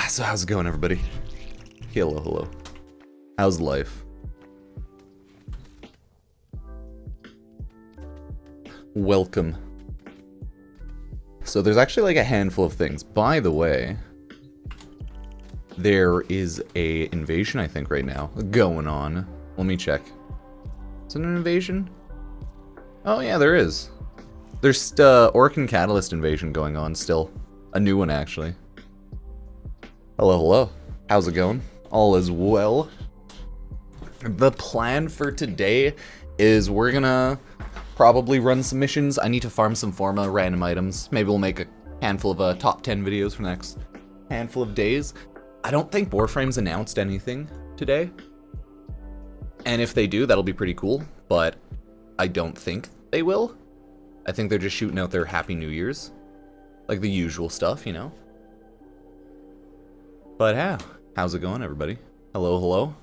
So how's it going, everybody? Hello, hello. How's life? Welcome. So there's actually like a handful of things. By the way, there is a invasion, I think, right now going on. Let me check. Is it an invasion? Oh yeah, there is. There's Orc and Catalyst invasion going on still. A new one, actually. Hello, hello. How's it going? All is well. The plan for today is we're gonna probably run some missions. I need to farm some Forma random items. Maybe we'll make a handful of top 10 videos for the next handful of days. I don't think Warframe's announced anything today. And if they do, that'll be pretty cool. But I don't think they will. I think they're just shooting out their Happy New Year's. Like the usual stuff, you know? But yeah, how's it going, everybody? Hello, hello.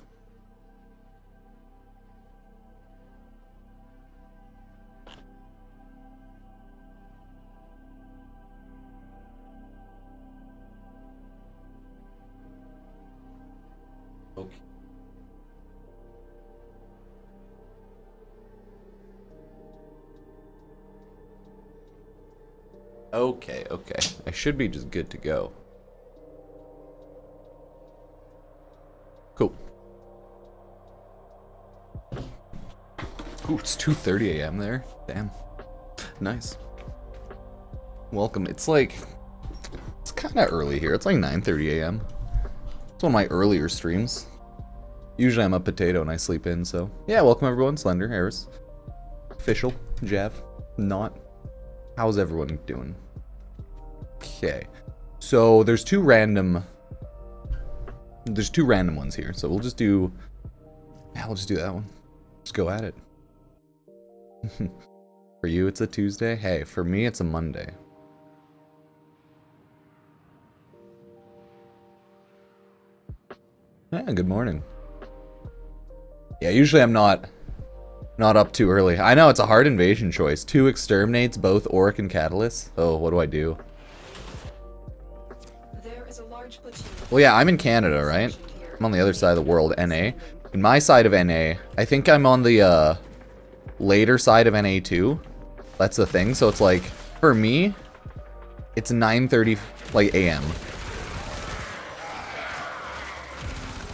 Okay. Okay. I should be just good to go. Cool. Ooh, it's 2:30 a.m. there. Damn. Nice. Welcome. It's like... It's kind of early here. It's like 9:30 a.m. It's one of my earlier streams. Usually I'm a potato and I sleep in, so... Yeah, welcome everyone. Slender, Harris. Official. Jav. Not. How's everyone doing? Okay. So, there's two random ones here, so we'll just do... Yeah, we'll just do that one. Just go at it. For you, it's a Tuesday? Hey, for me, it's a Monday. Yeah, good morning. Yeah, usually I'm not up too early. I know, it's a hard invasion choice. 2 exterminates, both Orc and Catalyst. Oh, what do I do? Well, yeah, I'm in Canada, right? I'm on the other side of the world, NA. In my side of NA, I think I'm on the later side of NA too. That's the thing. So it's like, for me, it's 9:30 like AM.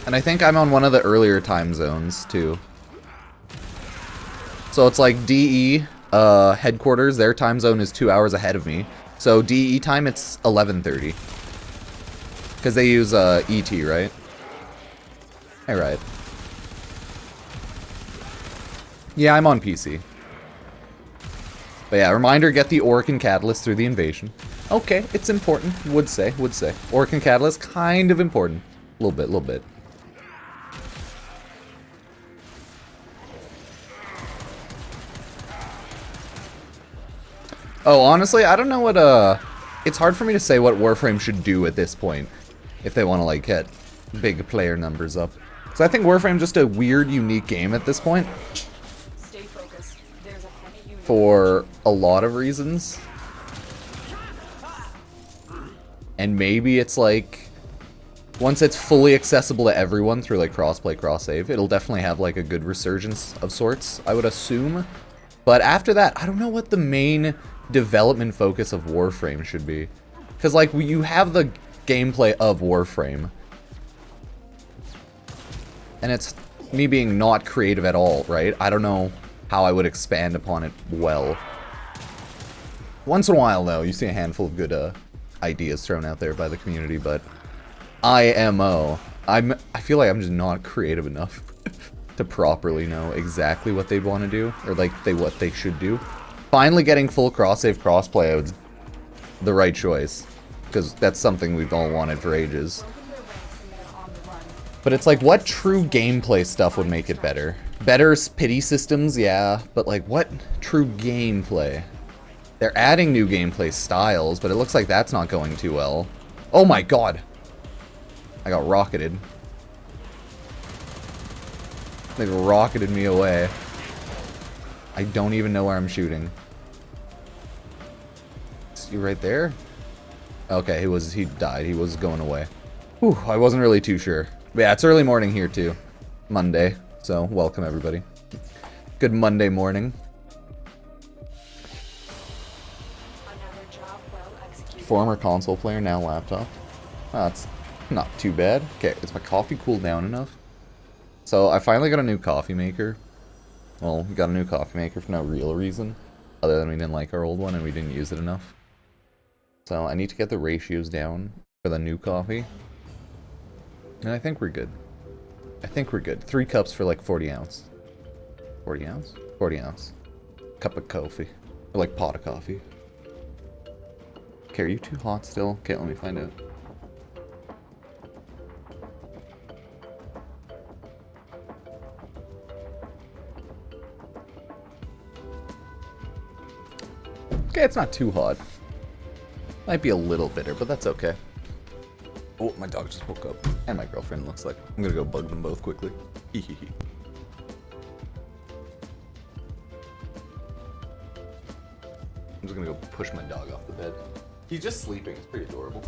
And I think I'm on one of the earlier time zones too. So it's like DE headquarters, their time zone is 2 hours ahead of me. So DE time, it's 11:30. Because they use ET, right? Hey, right. Yeah, I'm on PC. But yeah, reminder, get the Orc and Catalyst through the invasion. Okay, it's important. Would say. Orc and Catalyst, kind of important. A little bit. Oh, honestly, I don't know what, it's hard for me to say what Warframe should do at this point. If they want to, like, get big player numbers up. So I think Warframe's just a weird, unique game at this point. Stay focused. There's a heavy unit for a lot of reasons. And maybe it's like, once it's fully accessible to everyone through like crossplay, cross-save, it'll definitely have like a good resurgence of sorts, I would assume. But after that, I don't know what the main development focus of Warframe should be. Because like, you have the gameplay of Warframe. And it's me being not creative at all, right? I don't know how I would expand upon it well. Once in a while, though, you see a handful of good ideas thrown out there by the community, but I feel like I'm just not creative enough to properly know exactly what they'd want to do, or like what they should do. Finally getting full cross-save crossplay was the right choice, because that's something we've all wanted for ages. But it's like, what true gameplay stuff would make it better? Better pity systems, yeah, but like, what true gameplay? They're adding new gameplay styles, but it looks like that's not going too well. Oh my god! I got rocketed. They rocketed me away. I don't even know where I'm shooting. you right there? Okay, he died. He was going away. Whew, I wasn't really too sure. But yeah, it's early morning here too. Monday. So, welcome everybody. Good Monday morning. Another job well executed. Former console player, now laptop. Oh, that's not too bad. Okay, is my coffee cooled down enough? So, I finally got a new coffee maker. Well, we got a new coffee maker for no real reason. Other than we didn't like our old one and we didn't use it enough. So, I need to get the ratios down for the new coffee. And I think we're good. I think we're good. 3 cups for like 40 ounce. 40 ounce? 40 ounce. Cup of coffee. Or like pot of coffee. Okay, are you too hot still? Okay, let me find out. Okay, it's not too hot. Might be a little bitter, but that's okay. Oh, my dog just woke up. And my girlfriend, looks like. I'm gonna go bug them both quickly. I'm just gonna go push my dog off the bed. He's just sleeping. It's pretty adorable.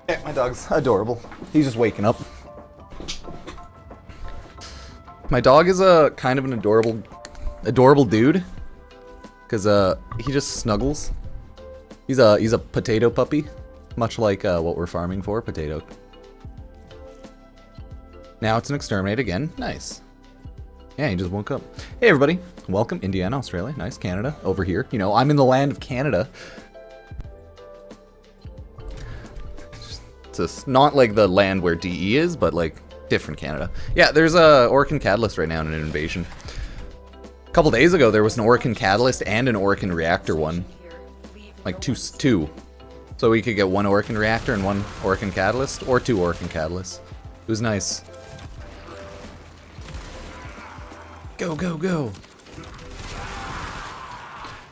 Yeah, my dog's adorable. He's just waking up. My dog is a kind of an adorable dude. Cause he just snuggles. He's a potato puppy, much like what we're farming for, potato. Now it's an exterminate again. Nice. Yeah, he just woke up. Hey everybody, welcome Indiana, Australia, nice, Canada, over here. You know, I'm in the land of Canada. It's not like the land where DE is, but like different Canada. Yeah, there's a Orkin Catalyst right now in an invasion. A couple days ago, there was an Orkin Catalyst and an Orkin Reactor one. Like two. So we could get 1 Orkin Reactor and 1 Orkin Catalyst, or 2 Orkin Catalysts. It was nice. Go, go, go.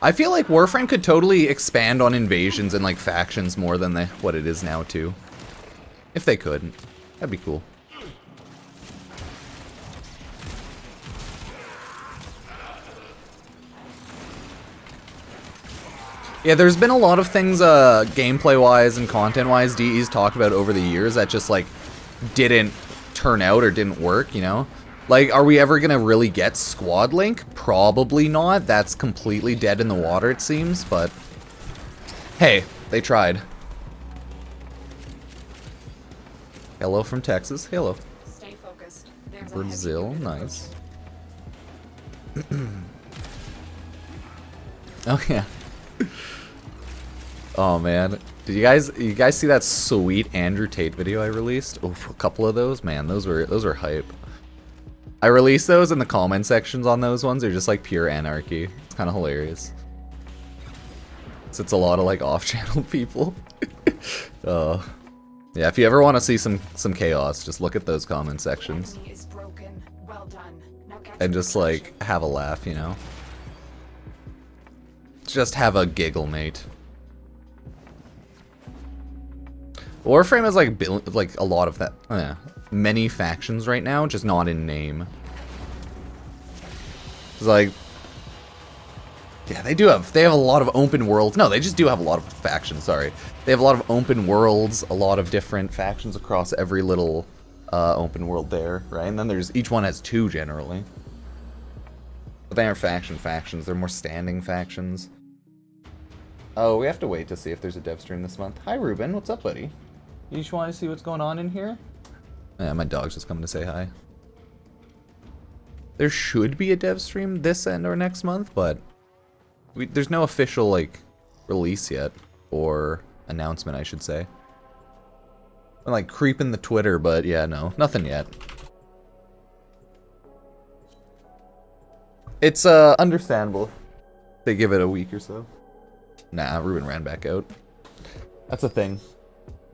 I feel like Warframe could totally expand on invasions and like factions more than what it is now too. If they could. That'd be cool. Yeah, there's been a lot of things gameplay-wise and content-wise DE's talked about over the years that just like didn't turn out or didn't work, you know? Like, are we ever gonna really get Squad Link? Probably not. That's completely dead in the water, it seems, but hey, they tried. Hello from Texas. Hello. Stay focused. There's a Brazil, heavy unit nice. Oh yeah. Oh man, did you guys see that sweet Andrew Tate video I released? Oh, a couple of those, man, those were hype. I released those, and the comment sections on those ones are just like pure anarchy. It's kind of hilarious. So it's a lot of like off-channel people. Yeah, if you ever want to see some chaos, just look at those comment sections. enemy is broken. Well done. Now get And to just position. like have a laugh, you know? Just have a giggle, mate. Warframe has like a lot of that, many factions right now, just not in name. It's like, yeah, they have a lot of open worlds. No, they just do have a lot of factions. Sorry, they have a lot of open worlds, a lot of different factions across every little open world there, right? And then each one has 2 generally. But they aren't factions. They're more standing factions. Oh, we have to wait to see if there's a dev stream this month. Hi, Reuben. What's up, buddy? You just want to see what's going on in here? Yeah, my dog's just coming to say hi. There should be a dev stream this end or next month, but there's no official, like, release yet. Or announcement, I should say. I'm, like, creeping the Twitter, but yeah, no. Nothing yet. It's, understandable. They give it a week or so. Nah, Reuben ran back out. That's a thing.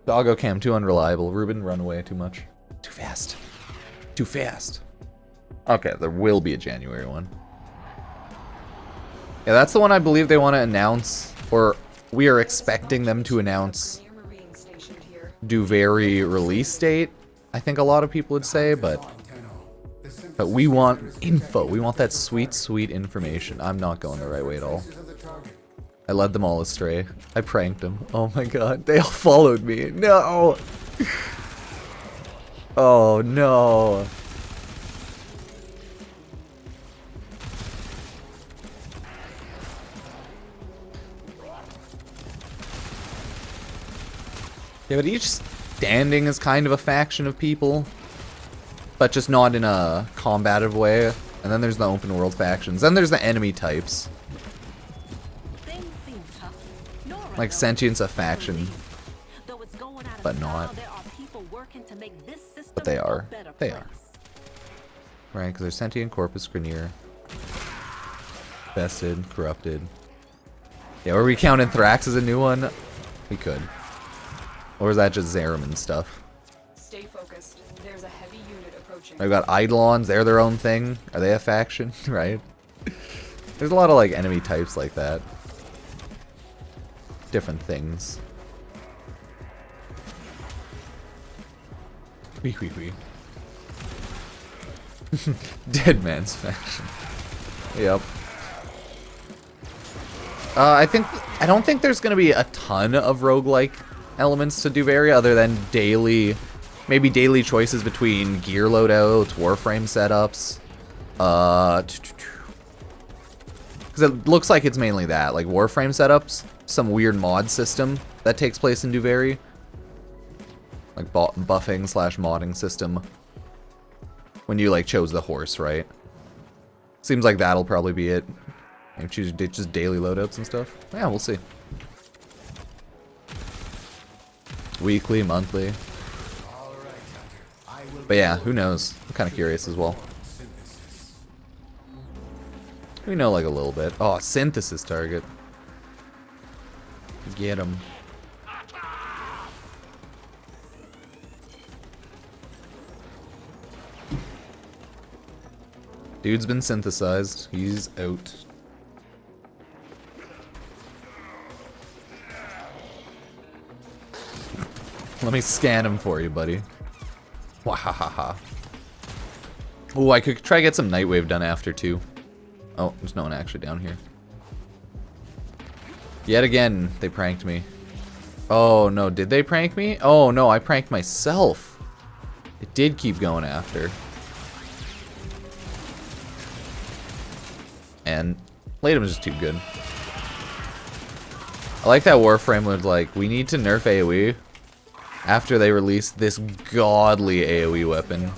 Doggo cam too unreliable. Reuben run away too much. Too fast. Too fast. Okay, there will be a January one. Yeah, that's the one I believe they want to announce, or we are expecting them to announce Duvary release date. I think a lot of people would say, but we want info. We want that sweet, sweet information. I'm not going the right way at all. I led them all astray. I pranked them. Oh my god, they all followed me. No! Oh no. Yeah, but each standing is kind of a faction of people, but just not in a combative way. And then there's the open world factions. Then there's the enemy types. Like Sentient's a faction, but not. But they are. They are. Right, because there's Sentient, Corpus, Grenier, Vested, Corrupted. Yeah, were we counting Thrax as a new one? We could. Or is that just Zeraman stuff? Stay focused. There's a heavy unit approaching. I've got Eidolons, they're their own thing. Are they a faction? Right? There's a lot of like enemy types like that. Different things. Wee wee wee. Dead man's faction. Yep. I don't think there's gonna be a ton of roguelike elements to Duvary other than maybe daily choices between gear loadouts, Warframe setups. Because it looks like it's mainly that, like Warframe setups, some weird mod system that takes place in Duvary, like buffing / modding system. When you like chose the horse, right? Seems like that'll probably be it. You choose just daily loadouts and stuff. Yeah, we'll see. Weekly, monthly. But yeah, who knows? I'm kind of curious as well. We know like a little bit. Oh, synthesis target. Get him. Dude's been synthesized. He's out. Let me scan him for you, buddy. Wahahaha. Oh, I could try to get some Nightwave done after, too. Oh, there's no one actually down here. Yet again, they pranked me. Oh, no, did they prank me? Oh, no, I pranked myself. It did keep going after. And Latum's just too good. I like that Warframe was like, we need to nerf AoE after they released this godly AoE weapon.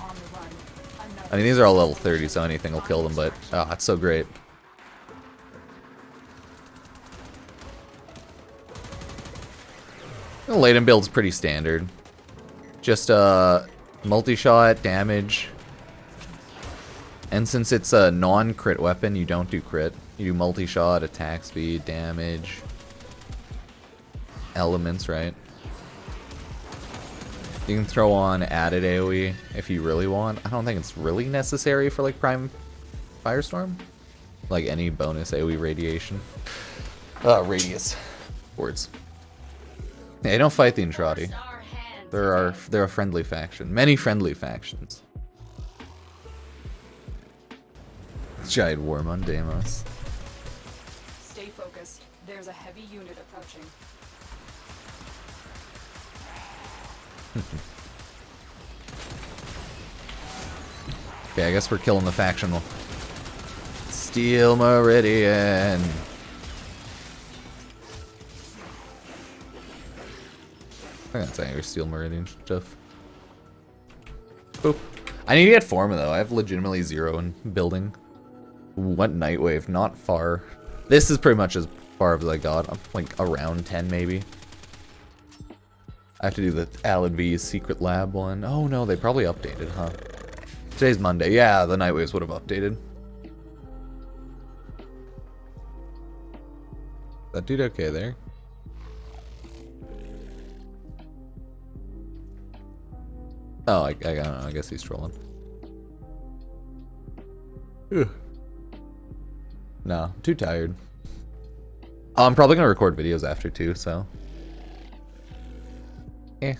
I mean, these are all level 30, so anything will kill them, but oh, it's so great. The Latum build's pretty standard. Just multi-shot, damage. And since it's a non-crit weapon, you don't do crit. You do multi-shot, attack speed, damage, elements, right? You can throw on added AoE if you really want. I don't think it's really necessary for like Prime Firestorm. Like any bonus AoE radiation. Radius. Words. Yeah, don't fight the Intrati. They're a friendly faction. Many friendly factions. Giant Worm on Deimos. Stay focused. There's a heavy unit approaching. Okay, I guess we're killing the factional. Steel Meridian. I think that's angry Steel Meridian stuff. Boop. I need to get Forma though. I have legitimately 0 in building. What Nightwave? Not far. This is pretty much as far as I got. I'm like around 10 maybe. I have to do the Alan V's Secret Lab one. Oh no, they probably updated, huh? Today's Monday. Yeah, the Nightwaves would have updated. That dude okay there? Oh, I don't know. I guess he's trolling. Ugh. No, I'm too tired. Oh, I'm probably gonna record videos after too, so. Eh.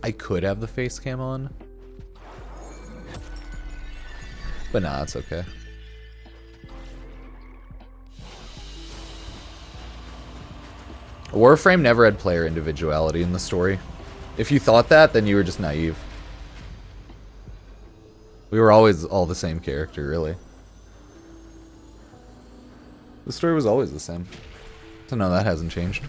I could have the face cam on. But nah, it's okay. Warframe never had player individuality in the story. If you thought that, then you were just naive. We were always all the same character, really. The story was always the same. So no, that hasn't changed.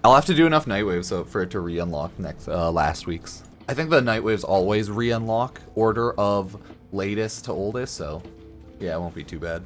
I'll have to do enough Nightwave so for it to re-unlock next last week's. I think the Nightwaves always re-unlock order of latest to oldest, so yeah, it won't be too bad.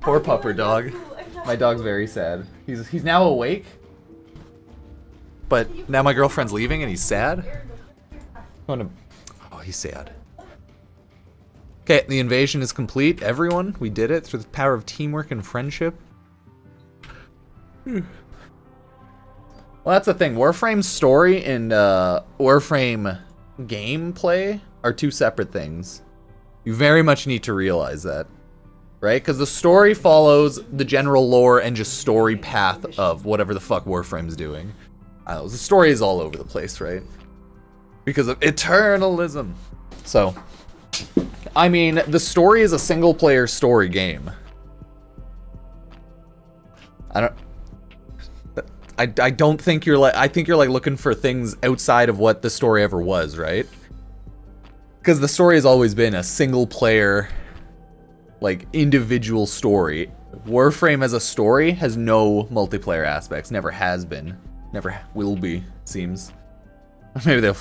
Poor pupper dog. My dog's very sad. He's now awake. But now my girlfriend's leaving and he's sad. Oh, he's sad. Okay, the invasion is complete. Everyone, we did it through the power of teamwork and friendship. Well, that's the thing. Warframe's story and Warframe gameplay are two separate things. You very much need to realize that. Right? Because the story follows the general lore and just story path of whatever the fuck Warframe's doing. I don't know, the story is all over the place, right? Because of eternalism. So, I mean, the story is a single player story game. I don't think you're like, I think you're like looking for things outside of what the story ever was, right? Because the story has always been a single player, like, individual story. Warframe as a story has no multiplayer aspects. Never has been. Never will be, it seems. Maybe they'll...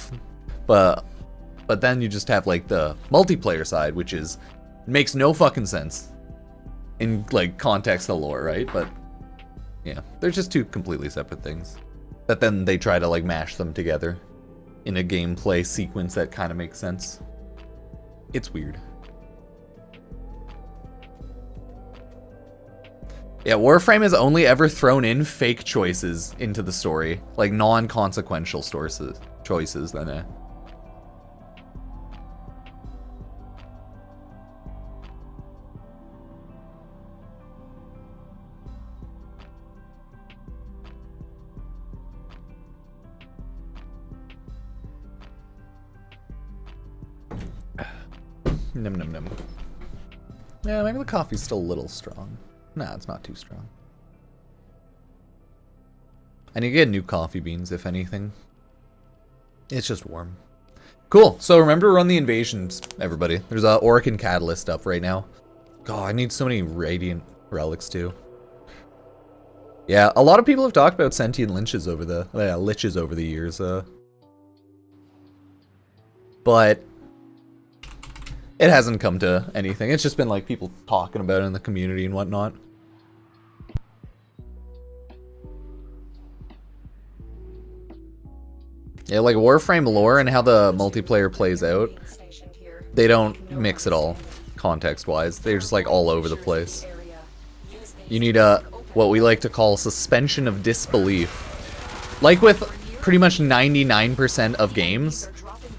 But then you just have, like, the multiplayer side, which is... makes no fucking sense. In, like, context of lore, right? But, yeah. They're just two completely separate things. That then they try to, like, mash them together. In a gameplay sequence that kind of makes sense. It's weird. Yeah, Warframe has only ever thrown in fake choices into the story. Like, non-consequential choices, then eh. Num num num. Yeah, maybe the coffee's still a little strong. Nah, it's not too strong. I need to get new coffee beans, if anything. It's just warm. Cool, so remember to run the invasions, everybody. There's a Auric and Catalyst up right now. God, I need so many Radiant Relics, too. Yeah, a lot of people have talked about sentient liches over the years. But it hasn't come to anything. It's just been like people talking about it in the community and whatnot. Yeah, like Warframe lore and how the multiplayer plays out, they don't mix at all, context-wise. They're just like all over the place. You need a, what we like to call suspension of disbelief. Like with pretty much 99% of games,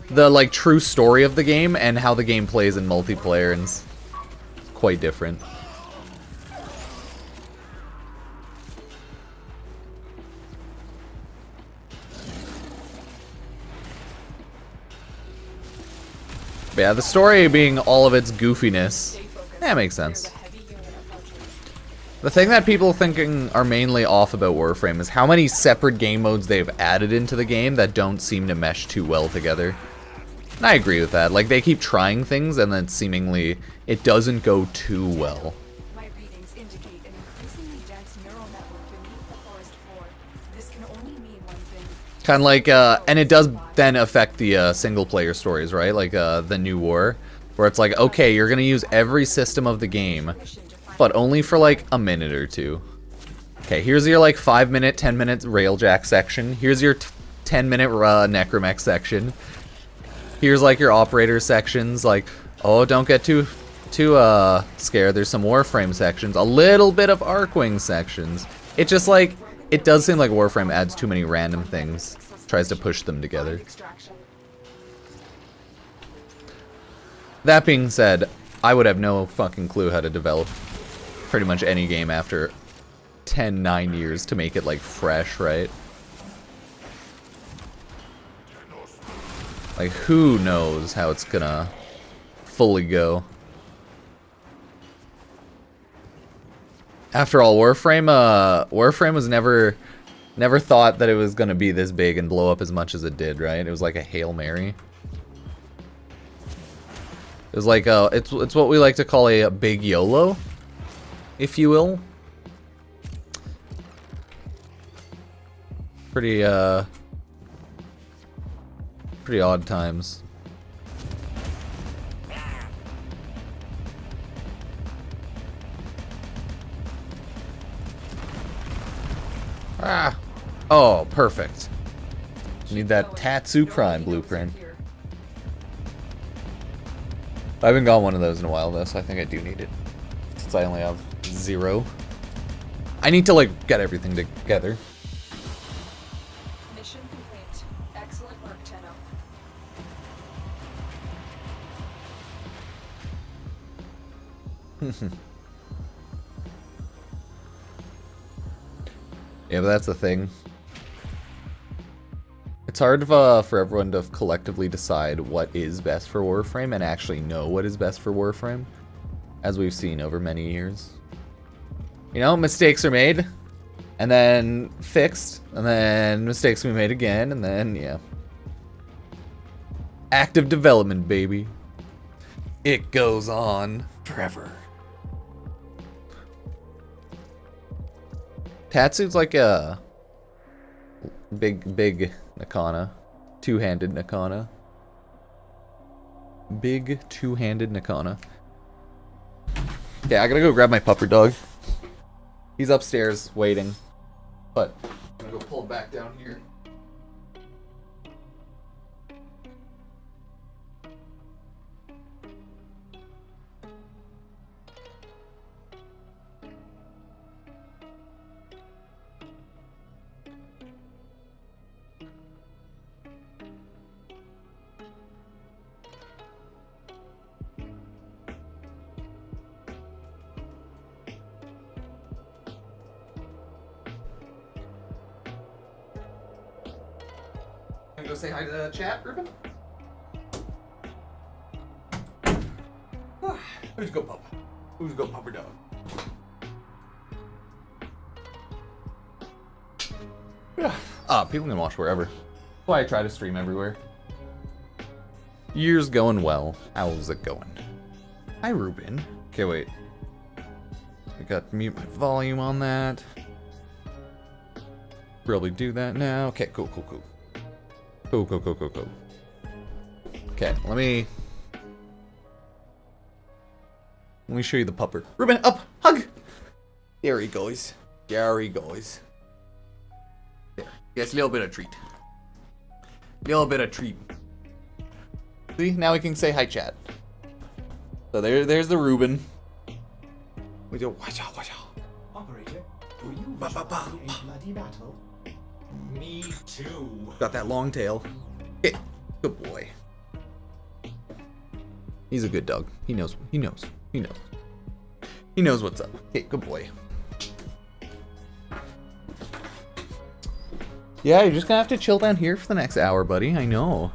the like true story of the game and how the game plays in multiplayer is quite different. But yeah, the story being all of its goofiness, that makes There's sense. a heavy unit approaching. The thing that people thinking are mainly off about Warframe is how many separate game modes they've added into the game that don't seem to mesh too well together. And I agree with that. Like, they keep trying things and then seemingly it doesn't go too well. My readings indicate an increasingly dense neural network beneath the forest floor. This can only mean one thing. Kind of like, and it does then affect the single player stories, right? Like the New War, where it's like, okay, you're gonna use every system of the game, but only for like a minute or two. Okay, here's your like 5-minute, 10-minute railjack section. Here's your 10-minute necromech section. Here's like your operator sections. Like, oh, don't get too scared. There's some Warframe sections, a little bit of Arcwing sections. It just like, it does seem like Warframe adds too many random things, tries to push them together. Extraction. That being said, I would have no fucking clue how to develop pretty much any game after 9 years to make it like fresh, right? Like, who knows how it's gonna fully go. After all, Warframe was never thought that it was gonna be this big and blow up as much as it did, right? It was like a Hail Mary. It was like it's what we like to call a big YOLO, if you will. Pretty odd times. Ah! Oh, perfect. Need that Tatsu Prime blueprint. I haven't got one of those in a while though, so I think I do need it. Since I only have 0. I need to like get everything together. Mission complete. Excellent work, Tenno. Yeah, but that's the thing. It's hard for everyone to collectively decide what is best for Warframe and actually know what is best for Warframe, as we've seen over many years. You know, mistakes are made, and then fixed, and then mistakes will be made again, and then, yeah. Active development, baby. It goes on forever. Tatsu's like a big Nakana. Two-handed Nakana. Big two-handed Nakana. Yeah, I gotta go grab my pupper dog. He's upstairs waiting. But I'm gonna go pull him back down here. Go say hi to the chat, Reuben. Who's go pup? Who's go pupper dog? People can watch wherever. That's why I try to stream everywhere. Year's going well. How's it going? Hi, Reuben. Okay, wait. I got to mute my volume on that. Probably do that now. Okay, cool. Cool. Okay, let me show you the pupper. Reuben, up! Hug! There he goes. There. Yes, a little bit of treat. See, now we can say hi, chat. So there's the Reuben. We do watch out. Operator, were you visualizing a bloody battle? Me too. Got that long tail. Hey, good boy. He's a good dog. He knows what's up. Hey, good boy. Yeah, you're just gonna have to chill down here for the next hour, buddy. I know.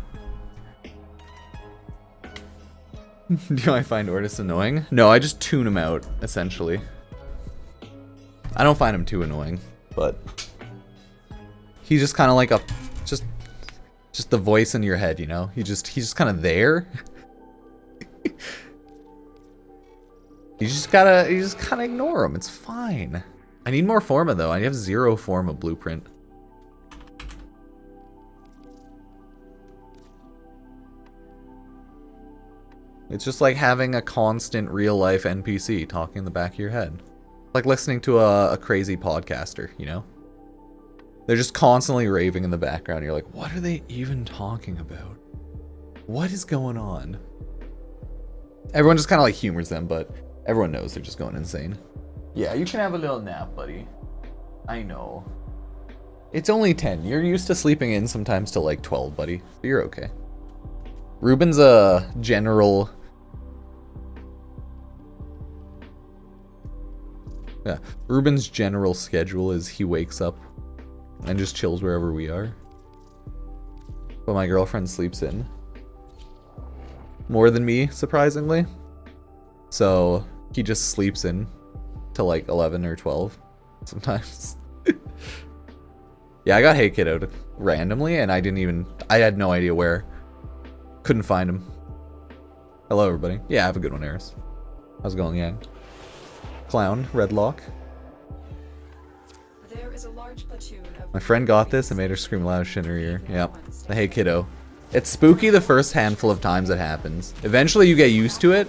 Do I find Ortis annoying? No, I just tune him out, essentially. I don't find him too annoying, but he's just kind of like a just the voice in your head, you know? He's just kind of there. You just kind of ignore him. It's fine. I need more Forma though. I have 0 Forma blueprint. It's just like having a constant real life NPC talking in the back of your head. Like listening to a crazy podcaster, you know? They're just constantly raving in the background. You're like, what are they even talking about? What is going on? Everyone just kind of like humors them, but everyone knows they're just going insane. Yeah, you can have a little nap, buddy. I know. It's only 10. You're used to sleeping in sometimes till like 12, buddy. So you're okay. Reuben's a general... Yeah, Reuben's general schedule is he wakes up and just chills wherever we are. But my girlfriend sleeps in. More than me, surprisingly. So he just sleeps in till like 11 or 12 sometimes. Yeah, I got Hey Kiddo randomly and I had no idea where. Couldn't find him. Hello everybody. Yeah, have a good one, Eris. How's it going, Yang? Clown, Redlock. There is a large platoon of My friend got this and made her scream loud shit in her ear. Yep. The Hey Kiddo. It's spooky the first handful of times it happens. Eventually you get used to it.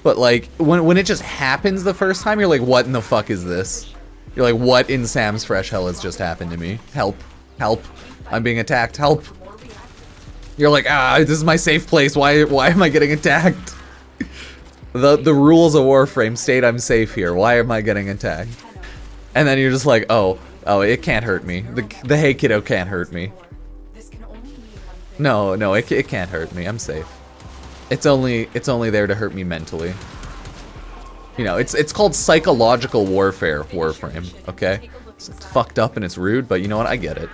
But like, when it just happens the first time, you're like, what in the fuck is this? You're like, what in Sam's fresh hell has just happened to me? Help. Help. I'm being attacked. Help. You're like, this is my safe place. Why am I getting attacked? The rules of Warframe state I'm safe here. Why am I getting attacked? And then you're just like, oh, it can't hurt me. The Hey Kiddo can't hurt me. No, it can't hurt me. I'm safe. It's only there to hurt me mentally. You know, it's called psychological warfare, Warframe, okay? It's fucked up and it's rude, but you know what? I get it.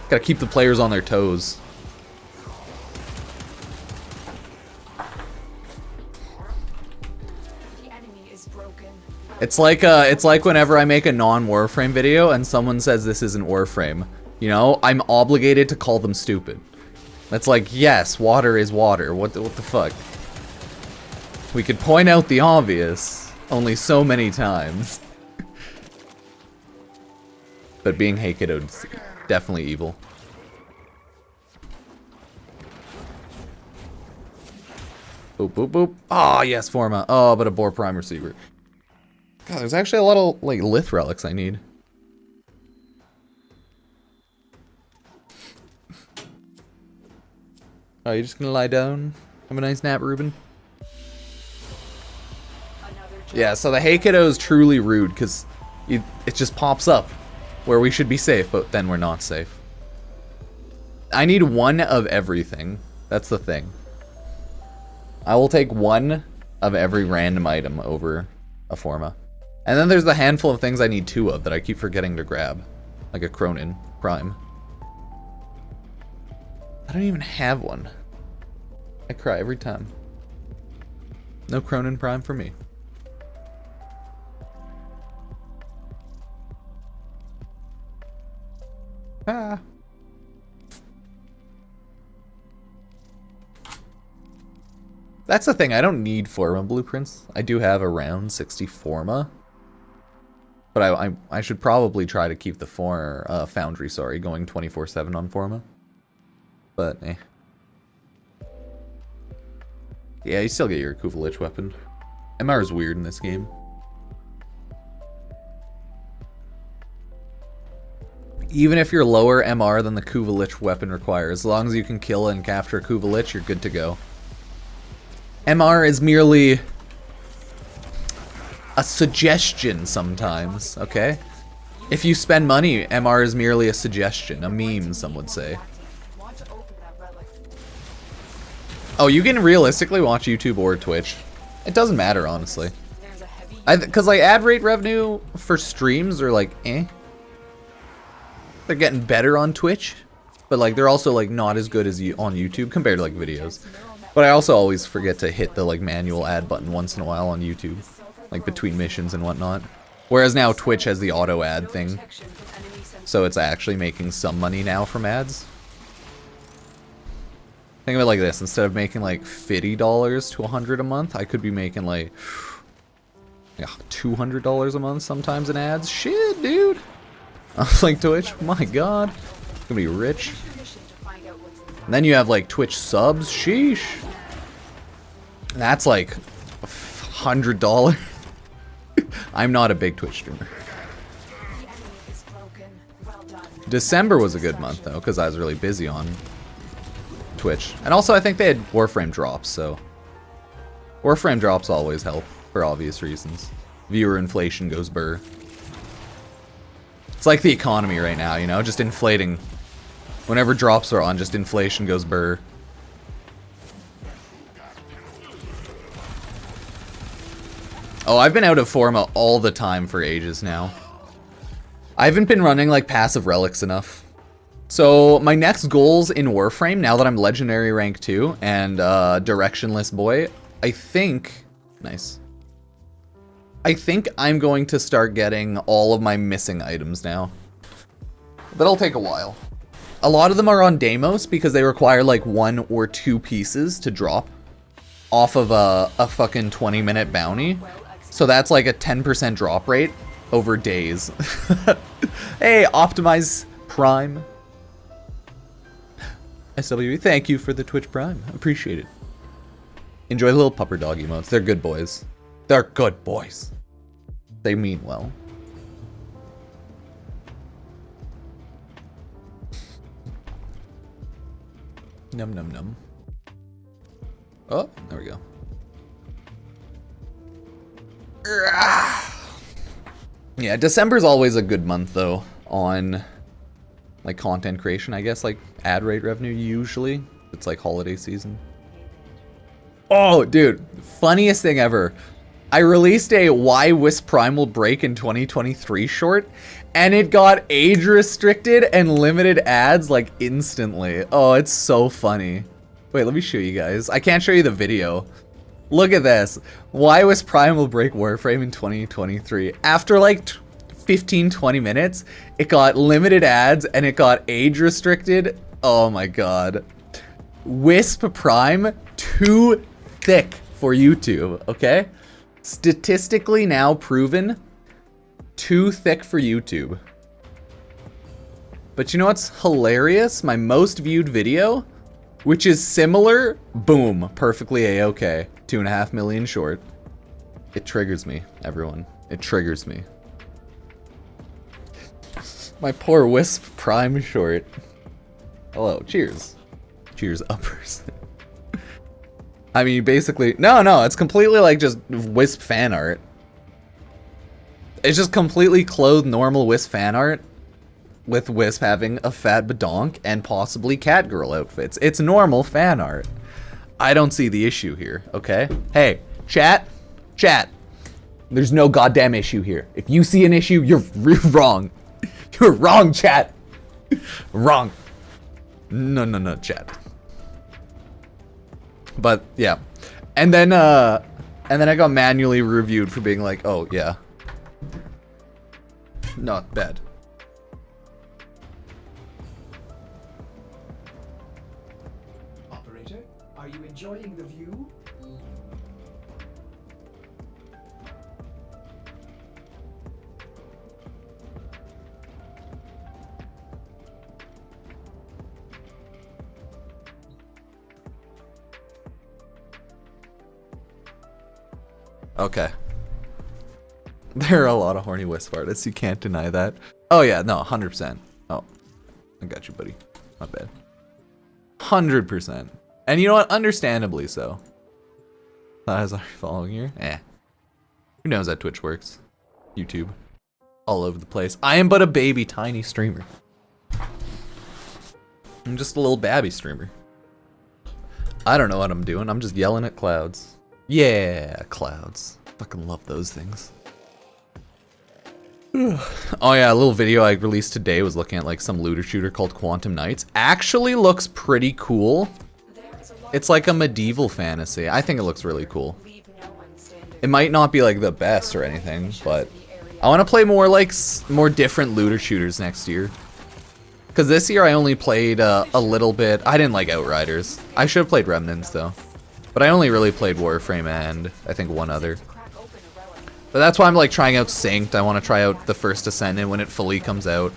Gotta keep the players on their toes. It's like whenever I make a non-Warframe video and someone says this isn't Warframe. You know, I'm obligated to call them stupid. That's like, yes, water is water. What the fuck? We could point out the obvious only so many times. But being Hey Kiddo is definitely evil. Boop, boop, boop. Oh, yes, Forma. Oh, but a Boar Prime receiver. God, there's actually a lot of, like, Lith relics I need. Oh, you just gonna lie down? Have a nice nap, Reuben? Yeah, so the Hey Kiddo is truly rude, because it just pops up where we should be safe, but then we're not safe. I need one of everything. That's the thing. I will take one of every random item over a Forma. And then there's the handful of things I need 2 of that I keep forgetting to grab. Like a Cronin Prime. I don't even have one. I cry every time. No Cronin Prime for me. Ah. That's the thing, I don't need Forma blueprints. I do have around 60 Forma. But I should probably try to keep the Foundry, going 24/7 on Forma. But, eh. Yeah, you still get your Kuvalich weapon. MR is weird in this game. Even if you're lower MR than the Kuvalich weapon requires, as long as you can kill and capture Kuvalich, you're good to go. MR is merely a suggestion sometimes, okay? If you spend money, MR is merely a suggestion, a meme, some would say. Oh, you can realistically watch YouTube or Twitch. It doesn't matter, honestly. Because, like, ad rate revenue for streams are, like, eh. They're getting better on Twitch, but, like, they're also, like, not as good as on YouTube compared to, like, videos. But I also always forget to hit the like manual ad button once in a while on YouTube, like between missions and whatnot. Whereas now Twitch has the auto ad thing, so it's actually making some money now from ads. Think of it like this: instead of making like $50 to $100 a month, I could be making like $200 a month sometimes in ads. Shit, dude. I was like, Twitch, my god, I'm gonna be rich. And then you have like Twitch subs. Sheesh. That's like $100. I'm not a big Twitch streamer. December was a good month though, because I was really busy on Twitch. And also I think they had Warframe drops, so Warframe drops always help for obvious reasons. Viewer inflation goes burr. It's like the economy right now, you know, just inflating. Whenever drops are on, just inflation goes burr. Oh, I've been out of Forma all the time for ages now. I haven't been running like passive relics enough. So my next goals in Warframe, now that I'm legendary rank 2 and directionless boy, I think, nice. I think I'm going to start getting all of my missing items now. That'll take a while. A lot of them are on Deimos because they require like 1 or 2 pieces to drop off of a fucking 20-minute bounty. So that's like a 10% drop rate over days. Hey, Optimize Prime. SWE, thank you for the Twitch Prime. Appreciate it. Enjoy the little pupper dog emotes. They're good boys. They're good boys. They mean well. Num num num. Oh, there we go. Yeah, December's always a good month though on like content creation, I guess, like ad rate revenue usually. It's like holiday season. Oh, dude, funniest thing ever. I released a Why Wisp Prime will break in 2023 short, and it got age restricted and limited ads like instantly. Oh, it's so funny. Wait, let me show you guys. I can't show you the video. Look at this. Why Wisp Prime will break Warframe in 2023. After like 15-20 minutes, it got limited ads and it got age restricted. Oh my god. Wisp Prime, too thick for YouTube, okay? Statistically now proven, too thick for YouTube. But you know what's hilarious? My most viewed video, which is similar, boom, perfectly a-okay. 2.5 million short. It triggers me, everyone. It triggers me. My poor Wisp Prime short. Hello, cheers. Cheers, uppers. I mean, basically, no, it's completely like just Wisp fan art. It's just completely clothed normal Wisp fan art with Wisp having a fat badonk and possibly catgirl outfits. It's normal fan art. I don't see the issue here, okay? Hey, chat. There's no goddamn issue here. If you see an issue, you're wrong. You're wrong, chat. Wrong. No, chat. But yeah, and then I got manually reviewed for being like, oh yeah, not bad. Operator, are you enjoying the view? Okay. There are a lot of horny Wisp artists, you can't deny that. Oh yeah, no, 100%. Oh, I got you, buddy. Not bad. 100%. And you know what? Understandably so. As are following here? Who knows how Twitch works? YouTube. All over the place. I am but a baby tiny streamer. I'm just a little babby streamer. I don't know what I'm doing. I'm just yelling at clouds. Yeah, clouds. Fucking love those things. Oh yeah, a little video I released today was looking at like some looter shooter called Quantum Knights. Actually looks pretty cool. It's like a medieval fantasy. I think it looks really cool. Leave no one standing. It might not be like the best or anything, but I want to play more like more different looter shooters next year. Because this year I only played a little bit. I didn't like Outriders. I should have played Remnants though. But I only really played Warframe and I think one other. Crack open a relic. But that's why I'm like trying out Synced. I want to try out the First Ascendant when it fully comes out.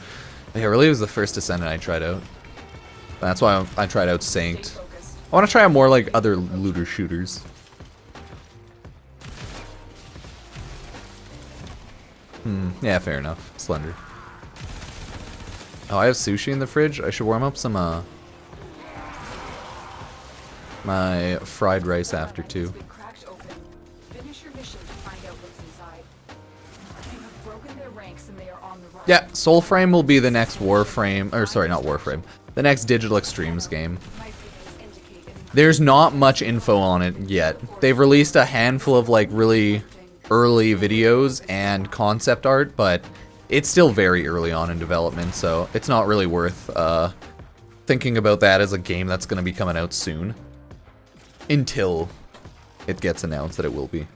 Yeah, really it was the First Ascendant I tried out. That's why I tried out Synced. Focused. I want to try out more like other looter shooters. Yeah, fair enough. Slender. Oh, I have sushi in the fridge. I should warm up some, my fried rice after too. Been cracked open. Finish your mission to find out what's inside. You have broken their ranks and they are on the run. Yeah, Soulframe will be the next Warframe, or sorry, not Warframe. The next Digital Extremes game. My feelings indicate an There's not much info on it yet. They've released a handful of like really early videos and concept art, but it's still very early on in development, so it's not really worth thinking about that as a game that's going to be coming out soon. Until it gets announced that it will be.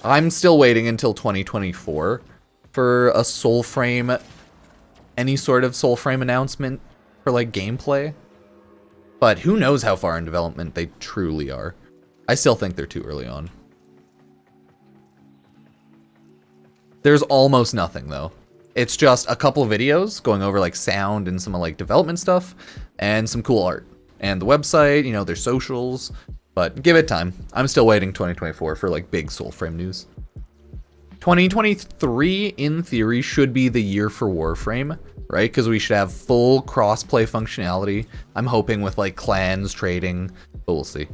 I'm still waiting until 2024 for a Soulframe, any sort of Soulframe announcement for like gameplay. But who knows how far in development they truly are. I still think they're too early on. There's almost nothing though. It's just a couple of videos going over like sound and some like development stuff and some cool art. And the website, you know, their socials, but give it time. I'm still waiting 2024 for like big Soulframe news. 2023 in theory should be the year for Warframe, right? Because we should have full crossplay functionality. I'm hoping with like clans, trading, but we'll see.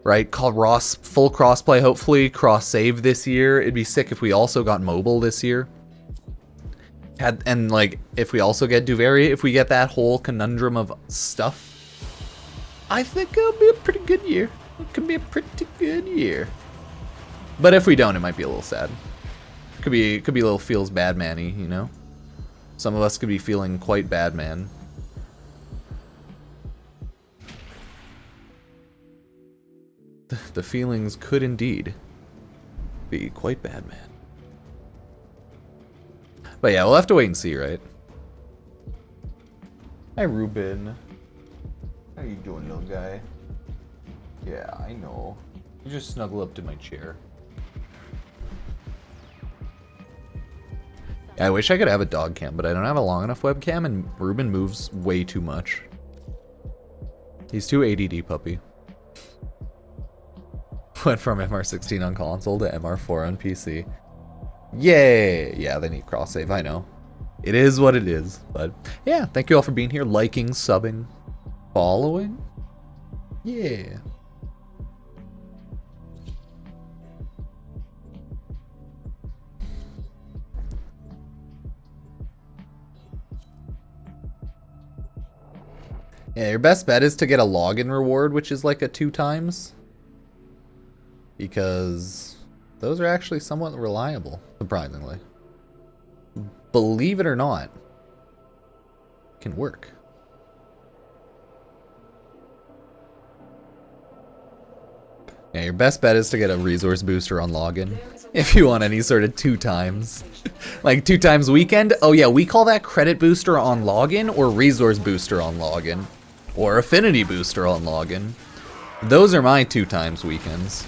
Right, full crossplay, hopefully, cross-save this year. It'd be sick if we also got mobile this year. And, like, if we also get Duveri, if we get that whole conundrum of stuff, I think it'll be a pretty good year. It could be a pretty good year. But if we don't, it might be a little sad. Could be a little feels bad man-y, you know? Some of us could be feeling quite bad man. The feelings could indeed be quite bad, man. But yeah, we'll have to wait and see, right? Hi, Reuben. How you doing, little guy? Yeah, I know. You just snuggle up to my chair. Yeah, I wish I could have a dog cam, but I don't have a long enough webcam, and Reuben moves way too much. He's too ADD puppy. Went from MR16 on console to MR4 on PC. Yay! Yeah, they need cross save, I know. It is what it is, but yeah, thank you all for being here, liking, subbing, following. Yeah. Yeah, your best bet is to get a login reward, which is like a 2 times. Because those are actually somewhat reliable, surprisingly. Believe it or not, it can work. Yeah, your best bet is to get a resource booster on login. If you want any sort of 2 times. Like 2 times weekend. Oh yeah, we call that credit booster on login or resource booster on login. Or affinity booster on login. Those are my 2 times weekends.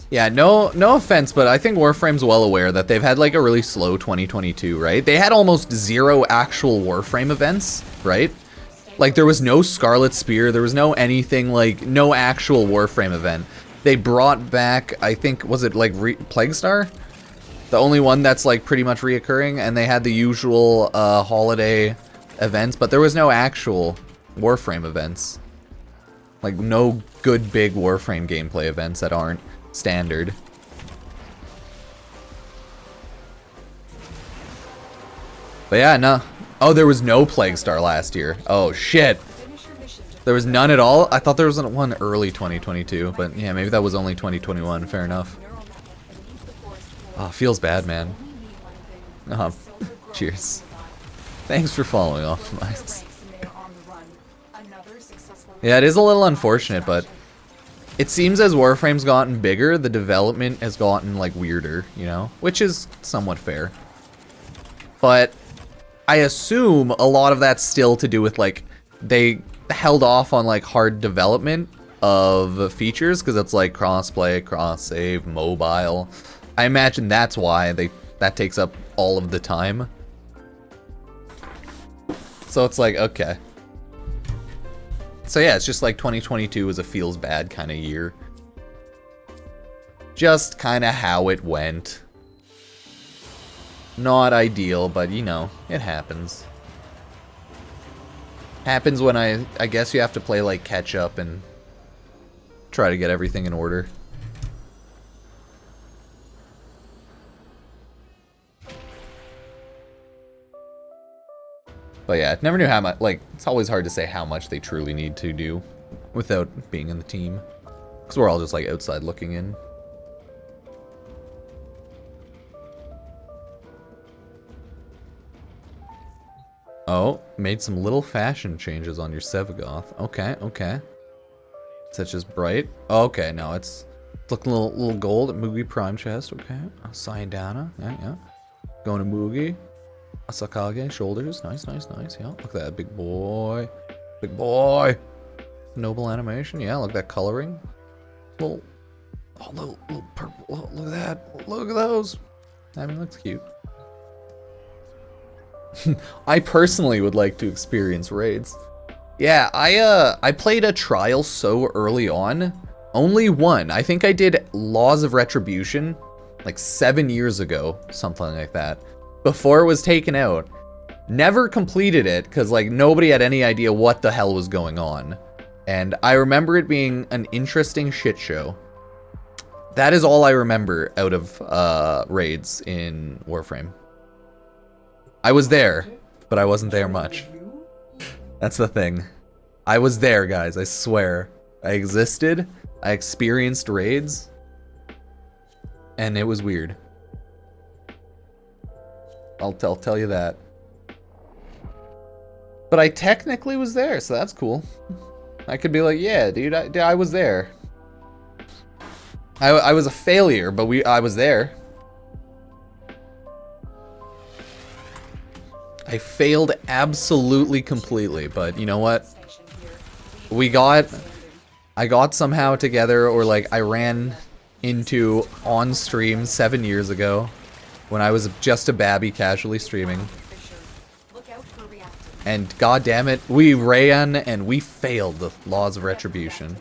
Yeah, no offense, but I think Warframe's well aware that they've had like a really slow 2022, right? They had almost 0 actual Warframe events, right? Like there was no Scarlet Spear, there was no anything, like no actual Warframe event. They brought back, I think, was it like Plaguestar? The only one that's like pretty much reoccurring, and they had the usual holiday events, but there was no actual Warframe events. Like no good big Warframe gameplay events that aren't standard. But yeah, no. Oh, there was no Plaguestar last year. Oh shit. There was none at all? I thought there was one early 2022, but yeah, maybe that was only 2021. Fair enough. Oh, feels bad, man. Cheers. Thanks for following, Optimized. Yeah, it is a little unfortunate, but it seems as Warframe's gotten bigger, the development has gotten, like, weirder, you know? Which is somewhat fair. But I assume a lot of that's still to do with, like, they held off on, like, hard development of features, because it's, like, crossplay, cross-save, mobile. I imagine that's why that takes up all of the time. So it's like, okay. So yeah, it's just like 2022 was a feels bad kind of year. Just kind of how it went. Not ideal, but you know, it happens. Happens when I guess you have to play like catch up and try to get everything in order. But yeah, never knew how much, like, it's always hard to say how much they truly need to do without being in the team. Because we're all just, like, outside looking in. Oh, made some little fashion changes on your Sevagoth. Okay, okay. Such as bright. Oh, okay, no, it's looking a little gold at Mugi Prime chest. Okay, Sayandana. Yeah, yeah. Going to Mugi. Asakage, shoulders, nice, nice, nice, yeah, look at that, big boy, noble animation, yeah, look at that coloring, little purple, look at that, look at those, I mean, looks cute. I personally would like to experience raids. Yeah, I played a trial so early on, only one, I think I did Laws of Retribution, like 7 years ago, something like that. Before it was taken out. Never completed it, because like nobody had any idea what the hell was going on. And I remember it being an interesting shit show. That is all I remember out of raids in Warframe. I was there, but I wasn't there much. That's the thing. I was there, guys, I swear. I existed, I experienced raids, and it was weird. I'll tell you that. But I technically was there, so that's cool. I could be like, yeah, dude, I was there. I was a failure, but I was there. I failed absolutely completely, but you know what? I got somehow together, or like I ran into on stream 7 years ago. When I was just a babby casually streaming. And god damn it, we ran and we failed the Laws of Retribution.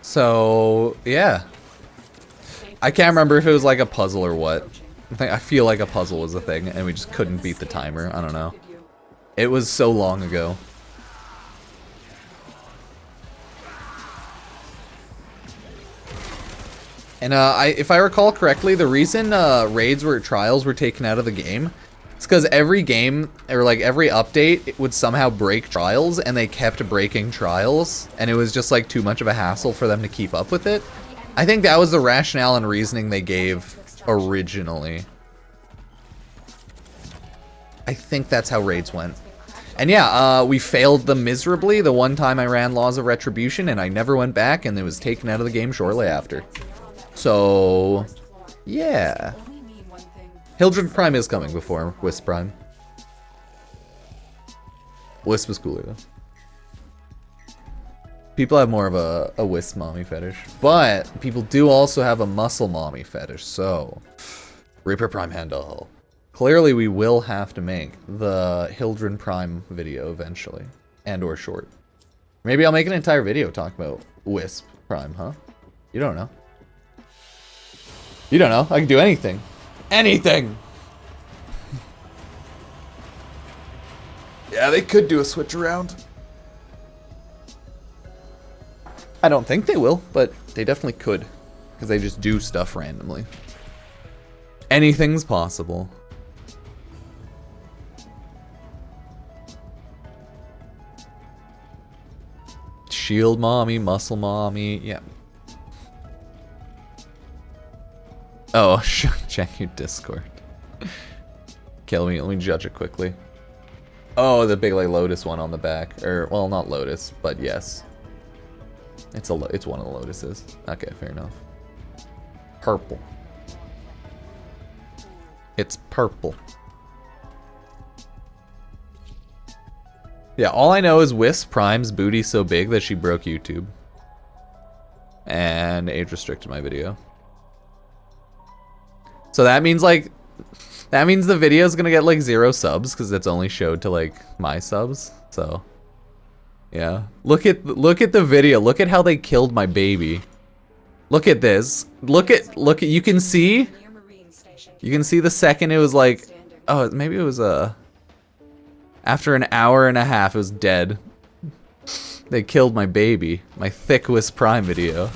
So, yeah. I can't remember if it was like a puzzle or what. I feel like a puzzle was a thing and we just couldn't beat the timer. I don't know. It was so long ago. And if I recall correctly, the reason trials were taken out of the game, it's because every game, or like every update, it would somehow break trials, and they kept breaking trials, and it was just like too much of a hassle for them to keep up with it. I think that was the rationale and reasoning they gave originally. I think that's how raids went. And yeah, we failed them miserably the one time I ran Laws of Retribution, and I never went back, and it was taken out of the game shortly after. So, yeah. Hildred Prime is coming before Wisp Prime. Wisp is cooler though. People have more of a Wisp mommy fetish. But people do also have a muscle mommy fetish, so Reaper Prime handle. Clearly we will have to make the Hildred Prime video eventually. And or short. Maybe I'll make an entire video talking about Wisp Prime, huh? You don't know. You don't know. I can do anything. Anything! Yeah, they could do a switch around. I don't think they will, but they definitely could. Because they just do stuff randomly. Anything's possible. Shield mommy, muscle mommy, yeah. Oh, check your Discord. Okay, let me judge it quickly. Oh, the big like lotus one on the back, or well, not lotus, but yes, it's one of the lotuses. Okay, fair enough. Purple. It's purple. Yeah, all I know is Wisp Prime's booty so big that she broke YouTube. And age restricted my video. So that means like, that means the video is gonna get like 0 subs because it's only showed to like my subs. So, yeah. Look at the video. Look at how they killed my baby. Look at this. Look at, you can see. You can see the second it was like, oh, maybe it was after an hour and a half, it was dead. They killed my baby. My thick Wisp Prime video.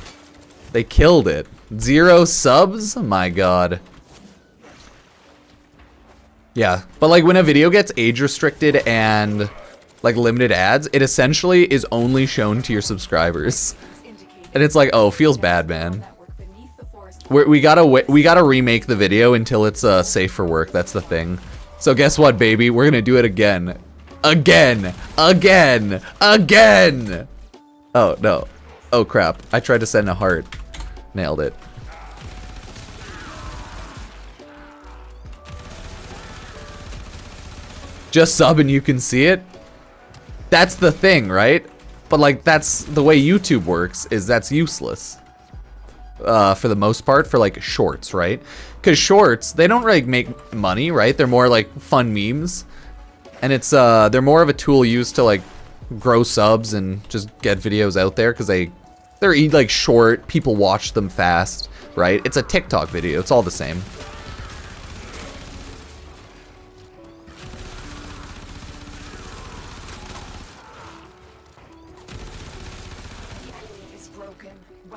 They killed it. 0 subs? My god. Yeah, but like when a video gets age restricted and like limited ads, it essentially is only shown to your subscribers. And it's like, oh, feels bad, man. We gotta remake the video until it's safe for work. That's the thing. So guess what, baby? We're gonna do it again. Again! Oh, no. Oh, crap. I tried to send a heart. Nailed it. Just sub and you can see it? That's the thing, right? But, like, that's the way YouTube works, is that's useless. For the most part, for, like, shorts, right? Because shorts, they don't really make money, right? They're more, like, fun memes. And it's, they're more of a tool used to, like, grow subs and just get videos out there, because they're, like, short, people watch them fast, right? It's a TikTok video, it's all the same.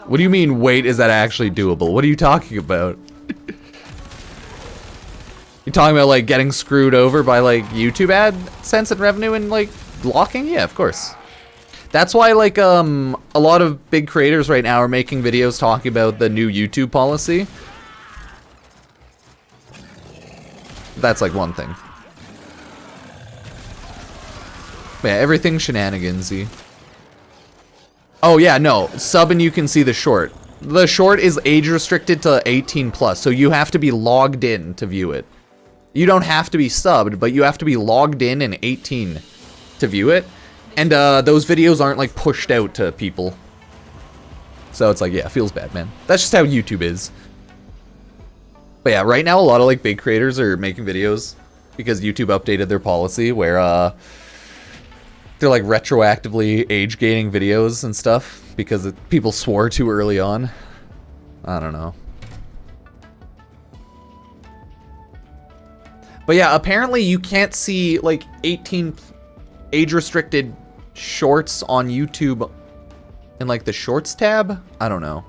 What do you mean, wait, is that actually doable? What are you talking about? You talking about, like, getting screwed over by, like, YouTube AdSense and revenue and, like, blocking? Yeah, of course. That's why, like, a lot of big creators right now are making videos talking about the new YouTube policy. That's, like, one thing. But yeah, everything's shenanigansy. Oh yeah, no, sub and you can see the short. The short is age restricted to 18 plus, so you have to be logged in to view it. You don't have to be subbed, but you have to be logged in and 18 to view it. And those videos aren't like pushed out to people. So it's like, yeah, it feels bad, man. That's just how YouTube is. But yeah, right now a lot of like big creators are making videos because YouTube updated their policy where they're like retroactively age gating videos and stuff because people swore too early on. I don't know. But yeah, apparently you can't see like 18 age restricted shorts on YouTube in like the shorts tab. I don't know.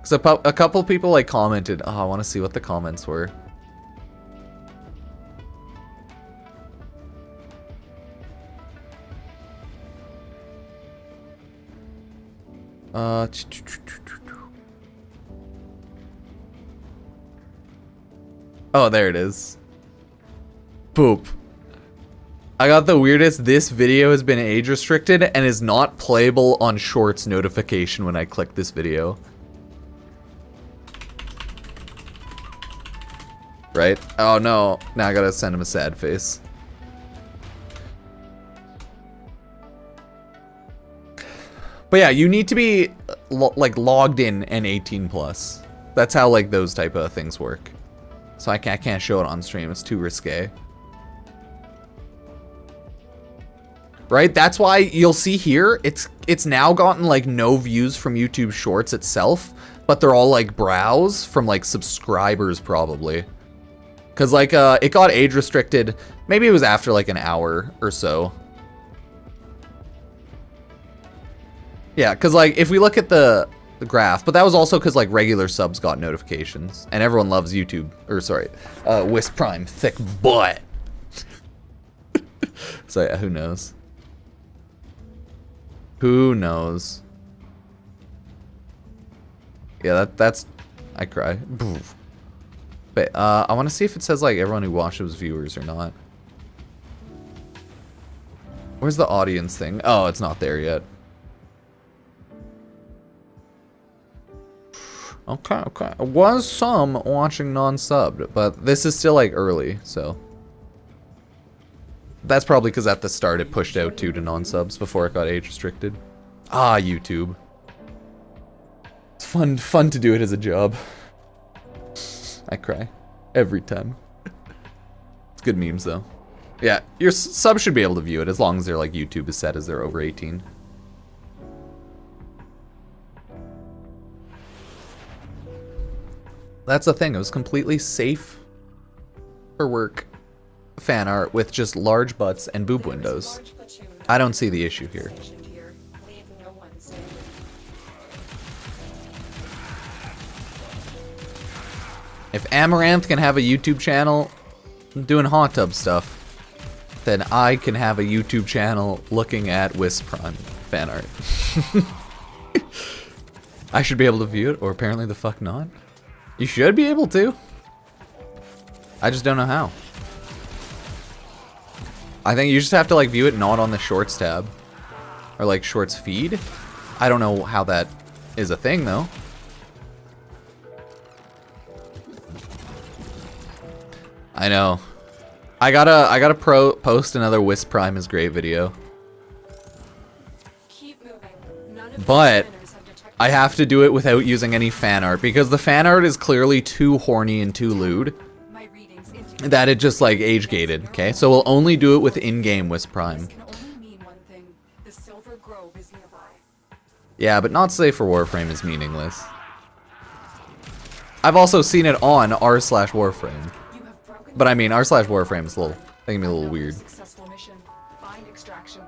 Cause a couple people like commented, oh, I want to see what the comments were. Oh, there it is. Poop. I got the weirdest. This video has been age restricted and is not playable on Shorts notification when I click this video. Right? Oh no. Now I gotta send him a sad face. But yeah, you need to be like logged in and 18 plus. That's how like those type of things work. So I can't show it on stream. It's too risque. Right? That's why you'll see here it's now gotten like no views from YouTube Shorts itself, but they're all like browse from like subscribers probably. Cause like it got age restricted. Maybe it was after like an hour or so. Yeah, because, like, if we look at the graph, but that was also because, like, regular subs got notifications, and everyone loves YouTube, or, sorry, Wisp Prime, thick butt. So, yeah, who knows? Who knows? Yeah, that's, I cry. But, I want to see if it says, like, everyone who watched was viewers or not. Where's the audience thing? Oh, it's not there yet. Okay, okay. Was some watching non-subbed, but this is still like early, so. That's probably because at the start it pushed out 2 to non-subs before it got age restricted. Ah, YouTube. It's fun to do it as a job. I cry every time. It's good memes though. Yeah, your sub should be able to view it as long as they're like YouTube is set as they're over 18. That's the thing, it was completely safe for work fan art with just large butts and boob windows. I don't see the issue here. If Amaranth can have a YouTube channel doing hot tub stuff, then I can have a YouTube channel looking at Wisp Prime fan art. I should be able to view it, or apparently the fuck not. You should be able to. I just don't know how. I think you just have to like view it not on the shorts tab. Or like shorts feed. I don't know how that is a thing though. I know. I gotta post another Wisp Prime is great video. Keep moving. None of But the spinners have detected I have to do it without using any fan art because the fan art is clearly too horny and too lewd my readings indicate that it just like age gated. Okay, so we'll only do it with in-game Wisp Prime. this can only mean one thing. The Silver Grove is nearby. Yeah, but not safe for Warframe is meaningless. I've also seen it on r/Warframe. You have broken But I mean, r/Warframe is a little, making me a little weird. successful mission. Find extraction.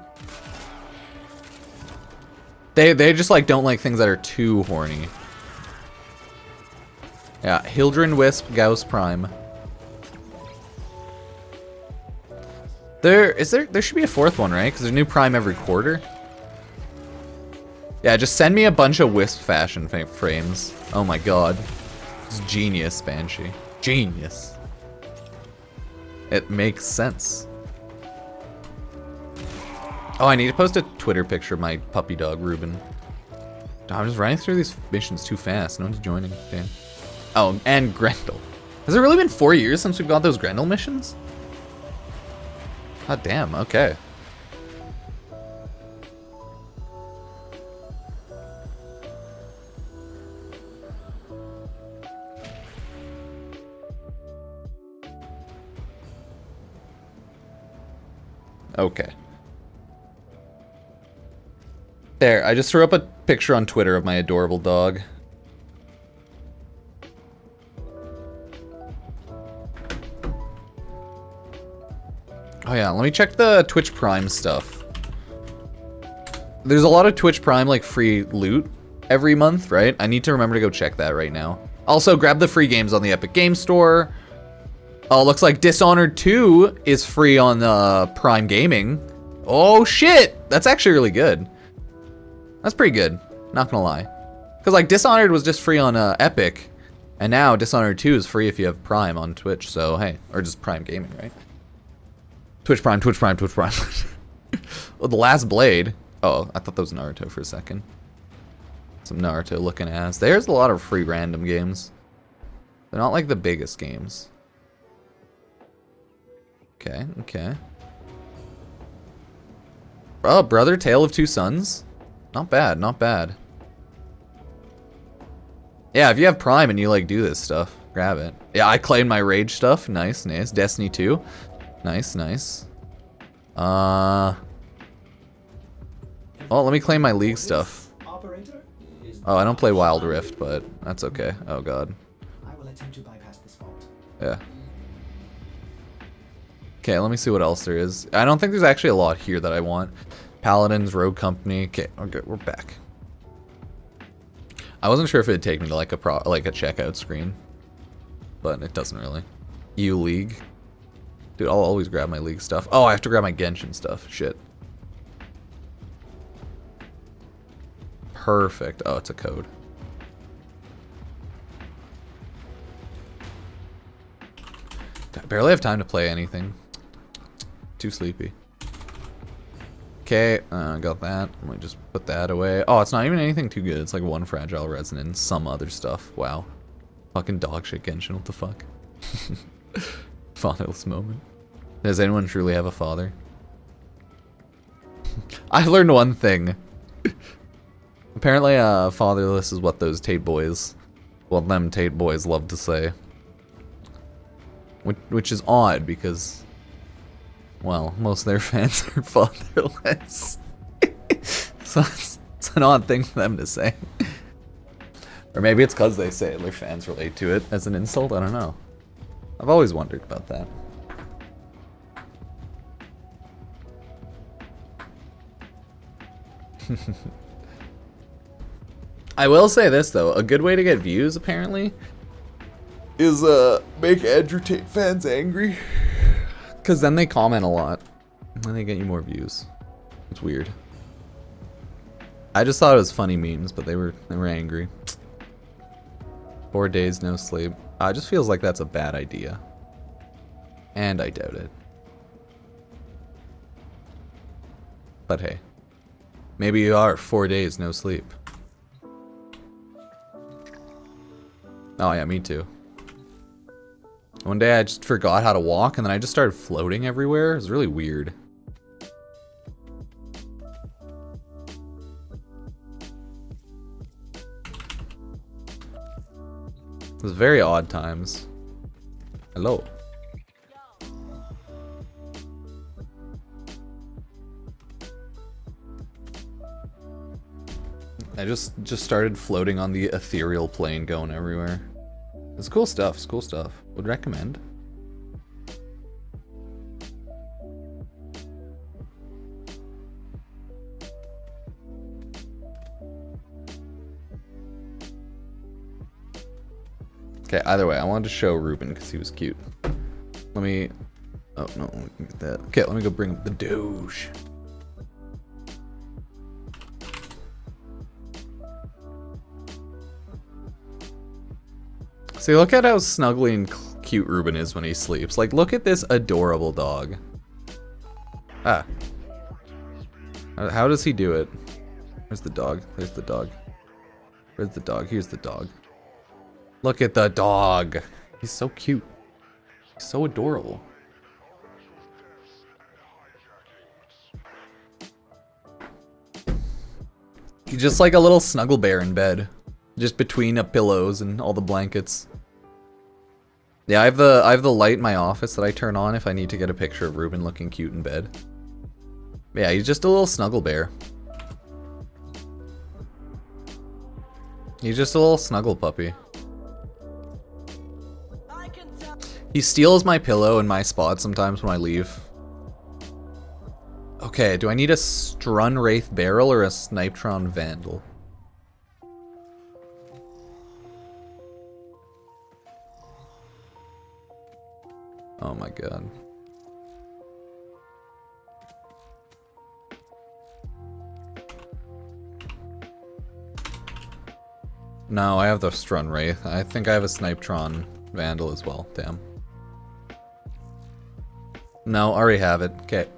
They just like don't like things that are too horny. Yeah, Hildren Wisp Gauss Prime. There should be a 4th one, right? Because there's a new Prime every quarter. Yeah, just send me a bunch of Wisp fashion frames. Oh my god. It's genius, Banshee. Genius. It makes sense. Oh, I need to post a Twitter picture of my puppy dog, Reuben. I'm just running through these missions too fast. No one's joining. Damn. Oh, and Grendel. Has it really been 4 years since we've got those Grendel missions? God damn, okay. Okay. There, I just threw up a picture on Twitter of my adorable dog. Oh yeah, let me check the Twitch Prime stuff. There's a lot of Twitch Prime like free loot every month, right? I need to remember to go check that right now. Also, grab the free games on the Epic Game Store. Oh, looks like Dishonored 2 is free on Prime Gaming. Oh shit! That's actually really good. That's pretty good, not gonna lie. Because like Dishonored was just free on Epic, and now Dishonored 2 is free if you have Prime on Twitch, so hey, or just Prime Gaming, right? Twitch Prime, Twitch Prime, Twitch Prime. Well, The Last Blade. Oh, I thought that was Naruto for a second. Some Naruto looking ass. There's a lot of free random games. They're not like the biggest games. Okay, okay. Oh, Brother, Tale of Two Sons. Not bad, not bad. Yeah, if you have Prime and you like do this stuff, grab it. Yeah, I claimed my Rage stuff. Nice, nice. Destiny 2. Nice, nice. Oh, let me claim my League stuff. Oh, I don't play Wild Rift, but that's okay. Oh god. I will attempt to bypass this fault. Yeah. Okay, let me see what else there is. I don't think there's actually a lot here that I want. Paladins, Rogue Company. Okay, we're back. I wasn't sure if it'd take me to like a checkout screen, but it doesn't really. EU League. Dude, I'll always grab my League stuff. Oh, I have to grab my Genshin stuff. Shit. Perfect. Oh, it's a code. I barely have time to play anything. Too sleepy. Okay, got that. Let me just put that away. Oh, it's not even anything too good. It's like 1 fragile resin and some other stuff. Wow. Fucking dog shit Genshin, what the fuck? Fatherless moment. Does anyone truly have a father? I learned one thing. Apparently, fatherless is what those Tate boys, well, them Tate boys love to say. Which is odd because, well, most of their fans are fatherless. So it's an odd thing for them to say. Or maybe it's because they say it, their fans relate to it as an insult, I don't know. I've always wondered about that. I will say this though, a good way to get views apparently is make Andrew Tate fans angry. Cause then they comment a lot. And they get you more views. It's weird. I just thought it was funny memes, but they were angry. 4 days no sleep. It just feels like that's a bad idea. And I doubt it. But hey. Maybe you are 4 days no sleep. Oh yeah, me too. One day I just forgot how to walk and then I just started floating everywhere. It was really weird. It was very odd times. Hello. I just started floating on the ethereal plane going everywhere. It's cool stuff, it's cool stuff. Would recommend. Okay, either way, I wanted to show Reuben because he was cute. Let me... Oh, no, let me get that. Okay, let me go bring up the Doge. See, look at how snuggly and cute Reuben is when he sleeps. Like, look at this adorable dog. Ah. How does he do it? Where's the dog? There's the dog. Where's the dog? Here's the dog. Look at the dog. He's so cute. He's so adorable. He's just like a little snuggle bear in bed. Just between pillows and all the blankets. Yeah, I have the light in my office that I turn on if I need to get a picture of Reuben looking cute in bed. Yeah, he's just a little snuggle bear. He's just a little snuggle puppy. He steals my pillow and my spot sometimes when I leave. Okay, do I need a Strun Wraith Barrel or a Snipetron Vandal? Oh my god. No, I have the Strun Wraith. I think I have a Snipetron Vandal as well. Damn. No, already have it. Okay.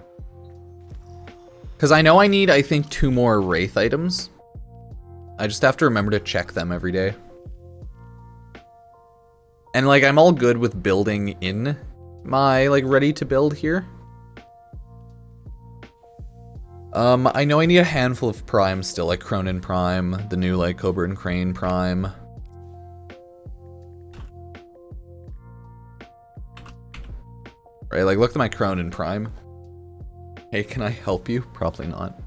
Because I know I need, I think, 2 more Wraith items. I just have to remember to check them every day. And, like, I'm all good with building in my, like, ready to build here. I know I need a handful of primes still, like Cronin Prime, the new, like, Cobra and Crane Prime. Right, like, look at my Cronin Prime. Hey, can I help you? Probably not.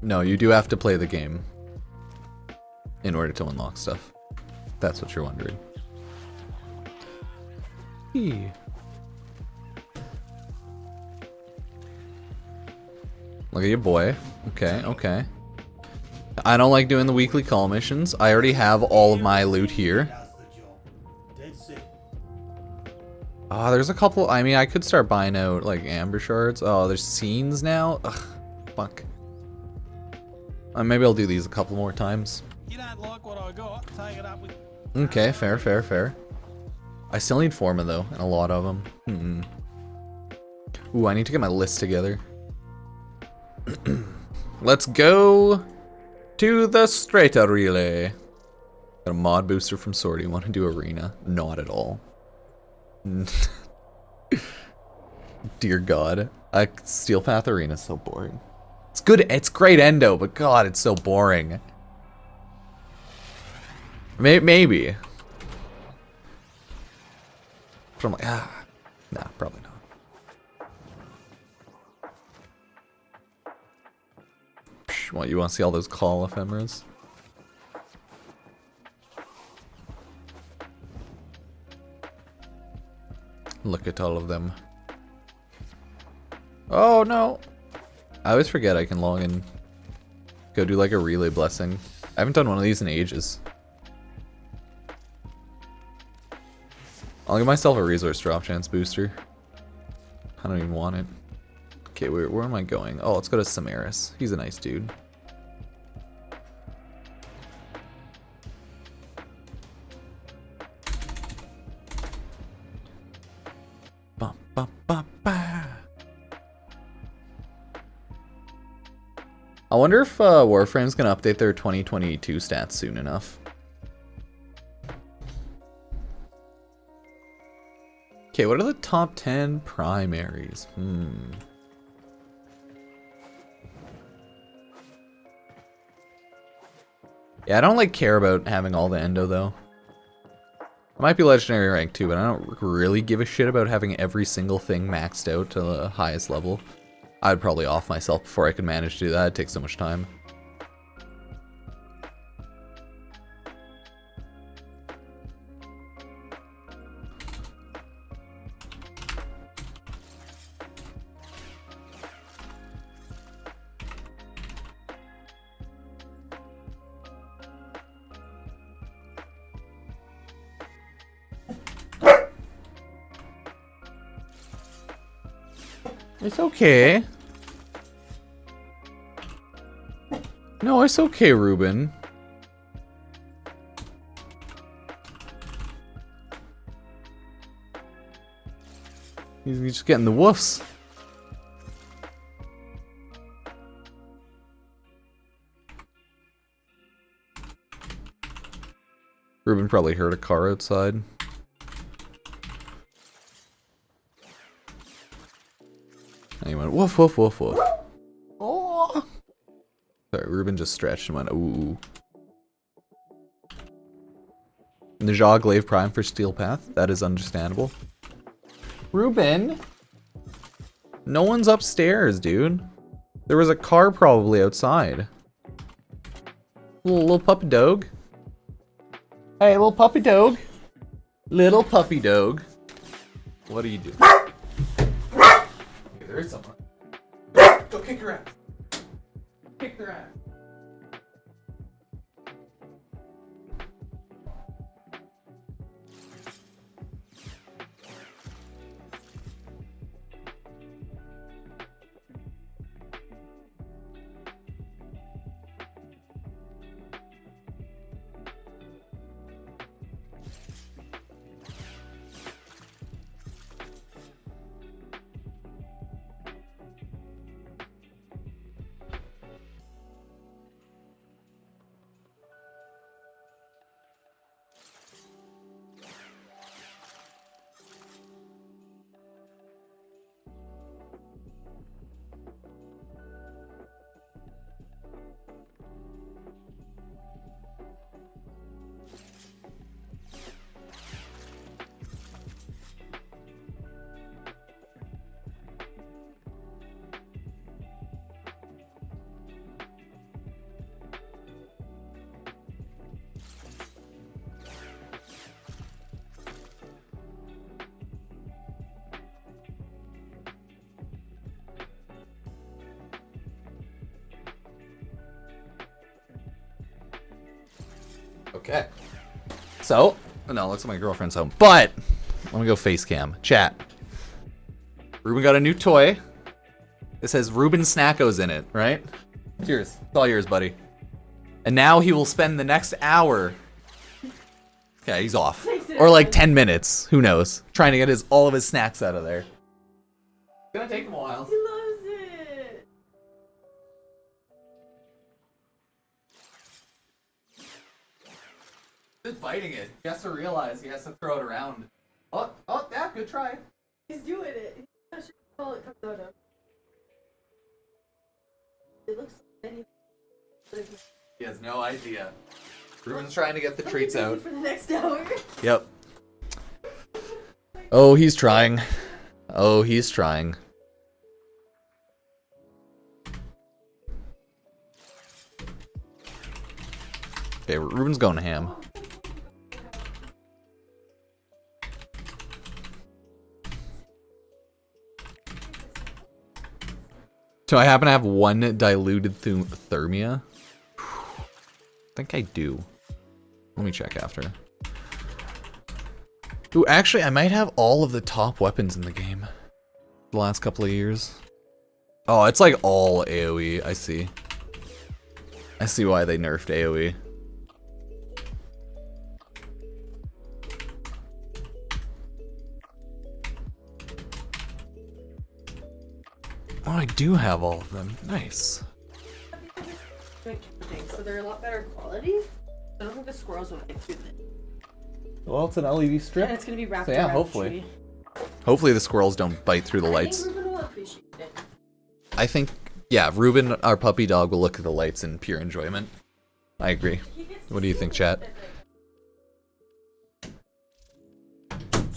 No, you do have to play the game in order to unlock stuff. That's what you're wondering. Eee. Look at your boy. Okay, okay. I don't like doing the weekly call missions. I already have all of my loot here. Oh, there's a couple. I mean, I could start buying out, like, amber shards. Oh, there's scenes now? Ugh, fuck. Maybe I'll do these a couple more times. You don't like what I got, take it up with... Okay, fair, fair, fair. I still need Forma, though, and a lot of them. Ooh, I need to get my list together. Let's go to the straighter relay. Got a mod booster from Sorty. Want to do arena? Not at all. Dear God. Steel Path Arena is so boring. It's good. It's great endo, but God, it's so boring. Maybe. But I'm like, nah, probably not. What, you want to see all those call ephemeras? Look at all of them. Oh no! I always forget I can log in. Go do like a relay blessing. I haven't done one of these in ages. I'll give myself a resource drop chance booster. I don't even want it. Okay, where am I going? Oh, let's go to Samaris. He's a nice dude. Ba, ba, ba, ba. I wonder if Warframe's gonna update their 2022 stats soon enough. Okay, what are the top 10 primaries? Yeah, I don't like care about having all the endo though. I might be legendary rank too, but I don't really give a shit about having every single thing maxed out to the highest level. I'd probably off myself before I could manage to do that. It'd take so much time. It's okay. No, it's okay, Reuben. He's just getting the woofs. Reuben probably heard a car outside. And he went woof woof woof woof. Oh. Sorry, Reuben just stretched and went ooh. Najah Glaive Prime for Steel Path. That is understandable. Reuben? No one's upstairs, dude. There was a car probably outside. Little puppy dog. Hey, little puppy dog. Little puppy dog. What are you doing? There is someone. Go kick her ass. Kick their ass. Okay. So, no, looks like my girlfriend's home. But, let me go face cam. Chat. Reuben got a new toy. It says Reuben Snackos in it, right? Cheers. It's all yours, buddy. And now he will spend the next hour. Okay, he's off. Or like 10 minutes. Who knows? Trying to get all of his snacks out of there. gonna take him a while. He loves it. Just biting it. He has to realize he has to throw it around. Oh, yeah, good try. He's doing it. He's not sure how it comes out of. It looks like anything. He has no idea. Reuben's trying to get the treats out. For the next hour. Yep. Oh, he's trying. Oh, he's trying. Okay, Reuben's going ham. Do I happen to have one diluted thermia? I think I do. Let me check after. Ooh, actually, I might have all of the top weapons in the game. The last couple of years. Oh, it's like all AoE. I see. I see why they nerfed AoE. Oh, I do have all of them. Nice. So they're a lot better quality. I don't think the squirrels will get through them. Well, it's an LED strip. And it's gonna be wrapped So yeah, around hopefully. the tree. Hopefully the squirrels don't bite through the I lights. think Reuben will appreciate it. I think, yeah, Reuben, our puppy dog, will look at the lights in pure enjoyment. I agree. What do you think, chat?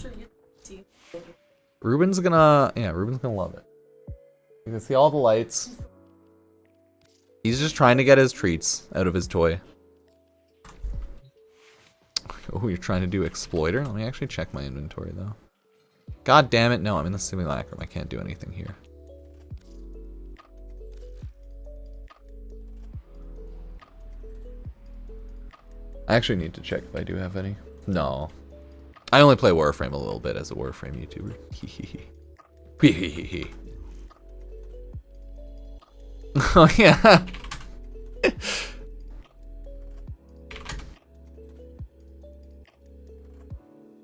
Sure, you see. Reuben's gonna love it. You can see all the lights. He's just trying to get his treats out of his toy. Oh, you're trying to do exploiter? Let me actually check my inventory, though. God damn it, no, I'm in the Simulacrum. I can't do anything here. I actually need to check if I do have any. No. I only play Warframe a little bit as a Warframe YouTuber. Hehehe. Oh, yeah.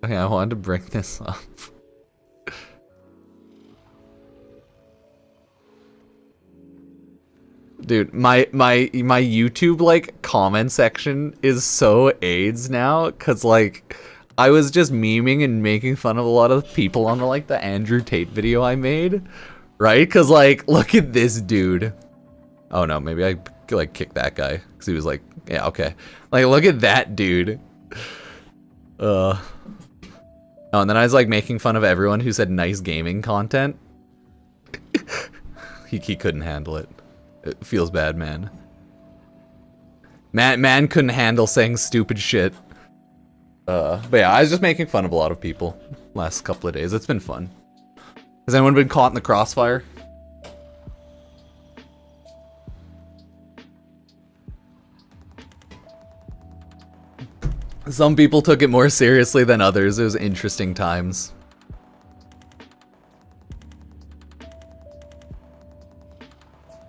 Okay, I wanted to bring this up. Dude, my YouTube like comment section is so AIDS now, cause like I was just memeing and making fun of a lot of people on the Andrew Tate video I made, right? Cause like look at this dude. Oh no, maybe I like kicked that guy because he was like, yeah, okay. Like look at that dude. Oh, and then I was like making fun of everyone who said nice gaming content. he couldn't handle it. It feels bad, man. Man couldn't handle saying stupid shit. But yeah, I was just making fun of a lot of people last couple of days. It's been fun. Has anyone been caught in the crossfire? Some people took it more seriously than others. It was interesting times.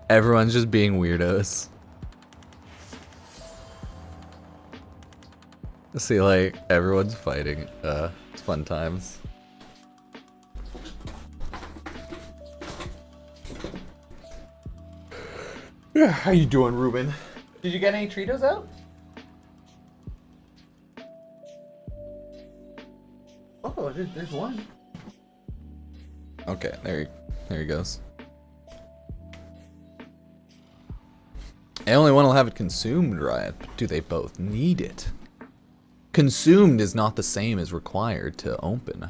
Everyone's just being weirdos. See, like, everyone's fighting. It's fun times. How you doing, Reuben? Did you get any Cheetos out? Oh, there's one. Okay, there he goes. I only want to have it consumed, Riot. Do they both need it? Consumed is not the same as required to open.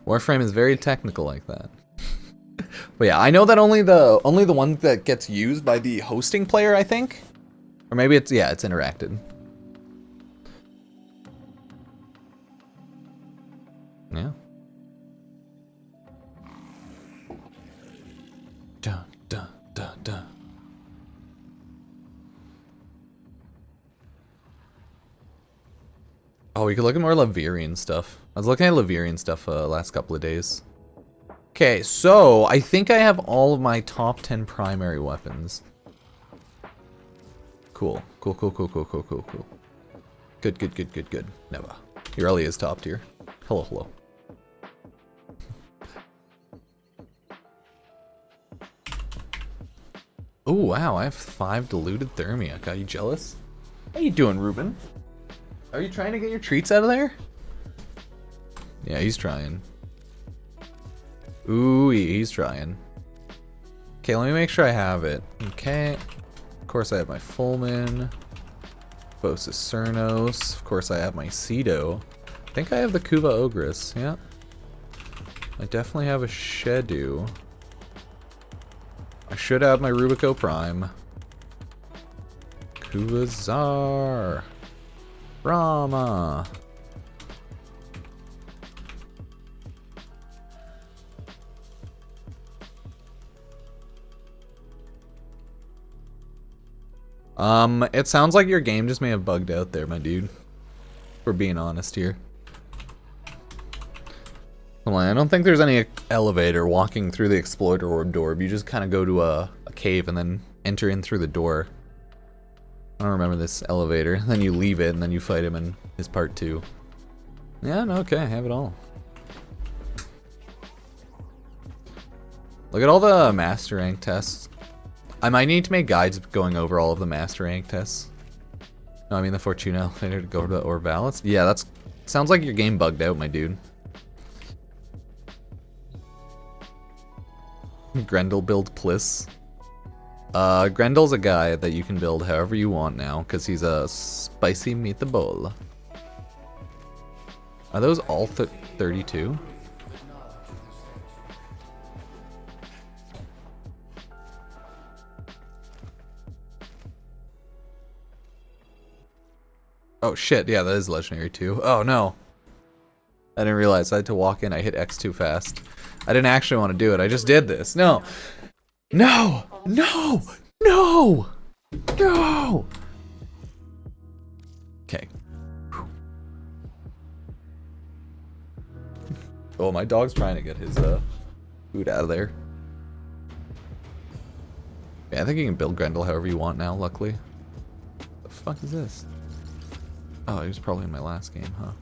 Warframe is very technical like that. But yeah, I know that only the one that gets used by the hosting player, I think. Or maybe it's interacted. Yeah. Dun, dun, dun, dun. Oh, we could look at more Laverian stuff. I was looking at Laverian stuff last couple of days. Okay, so I think I have all of my top 10 primary weapons. Cool. Cool. Good. Never. He really is top tier. Hello. Oh, wow, I have 5 diluted thermia. Got you jealous? How you doing, Reuben? Are you trying to get your treats out of there? Yeah, he's trying. Ooh, he's trying. Okay, let me make sure I have it. Okay. Of course I have my Fulmin. Phosis Cernos. Of course I have my Cedo. I think I have the Kuva Ogress, yeah. I definitely have a Shedu. I should have my Rubico Prime. Kuvazar. Brahma. It sounds like your game just may have bugged out there, my dude. We're being honest here. Come on, I don't think there's any elevator walking through the exploiter orb door. You just kind of go to a cave and then enter in through the door. I don't remember this elevator. Then you leave it and then you fight him in his part 2. Yeah, no, okay, I have it all. Look at all the master rank tests. I might need to make guides going over all of the master rank tests. No, I mean the Fortuna elevator to go to the Orb Balance. Yeah, that's sounds like your game bugged out, my dude. Grendel build Pliss. Grendel's a guy that you can build however you want now, because he's a spicy meatball. Are those all 32? Oh shit, yeah, that is legendary too. Oh no. I didn't realize I had to walk in. I hit X too fast. I didn't actually want to do it. I just did this. No. No! No! No! No! Okay. Oh, my dog's trying to get his food out of there. Yeah, I think you can build Grendel however you want now, luckily. What the fuck is this? Oh, he was probably in my last game, huh?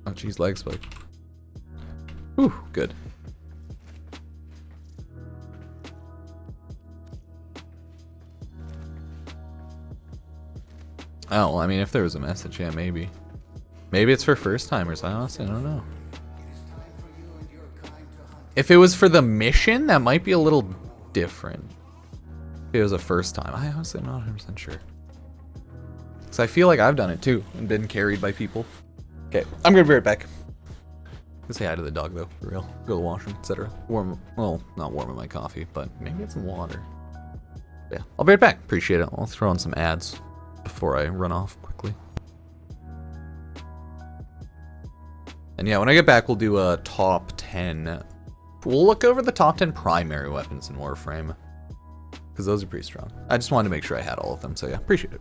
Oh, geez, leg spike. Whew, good. Oh, well, I mean, if there was a message, yeah, maybe. Maybe it's for first timers. I honestly don't know. If it was for the mission, that might be a little different. If it was a first time, I honestly am not 100% sure. Because I feel like I've done it too and been carried by people. Okay, I'm gonna be right back. Let's say hi to the dog though, for real. Go to the washroom, etc. Warm, well, not warming my coffee, but maybe get some water. Yeah, I'll be right back. Appreciate it. I'll throw in some ads before I run off quickly. And yeah, when I get back, we'll do a top 10. We'll look over the top 10 primary weapons in Warframe. Because those are pretty strong. I just wanted to make sure I had all of them, so yeah, appreciate it.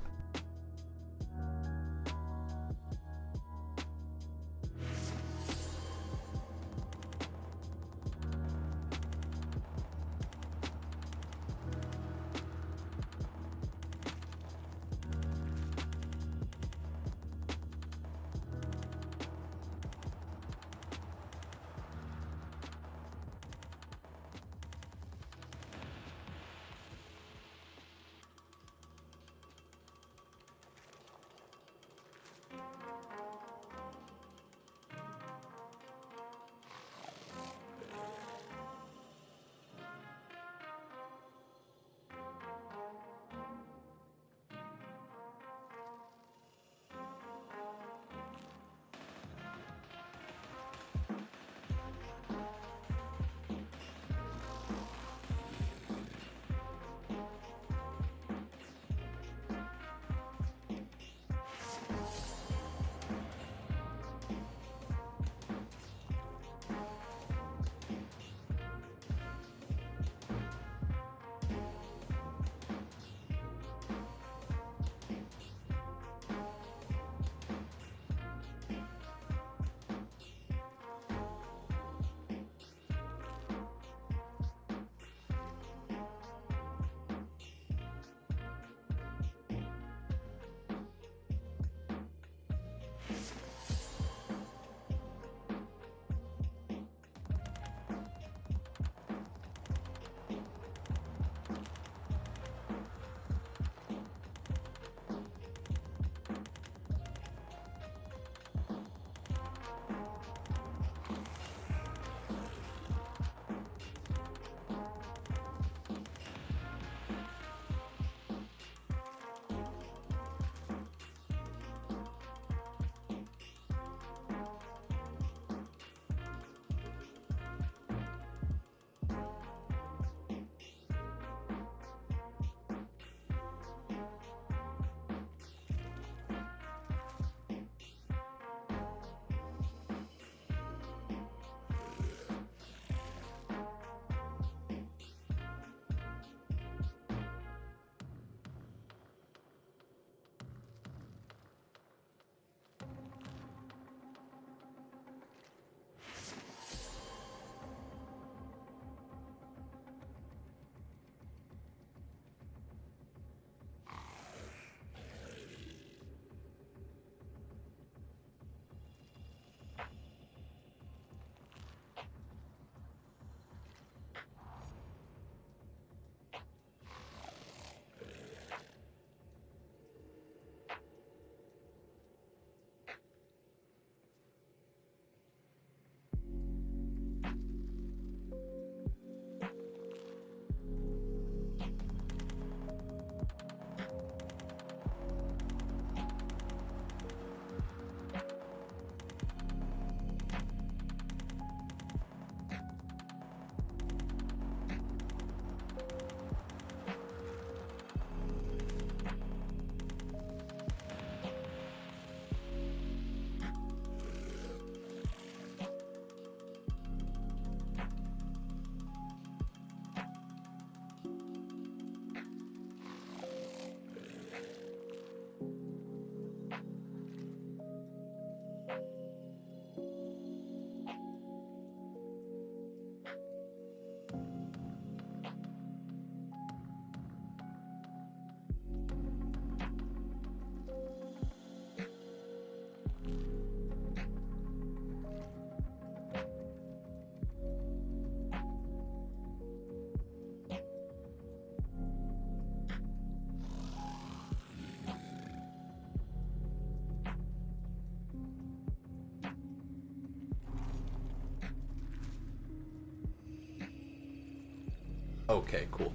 Okay, cool.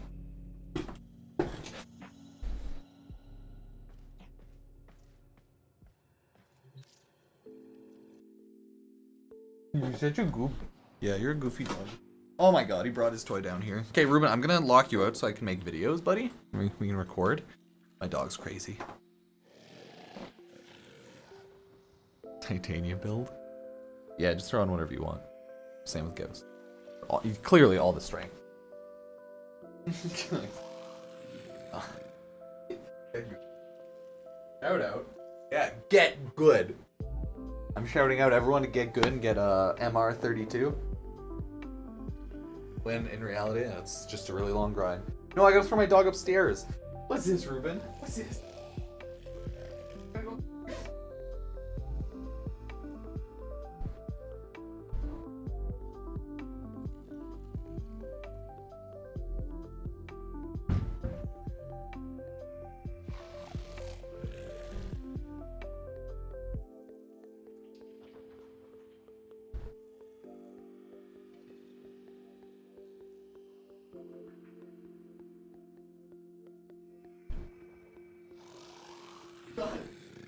You're such a goof. Yeah, you're a goofy dog. Oh my god, he brought his toy down here. Okay, Reuben, I'm gonna lock you out so I can make videos, buddy. We can record. My dog's crazy. Titanium build? Yeah, just throw on whatever you want. Same with Ghost. Clearly all the strength. Shout out. Yeah, get good. I'm shouting out everyone to get good and get a MR32. When in reality, it's just a really long grind. No, I gotta throw my dog upstairs. What's this, Reuben? What's this?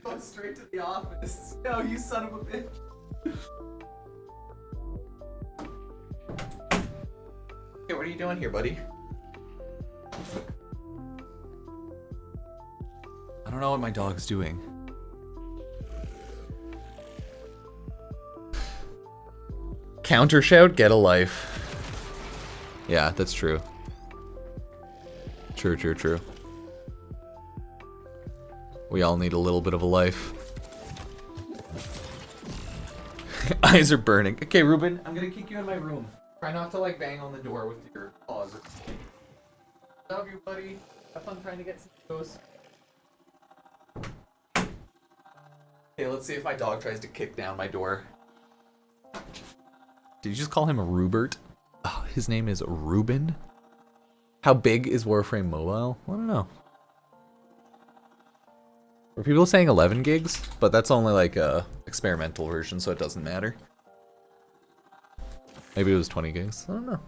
Going straight to the office. No, you son of a bitch. Okay, what are you doing here, buddy? I don't know what my dog's doing. Counter shout, get a life. Yeah, that's true. True. We all need a little bit of a life. Eyes are burning. Okay, Reuben, I'm gonna kick you in my room. Try not to like bang on the door with your paws. Love you, buddy. Have fun trying to get some ghosts. Okay, let's see if my dog tries to kick down my door. Did you just call him a Rubert? Oh, his name is Reuben? How big is Warframe Mobile? I don't know. Were people saying 11 gigs? But that's only like a experimental version, so it doesn't matter. Maybe it was 20 gigs. I don't know.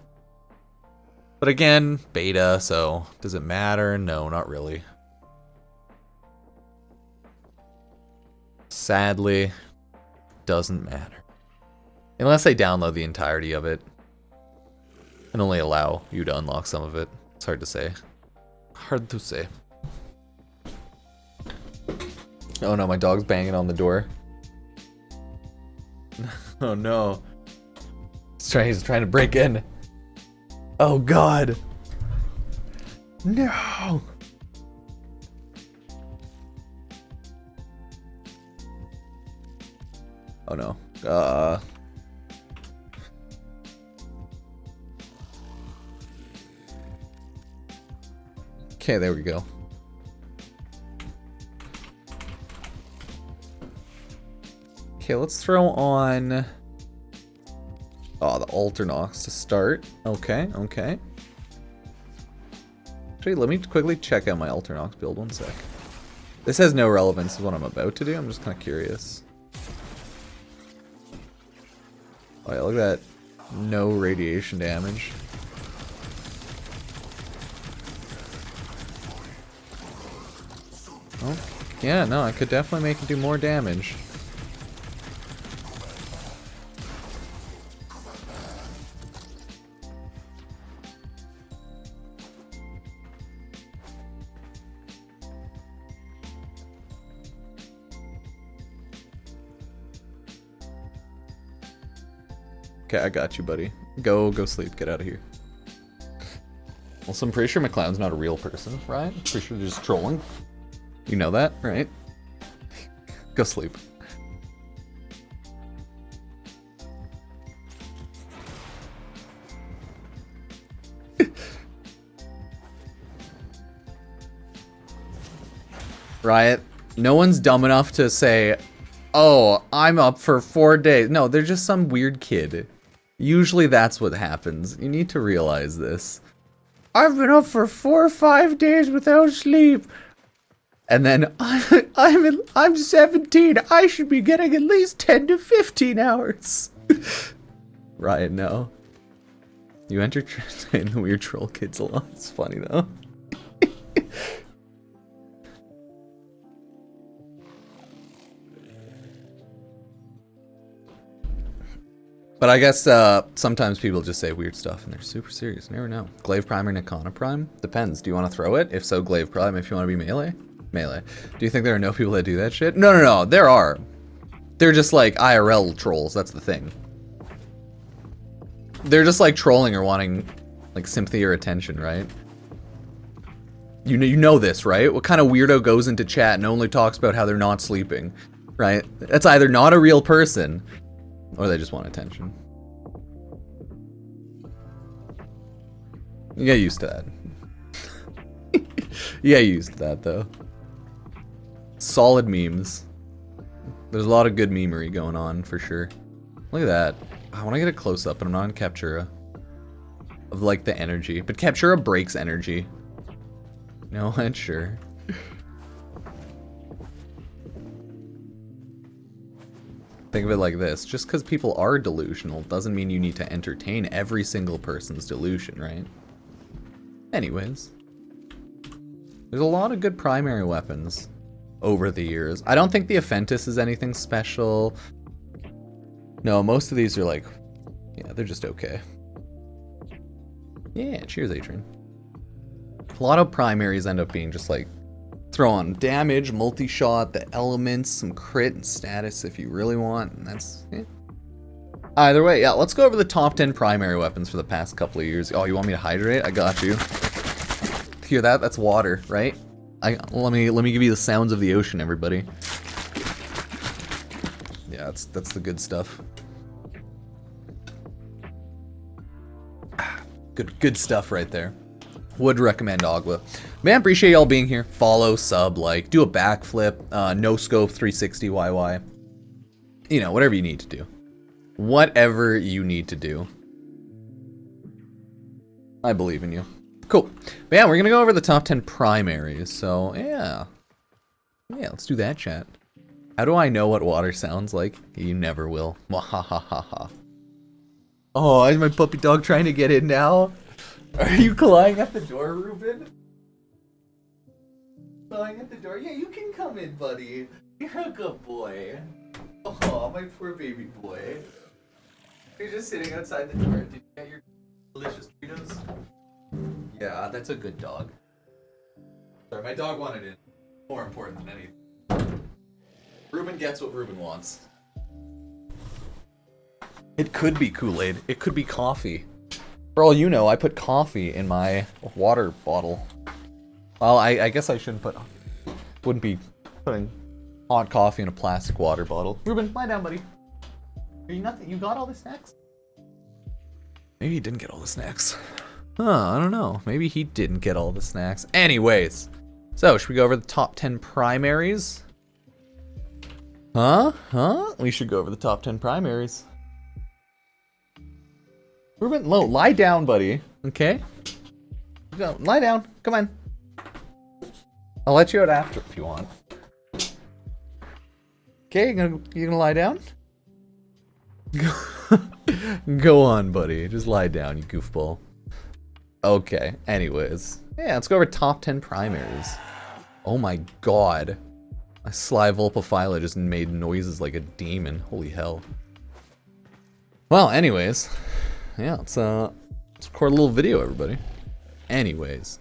But again, beta, so does it matter? No, not really. Sadly, doesn't matter. Unless they download the entirety of it and only allow you to unlock some of it. It's hard to say. Hard to say. Oh no, my dog's banging on the door. Oh no. He's trying to break in. Oh god. No. Oh no. Okay, there we go. Okay, let's throw on... Oh, the Alternox to start. Okay. Actually, let me quickly check out my Alternox build, one sec. This has no relevance to what I'm about to do, I'm just kind of curious. Oh yeah, look at that. No radiation damage. Oh, yeah, no, I could definitely make it do more damage. Okay, I got you, buddy. Go sleep. Get out of here. Also, I'm pretty sure McClown's not a real person, right? Pretty sure they're just trolling. You know that, right? Go sleep. Riot, no one's dumb enough to say, oh, I'm up for 4 days. No, they're just some weird kid. Usually that's what happens. You need to realize this. I've been up for 4 or 5 days without sleep. And then I'm 17. I should be getting at least 10 to 15 hours. Riot, no. You entertain the weird troll kids a lot. It's funny though. But I guess sometimes people just say weird stuff and they're super serious. Never know. Glaive Prime or Nikana Prime? Depends. Do you want to throw it? If so, Glaive Prime. If you want to be melee? Melee. Do you think there are no people that do that shit? No, no, no. There are. They're just like IRL trolls. That's the thing. They're just like trolling or wanting like sympathy or attention, right? You know this, right? What kind of weirdo goes into chat and only talks about how they're not sleeping, right? That's either not a real person or they just want attention. You get used to that. You get used to that, though. Solid memes. There's a lot of good memery going on, for sure. Look at that. I want to get a close-up, but I'm not on Captura. Of, like, the energy. But Captura breaks energy. No, I'm sure. Think of it like this. Just because people are delusional doesn't mean you need to entertain every single person's delusion, right? Anyways. There's a lot of good primary weapons over the years. I don't think the Aphentis is anything special. No, most of these are like... Yeah, they're just okay. Yeah, cheers, Adrian. A lot of primaries end up being just like... Throw on damage, multi-shot, the elements, some crit and status if you really want, and that's... Yeah. Either way, yeah, let's go over the top 10 primary weapons for the past couple of years. Oh, you want me to hydrate? I got you. Hear that? That's water, right? Let me give you the sounds of the ocean, everybody. Yeah, that's the good stuff. Good stuff right there. Would recommend Agua. Man, appreciate y'all being here. Follow, sub, like, do a backflip, no scope 360 YY. You know, whatever you need to do. Whatever you need to do. I believe in you. Cool. But yeah, we're gonna go over the top 10 primaries, so yeah. Yeah, let's do that, chat. How do I know what water sounds like? You never will. Wahahaha. Oh, is my puppy dog trying to get in now? Are you clawing at the door, Reuben? Clawing at the door? Yeah, you can come in, buddy. You're a good boy. Oh, my poor baby boy. You're just sitting outside the door. Did you get your delicious Cheetos? Yeah, that's a good dog. Sorry, my dog wanted in. More important than anything. Reuben gets what Reuben wants. It could be Kool-Aid. It could be coffee. For all you know, I put coffee in my water bottle. Well, I guess I shouldn't put... Wouldn't be putting hot coffee in a plastic water bottle. Reuben, lie down, buddy. Are you nothing? You got all the snacks? Maybe he didn't get all the snacks. Huh, I don't know. Maybe he didn't get all the snacks. Anyways. So, should we go over the top 10 primaries? Huh? We should go over the top 10 primaries. Reuben, lie down, buddy. Okay? Go, lie down. Come on. I'll let you out after if you want. Okay, you gonna lie down? Go on, buddy. Just lie down, you goofball. Okay, anyways. Yeah, let's go over top 10 primaries. Oh my god. A Sly Vulpaphyla just made noises like a demon. Holy hell. Well, anyways. Yeah, let's record a little video, everybody. Anyways.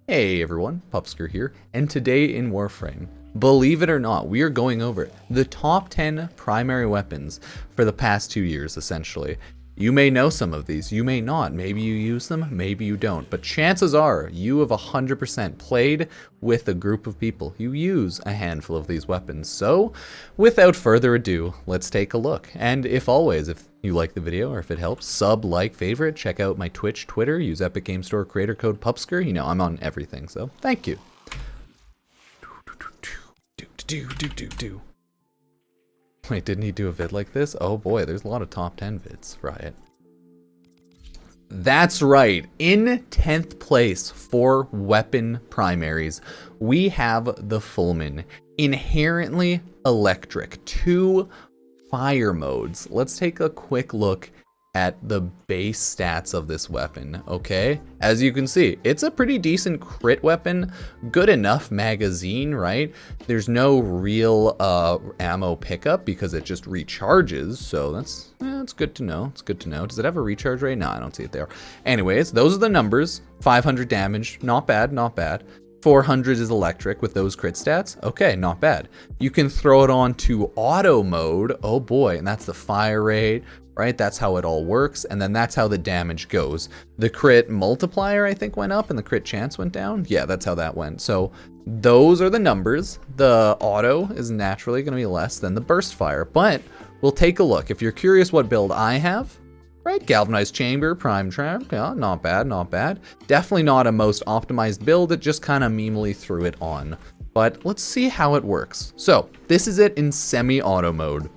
Hey, everyone. Pupsker here. And today in Warframe, believe it or not, we are going over the top 10 primary weapons for the past 2 years, essentially. You may know some of these, you may not. Maybe you use them, maybe you don't. But chances are you have 100% played with a group of people who use a handful of these weapons. So, without further ado, let's take a look. And if you like the video or if it helps, sub, like, favorite, check out my Twitch, Twitter, use Epic Game Store creator code Pupsker. You know, I'm on everything, so thank you. Wait, didn't he do a vid like this? Oh boy, there's a lot of top 10 vids, Riot. That's right, in 10th place for weapon primaries, we have the Fullman. Inherently electric, 2 fire modes. Let's take a quick look at the base stats of this weapon, okay? As you can see, it's a pretty decent crit weapon, good enough magazine, right? There's no real ammo pickup because it just recharges, so that's good to know. It's good to know. Does it have a recharge rate? No, I don't see it there. Anyways, those are the numbers. 500 damage, not bad, not bad. 400 is electric with those crit stats. Okay, not bad. You can throw it on to auto mode. Oh boy, and that's the fire rate, right? That's how it all works. And then that's how the damage goes. The crit multiplier, I think, went up and the crit chance went down. Yeah, that's how that went. So those are the numbers. The auto is naturally going to be less than the burst fire, but we'll take a look. If you're curious what build I have, right, galvanized chamber, prime trap, yeah, not bad, not bad. Definitely not a most optimized build, it just kind of memely threw it on. But let's see how it works. So this is it in semi-auto mode.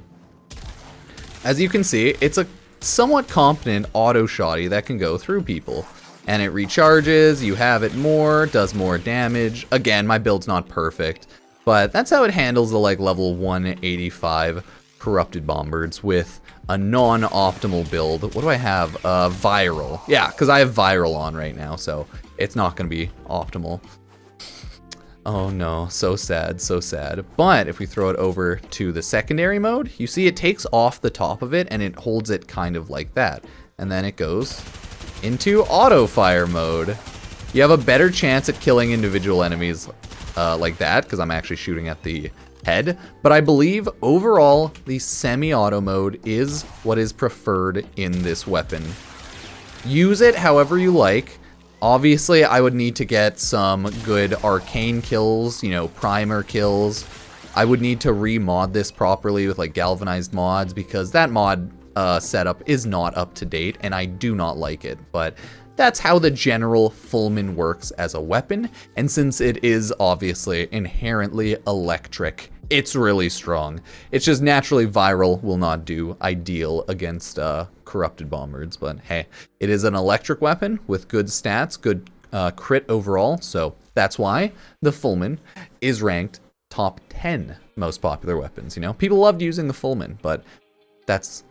As you can see, it's a somewhat competent auto shotty that can go through people. And it recharges, you have it more, does more damage. Again, my build's not perfect, but that's how it handles the like level 185 corrupted bombards with a non-optimal build. What do I have? Viral. Yeah, because I have viral on right now, so it's not going to be optimal. Oh no, so sad, so sad. But if we throw it over to the secondary mode, you see it takes off the top of it and it holds it kind of like that. And then it goes into auto fire mode. You have a better chance at killing individual enemies like that, because I'm actually shooting at the head, but I believe overall the semi-auto mode is what is preferred in this weapon. Use it however you like. Obviously, I would need to get some good arcane kills, you know, primer kills. I would need to remod this properly with like galvanized mods because that mod setup is not up to date and I do not like it, but that's how the general Fullman works as a weapon, and since it is obviously inherently electric, it's really strong. It's just naturally viral will not do ideal against corrupted bombards, but hey, it is an electric weapon with good stats, good crit overall, so that's why the Fullman is ranked top 10 most popular weapons. You know, people loved using the Fullman, but that's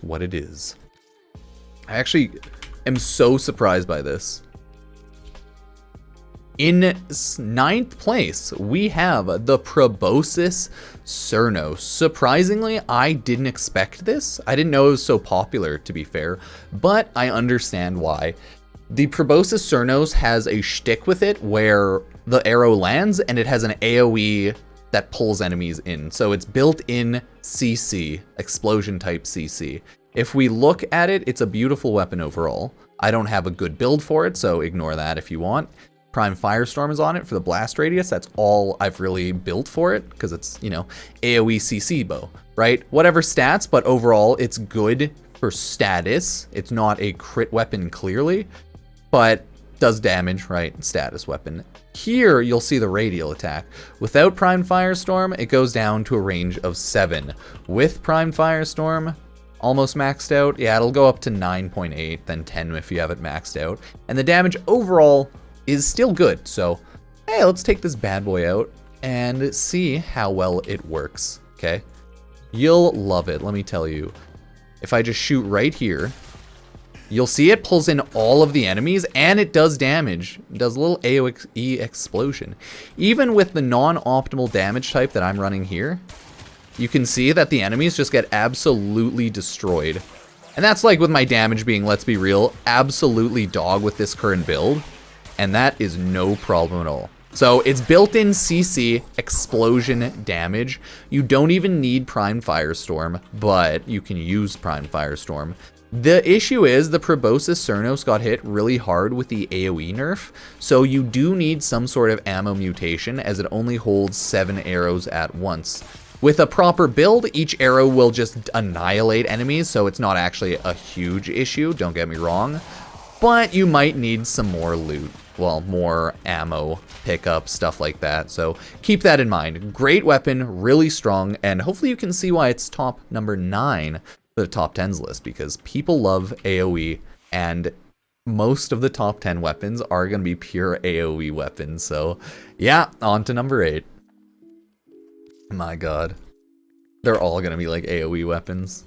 what it is. I actually am so surprised by this. In 9th place, we have the Proboscis Cernos. Surprisingly, I didn't expect this. I didn't know it was so popular, to be fair, but I understand why. The Proboscis Cernos has a shtick with it where the arrow lands and it has an AoE that pulls enemies in. So it's built-in CC, explosion type CC. If we look at it, it's a beautiful weapon overall. I don't have a good build for it, so ignore that if you want. Prime Firestorm is on it for the blast radius. That's all I've really built for it, because it's, you know, AoE CC bow, right? Whatever stats, but overall it's good for status. It's not a crit weapon clearly, but does damage, right? Status weapon. Here, you'll see the radial attack. Without Prime Firestorm, it goes down to a range of 7. With Prime Firestorm, almost maxed out. Yeah, it'll go up to 9.8, then 10 if you have it maxed out. And the damage overall is still good. So, hey, let's take this bad boy out and see how well it works, okay? You'll love it, let me tell you. If I just shoot right here, you'll see it pulls in all of the enemies and it does damage. It does a little AoE explosion. Even with the non-optimal damage type that I'm running here, you can see that the enemies just get absolutely destroyed. And that's like with my damage being, let's be real, absolutely dog with this current build. And that is no problem at all. So it's built-in CC explosion damage. You don't even need Prime Firestorm, but you can use Prime Firestorm. The issue is the Proboscis Cernos got hit really hard with the AoE nerf, so you do need some sort of ammo mutation as it only holds 7 arrows at once. With a proper build, each arrow will just annihilate enemies, so it's not actually a huge issue, don't get me wrong. But you might need some more loot. Well, more ammo, pickup, stuff like that. So keep that in mind. Great weapon, really strong, and hopefully you can see why it's top number 9 for the top 10s list, because people love AoE, and most of the top 10 weapons are going to be pure AoE weapons. So yeah, on to number 8. My god. They're all going to be like AoE weapons.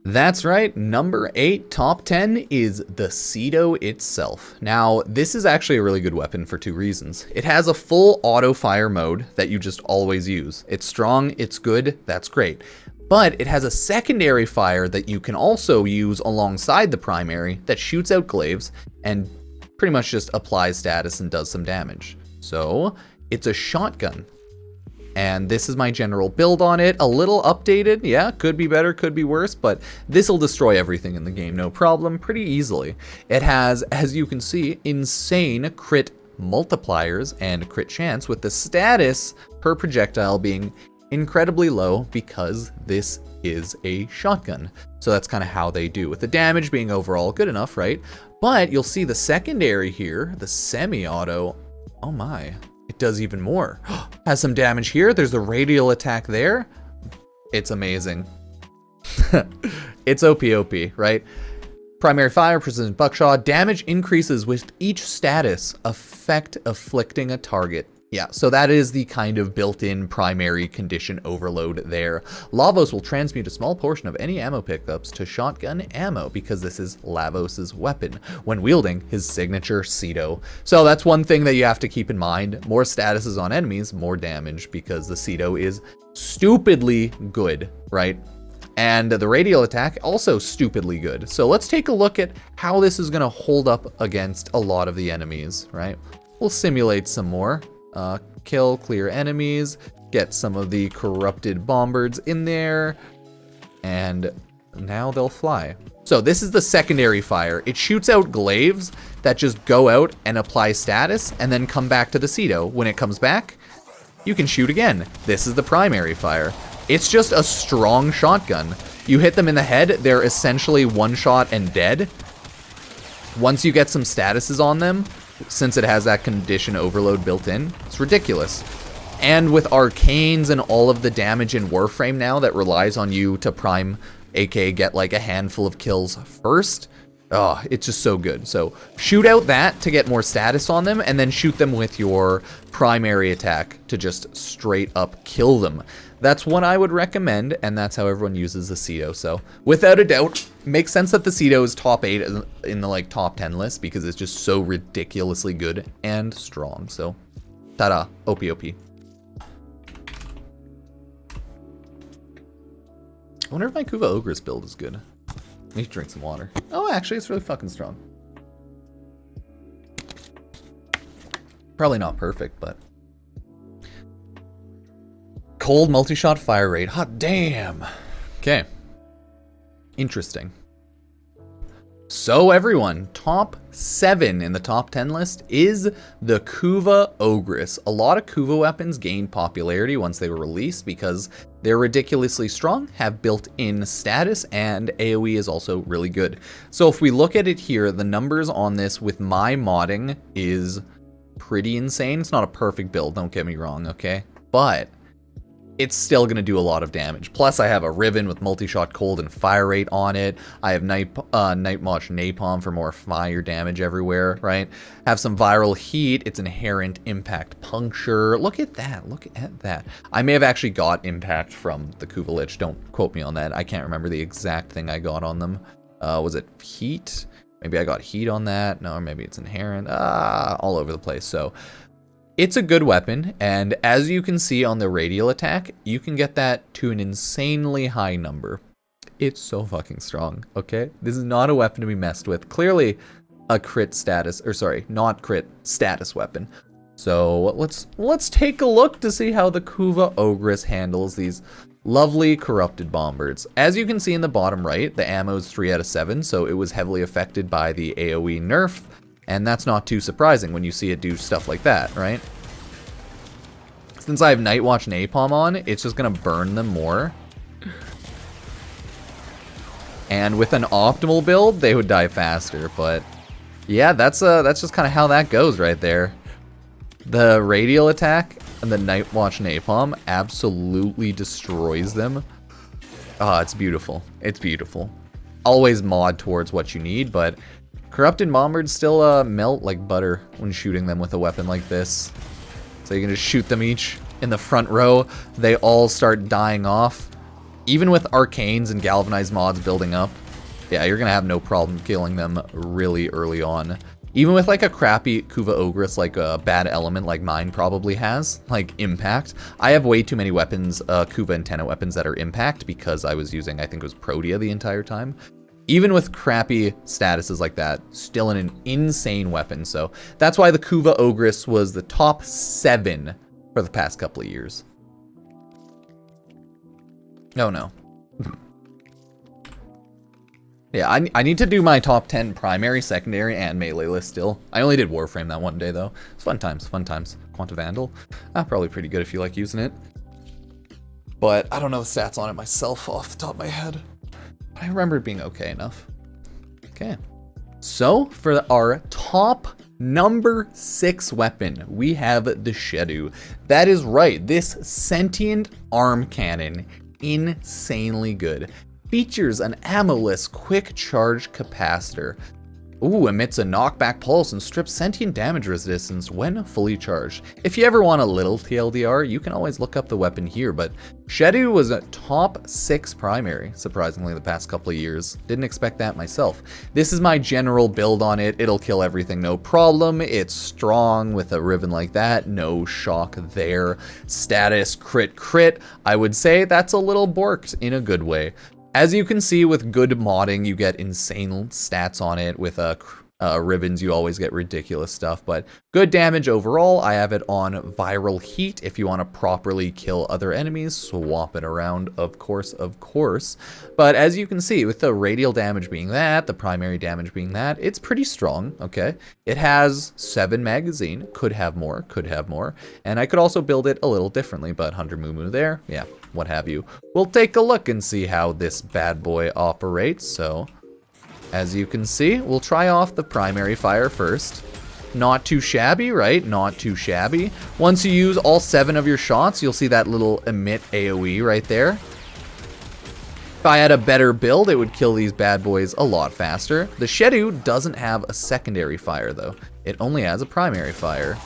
That's right, number 8, top 10 is the kiddo itself. Now, this is actually a really good weapon for 2 reasons. It has a full auto fire mode that you just always use. It's strong, it's good, that's great. But it has a secondary fire that you can also use alongside the primary that shoots out glaives and pretty much just applies status and does some damage. So, it's a shotgun. And this is my general build on it. A little updated, yeah, could be better, could be worse, but this will destroy everything in the game, no problem, pretty easily. It has, as you can see, insane crit multipliers and crit chance, with the status per projectile being incredibly low because this is a shotgun. So that's kind of how they do, with the damage being overall good enough, right? But you'll see the secondary here, the semi-auto, oh my. It does even more. Has some damage here. There's the radial attack there. It's amazing. It's OP, right? Primary fire, precision buckshot. Damage increases with each status effect afflicting a target. Yeah, so that is the kind of built-in primary condition overload there. Lavos will transmute a small portion of any ammo pickups to shotgun ammo because this is Lavos's weapon when wielding his signature kiddo. So that's one thing that you have to keep in mind. More statuses on enemies, more damage, because the kiddo is stupidly good, right? And the radial attack, also stupidly good. So let's take a look at how this is going to hold up against a lot of the enemies, right? We'll simulate some more. Kill, clear enemies, get some of the corrupted bombards in there, and now they'll fly. So this is the secondary fire. It shoots out glaives that just go out and apply status and then come back to the kiddo. When it comes back, you can shoot again. This is the primary fire. It's just a strong shotgun. You hit them in the head, they're essentially one shot and dead. Once you get some statuses on them, since it has that condition overload built in, it's ridiculous. And with arcanes and all of the damage in Warframe now that relies on you to prime, aka get like a handful of kills first, oh, it's just so good. So shoot out that to get more status on them, and then shoot them with your primary attack to just straight up kill them. That's what I would recommend, and that's how everyone uses the kiddo. So without a doubt, makes sense that the kiddo is top 8 in the like top 10 list because it's just so ridiculously good and strong. So ta-da, OP. I wonder if my Kuva Ogress build is good. I need to drink some water. Oh, actually, it's really fucking strong. Probably not perfect, but cold multi-shot fire rate. Hot damn. Okay. Interesting. So everyone, top 7 in the top 10 list is the Kuva Ogress. A lot of Kuva weapons gained popularity once they were released because they're ridiculously strong, have built-in status, and AoE is also really good. So if we look at it here, the numbers on this with my modding is pretty insane. It's not a perfect build, don't get me wrong, okay? But it's still going to do a lot of damage. Plus, I have a Reuben with multi-shot cold and fire rate on it. I have Nightwave napalm for more fire damage everywhere, right? Have some viral heat. It's inherent impact puncture. Look at that. Look at that. I may have actually got impact from the Kuva Lich. Don't quote me on that. I can't remember the exact thing I got on them. Was it heat? Maybe I got heat on that. No, or maybe it's inherent. All over the place. So it's a good weapon, and as you can see on the radial attack, you can get that to an insanely high number. It's so fucking strong, okay? This is not a weapon to be messed with. Clearly a crit status, or sorry, not crit status weapon. So let's take a look to see how the Kuva Ogress handles these lovely corrupted bombards. As you can see in the bottom right, the ammo is 3 out of 7, so it was heavily affected by the AoE nerf. And that's not too surprising when you see it do stuff like that, right? Since I have Nightwatch Napalm on, it's just going to burn them more. And with an optimal build, they would die faster. But yeah, that's just kind of how that goes right there. The radial attack and the Nightwatch Napalm absolutely destroys them. Ah, it's beautiful. It's beautiful. Always mod towards what you need, but corrupted bombards still melt like butter when shooting them with a weapon like this. So you can just shoot them each in the front row. They all start dying off. even with arcanes and galvanized mods building up, yeah, you're gonna have no problem killing them really early on. Even with like a crappy Kuva Ogress, like a bad element like mine probably has, like impact. I have way too many weapons, Kuva antenna weapons that are impact because I was using, I think it was Protea the entire time. Even with crappy statuses like that, still an insane weapon. So that's why the Kuva Ogress was the top 7 for the past couple of years. Oh no. Yeah, I need to do my top 10 primary, secondary, and melee list still. I only did Warframe that one day, though. It's fun times, fun times. Quanta Vandal. Probably pretty good if you like using it. But I don't know the stats on it myself off the top of my head. I remember it being okay enough. Okay. So, for our top number 6 weapon, we have the Shedu. That is right, this sentient arm cannon. Insanely good. Features an ammo-less quick charge capacitor. Ooh, emits a knockback pulse and strips sentient damage resistance when fully charged. If you ever want a little TLDR, you can always look up the weapon here, but Shedu was a top 6 primary, surprisingly, the past couple of years. Didn't expect that myself. This is my general build on it. It'll kill everything, no problem. It's strong with a Reuben like that, no shock there. Status crit. I would say that's a little borked in a good way. As you can see, with good modding, you get insane stats on it. With Reubens, you always get ridiculous stuff, but good damage overall. I have it on viral heat if you want to properly kill other enemies. Swap it around, of course. But as you can see, with the radial damage being that, the primary damage being that, it's pretty strong, okay? It has 7 magazine, could have more, and I could also build it a little differently, but 100 Moo there, yeah, what have you. We'll take a look and see how this bad boy operates, so... As you can see, we'll try off the primary fire first. Not too shabby, right? Not too shabby. Once you use all 7 of your shots, you'll see that little emit AoE right there. If I had a better build, it would kill these bad boys a lot faster. The Shedu doesn't have a secondary fire, though. It only has a primary fire.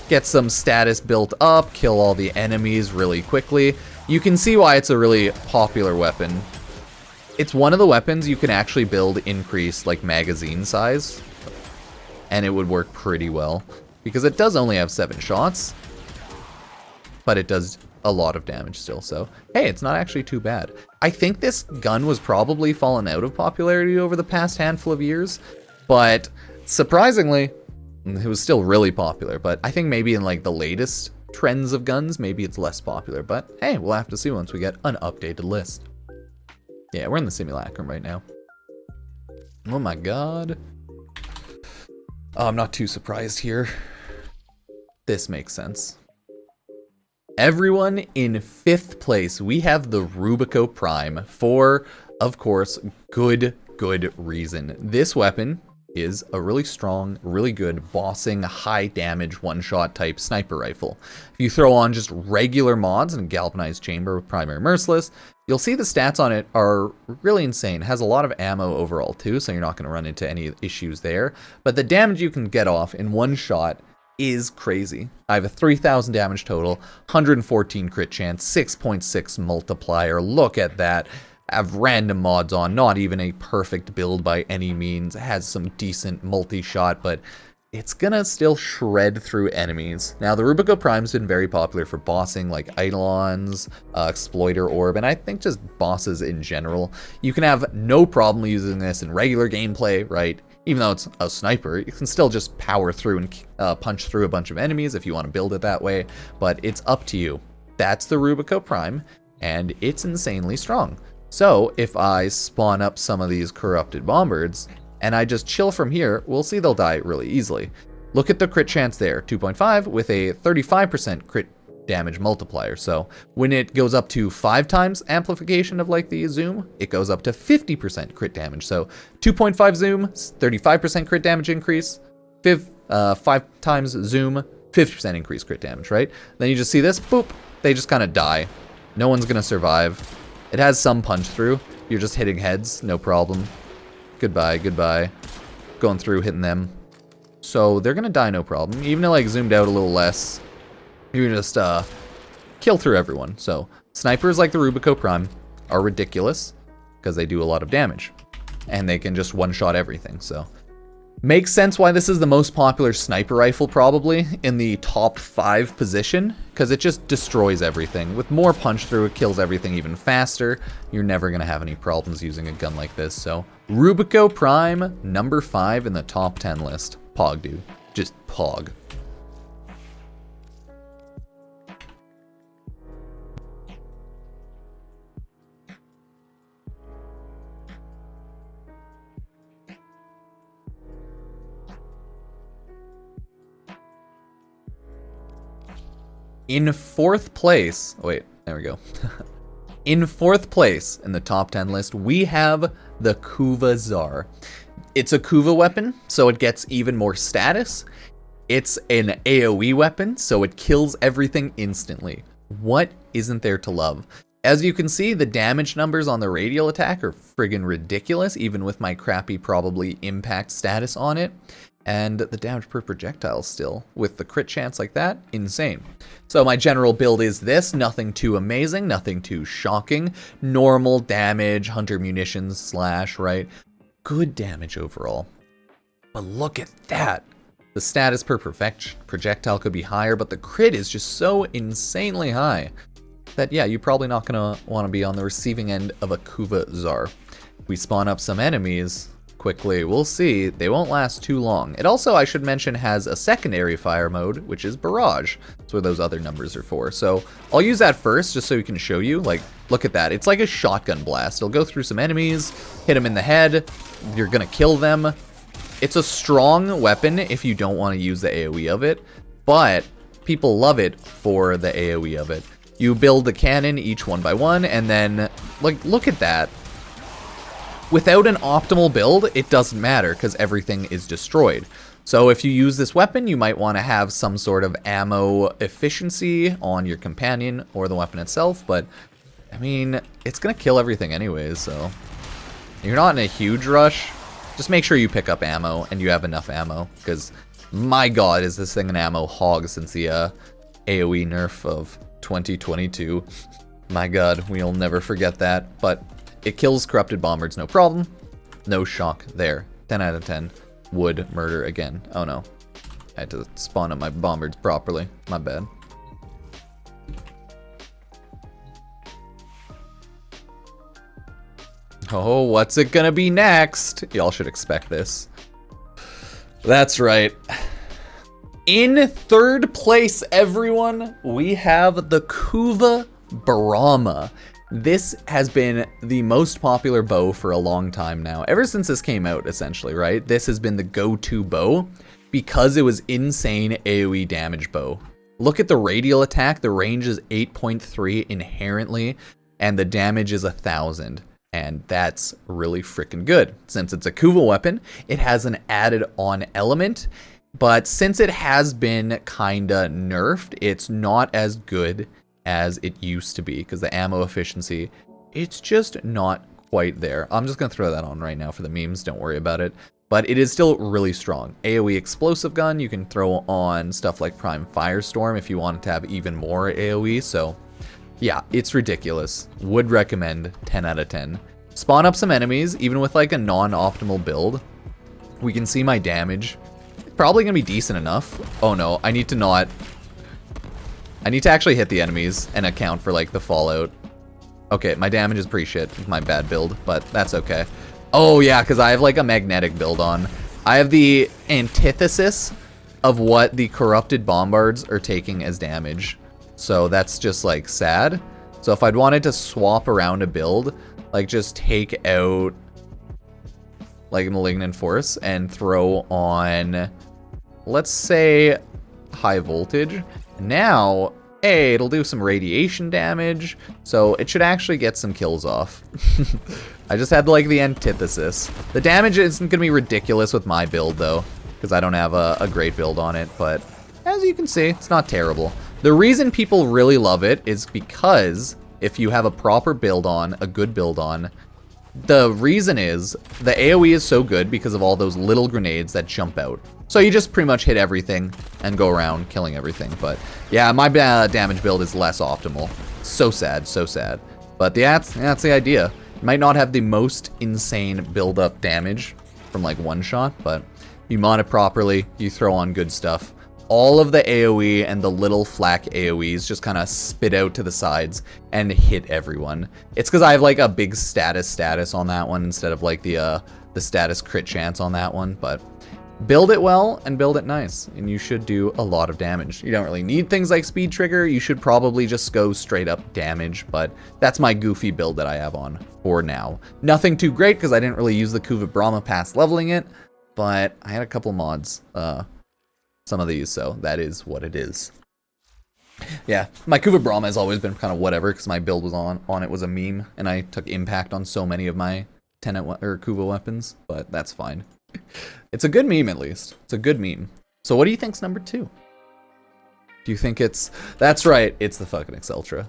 Get some status built up, kill all the enemies really quickly. You can see why it's a really popular weapon. It's one of the weapons you can actually build increased like magazine size, and it would work pretty well because it does only have 7 shots, but it does a lot of damage still. So hey, it's not actually too bad. I think this gun was probably fallen out of popularity over the past handful of years, but surprisingly, it was still really popular. But I think maybe in like the latest trends of guns, maybe it's less popular. But hey, we'll have to see once we get an updated list. Yeah, we're in the Simulacrum right now. Oh my god. Oh, I'm not too surprised here. This makes sense. Everyone in 5th place, we have the Rubico Prime for, of course, good reason. This weapon is a really strong, really good bossing, high damage, one-shot type sniper rifle. If you throw on just regular mods and a galvanized chamber with primary merciless, you'll see the stats on it are really insane. It has a lot of ammo overall too, so you're not going to run into any issues there. But the damage you can get off in one shot is crazy. I have a 3,000 damage total, 114 crit chance, 6.6 multiplier. Look at that. I have random mods on, not even a perfect build by any means. It has some decent multi-shot, but it's gonna still shred through enemies. Now, the Rubico Prime's been very popular for bossing, like Eidolons, Exploiter Orb, and I think just bosses in general. You can have no problem using this in regular gameplay, right? Even though it's a sniper, you can still just power through and punch through a bunch of enemies if you want to build it that way, but it's up to you. That's the Rubico Prime, and it's insanely strong. So, if I spawn up some of these corrupted bombards, and I just chill from here, we'll see they'll die really easily. Look at the crit chance there, 2.5 with a 35% crit damage multiplier. So when it goes up to 5 times amplification of like the zoom, it goes up to 50% crit damage. So 2.5 zoom, 35% crit damage increase, 5 times zoom, 50% increase crit damage, right? Then you just see this, boop, they just kind of die. No one's gonna survive. It has some punch through. You're just hitting heads, no problem. Goodbye. Going through, hitting them. So they're gonna die no problem. Even if like zoomed out a little less, you can just kill through everyone. So snipers like the Rubico Prime, are ridiculous because they do a lot of damage. And they can just one-shot everything, so... Makes sense why this is the most popular sniper rifle, probably, in the top 5 position, because it just destroys everything. With more punch through, it kills everything even faster. You're never going to have any problems using a gun like this, so... Wisp Prime, number 5 in the top 10 list. Pog, dude. Just pog. In 4th place, wait, there we go. In 4th place in the top 10 list, we have the Kuva Tsar. It's a Kuva weapon, so it gets even more status. It's an AoE weapon, so it kills everything instantly. What isn't there to love? As you can see, the damage numbers on the radial attack are friggin' ridiculous, even with my crappy probably impact status on it. And the damage per projectile still, with the crit chance like that, insane. So my general build is this, nothing too amazing, nothing too shocking. Normal damage, hunter munitions slash, right? Good damage overall. But look at that! The status per projectile could be higher, but the crit is just so insanely high that, yeah, you're probably not going to want to be on the receiving end of a Kuva Tsar. If we spawn up some enemies quickly, we'll see they won't last too long. It also, I should mention, has a secondary fire mode, which is barrage. That's what those other numbers are for. So I'll use that first just so we can show you. Like, look at that. It's like a shotgun blast. It'll go through some enemies, hit them in the head. You're gonna kill them. It's a strong weapon if you don't want to use the AoE of it, but people love it for the AoE of it. You build the cannon each one by one, and then, like, look at that. Without an optimal build, it doesn't matter because everything is destroyed. So if you use this weapon, you might want to have some sort of ammo efficiency on your companion or the weapon itself, but I mean, it's going to kill everything anyways, so you're not in a huge rush. Just make sure you pick up ammo and you have enough ammo, because my god, is this thing an ammo hog since the AoE nerf of 2022. My god, we'll never forget that, but it kills corrupted bombards, no problem. No shock there. 10 out of 10. Would murder again. Oh no. I had to spawn up my bombards properly. My bad. Oh, what's it gonna be next? Y'all should expect this. That's right. In 3rd place, everyone, we have the Kuva Brahma. This has been the most popular bow for a long time now. Ever since this came out, essentially, right? This has been the go-to bow because it was insane AoE damage bow. Look at the radial attack. The range is 8.3 inherently, and the damage is 1,000. And that's really freaking good. Since it's a Kuva weapon, it has an added on element. But since it has been kinda nerfed, it's not as good as it used to be, because the ammo efficiency, it's just not quite there. I'm just gonna throw that on right now for the memes, don't worry about it. But it is still really strong. AoE explosive gun, you can throw on stuff like Prime Firestorm if you wanted to have even more AoE, so yeah, it's ridiculous. Would recommend 10 out of 10. Spawn up some enemies, even with like a non-optimal build. We can see my damage. It's probably gonna be decent enough. Oh no, I need to actually hit the enemies and account for like the fallout. Okay, my damage is pretty shit with my bad build, but that's okay. Oh yeah, because I have like a magnetic build on. I have the antithesis of what the corrupted bombards are taking as damage. So that's just like sad. So if I'd wanted to swap around a build, like just take out like Malignant Force and throw on, let's say, high voltage. Now, hey, it'll do some radiation damage, so it should actually get some kills off. I just had like the antithesis. The damage isn't gonna be ridiculous with my build though, because I don't have a great build on it, but as you can see, it's not terrible. The reason people really love it is because if you have a proper build on, a good build on, the reason is the AoE is so good because of all those little grenades that jump out. So you just pretty much hit everything and go around killing everything. But yeah, my damage build is less optimal. So sad, so sad. But that's the idea. It might not have the most insane build-up damage from like one shot, but you mod it properly, you throw on good stuff. All of the AoE and the little flak AoEs just kind of spit out to the sides and hit everyone. It's because I have like a big status on that one instead of like the status crit chance on that one, but build it well and build it nice, and you should do a lot of damage. You don't really need things like speed trigger. You should probably just go straight up damage, but that's my goofy build that I have on for now. Nothing too great because I didn't really use the Kuva Brahma past leveling it, but I had a couple mods, some of these, so that is what it is. Yeah, my Kuva Brahma has always been kind of whatever because my build was on it was a meme, and I took impact on so many of my Tenet or Kuva weapons, but that's fine. It's a good meme, at least. It's a good meme. So what do you think's number 2? Do you think it's... That's right, it's the fucking Exceltra.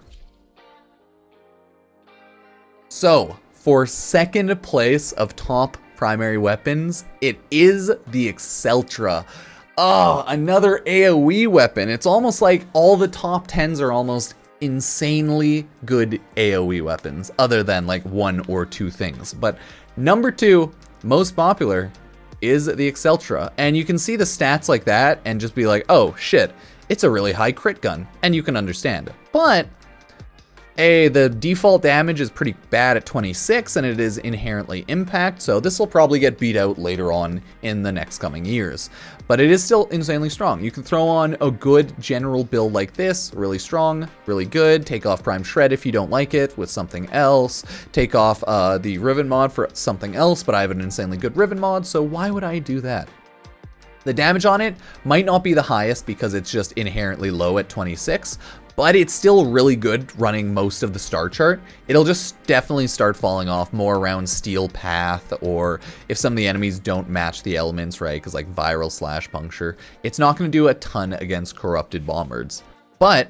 So, for second place of top primary weapons, it is the Exceltra. Oh, another AoE weapon. It's almost like all the top 10s are almost insanely good AoE weapons, other than like 1 or 2 things. But number 2, most popular, is the Exceltra. And you can see the stats like that and just be like, oh shit, it's a really high crit gun. And you can understand. But the default damage is pretty bad at 26, and it is inherently impact, so this will probably get beat out later on in the next coming years. But it is still insanely strong. You can throw on a good general build like this, really strong, really good, take off Prime Shred if you don't like it with something else, take off the Reuben mod for something else, but I have an insanely good Reuben mod, so why would I do that? The damage on it might not be the highest because it's just inherently low at 26, but it's still really good running most of the star chart. It'll just definitely start falling off more around Steel Path, or if some of the enemies don't match the elements, right? Because like Viral / Puncture, it's not going to do a ton against Corrupted Bombards, but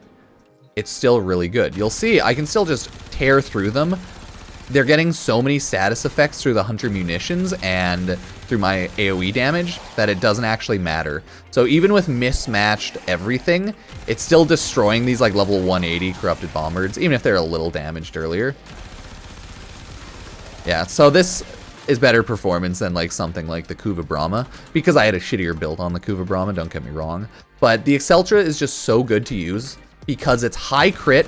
it's still really good. You'll see, I can still just tear through them. They're getting so many status effects through the Hunter munitions and through my AoE damage that it doesn't actually matter. So even with mismatched everything, it's still destroying these like level 180 Corrupted Bombards, even if they're a little damaged earlier. Yeah, so this is better performance than like something like the Kuva Brahma, because I had a shittier build on the Kuva Brahma, don't get me wrong. But the Exceltra is just so good to use because it's high crit,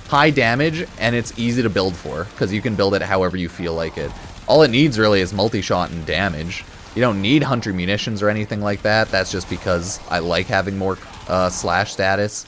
high damage, and it's easy to build for because you can build it however you feel like it. All it needs really is multi-shot and damage. You don't need Hunter munitions or anything like that. That's just because I like having more slash status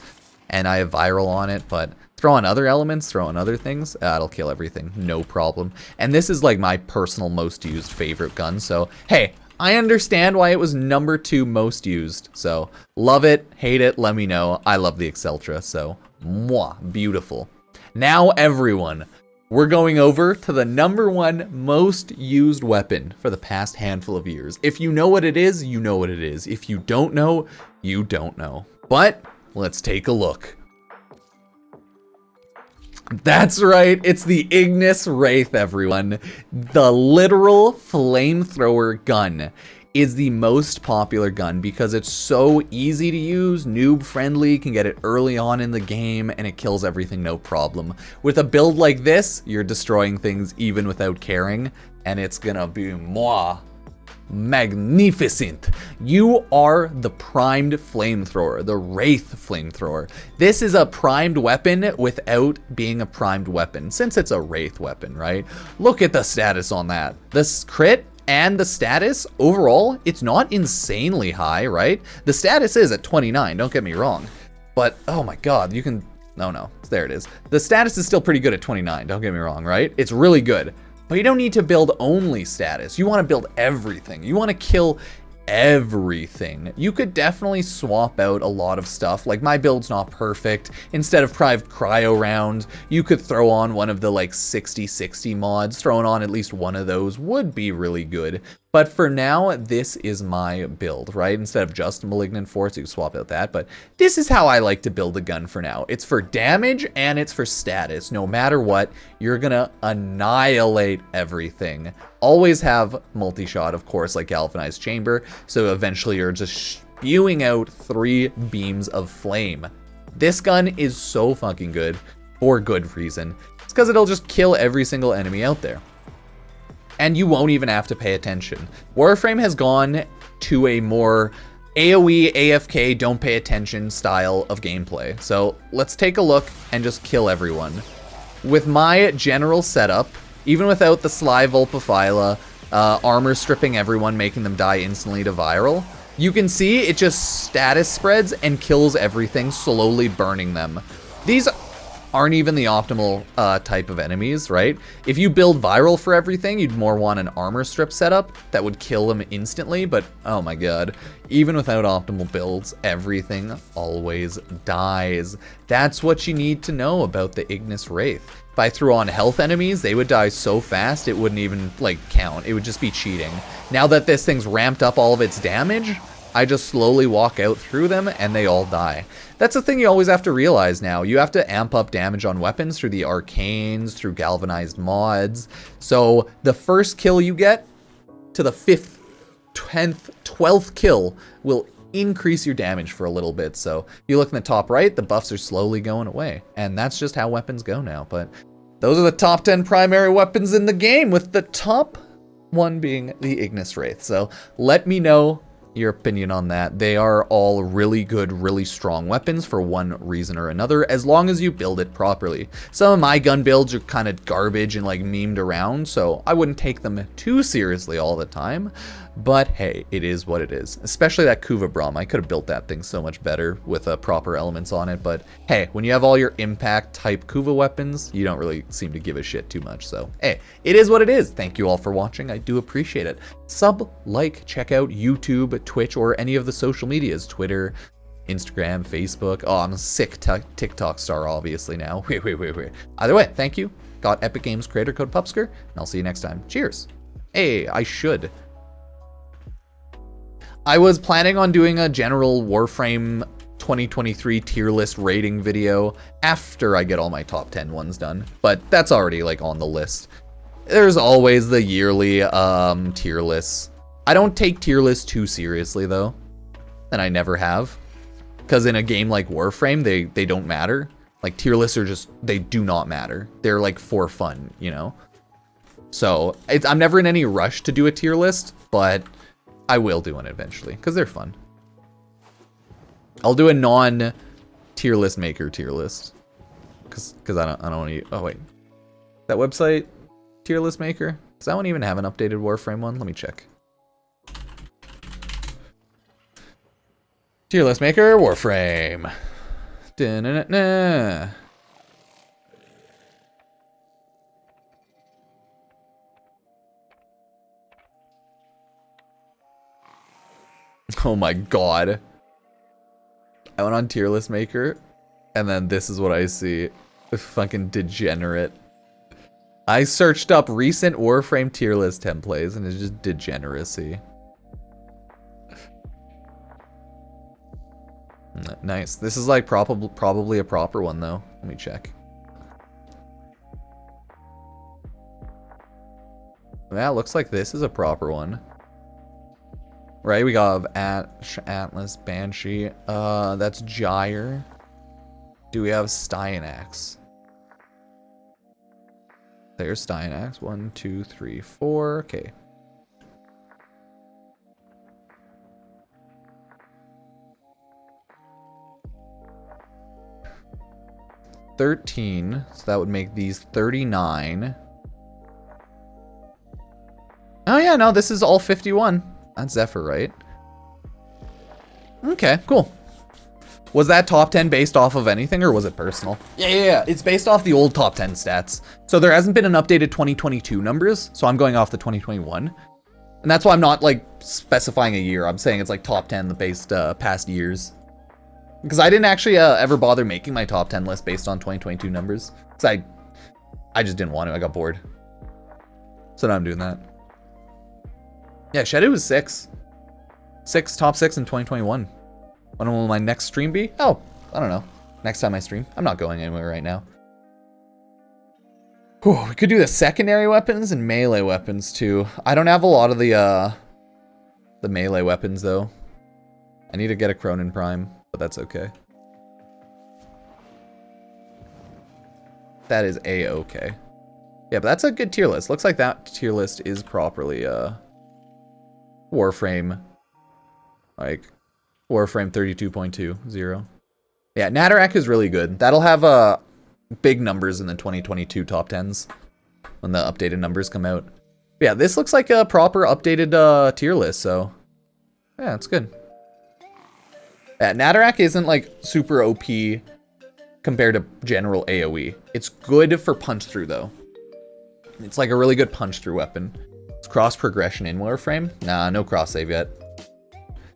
and I have viral on it, but throw on other elements, throw on other things, it'll kill everything, no problem. And this is like my personal most used favorite gun, so hey, I understand why it was number 2 most used. So love it, hate it, let me know. I love the Exceltra, so mwah, beautiful. Now everyone, we're going over to the number 1 most used weapon for the past handful of years. If you know what it is, you know what it is. If you don't know, you don't know. But let's take a look. That's right, it's the Ignis Wraith, everyone. The literal flamethrower gun is the most popular gun because it's so easy to use, noob friendly, can get it early on in the game, and it kills everything no problem. With a build like this, you're destroying things even without caring, and it's gonna be moi. Magnificent. You are the primed flamethrower, the Wraith flamethrower. This is a primed weapon without being a primed weapon, since it's a Wraith weapon, right? Look at the status on that. This crit and the status overall, it's not insanely high, right? The status is at 29, don't get me wrong, but oh my god, you can, no, there it is. The status is still pretty good at 29, don't get me wrong, right? It's really good. But you don't need to build only status. You want to build everything. You want to kill everything. You could definitely swap out a lot of stuff. Like my build's not perfect. Instead of private cryo round, you could throw on one of the like 60/60 mods. Throwing on at least one of those would be really good. But for now, this is my build, right? Instead of just Malignant Force, you can swap out that. But this is how I like to build a gun for now. It's for damage and it's for status. No matter what, you're gonna annihilate everything. Always have multi-shot, of course, like Galvanized Chamber. So eventually you're just spewing out 3 beams of flame. This gun is so fucking good for good reason. It's because it'll just kill every single enemy out there. And you won't even have to pay attention. Warframe has gone to a more AoE, AFK, don't pay attention style of gameplay. So let's take a look and just kill everyone. With my general setup, even without the Sly Vulpaphyla, armor stripping everyone, making them die instantly to viral, you can see it just status spreads and kills everything, slowly burning them. These aren't even the optimal type of enemies, right? If you build viral for everything, you'd more want an armor strip setup that would kill them instantly, but oh my god, even without optimal builds, everything always dies. That's what you need to know about the Ignis Wraith. If I threw on health enemies, they would die so fast it wouldn't even like count. It would just be cheating. Now that this thing's ramped up all of its damage, I just slowly walk out through them and they all die. That's the thing you always have to realize now. You have to amp up damage on weapons through the arcanes, through galvanized mods. So the first kill you get to the 5th, 10th, 12th kill will increase your damage for a little bit. So if you look in the top right, the buffs are slowly going away. And that's just how weapons go now. But those are the top 10 primary weapons in the game, with the top one being the Ignis Wraith. So let me know your opinion on that. They are all really good, really strong weapons for one reason or another, as long as you build it properly. Some of my gun builds are kind of garbage and like memed around, so I wouldn't take them too seriously all the time. But hey, it is what it is. Especially that Kuva Braum. I could have built that thing so much better with proper elements on it. But hey, when you have all your impact type Kuva weapons, you don't really seem to give a shit too much. So hey, it is what it is. Thank you all for watching. I do appreciate it. Sub, like, check out YouTube, Twitch, or any of the social medias. Twitter, Instagram, Facebook. Oh, I'm a sick TikTok star, obviously, now. Wait. Either way, thank you. Got Epic Games creator code Pupsker, and I'll see you next time. Cheers. Hey, I should. I was planning on doing a general Warframe 2023 tier list rating video after I get all my top 10 ones done, but that's already like on the list. There's always the yearly tier lists. I don't take tier lists too seriously though, and I never have, because in a game like Warframe, they don't matter. Like tier lists are just, they do not matter. They're like for fun, you know? So I'm never in any rush to do a tier list, but I will do one eventually, because they're fun. I'll do a non-tier list maker tier list. Because I don't want to... Oh, wait. That website, tier list maker? Does that one even have an updated Warframe one? Let me check. Tier list maker, Warframe. Da-na-na-na. Oh my god. I went on tier list maker, and then this is what I see. Fucking degenerate. I searched up recent Warframe tier list templates, and it's just degeneracy. Nice. This is like probably a proper one though. Let me check. Yeah, looks like this is a proper one. Right, we got Atlas, Banshee. That's Gyre. Do we have Styanax? There's Styanax. 1, 2, 3, 4. Okay. $13. So that would make these 39. Oh yeah, no, this is all 51. That's Zephyr, right? Okay, cool. Was that top 10 based off of anything, or was it personal? Yeah. It's based off the old top 10 stats. So there hasn't been an updated 2022 numbers, so I'm going off the 2021. And that's why I'm not, like, specifying a year. I'm saying it's, like, top 10 based past years. Because I didn't actually ever bother making my top 10 list based on 2022 numbers. Because I just didn't want to. I got bored. So now I'm doing that. Yeah, Shadow was 6. Top 6 in 2021. When will my next stream be? Oh, I don't know. Next time I stream. I'm not going anywhere right now. Whew, we could do the secondary weapons and melee weapons too. I don't have a lot of the melee weapons though. I need to get a Cronin Prime, but that's okay. that is a-okay. Yeah, but that's a good tier list. Looks like that tier list is properly Warframe, like Warframe 32.20. Yeah, Natterak is really good. That'll have big numbers in the 2022 top 10s when the updated numbers come out. But yeah, this looks like a proper updated tier list, so yeah, it's good. Yeah, Natterak isn't like super OP compared to general AoE. It's good for punch through though. It's like a really good punch through weapon. It's cross progression in Warframe. Nah, no cross save yet.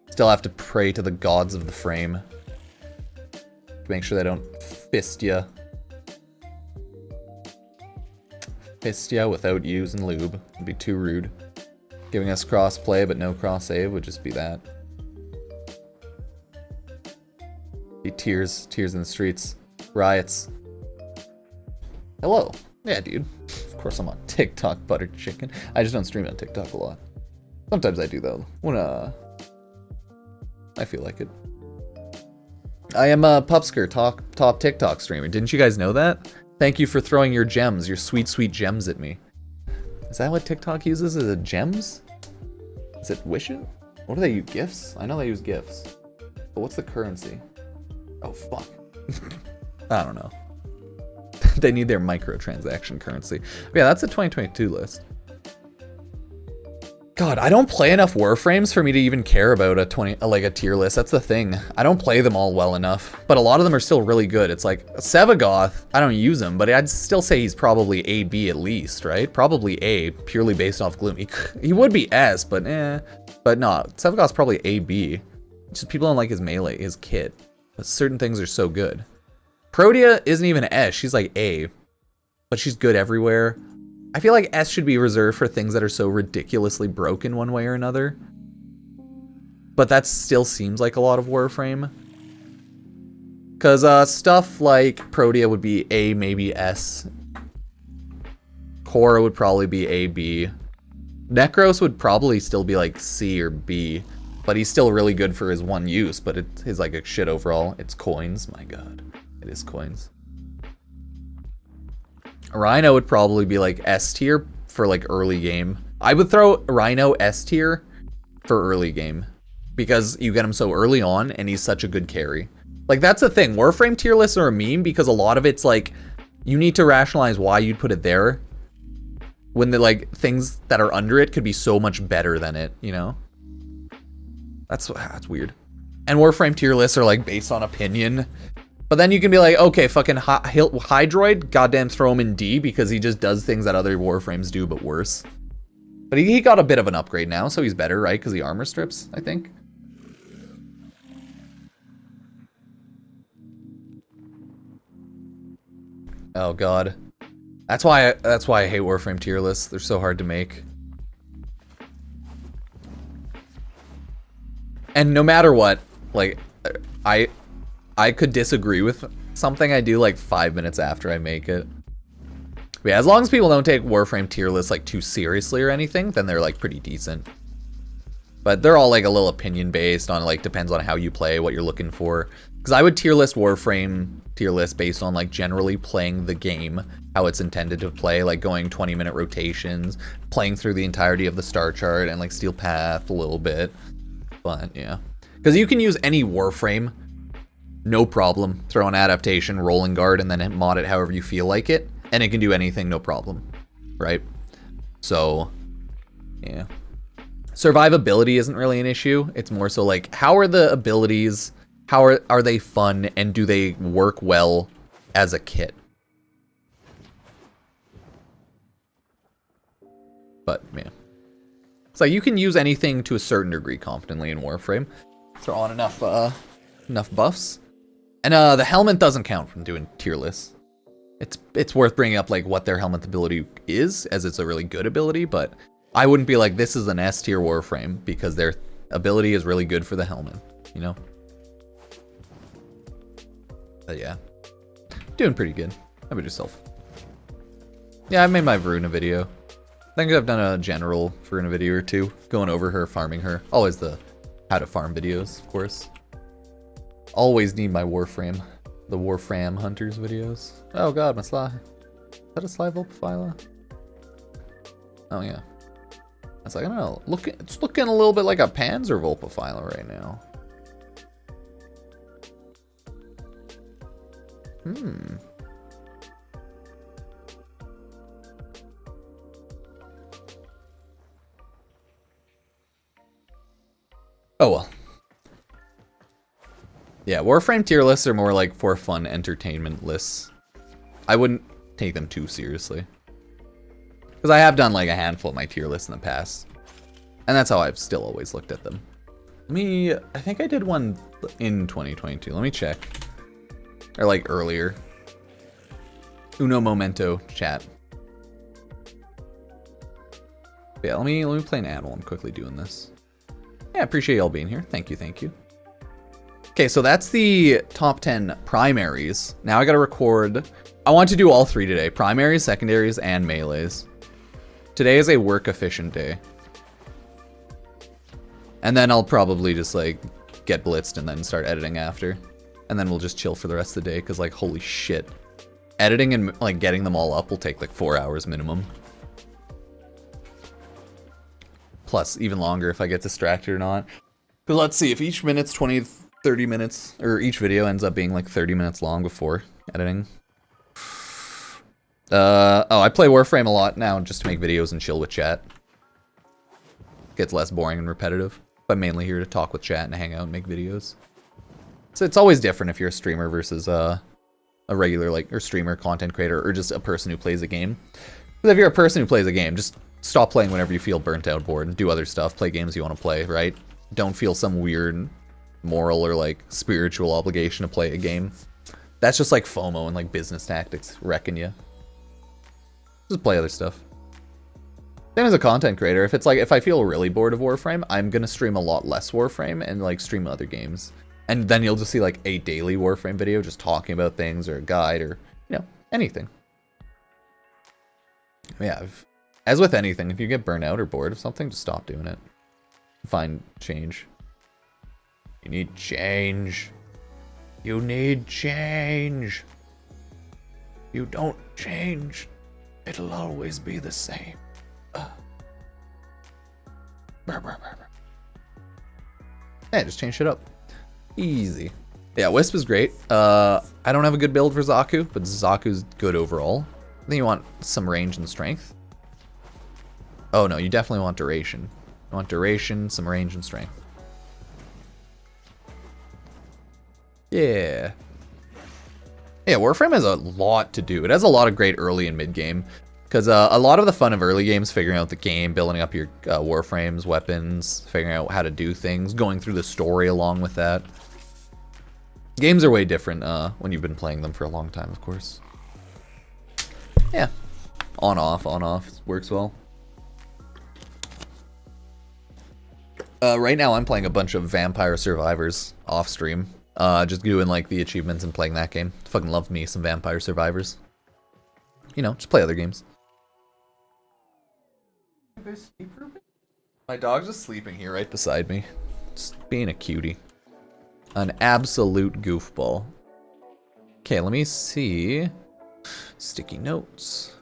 Still have to pray to the gods of the frame to make sure they don't fist ya. Fist ya without using lube. It'd be too rude. Giving us cross play but no cross save would just be that. Be tears in the streets. Riots. Hello. Yeah, dude. Of course I'm on TikTok, buttered chicken. I just don't stream on TikTok a lot. Sometimes I do though. When I feel like it. I am a Pupsker, top TikTok streamer. Didn't you guys know that? Thank you for throwing your gems, your sweet, sweet gems at me. Is that what TikTok uses? Is it gems? Is it wishing? What do they use? GIFs? I know they use GIFs. But what's the currency? Oh, fuck. I don't know. They need their microtransaction currency. But yeah, that's the 2022 list. God, I don't play enough Warframes for me to even care about a tier list. That's the thing. I don't play them all well enough, but a lot of them are still really good. It's like Sevagoth, I don't use him, but I'd still say he's probably A, B at least, right? Probably A, purely based off Gloom. He would be S, but But no, Sevagoth's probably A, B. Just people don't like his melee, his kit. But certain things are so good. Protea isn't even S, she's like A. But she's good everywhere. I feel like S should be reserved for things that are so ridiculously broken one way or another. But that still seems like a lot of Warframe. Because stuff like Protea would be A, maybe S. Korra would probably be A, B. Necros would probably still be like C or B. But he's still really good for his one use, but it's like a shit overall. It's coins, my god. It is coins. Rhino would probably be like S tier for like early game. I would throw Rhino S tier for early game because you get him so early on and he's such a good carry. Like that's the thing. Warframe tier lists are a meme because a lot of it's like you need to rationalize why you'd put it there when the like things that are under it could be so much better than it, you know? That's weird. And Warframe tier lists are like based on opinion. But then you can be like, okay, fucking Hydroid, goddamn throw him in D because he just does things that other Warframes do, but worse. But he got a bit of an upgrade now, so he's better, right? Because he armor strips, I think. Oh god, that's why I hate Warframe tier lists. They're so hard to make. And no matter what, like I could disagree with something I do like 5 minutes after I make it. But yeah, as long as people don't take Warframe tier lists like too seriously or anything, then they're like pretty decent. But they're all like a little opinion based on like depends on how you play, what you're looking for. Because I would tier list Warframe tier list based on like generally playing the game, how it's intended to play, like going 20-minute rotations, playing through the entirety of the star chart and like Steel Path a little bit. But yeah, because you can use any Warframe. No problem. Throw an adaptation, rolling guard, and then mod it however you feel like it. And it can do anything, no problem. Right? So, yeah. Survivability isn't really an issue. It's more so like, how are the abilities, how are they fun, and do they work well as a kit? But, yeah. It's like, you can use anything to a certain degree competently in Warframe. Throw on enough buffs. And the helmet doesn't count from doing tier lists. It's worth bringing up like what their helmet ability is, as it's a really good ability, but I wouldn't be like, this is an S tier Warframe, because their ability is really good for the helmet, you know? But yeah. Doing pretty good. How about yourself? Yeah, I made my Veruna video. I think I've done a general Veruna video or two, going over her, farming her. Always the how to farm videos, of course. Always need my Warframe. The Warframe Hunters videos. Oh god, my that a Sly Vulpaphyla? Oh yeah. I was like, I don't know. It's looking a little bit like a Panzer Vulpaphyla right now. Hmm. Oh well. Yeah, Warframe tier lists are more like for fun entertainment lists. I wouldn't take them too seriously. Because I have done like a handful of my tier lists in the past. And that's how I've still always looked at them. I think I did one in 2022. Let me check. Or like earlier. Uno momento, chat. But yeah, let me play an ad while I'm quickly doing this. Yeah, appreciate y'all being here. Thank you, thank you. Okay, so that's the top 10 primaries. Now I gotta record. I want to do all three today. Primaries, secondaries, and melees. Today is a work efficient day. And then I'll probably just like get blitzed and then start editing after. And then we'll just chill for the rest of the day because like holy shit. Editing and like getting them all up will take like 4 hours minimum. Plus even longer if I get distracted or not. Because let's see, if each minute's 20, 30 minutes, or each video ends up being like 30 minutes long before editing. Oh, I play Warframe a lot now just to make videos and chill with chat. Gets less boring and repetitive. But I'm mainly here to talk with chat and hang out and make videos. So it's always different if you're a streamer versus a regular like or streamer, content creator, or just a person who plays a game. Because if you're a person who plays a game, just stop playing whenever you feel burnt out, bored, and do other stuff. Play games you want to play, right? Don't feel some weird moral or like spiritual obligation to play a game. That's just like FOMO and like business tactics wrecking you. Just play other stuff. Same as a content creator. If it's like, if I feel really bored of Warframe, I'm gonna stream a lot less Warframe and like stream other games. And then you'll just see like a daily Warframe video just talking about things or a guide or, you know, anything. Yeah, as with anything, if you get burnt out or bored of something, just stop doing it. Find change. You need change. You need change. You don't change, it'll always be the same. Yeah, just change shit up. Easy. Yeah, Wisp is great. I don't have a good build for Zaku, but Zaku's good overall. I think you want some range and strength. Oh no, you definitely want duration. You want duration, some range and strength. Yeah. Yeah, Warframe has a lot to do. It has a lot of great early and mid game. Because a lot of the fun of early games, figuring out the game, building up your Warframes, weapons, figuring out how to do things, going through the story along with that. Games are way different when you've been playing them for a long time, of course. Yeah. On, off, works well. Right now I'm playing a bunch of Vampire Survivors off stream. Just doing like the achievements and playing that game. Fucking love me some Vampire Survivors. You know, just play other games. My dog's just sleeping here right beside me. Just being a cutie. An absolute goofball. Okay, let me see. Sticky notes.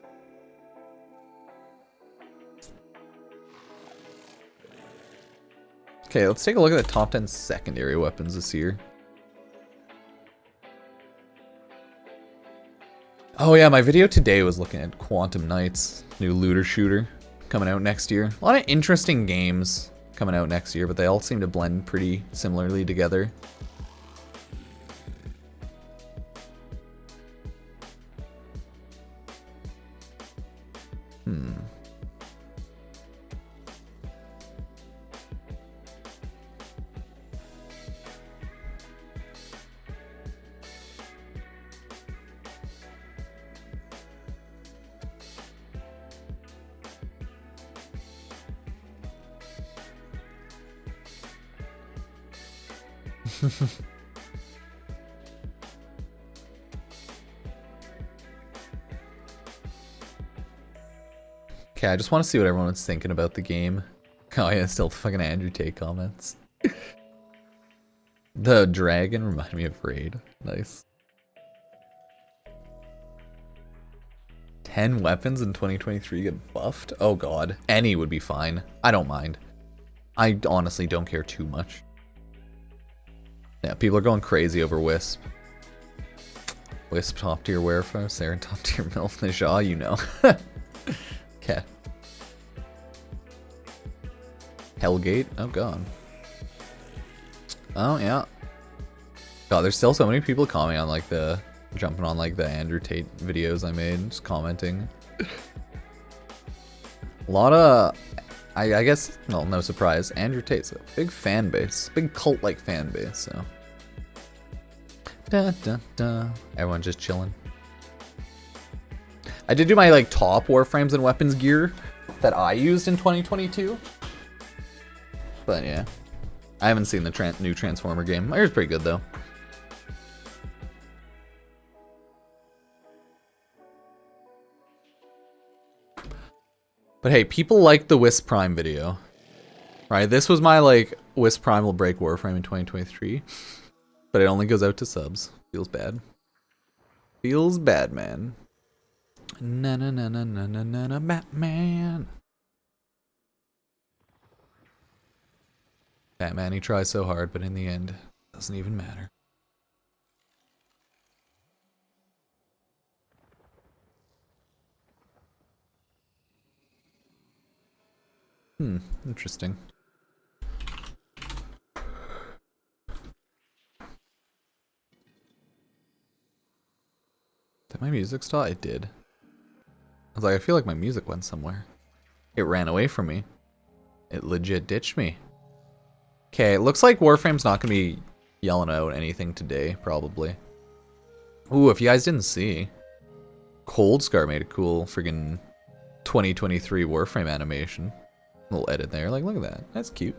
Okay, let's take a look at the top 10 secondary weapons this year. Oh yeah, my video today was looking at Quantum Knights, new looter shooter, coming out next year. A lot of interesting games coming out next year, but they all seem to blend pretty similarly together. Okay, I just want to see what everyone's thinking about the game. Oh yeah, still fucking Andrew Tate comments. The dragon reminded me of Raid. Nice. 10 weapons in 2023 get buffed? Oh god. Any would be fine. I don't mind. I honestly don't care too much. Yeah, people are going crazy over Wisp. Wisp top tier Warframe, Sarah top tier MILF Najah, you know. Okay. Hellgate? Oh god. Oh yeah. God, there's still so many people commenting on like the jumping on like the Andrew Tate videos I made, just commenting. A lot of I guess, well, no surprise, Andrew Tate's a big fan base, big cult-like fan base, so. Da, da, da. Everyone just chilling. I did do my like top Warframes and weapons gear that I used in 2022. But yeah, I haven't seen the new Transformer game. It was pretty good though. But hey, people like the Wisp Prime video, right? This was my like Wisp Prime will break Warframe in 2023, but it only goes out to subs. Feels bad. Feels bad, man. Na na na na na na na na Batman. Batman, he tries so hard, but in the end, it doesn't even matter. Interesting. Did my music stop? It did. I was like, I feel like my music went somewhere. It ran away from me. It legit ditched me. Okay, it looks like Warframe's not gonna be yelling out anything today, probably. Ooh, if you guys didn't see, Cold Scar made a cool friggin' 2023 Warframe animation. Little edit there, like look at that. That's cute.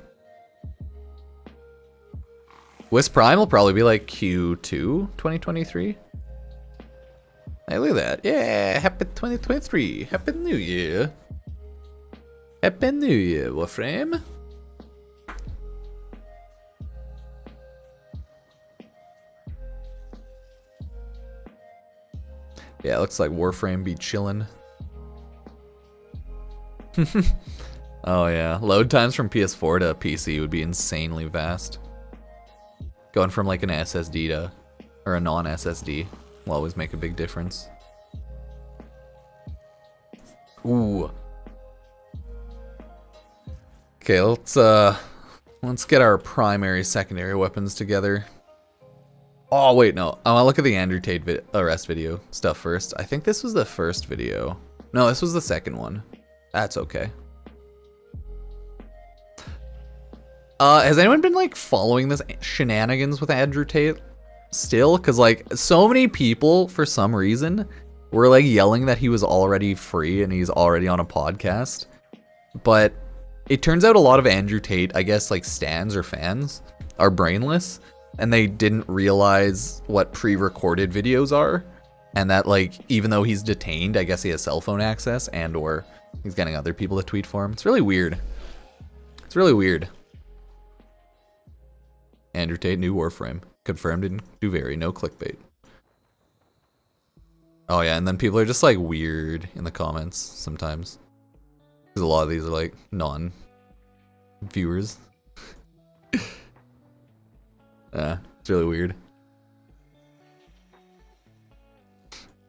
Wisp Prime will probably be like Q2 2023. Hey, look at that. Yeah, happy 2023. Happy New Year. Happy New Year, Warframe. Yeah, it looks like Warframe be chillin'. Oh yeah, load times from PS4 to PC would be insanely vast. Going from like an SSD to, or a non-SSD will always make a big difference. Ooh. Okay, let's get our primary, secondary weapons together. Oh wait, no, I want to look at the Andrew Tate arrest video stuff first. I think this was the first video. No, this was the second one. That's okay. Has anyone been like following this shenanigans with Andrew Tate still? Cause like so many people for some reason were like yelling that he was already free and he's already on a podcast. But it turns out a lot of Andrew Tate, I guess like stans or fans, are brainless and they didn't realize what pre-recorded videos are. And that like, even though he's detained, I guess he has cell phone access and or he's getting other people to tweet for him. It's really weird. It's really weird. Andrew Tate, new Warframe. Confirmed in Duvary, no clickbait. Oh yeah, and then people are just like weird in the comments sometimes. Because a lot of these are like non-viewers. It's really weird.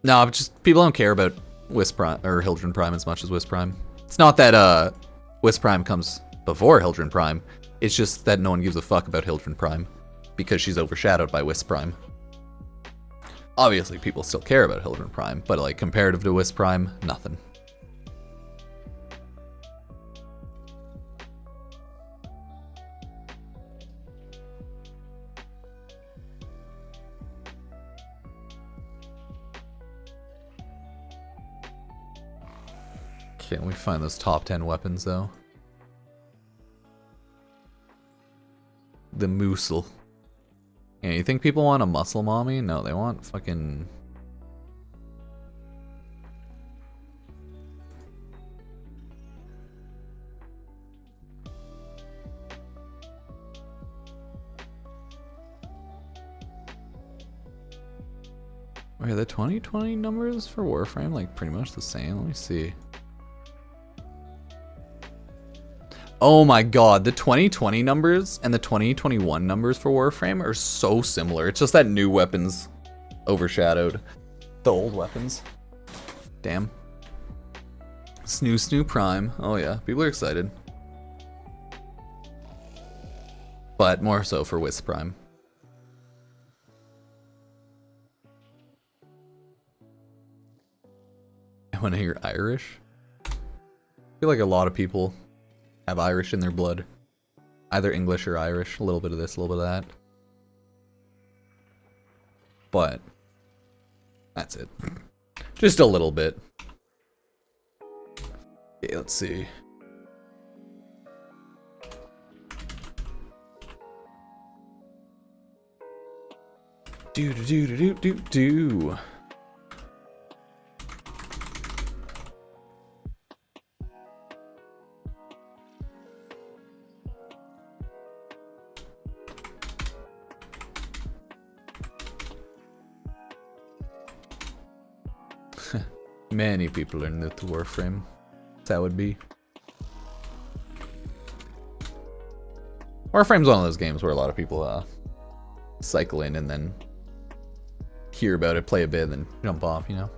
No, but just people don't care about Wisp Prime or Hildren Prime as much as Wisp Prime. It's not that Wisp Prime comes before Hildren Prime. It's just that no one gives a fuck about Hildren Prime because she's overshadowed by Wisp Prime. Obviously, people still care about Hildren Prime, but like comparative to Wisp Prime, nothing. Okay, let me find those top 10 weapons though. The Moosel. Yeah, you think people want a muscle mommy? No, they want fucking... Are the 2020 numbers for Warframe like pretty much the same? Let me see. Oh my god, the 2020 numbers and the 2021 numbers for Warframe are so similar. It's just that new weapons overshadowed the old weapons. Damn. Snoo Prime. Oh yeah, people are excited. But more so for Wisp Prime. When I hear Irish, I feel like a lot of people have Irish in their blood. Either English or Irish. A little bit of this, a little bit of that. But that's it. Just a little bit. Okay, let's see. Do. Many people are new to Warframe. That would be. Warframe's one of those games where a lot of people cycle in and then hear about it, play a bit, and then jump off, you know?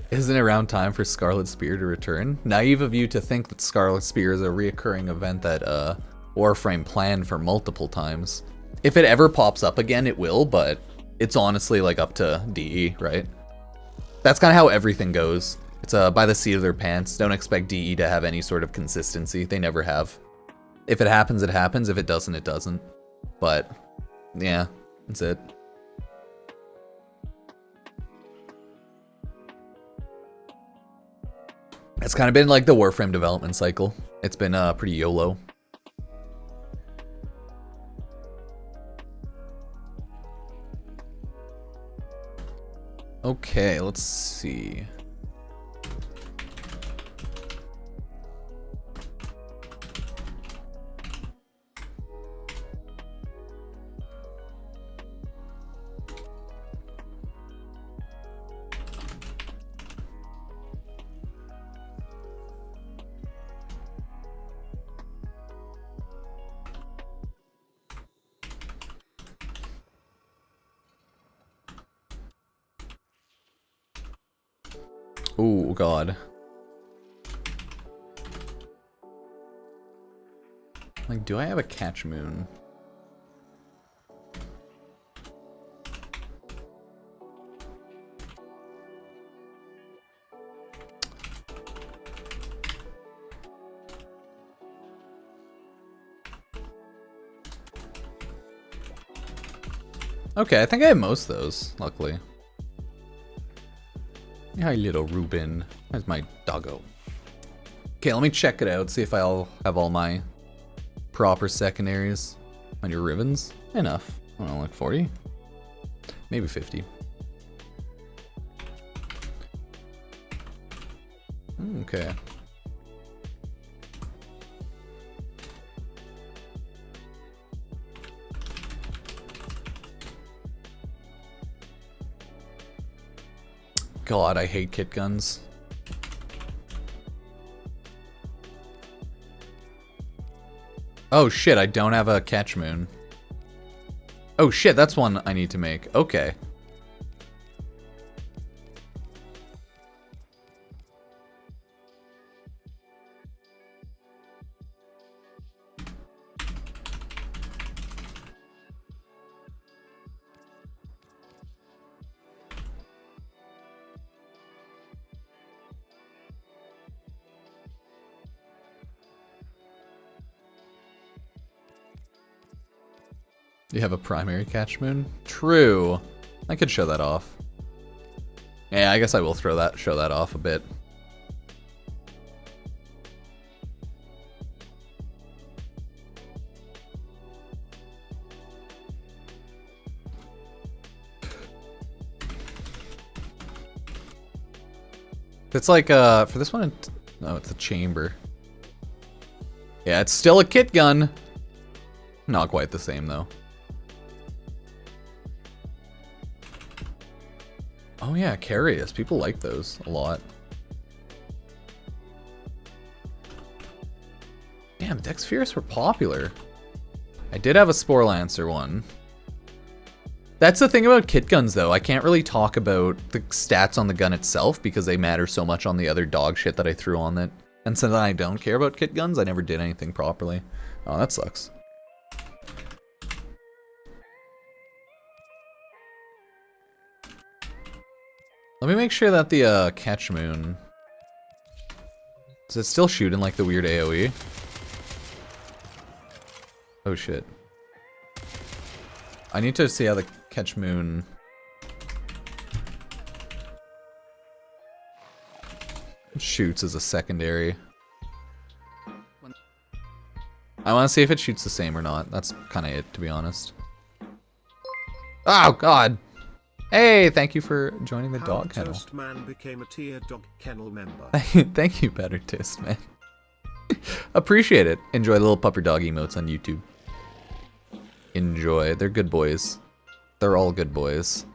Isn't it around time for Scarlet Spear to return? Naive of you to think that Scarlet Spear is a reoccurring event that Warframe planned for multiple times. If it ever pops up again, it will, but it's honestly like up to DE, right? That's kind of how everything goes. It's by the seat of their pants. Don't expect DE to have any sort of consistency. They never have. If it happens, it happens. If it doesn't, it doesn't. But, yeah, that's it. It's kind of been like the Warframe development cycle. It's been pretty YOLO. Okay, let's see. Oh god. Like, do I have a catch moon? Okay, I think I have most of those, luckily. Hi, little Reuben. That's my doggo. Okay, let me check it out, see if I'll have all my proper secondaries on your ribbons. Enough. I don't know, like 40? Maybe 50. Okay. God, I hate kit guns. Oh shit, I don't have a catch moon. Oh shit, that's one I need to make. Okay. You have a primary catch moon? True. I could show that off. Yeah, I guess I will show that off a bit. It's like, for this one, no, it's a chamber. Yeah, it's still a kit gun. Not quite the same, though. Oh yeah, Carius. People like those a lot. Damn, Dexpheris were popular. I did have a Spore Lancer one. That's the thing about kit guns, though. I can't really talk about the stats on the gun itself because they matter so much on the other dog shit that I threw on it. And since I don't care about kit guns, I never did anything properly. Oh, that sucks. Let me make sure that the catch moon... Is it still shooting like the weird AoE? Oh shit. I need to see how the catch moon... shoots as a secondary. I want to see if it shoots the same or not. That's kind of it, to be honest. Oh god! Hey, thank you for joining the dog kennel. Toast Man became a tier dog kennel member. Thank you, Better Toast Man. Appreciate it. Enjoy little pupper dog emotes on YouTube. Enjoy. They're good boys. They're all good boys.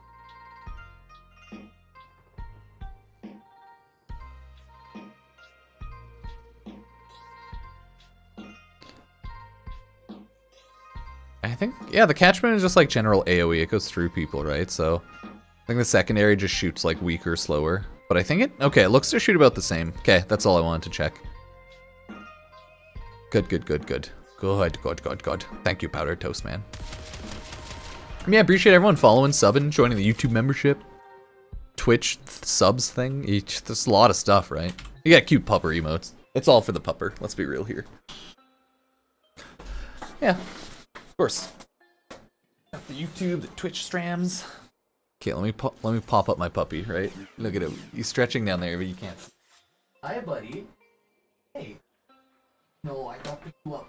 I think, yeah, the catchment is just like general AoE. It goes through people, right? So I think the secondary just shoots like weaker, slower. But I think it, okay, it looks to shoot about the same. Okay, that's all I wanted to check. Good, good, good, good. Good, good, good, good. Thank you, Powdered Toast Man. Yeah, appreciate everyone following, subbing, joining the YouTube membership, Twitch subs thing. There's a lot of stuff, right? You got cute pupper emotes. It's all for the pupper. Let's be real here. Yeah, of course. Got the YouTube, the Twitch strams. Okay, let me pop up my puppy, right? Look at him. He's stretching down there, but you can't see. Hi, buddy. Hey. No, I got pick you up.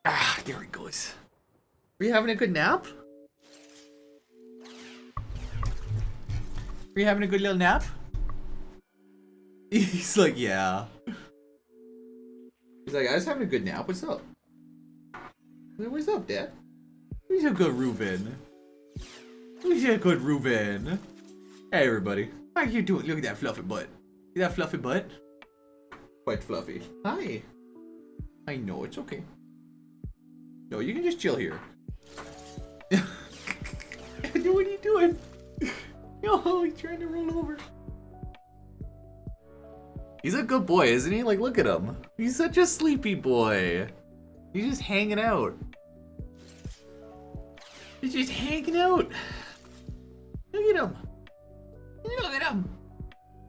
Ah, there he goes. Are you having a good nap? Are you having a good little nap? He's like, yeah. He's like, I was having a good nap. What's up? What's up, Dad? Who's a good Reuben? Who's a good Reuben? Hey, everybody. How you doing? Look at that fluffy butt. See that fluffy butt? Quite fluffy. Hi. I know, it's okay. No, you can just chill here. What are you doing? No, he's trying to roll over. He's a good boy, isn't he? Like, look at him. He's such a sleepy boy. He's just hanging out. He's just hanging out. Look at him. Look at him.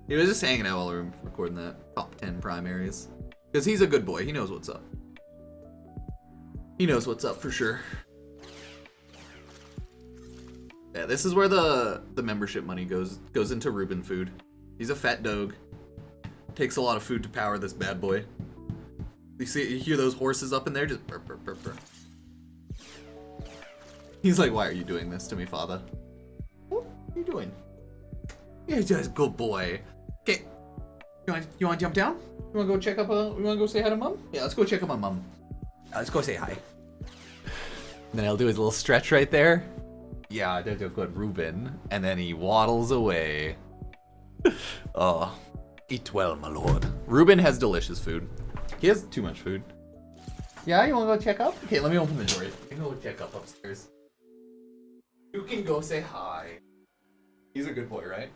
He was just hanging out while we were recording that top 10 primaries. Because he's a good boy. He knows what's up. He knows what's up for sure. Yeah, this is where the membership money goes into Reuben food. He's a fat dog. Takes a lot of food to power this bad boy. You hear those horses up in there? Just burr, burr, burr, burr. He's like, why are you doing this to me, father? What are you doing? You're just a good boy. Okay. You want to jump down? You want to go check up, you want to go say hi to mom? Yeah, let's go check up on mom. Let's go say hi. And then he'll do his little stretch right there. Yeah, there's a good Reuben. And then he waddles away. Oh, eat well, my lord. Reuben has delicious food. He has too much food. Yeah, you want to go check up? Okay, let me open the door. You can go check up upstairs. You can go say hi. He's a good boy, right?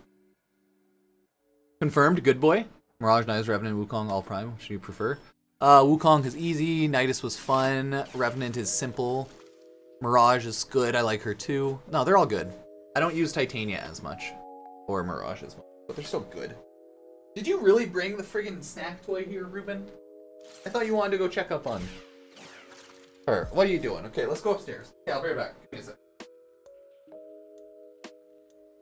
Confirmed, good boy. Mirage, Nidus, Revenant, Wukong, all prime. Which do you prefer? Wukong is easy. Nidus was fun. Revenant is simple. Mirage is good. I like her too. No, they're all good. I don't use Titania as much. Or Mirage as much. But they're still good. Did you really bring the friggin' snack toy here, Reuben? I thought you wanted to go check up on her. What are you doing? Okay, let's go upstairs. Yeah, I'll be right back. Give me a sec.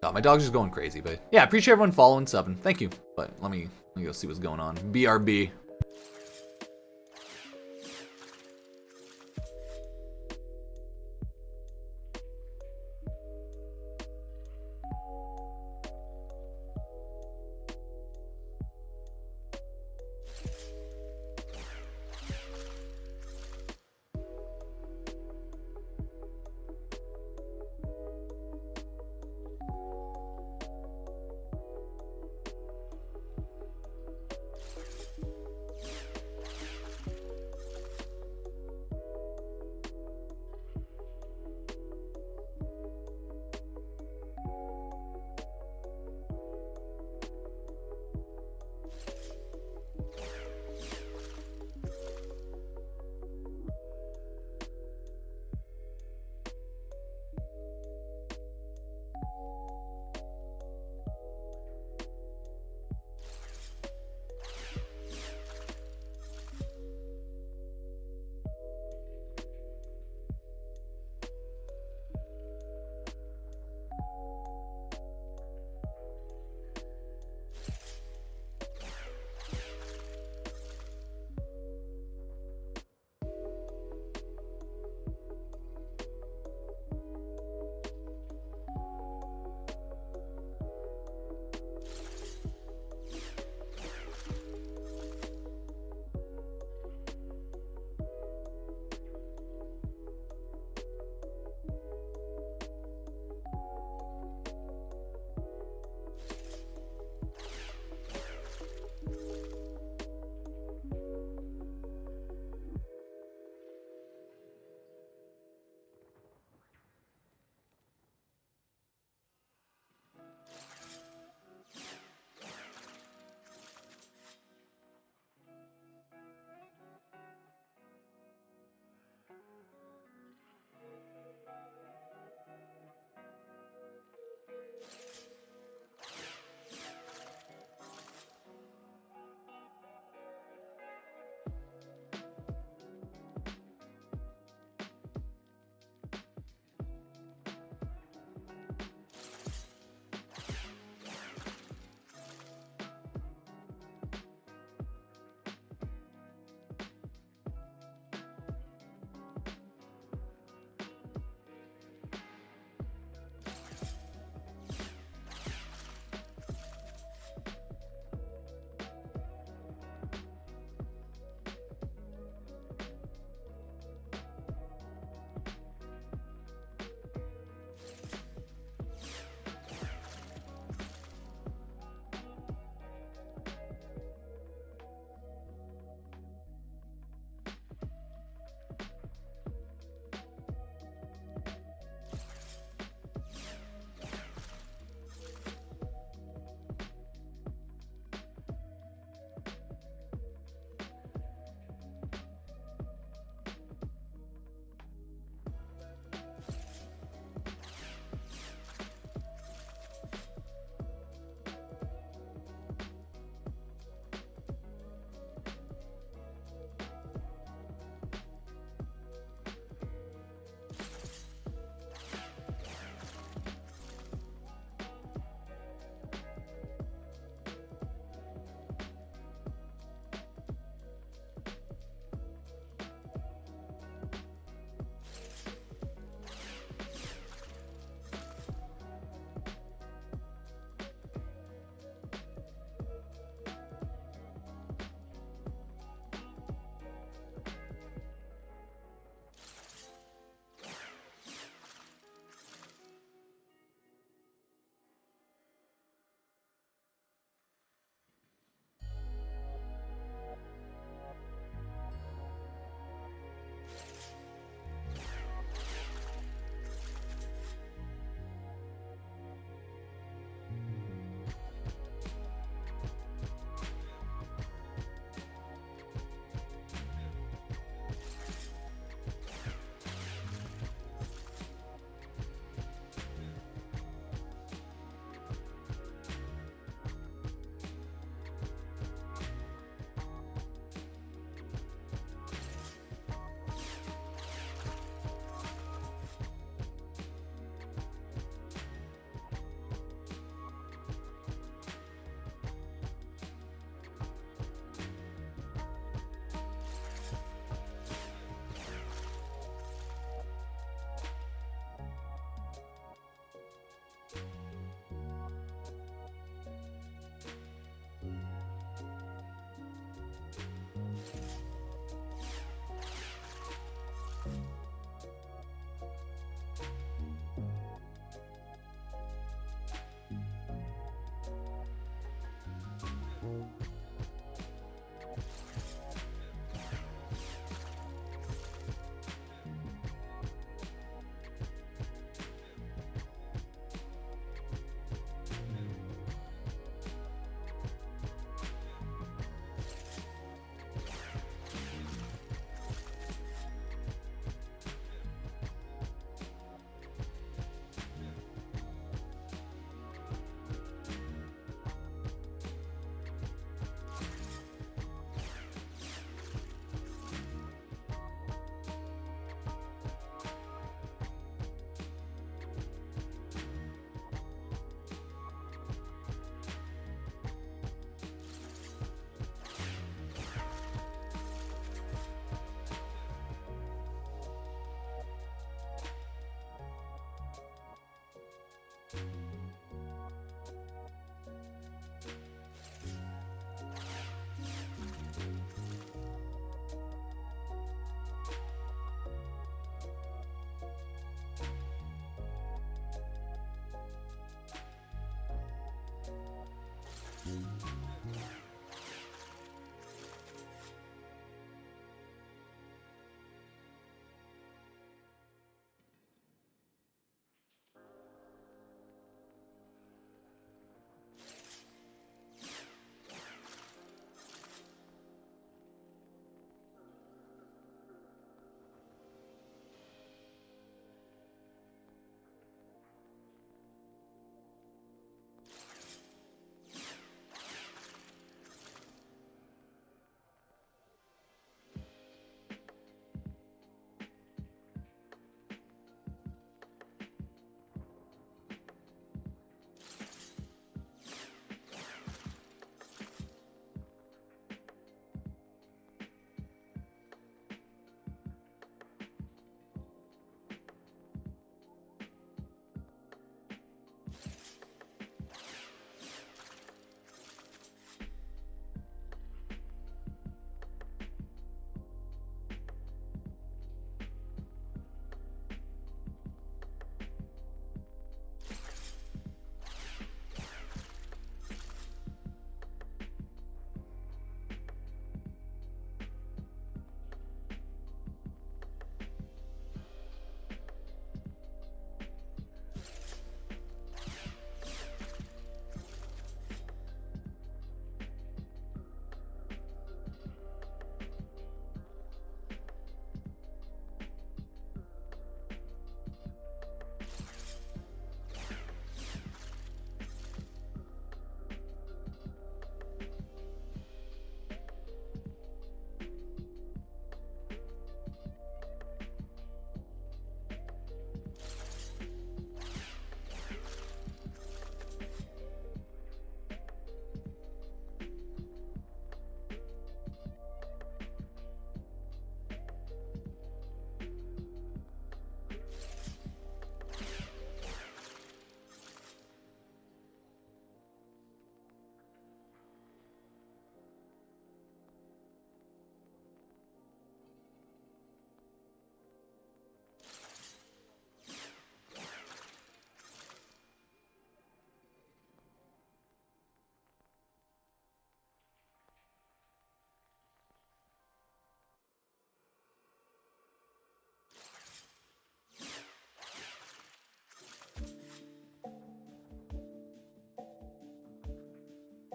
God, my dog's just going crazy, but yeah, I appreciate everyone following, subbing. Thank you. But let me go see what's going on. BRB.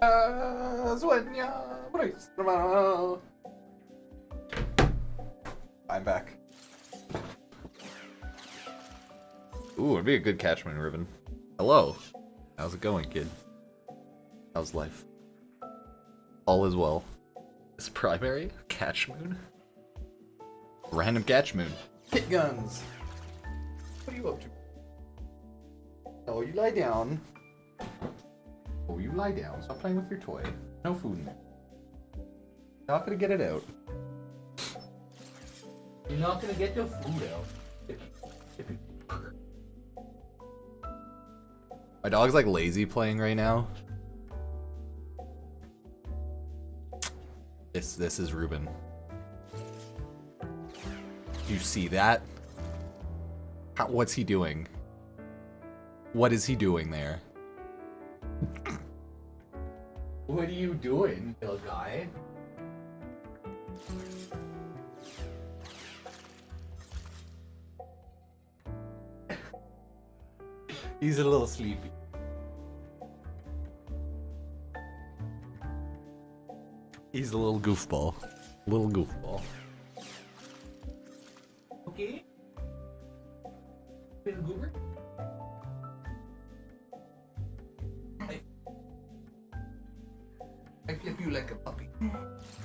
I'm back. Ooh, it'd be a good catchman, Reuben. Hello. How's it going, kid? How's life? All is well. This primary? Catchmoon? Random catchmoon. Hit guns! What are you up to? Oh, you lie down. Oh, you lie down. Stop playing with your toy. No food in there. Not gonna get it out. You're not gonna get the food out. My dog's like lazy playing right now. This is Reuben. You see that? What's he doing? What is he doing there? What are you doing, little guy? He's a little sleepy. He's a little goofball. Little goofball. Okay? Little goober? I flip you like a puppy.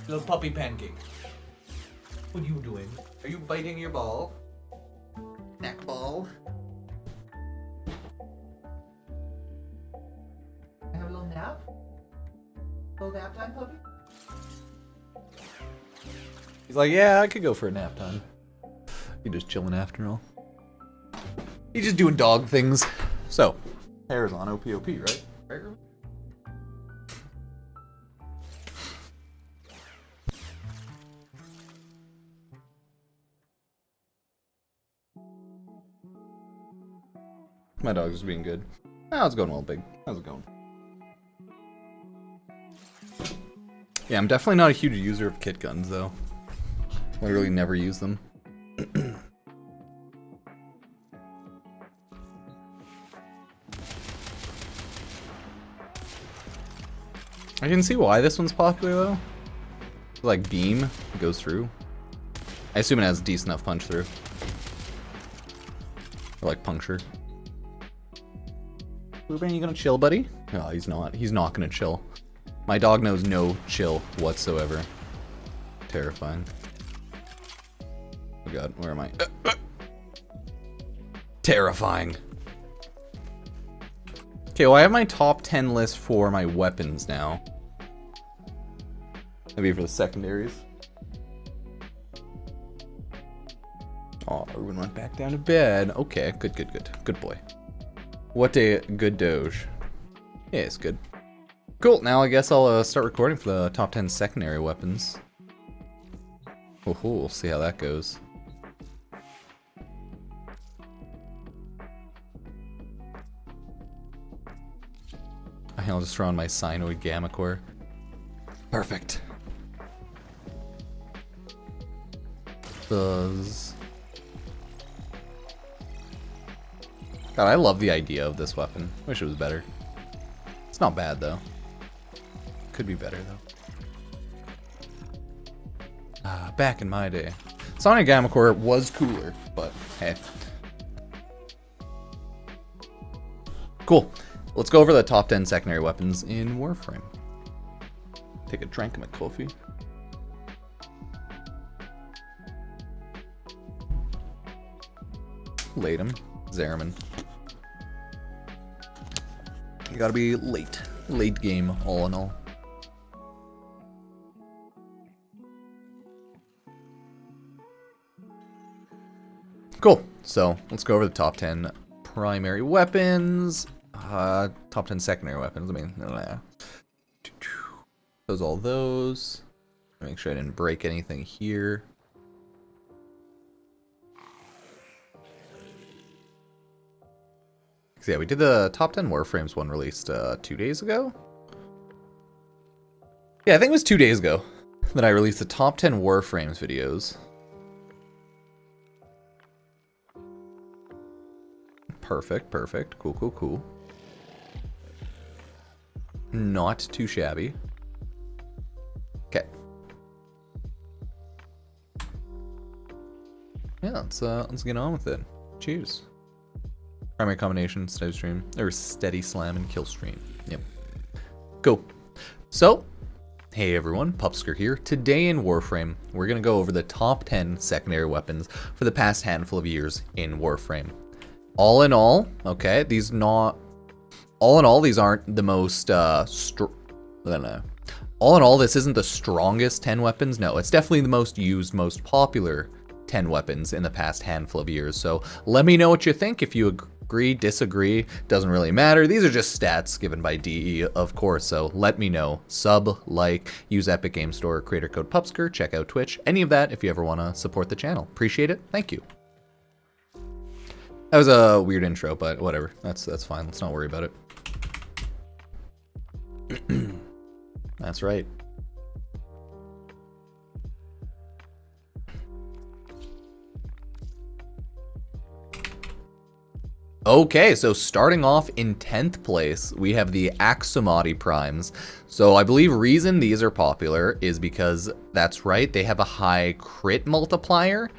Little puppy pancake. What are you doing? Are you biting your ball? Snack ball? I have a little nap? A little nap time, puppy? He's like, yeah, I could go for a nap time. You're just chilling after all. He's just doing dog things. So, hair's on OPOP, right? Right, Reuben? My dog's just being good. Oh, it's going well, big. How's it going? Yeah, I'm definitely not a huge user of kit guns, though. Literally never use them. I can see why this one's popular, though. Like, beam goes through. I assume it has decent enough punch through. Or like puncture. Reuben, you gonna chill, buddy? No, he's not. He's not gonna chill. My dog knows no chill whatsoever. Terrifying. Oh god, where am I? Terrifying. Okay, well I have my top 10 list for my weapons now. Maybe for the secondaries. Oh, Reuben went back down to bed. Okay, good, good, good. Good boy. What a good doge. Yeah, it's good. Cool, now I guess I'll start recording for the top 10 secondary weapons. Oh, we'll see how that goes. I'll just throw on my Cyanoid Gamma Core. Perfect. Buzz. God, I love the idea of this weapon. Wish it was better. It's not bad, though. Could be better, though. Back in my day. Sonic Gamma Core was cooler, but hey. Cool. Let's go over the top 10 secondary weapons in Warframe. Take a drink of my coffee. Latum. Zeraman. You gotta be late. Late game, all in all. Cool. So, let's go over the top 10 primary weapons. Top 10 secondary weapons. I mean, those all those. Make sure I didn't break anything here. So yeah, we did the top 10 Warframes one released 2 days ago. Yeah, I think it was 2 days ago that I released the top 10 Warframes videos. Perfect, perfect. Cool, cool, cool. Not too shabby. Okay. Yeah, let's get on with it. Cheers. Primary combination, steady stream, or steady slam and kill stream. Yep. Cool. So, hey everyone, Pupsker here. Today in Warframe, we're gonna go over the top 10 secondary weapons for the past handful of years in Warframe. All in all, okay, these aren't the most all in all, this isn't the strongest 10 weapons. No, it's definitely the most used, most popular 10 weapons in the past handful of years. So let me know what you think. If you agree, disagree, doesn't really matter. These are just stats given by DE, of course. So let me know. Sub, like, use Epic Game Store, creator code Pupsker, check out Twitch, any of that if you ever want to support the channel. Appreciate it. Thank you. That was a weird intro, but whatever. That's fine. Let's not worry about it. That's right. Okay, so starting off in 10th place, we have the Axomati Primes. So I believe reason these are popular is because, that's right, they have a high crit multiplier,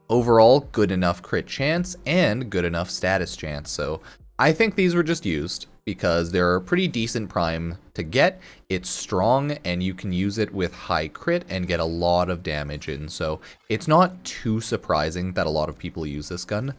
overall good enough crit chance, and good enough status chance. So I think these were just used because they're a pretty decent prime to get. It's strong and you can use it with high crit and get a lot of damage in. So it's not too surprising that a lot of people use this gun,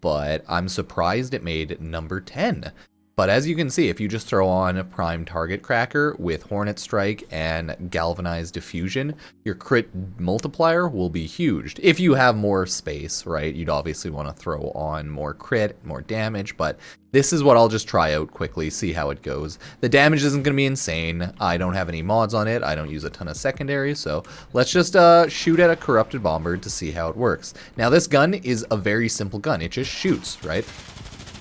but I'm surprised it made number 10. But as you can see, if you just throw on a Prime Target Cracker with Hornet Strike and Galvanized Diffusion, your crit multiplier will be huge. If you have more space, right, you'd obviously want to throw on more crit, more damage, but this is what I'll just try out quickly, see how it goes. The damage isn't going to be insane. I don't have any mods on it. I don't use a ton of secondaries, so let's just shoot at a Corrupted Bomber to see how it works. Now, this gun is a very simple gun. It just shoots, right?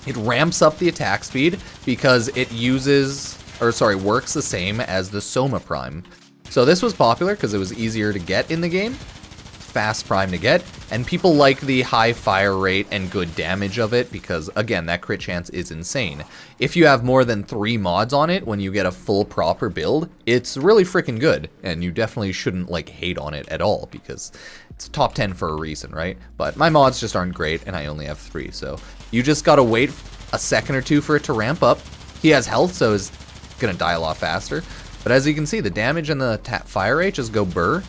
It ramps up the attack speed because it works the same as the Soma Prime. So this was popular because it was easier to get in the game, fast prime to get, and people like the high fire rate and good damage of it because, again, that crit chance is insane. If you have more than 3 mods on it when you get a full proper build, it's really freaking good, and you definitely shouldn't like hate on it at all because it's top 10 for a reason, right? But my mods just aren't great, and I only have 3, so you just gotta wait a second or two for it to ramp up. He has health, so he's gonna die a lot faster. But as you can see, the damage and the fire rate just go burr.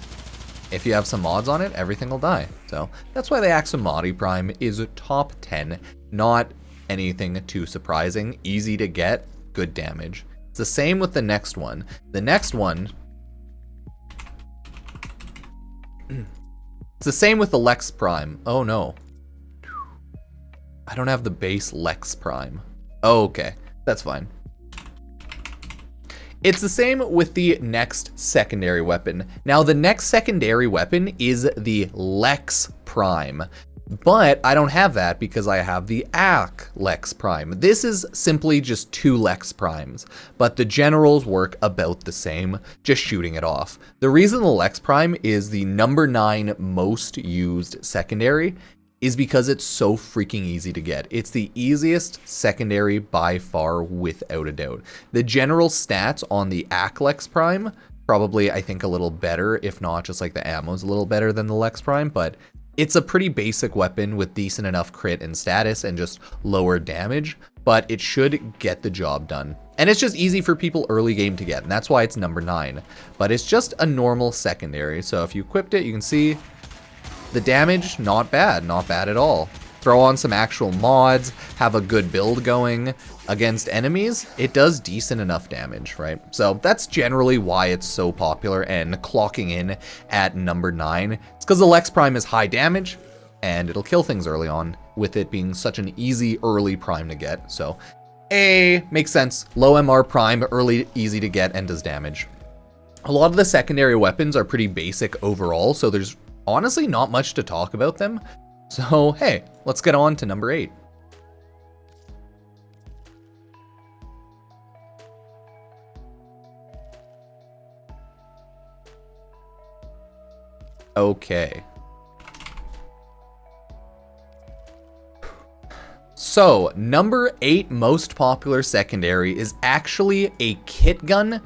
If you have some mods on it, everything will die. So that's why the Axomati Prime is top 10. Not anything too surprising. Easy to get, good damage. It's the same with the next one. The next one... It's the same with the Lex Prime. Oh no. I don't have the base Lex Prime. Oh, okay. That's fine. It's the same with the next secondary weapon. Now, the next secondary weapon is the Lex Prime, but I don't have that because I have the Ak Lex Prime. This is simply just 2 Lex Primes, but the generals work about the same, just shooting it off. The reason the Lex Prime is the number 9 most used secondary is because it's so freaking easy to get. It's the easiest secondary by far, without a doubt. The general stats on the Ak Lex Prime, probably I think a little better, if not just like the ammo's a little better than the Lex Prime, but it's a pretty basic weapon with decent enough crit and status and just lower damage, but it should get the job done. And it's just easy for people early game to get, and that's why it's number 9. But it's just a normal secondary, so if you equipped it, you can see the damage, not bad at all. Throw on some actual mods, have a good build going against enemies, it does decent enough damage, right? So that's generally why it's so popular and clocking in at number 9. It's because the Lex Prime is high damage, and it'll kill things early on, with it being such an easy early prime to get. So, makes sense. Low MR prime, early, easy to get, and does damage. A lot of the secondary weapons are pretty basic overall, so there's honestly not much to talk about them. So, hey, let's get on to number 8. Okay. So, number 8 most popular secondary is actually a kit gun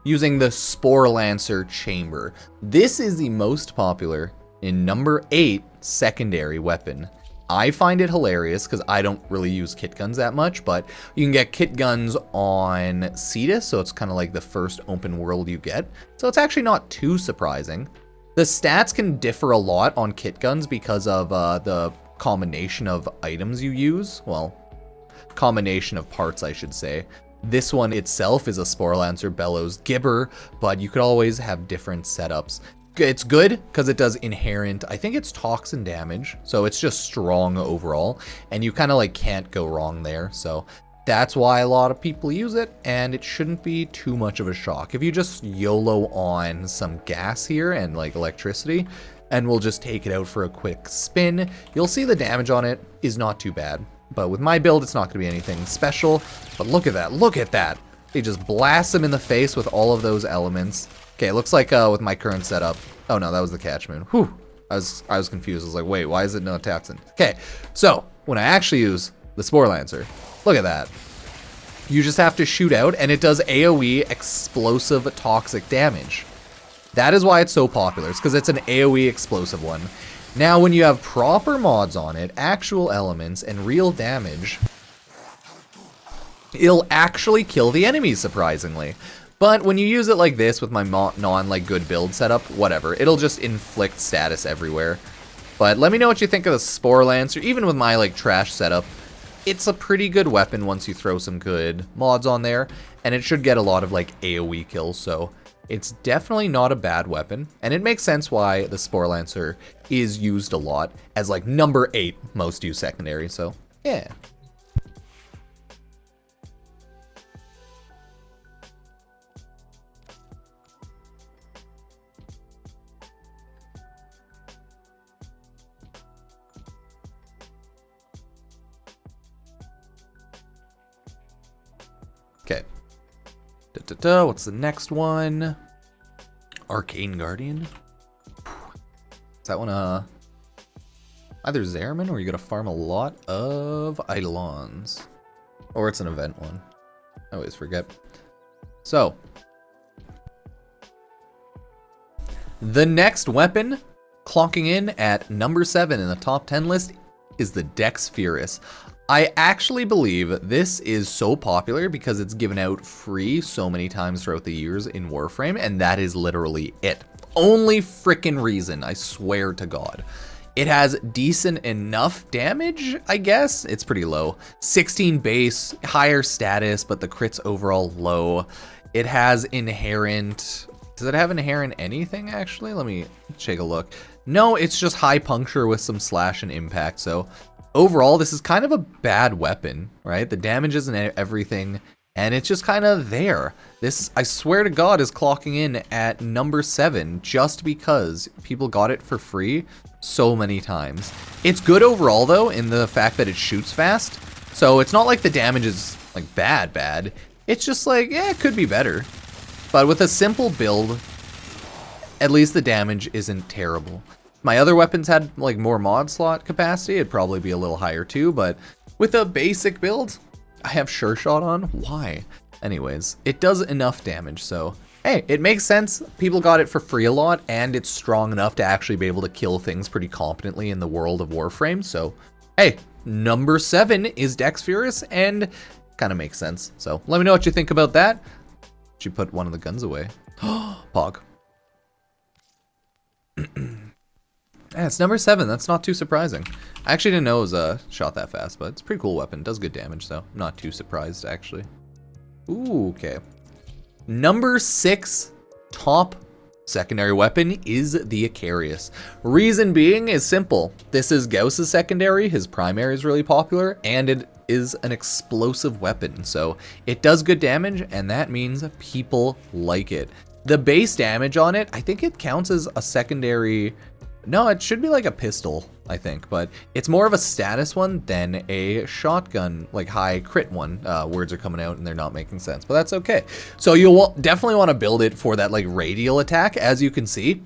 using the Spore Lancer chamber. This is the most popular in number 8 secondary weapon. I find it hilarious because I don't really use kit guns that much, but you can get kit guns on Cetus, so it's kind of like the first open world you get. So it's actually not too surprising. The stats can differ a lot on kit guns because of the combination of items you use. Well, combination of parts, I should say. This one itself is a Spore Lancer Bellows Gibber, but you could always have different setups. It's good because it does inherent, I think it's toxin damage, so it's just strong overall, and you kind of like can't go wrong there, so that's why a lot of people use it, and it shouldn't be too much of a shock. If you just YOLO on some gas here and like electricity, and we'll just take it out for a quick spin, you'll see the damage on it is not too bad. But with my build, it's not going to be anything special, but look at that, look at that! They just blast him in the face with all of those elements. Okay, it looks like with my current setup. Oh no, that was the catch moon. Whew. I was confused. I was like, wait, why is it no toxin? Okay, so when I actually use the Spore Lancer, look at that. You just have to shoot out, and it does AoE explosive toxic damage. That is why it's so popular. It's because it's an AoE explosive one. Now, when you have proper mods on it, actual elements, and real damage, it'll actually kill the enemies, surprisingly. But when you use it like this with my non good build setup, whatever, it'll just inflict status everywhere. But let me know what you think of the Spore Lancer. Even with my like trash setup, it's a pretty good weapon once you throw some good mods on there, and it should get a lot of like AoE kills, so it's definitely not a bad weapon, and it makes sense why the Spore Lancer is used a lot as like number 8 most used secondary, so yeah. Okay. What's the next one? Arcane Guardian. Is that one either Zerman or you gotta farm a lot of Eidolons? Or it's an event one. I always forget. So. The next weapon, clocking in at number 7 in the top 10 list, is the Dex Furus. I actually believe this is so popular because it's given out free so many times throughout the years in Warframe, and that is literally it. Only frickin' reason, I swear to God. It has decent enough damage, I guess. It's pretty low. 16 base, higher status, but the crit's overall low. It has inherent... Does it have inherent anything, actually? Let me take a look. No, it's just high puncture with some slash and impact, so... Overall, this is kind of a bad weapon, right? The damage isn't everything, and it's just kind of there. This, I swear to God, is clocking in at number 7 just because people got it for free so many times. It's good overall, though, in the fact that it shoots fast. So it's not like the damage is, like, bad. It's just like, yeah, it could be better. But with a simple build, at least the damage isn't terrible. My other weapons had like more mod slot capacity, it'd probably be a little higher too, but with a basic build, I have Sure Shot on. Why? Anyways, it does enough damage, so hey, it makes sense. People got it for free a lot, and it's strong enough to actually be able to kill things pretty competently in the world of Warframe, so hey, number 7 is Dex Furus, and kind of makes sense. So let me know what you think about that. She put one of the guns away. Pog. Yeah, it's number 7. That's not too surprising. I actually didn't know it was shot that fast, but it's a pretty cool weapon. Does good damage, though. I'm not too surprised, actually. Ooh, okay. Number 6 top secondary weapon is the Icarius. Reason being is simple. This is Gauss's secondary. His primary is really popular, and it is an explosive weapon. So it does good damage, and that means people like it. The base damage on it, I think it counts as a secondary... No, it should be like a pistol, I think, but it's more of a status one than a shotgun, like high crit one. Words are coming out and they're not making sense, but that's okay. So you'll definitely want to build it for that like radial attack, as you can see.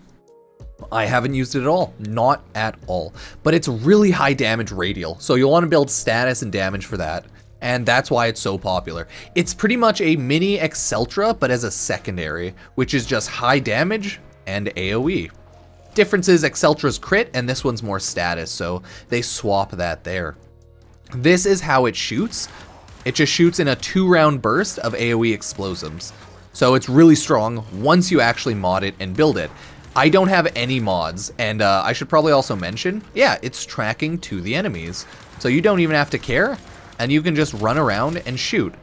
I haven't used it at all, not at all, but it's really high damage radial, so you'll want to build status and damage for that, and that's why it's so popular. It's pretty much a mini Exceltra, but as a secondary, which is just high damage and AoE. Difference is Exceltra's crit, and this one's more status, so they swap that there. This is how it shoots. It just shoots in a 2-round burst of AoE explosives. So it's really strong once you actually mod it and build it. I don't have any mods, and I should probably also mention, yeah, it's tracking to the enemies. So you don't even have to care, and you can just run around and shoot.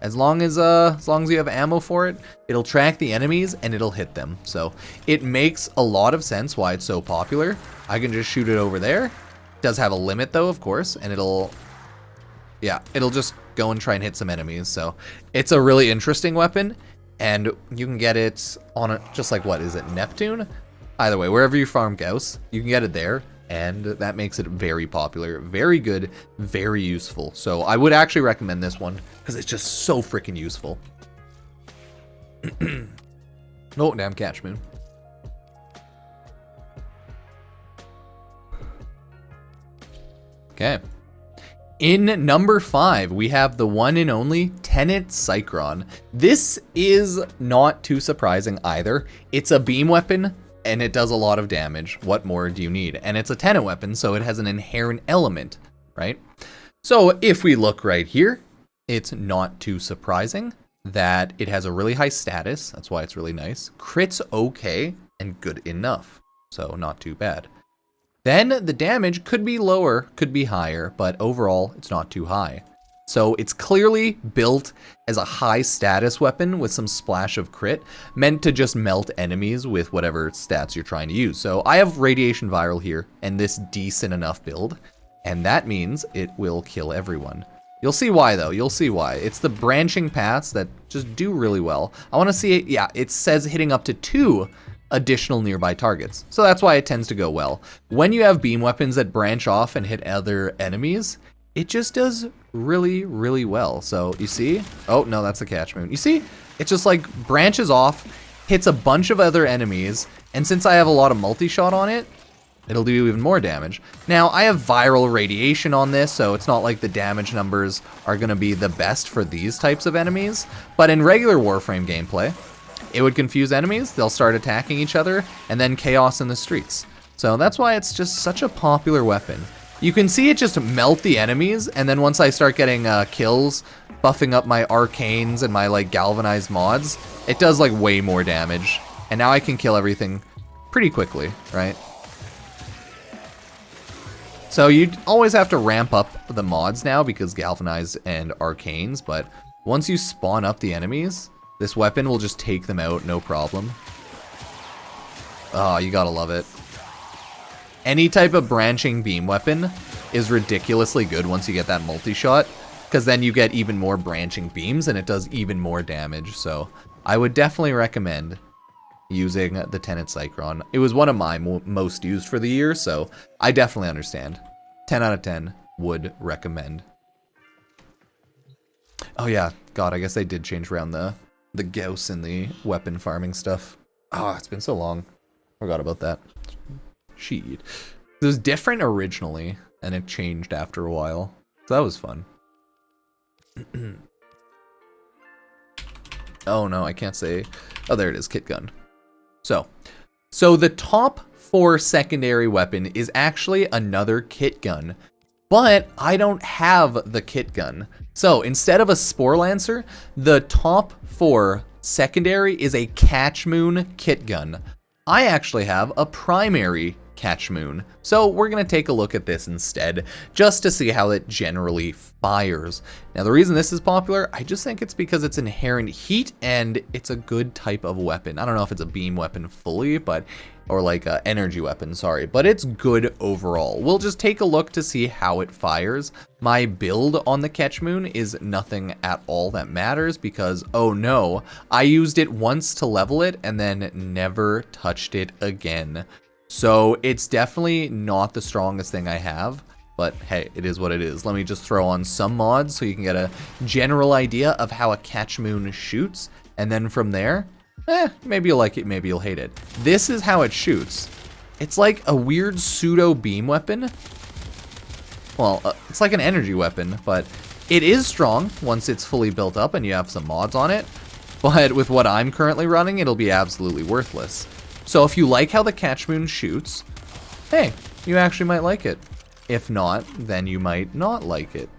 As long as you have ammo for it, it'll track the enemies and it'll hit them. So it makes a lot of sense why it's so popular. I can just shoot it over there. It does have a limit though, of course, and it'll just go and try and hit some enemies. So it's a really interesting weapon, and you can get it on just like, what is it, Neptune? Either way, wherever you farm Gauss, you can get it there. And that makes it very popular, very good, very useful. So I would actually recommend this one because it's just so freaking useful. Oh, damn catch moon. Okay. In number 5, we have the one and only Tenet Cycron. This is not too surprising either. It's a beam weapon, and it does a lot of damage. What more do you need? And it's a Tenet weapon, so it has an inherent element, right? So if we look right here, it's not too surprising that it has a really high status. That's why it's really nice. Crit's okay and good enough, so not too bad. Then the damage could be lower, could be higher, but overall it's not too high. So it's clearly built as a high status weapon with some splash of crit, meant to just melt enemies with whatever stats you're trying to use. So I have Radiation Viral here and this decent enough build, and that means it will kill everyone. You'll see why though, you'll see why. It's the branching paths that just do really well. I want to see it, yeah, it says hitting up to 2 additional nearby targets. So that's why it tends to go well. When you have beam weapons that branch off and hit other enemies, it just does really, really well. So you see, oh no, that's the catch moon. You see, it just like branches off, hits a bunch of other enemies, and since I have a lot of multi-shot on it, it'll do even more damage. Now, I have viral radiation on this, so it's not like the damage numbers are gonna be the best for these types of enemies, but in regular Warframe gameplay, it would confuse enemies, they'll start attacking each other, and then chaos in the streets. So that's why it's just such a popular weapon. You can see it just melt the enemies, and then once I start getting kills, buffing up my arcanes and my like galvanized mods, it does like way more damage. And now I can kill everything pretty quickly, right? So you always have to ramp up the mods now because galvanized and arcanes, but once you spawn up the enemies, this weapon will just take them out, no problem. Oh, you gotta love it. Any type of branching beam weapon is ridiculously good once you get that multi-shot, because then you get even more branching beams and it does even more damage. So I would definitely recommend using the Tenet Cycron. It was one of my most used for the year, so I definitely understand. 10 out of 10 would recommend. Oh yeah, God, I guess they did change around the Gauss and the weapon farming stuff. Oh, it's been so long. Forgot about that. Shit. It was different originally, and it changed after a while. So that was fun. Oh no, I can't say. Oh, there it is, kit gun. So the top 4 secondary weapon is actually another kit gun, but I don't have the kit gun. So instead of a Spore Lancer, the top 4 secondary is a Catch Moon kit gun. I actually have a primary Catch Moon. So we're going to take a look at this instead, just to see how it generally fires. Now the reason this is popular, I just think it's because it's inherent heat and it's a good type of weapon. I don't know if it's a beam weapon fully, but or like a energy weapon, sorry, but it's good overall. We'll just take a look to see how it fires. My build on the Catch Moon is nothing at all that matters because, oh no, I used it once to level it and then never touched it again. So it's definitely not the strongest thing I have, but hey, it is what it is. Let me just throw on some mods so you can get a general idea of how a Catch Moon shoots, and then from there, maybe you'll like it, maybe you'll hate it. This is how it shoots. It's like a weird pseudo beam weapon. Well, it's like an energy weapon, but it is strong once it's fully built up and you have some mods on it. But with what I'm currently running, it'll be absolutely worthless. So if you like how the Catchmoon shoots, hey, you actually might like it. If not, then you might not like it.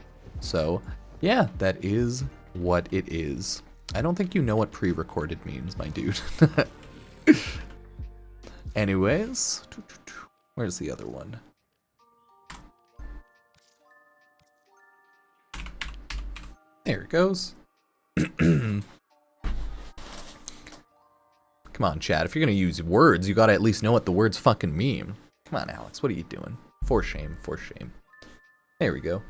So yeah, that is what it is. I don't think you know what pre-recorded means, my dude. Anyways, where's the other one? There it goes. Come on, chat. If you're gonna use words, you gotta at least know what the words fucking mean. Come on, Alex. What are you doing? For shame. For shame. There we go.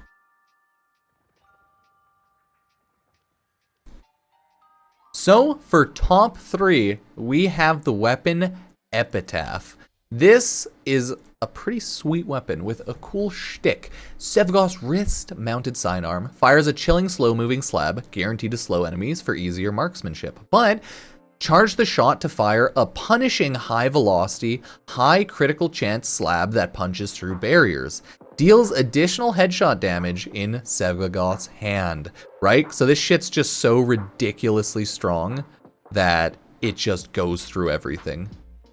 So, for top 3, we have the weapon Epitaph. This is a pretty sweet weapon with a cool shtick. Sevgoth's wrist-mounted sidearm fires a chilling slow-moving slab, guaranteed to slow enemies for easier marksmanship. But charge the shot to fire a punishing high-velocity, high-critical chance slab that punches through barriers. Deals additional headshot damage in Sevgoth's hand, right? So this shit's just so ridiculously strong that it just goes through everything,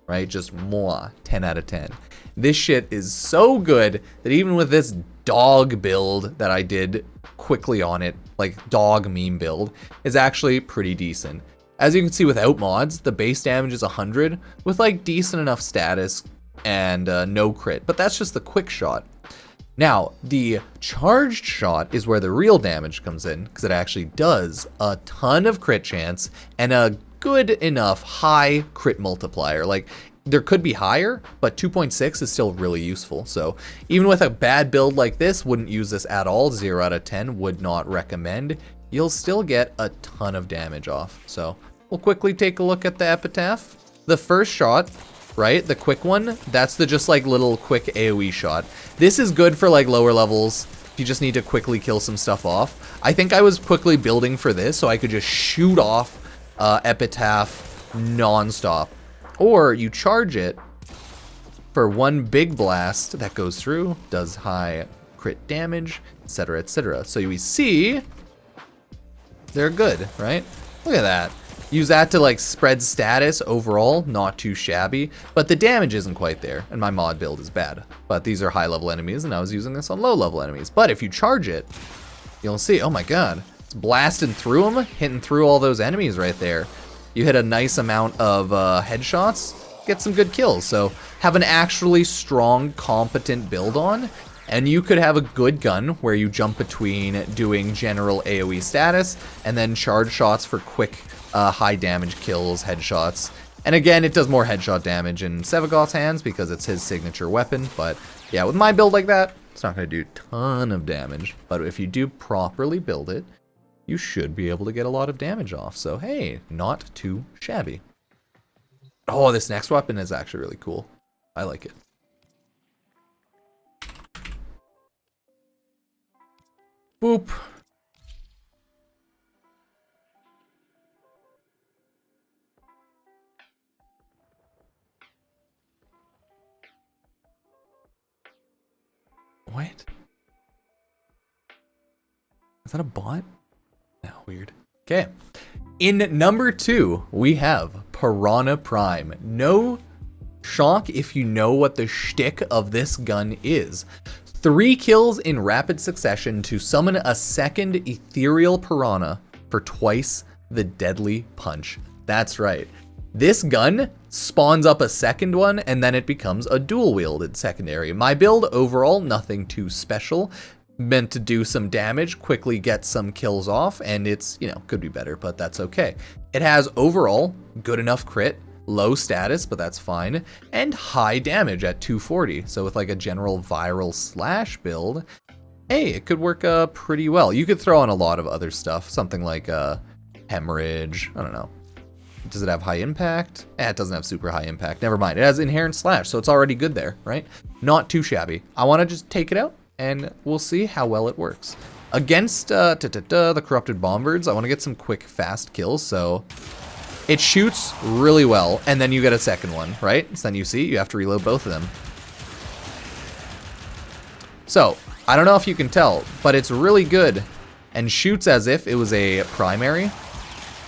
right? Just mwah, 10 out of 10. This shit is so good that even with this dog build that I did quickly on it, like dog meme build, is actually pretty decent. As you can see without mods, the base damage is 100 with like decent enough status and no crit, but that's just the quick shot. Now, the charged shot is where the real damage comes in, because it actually does a ton of crit chance and a good enough high crit multiplier. Like, there could be higher, but 2.6 is still really useful. So even with a bad build like this, wouldn't use this at all. 0 out of 10, would not recommend. You'll still get a ton of damage off. So we'll quickly take a look at the Epitaph. The first shot, right, the quick one, that's the just like little quick AoE shot. This is good for like lower levels. You just need to quickly kill some stuff off. I think I was quickly building for this so I could just shoot off Epitaph non-stop. Or you charge it for one big blast that goes through, does high crit damage, etc., etc. So we see they're good, right? Look at that. Use that to like spread status overall, not too shabby, but the damage isn't quite there, and my mod build is bad. But these are high level enemies, and I was using this on low level enemies. But if you charge it, you'll see, oh my god, it's blasting through them, hitting through all those enemies right there. You hit a nice amount of headshots, get some good kills. So have an actually strong, competent build on, and you could have a good gun where you jump between doing general AoE status and then charge shots for quick high damage kills, headshots. And again, it does more headshot damage in Sevgoth's hands because it's his signature weapon. But yeah, with my build like that, it's not going to do a ton of damage. But if you do properly build it, you should be able to get a lot of damage off. So hey, not too shabby. Oh, this next weapon is actually really cool. I like it. Boop. What? Is that a bot? No, weird. Okay. In number 2, we have Piranha Prime. No shock if you know what the shtick of this gun is. 3 kills in rapid succession to summon a second ethereal piranha for twice the deadly punch. That's right. This gun spawns up a second one, and then it becomes a dual-wielded secondary. My build, overall, nothing too special. Meant to do some damage, quickly get some kills off, and it's, you know, could be better, but that's okay. It has, overall, good enough crit, low status, but that's fine, and high damage at 240. So with, like, a general viral slash build, hey, it could work pretty well. You could throw in a lot of other stuff, something like hemorrhage, I don't know. Does it have high impact? It doesn't have super high impact. Never mind. It has inherent slash, so it's already good there, right? Not too shabby. I want to just take it out, and we'll see how well it works. Against the corrupted bombards, I want to get some quick, fast kills, so It shoots really well, and then you get a second one, right? So then you see, you have to reload both of them. So, I don't know if you can tell, but it's really good and shoots as if it was a primary,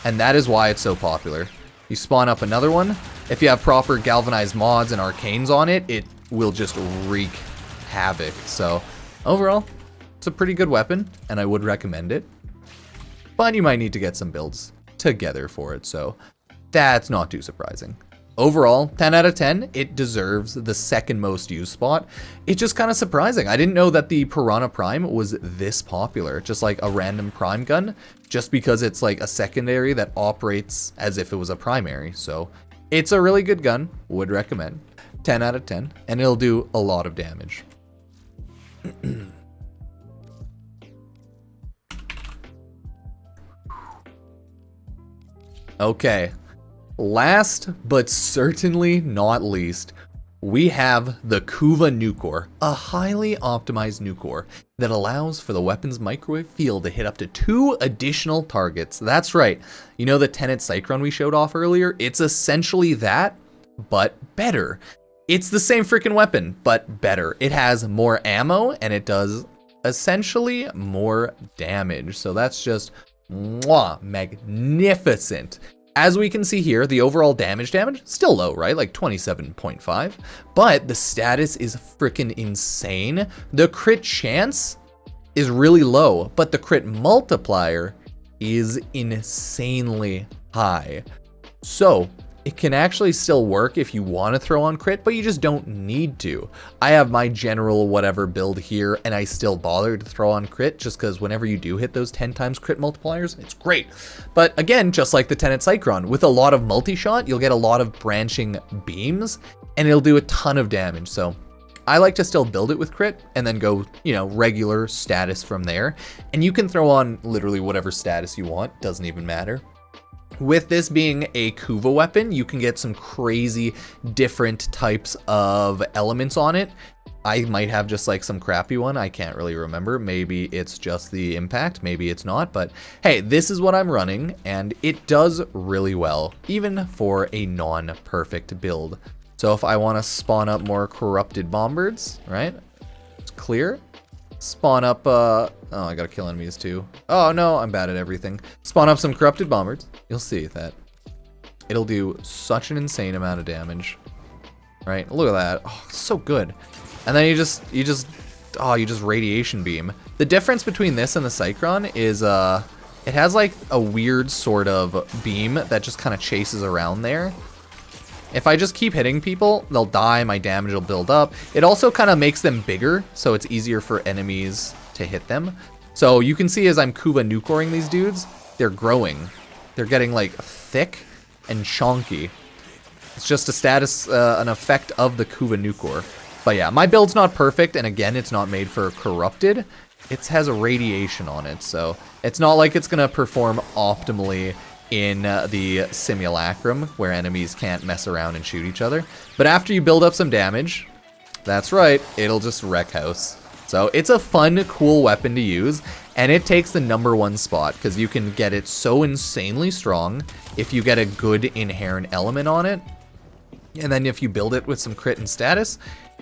and that is why it's so popular. You spawn up another one. If you have proper galvanized mods and arcanes on it, it will just wreak havoc. So, overall, it's a pretty good weapon, and I would recommend it. But you might need to get some builds together for it, so that's not too surprising. Overall, 10 out of 10, it deserves the second most used spot. It's just kind of surprising. I didn't know that the Piranha Prime was this popular, just like a random prime gun, just because it's like a secondary that operates as if it was a primary. So it's a really good gun, would recommend. 10 out of 10, and it'll do a lot of damage. Okay, last but certainly not least, we have the Kuva Nucor, a highly optimized Nucor that allows for the weapon's microwave field to hit up to 2 additional targets. That's right, you know the Tenet Cyclone we showed off earlier? It's essentially that, but better. It's the same freaking weapon, but better. It has more ammo, and it does essentially more damage. So that's just mwah, magnificent. As we can see here, the overall damage still low, right? Like 27.5, but the status is freaking insane. The crit chance is really low, but the crit multiplier is insanely high. So it can actually still work if you want to throw on crit, but you just don't need to. I have my general whatever build here, and I still bother to throw on crit just because whenever you do hit those 10 times crit multipliers, it's great. But again, just like the Tenet Cyclone, with a lot of multi-shot, you'll get a lot of branching beams, and it'll do a ton of damage. So I like to still build it with crit and then go, you know, regular status from there. And you can throw on literally whatever status you want, doesn't even matter. With this being a Kuva weapon, you can get some crazy different types of elements on it. I might have just like some crappy one. I can't really remember. Maybe it's just the impact. Maybe it's not. But hey, this is what I'm running, and it does really well, even for a non-perfect build. So if I want to spawn up more corrupted bombards, right? It's clear. Spawn up, oh, I gotta kill enemies too. Oh no, I'm bad at everything. Spawn up some corrupted bombards. You'll see that. It'll do such an insane amount of damage. Right? Look at that. Oh, so good. And then you just radiation beam. The difference between this and the Cyclone is, it has like a weird sort of beam that just kind of chases around there. If I just keep hitting people, they'll die, my damage will build up. It also kind of makes them bigger, so it's easier for enemies to hit them. So you can see as I'm Kuva Nucoring these dudes, they're growing. They're getting like thick and chonky. It's just a status, an effect of the Kuva Nucor. But yeah, my build's not perfect, and again, it's not made for corrupted. It has a radiation on it, so it's not like it's gonna perform optimally in the Simulacrum, where enemies can't mess around and shoot each other. But after you build up some damage, that's right, it'll just wreck house. So it's a fun, cool weapon to use, and it takes the #1 spot, because you can get it so insanely strong if you get a good inherent element on it. And then if you build it with some crit and status,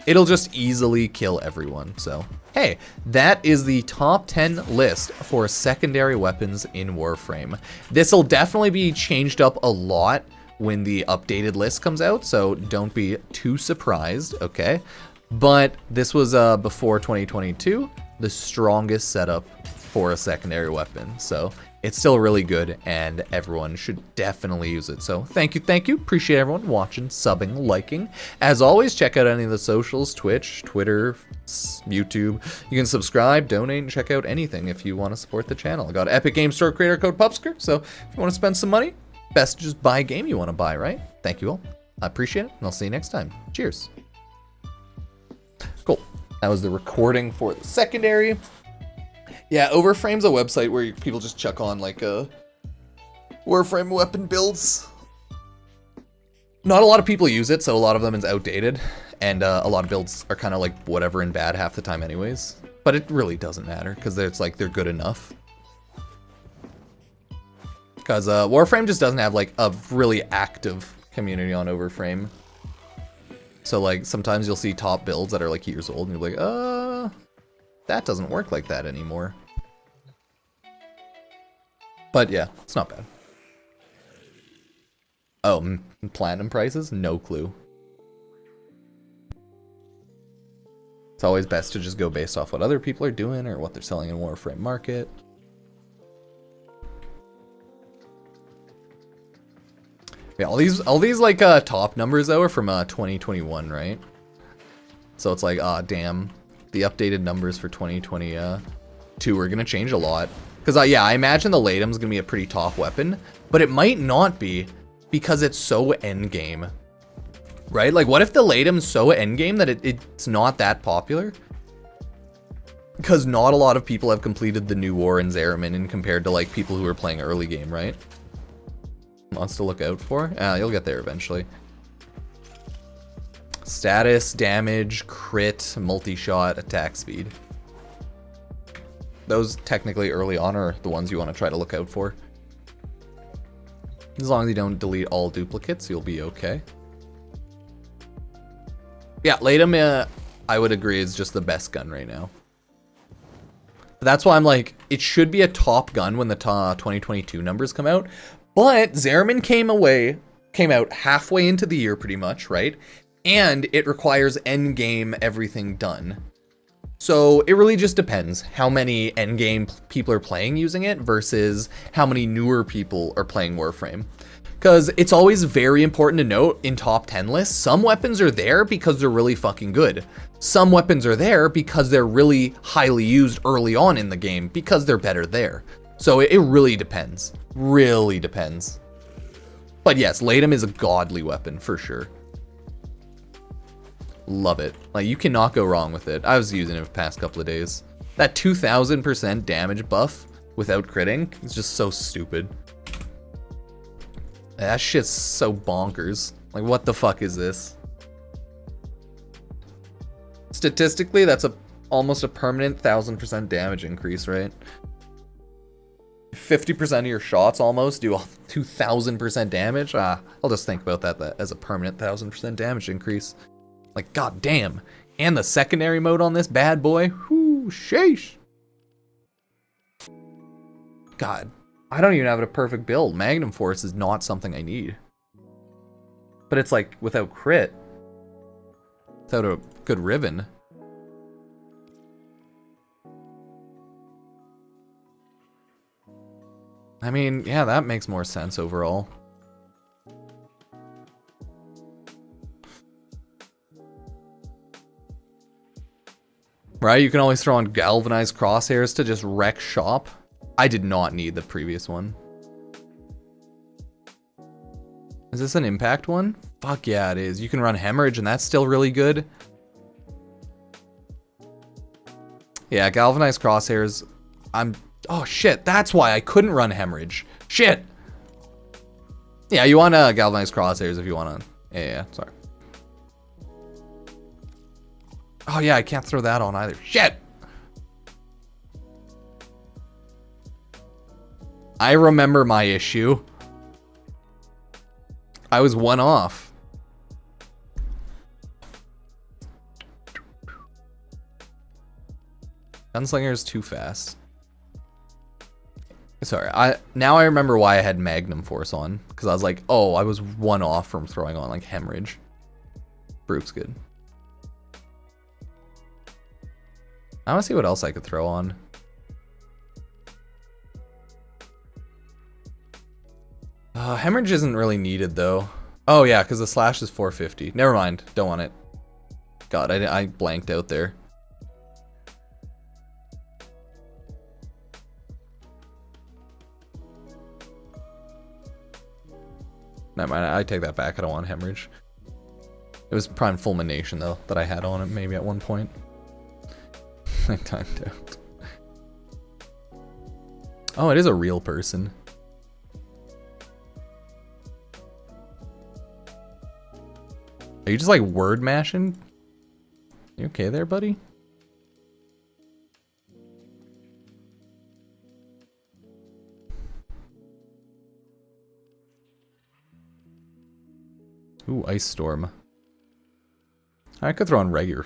it'll just easily kill everyone. So hey, that is the top 10 list for secondary weapons in Warframe. This will definitely be changed up a lot when the updated list comes out, so don't be too surprised, okay? But this was, before 2022, the strongest setup for a secondary weapon. So it's still really good, and everyone should definitely use it. So thank you. Appreciate everyone watching, subbing, liking. As always, check out any of the socials, Twitch, Twitter, YouTube. You can subscribe, donate, and check out anything if you want to support the channel. I got Epic Game Store creator code Pupsker, so if you want to spend some money, best to just buy a game you want to buy, right? Thank you all. I appreciate it, and I'll see you next time. Cheers. Cool. That was the recording for the secondary. Yeah, Overframe's a website where people just chuck on like Warframe weapon builds. Not a lot of people use it, so a lot of them is outdated, and a lot of builds are kind of like whatever and bad half the time anyways. But it really doesn't matter, because it's like they're good enough. Because Warframe just doesn't have like a really active community on Overframe. So like sometimes you'll see top builds that are like years old and you're like, that doesn't work like that anymore. But yeah, it's not bad. Oh, platinum prices? No clue. It's always best to just go based off what other people are doing or what they're selling in Warframe market. Yeah, all these like top numbers though are from 2021, right? So it's like, damn, the updated numbers for 2022 are gonna change a lot. Because yeah, I imagine the Latum's gonna be a pretty top weapon, but it might not be because it's so endgame, right? Like, what if the Latum's so endgame that it's not that popular? Because not a lot of people have completed the new war in Zariman and compared to like people who are playing early game, right? Wants to look out for? You'll get there eventually. Status, damage, crit, multi-shot, attack speed. Those technically early on are the ones you want to try to look out for. As long as you don't delete all duplicates, you'll be okay. Yeah, Latum, I would agree, is just the best gun right now. That's why I'm like, it should be a top gun when the 2022 numbers come out. But Zariman came out halfway into the year pretty much, right? And it requires endgame everything done. So it really just depends how many endgame people are playing using it versus how many newer people are playing Warframe. Because it's always very important to note in top 10 lists, some weapons are there because they're really fucking good. Some weapons are there because they're really highly used early on in the game because they're better there. So it really depends. Really depends. But yes, Latum is a godly weapon for sure. Love it. Like, you cannot go wrong with it. I was using it for the past couple of days. That 2000% damage buff without critting is just so stupid. That shit's so bonkers. Like, what the fuck is this? Statistically, that's almost a permanent 1000% damage increase, right? 50% of your shots almost do 2000% damage. I'll just think about that as a permanent 1000% damage increase. Like, god damn. And the secondary mode on this bad boy. Whoo, sheesh. God, I don't even have a perfect build. Magnum Force is not something I need. But it's like without crit. Without a good Reuben. I mean, yeah, that makes more sense overall. Right, you can always throw on galvanized crosshairs to just wreck shop. I did not need the previous one. Is this an impact one? Fuck yeah, it is. You can run hemorrhage and that's still really good. Yeah, galvanized crosshairs. Oh shit, that's why I couldn't run hemorrhage. Shit. Yeah, you want galvanized crosshairs if you want to. Yeah, sorry. Oh yeah, I can't throw that on either. Shit! I remember my issue. I was one off. Gunslinger is too fast. Sorry, now I remember why I had Magnum Force on. Because I was like, oh, I was one off from throwing on like hemorrhage. Brute's good. I want to see what else I could throw on. Hemorrhage isn't really needed though. Oh yeah, because the slash is 450. Never mind, don't want it. God, I blanked out there. Never mind, I take that back. I don't want hemorrhage. It was Prime Fulmination though that I had on it maybe at one point. I timed out. Oh, it is a real person. Are you just like word mashing? You okay there, buddy? Ooh, Ice Storm. I could throw on regular,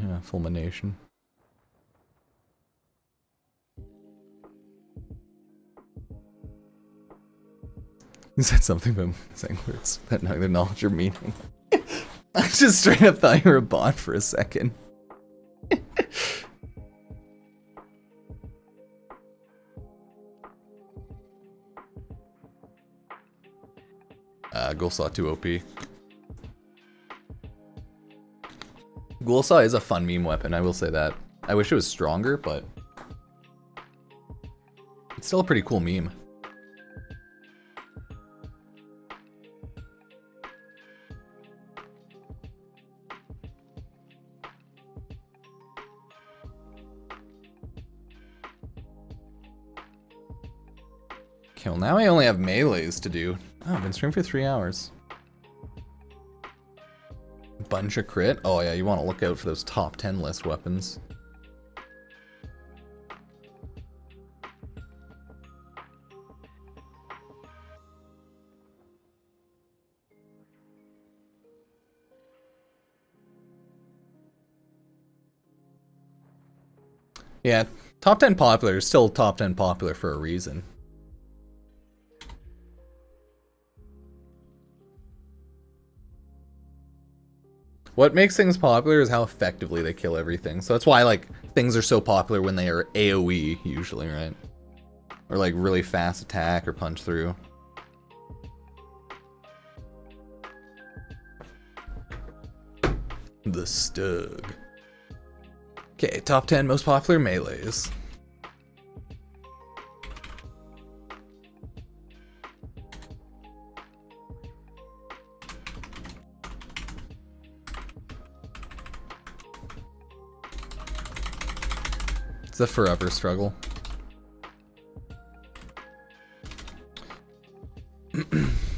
yeah, Fulmination. You said something about saying words that not acknowledge your meaning. I just straight up thought you were a bot for a second. Ghoulsaw 2 OP. Ghoulsaw is a fun meme weapon, I will say that. I wish it was stronger, but it's still a pretty cool meme. Okay, well now I only have melees to do. Oh, I've been streaming for 3 hours. Bunch of crit? Oh yeah, you want to look out for those top 10 list weapons. Yeah, top 10 popular is still top 10 popular for a reason. What makes things popular is how effectively they kill everything. So that's why, like, things are so popular when they are AoE, usually, right? Or, like, really fast attack or punch through. The Stug. Okay, top 10 most popular melees. It's a forever struggle.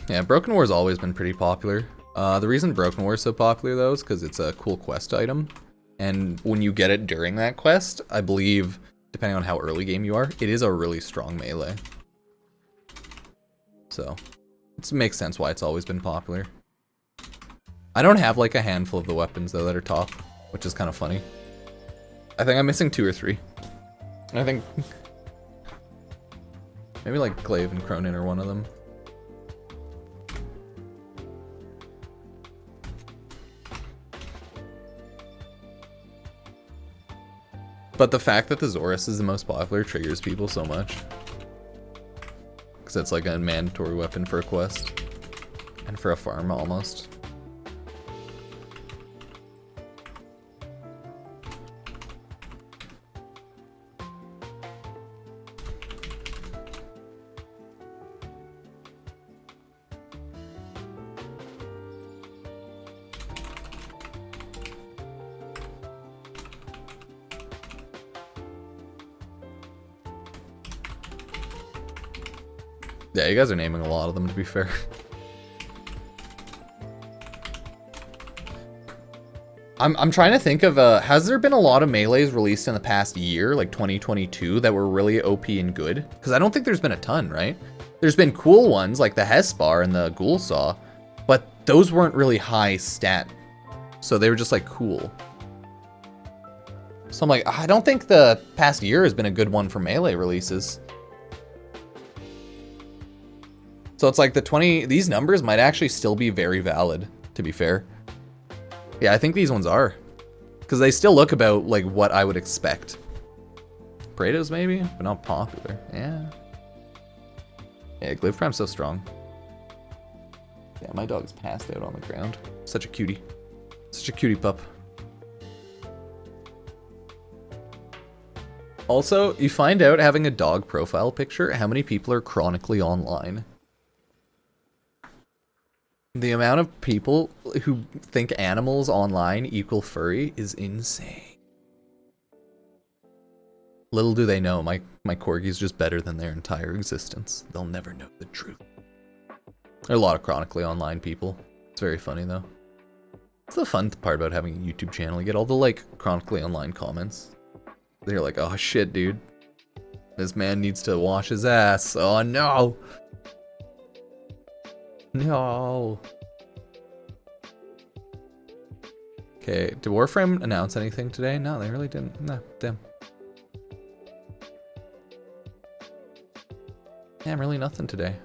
Yeah, Broken War's always been pretty popular. The reason Broken War is so popular, though, is because it's a cool quest item. And when you get it during that quest, I believe, depending on how early game you are, it is a really strong melee. So, it makes sense why it's always been popular. I don't have, like, a handful of the weapons, though, that are top, which is kind of funny. I think I'm missing 2 or 3. I think maybe like Glaive and Cronin are one of them. But the fact that the Zorus is the most popular triggers people so much. Because it's like a mandatory weapon for a quest. And for a farm almost. Yeah, you guys are naming a lot of them, to be fair. I'm trying to think of, has there been a lot of melees released in the past year, like 2022, that were really OP and good? Because I don't think there's been a ton, right? There's been cool ones, like the Hespar and the Ghoulsaw, but those weren't really high stat. So they were just, like, cool. So I'm like, I don't think the past year has been a good one for melee releases. So it's like these numbers might actually still be very valid, to be fair. Yeah, I think these ones are. Because they still look about like what I would expect. Praetos maybe, but not popular. Yeah. Yeah, Wisp Prime's so strong. Yeah, my dog's passed out on the ground. Such a cutie. Such a cutie pup. Also, you find out having a dog profile picture how many people are chronically online. The amount of people who think animals online equal furry is insane. Little do they know, my corgi's just better than their entire existence. They'll never know the truth. There are a lot of chronically online people. It's very funny though. It's the fun part about having a YouTube channel. You get all the like chronically online comments. They're like, oh shit, dude. This man needs to wash his ass. Oh no. No. Okay, did Warframe announce anything today? No, they really didn't. No, damn. Damn, really nothing today.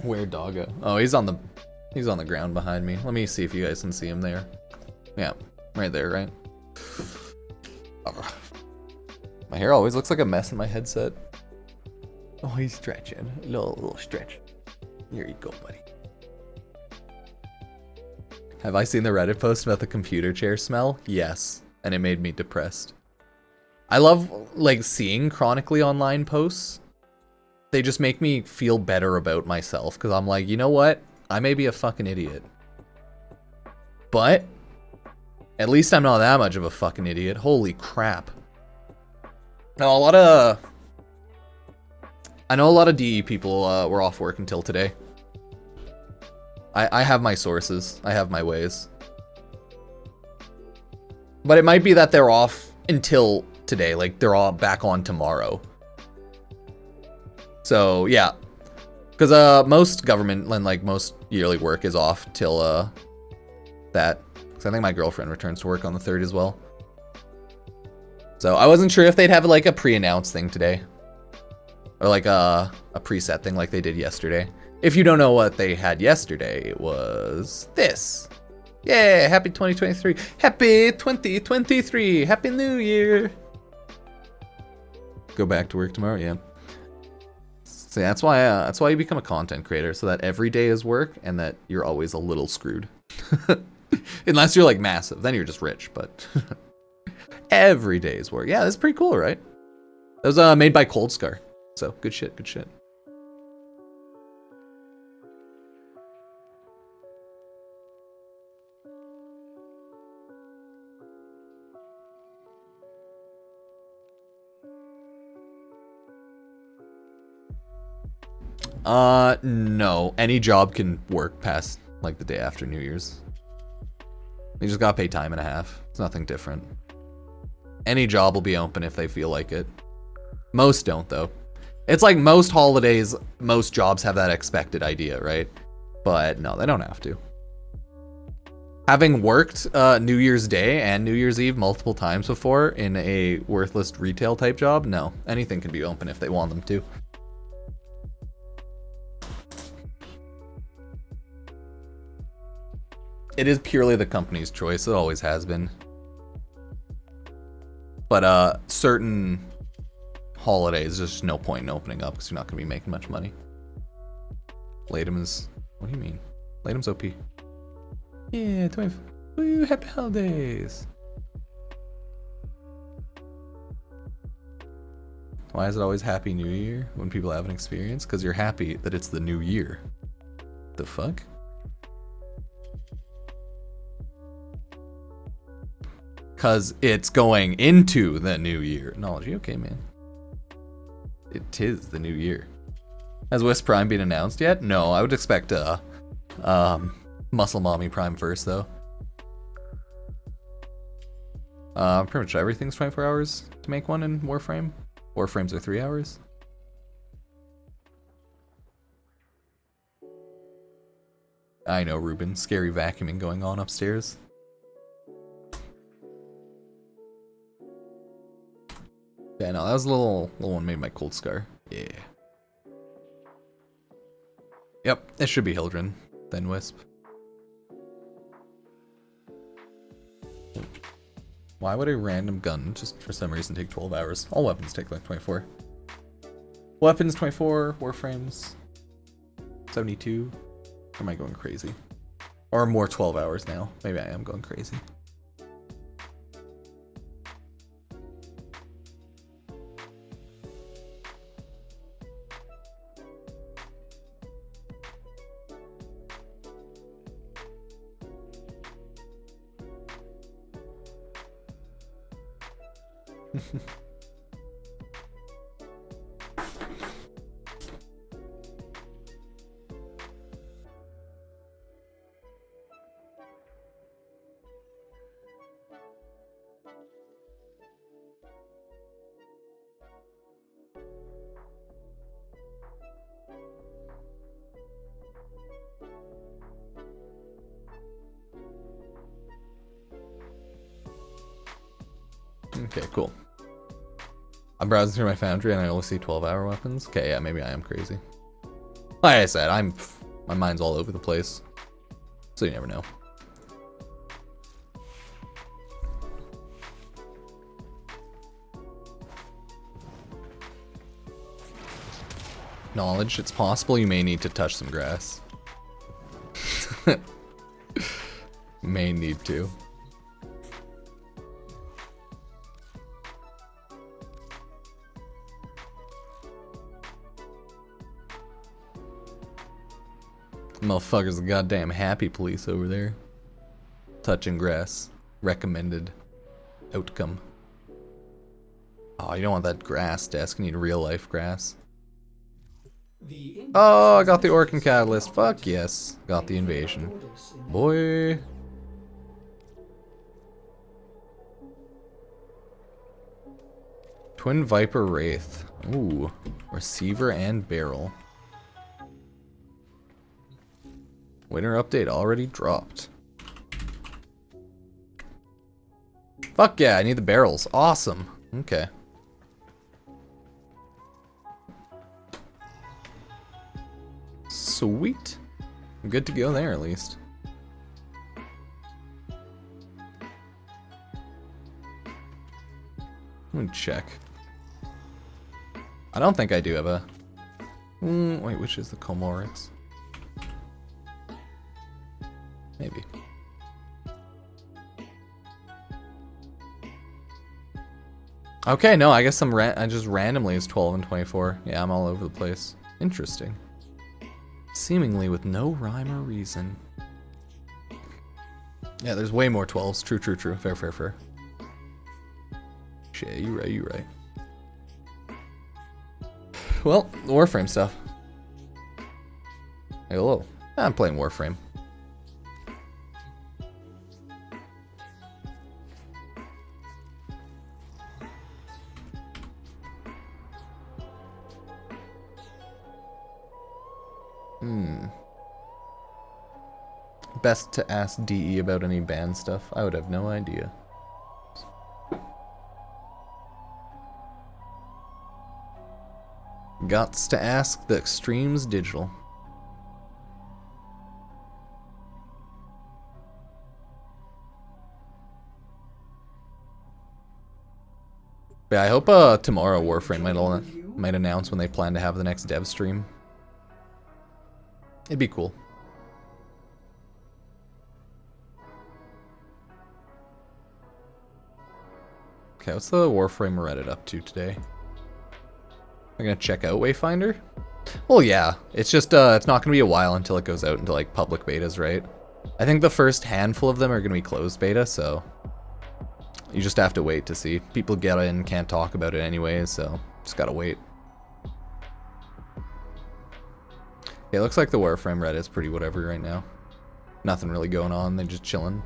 Where doggo? Oh, he's on the ground behind me. Let me see if you guys can see him there. Yeah, right there, right? Ugh. My hair always looks like a mess in my headset. Oh, he's stretching. Little stretch. Here you go, buddy. Have I seen the Reddit post about the computer chair smell? Yes, and it made me depressed. I love, like, seeing chronically online posts. They just make me feel better about myself, because I'm like, you know what? I may be a fucking idiot. But at least I'm not that much of a fucking idiot. Holy crap. Now, I know a lot of DE people were off work until today. I have my sources. I have my ways. But it might be that they're off until today. Like, they're all back on tomorrow. So, yeah. Because most government and, like, most yearly work is off till that. Because I think my girlfriend returns to work on the 3rd as well. So, I wasn't sure if they'd have, like, a pre-announced thing today. Or, like, a preset thing like they did yesterday. If you don't know what they had yesterday, it was this. Yeah, happy 2023. Happy 2023. Happy New Year. Go back to work tomorrow, yeah. So yeah, that's why you become a content creator, so that every day is work and that you're always a little screwed. Unless you're like massive, then you're just rich, but every day is work. Yeah, that's pretty cool, right? That was made by Cold Scar. So good shit, good shit. No. Any job can work past, like, the day after New Year's. You just gotta pay time and a half. It's nothing different. Any job will be open if they feel like it. Most don't, though. It's like most holidays, most jobs have that expected idea, right? But no, they don't have to. Having worked New Year's Day and New Year's Eve multiple times before in a worthless retail type job, no. Anything can be open if they want them to. It is purely the company's choice. It always has been. But certain holidays, there's just no point in opening up because you're not going to be making much money. Latum is... What do you mean? Latum's OP. Yeah, 20... Woo, happy holidays! Why is it always Happy New Year when people have an experience? Because you're happy that it's the new year. The fuck? Because it's going into the new year. Knowledge, okay, man. It is the new year. Has Wisp Prime been announced yet? No, I would expect Muscle Mommy Prime first, though. Pretty much everything's 24 hours to make one in Warframe. Warframes are 3 hours. I know, Reuben. Scary vacuuming going on upstairs. Yeah, no, that was a little one made by Cold Scar. Yeah. Yep, it should be Hildren, then Wisp. Why would a random gun just for some reason take 12 hours? All weapons take like 24. Weapons 24, Warframes 72. Or am I going crazy? Or more 12 hours now. Maybe I am going crazy. Okay, cool. I'm browsing through my foundry and I only see 12-hour weapons. Okay, yeah, maybe I am crazy. Like I said, my mind's all over the place. So you never know. Knowledge, it's possible you may need to touch some grass. May need to. Motherfucker's a goddamn happy police over there. Touching grass. Recommended outcome. Oh, you don't want that grass desk. You need real life grass. Oh, I got the Orkin Catalyst. Fuck yes. Got the invasion. Boy. Twin Viper Wraith. Ooh. Receiver and barrel. Winter update already dropped. Fuck yeah, I need the barrels. Awesome. Okay. Sweet. I'm good to go there at least. Let me check. I don't think I do have a... wait, which is the Comorix? Maybe. Okay, no, I guess I just randomly is 12 and 24. Yeah, I'm all over the place. Interesting. Seemingly with no rhyme or reason. Yeah, there's way more 12s. True, true, true. Fair, fair, fair. Shit, you right, you right. Well, Warframe stuff. Hey, hello. I'm playing Warframe. Best to ask DE about any band stuff. I would have no idea. Gots to ask the Extremes Digital. Yeah, I hope tomorrow Warframe might announce when they plan to have the next dev stream. It'd be cool. Okay, what's the Warframe Reddit up to today? I'm gonna check out Wayfinder? Well, yeah. It's just, it's not gonna be a while until it goes out into, like, public betas, right? I think the first handful of them are gonna be closed beta, so... You just have to wait to see. People get in, can't talk about it anyways, so... Just gotta wait. Okay, it looks like the Warframe Reddit's pretty whatever right now. Nothing really going on, they're just chilling.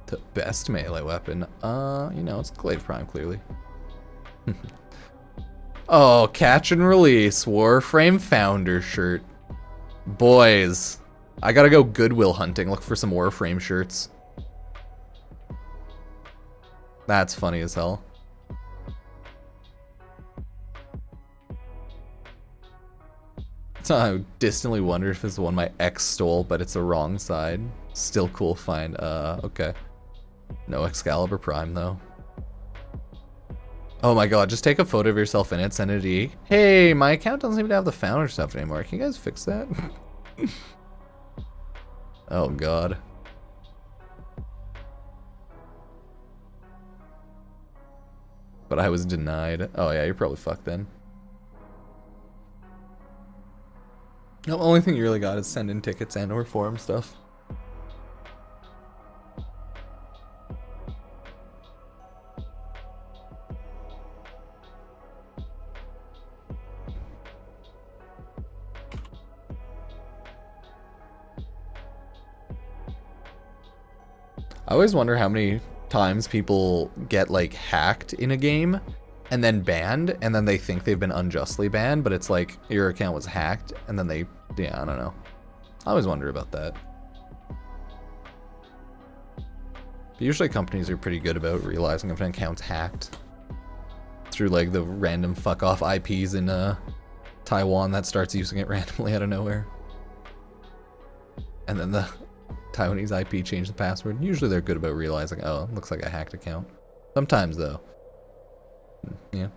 The best melee weapon? You know, it's Wisp Prime, clearly. Oh, catch and release. Warframe Founder shirt. Boys, I gotta go Goodwill hunting, look for some Warframe shirts. That's funny as hell. So I distantly wonder if it's the one my ex stole, but it's the wrong side. Still cool find. Okay. No Excalibur Prime, though. Oh my god, just take a photo of yourself in it, send it to E. Hey, my account doesn't even have the founder stuff anymore. Can you guys fix that? Oh god. But I was denied. Oh yeah, you're probably fucked then. The only thing you really got is send in tickets and or forum stuff. I always wonder how many times people get like hacked in a game and then banned, and then they think they've been unjustly banned, but it's like your account was hacked and then they, yeah, I don't know. I always wonder about that. But usually companies are pretty good about realizing if an account's hacked. Through like the random fuck off IPs in Taiwan that starts using it randomly out of nowhere. And then the Taiwanese IP changed the password. Usually they're good about realizing, oh, it looks like a hacked account. Sometimes though. Yeah.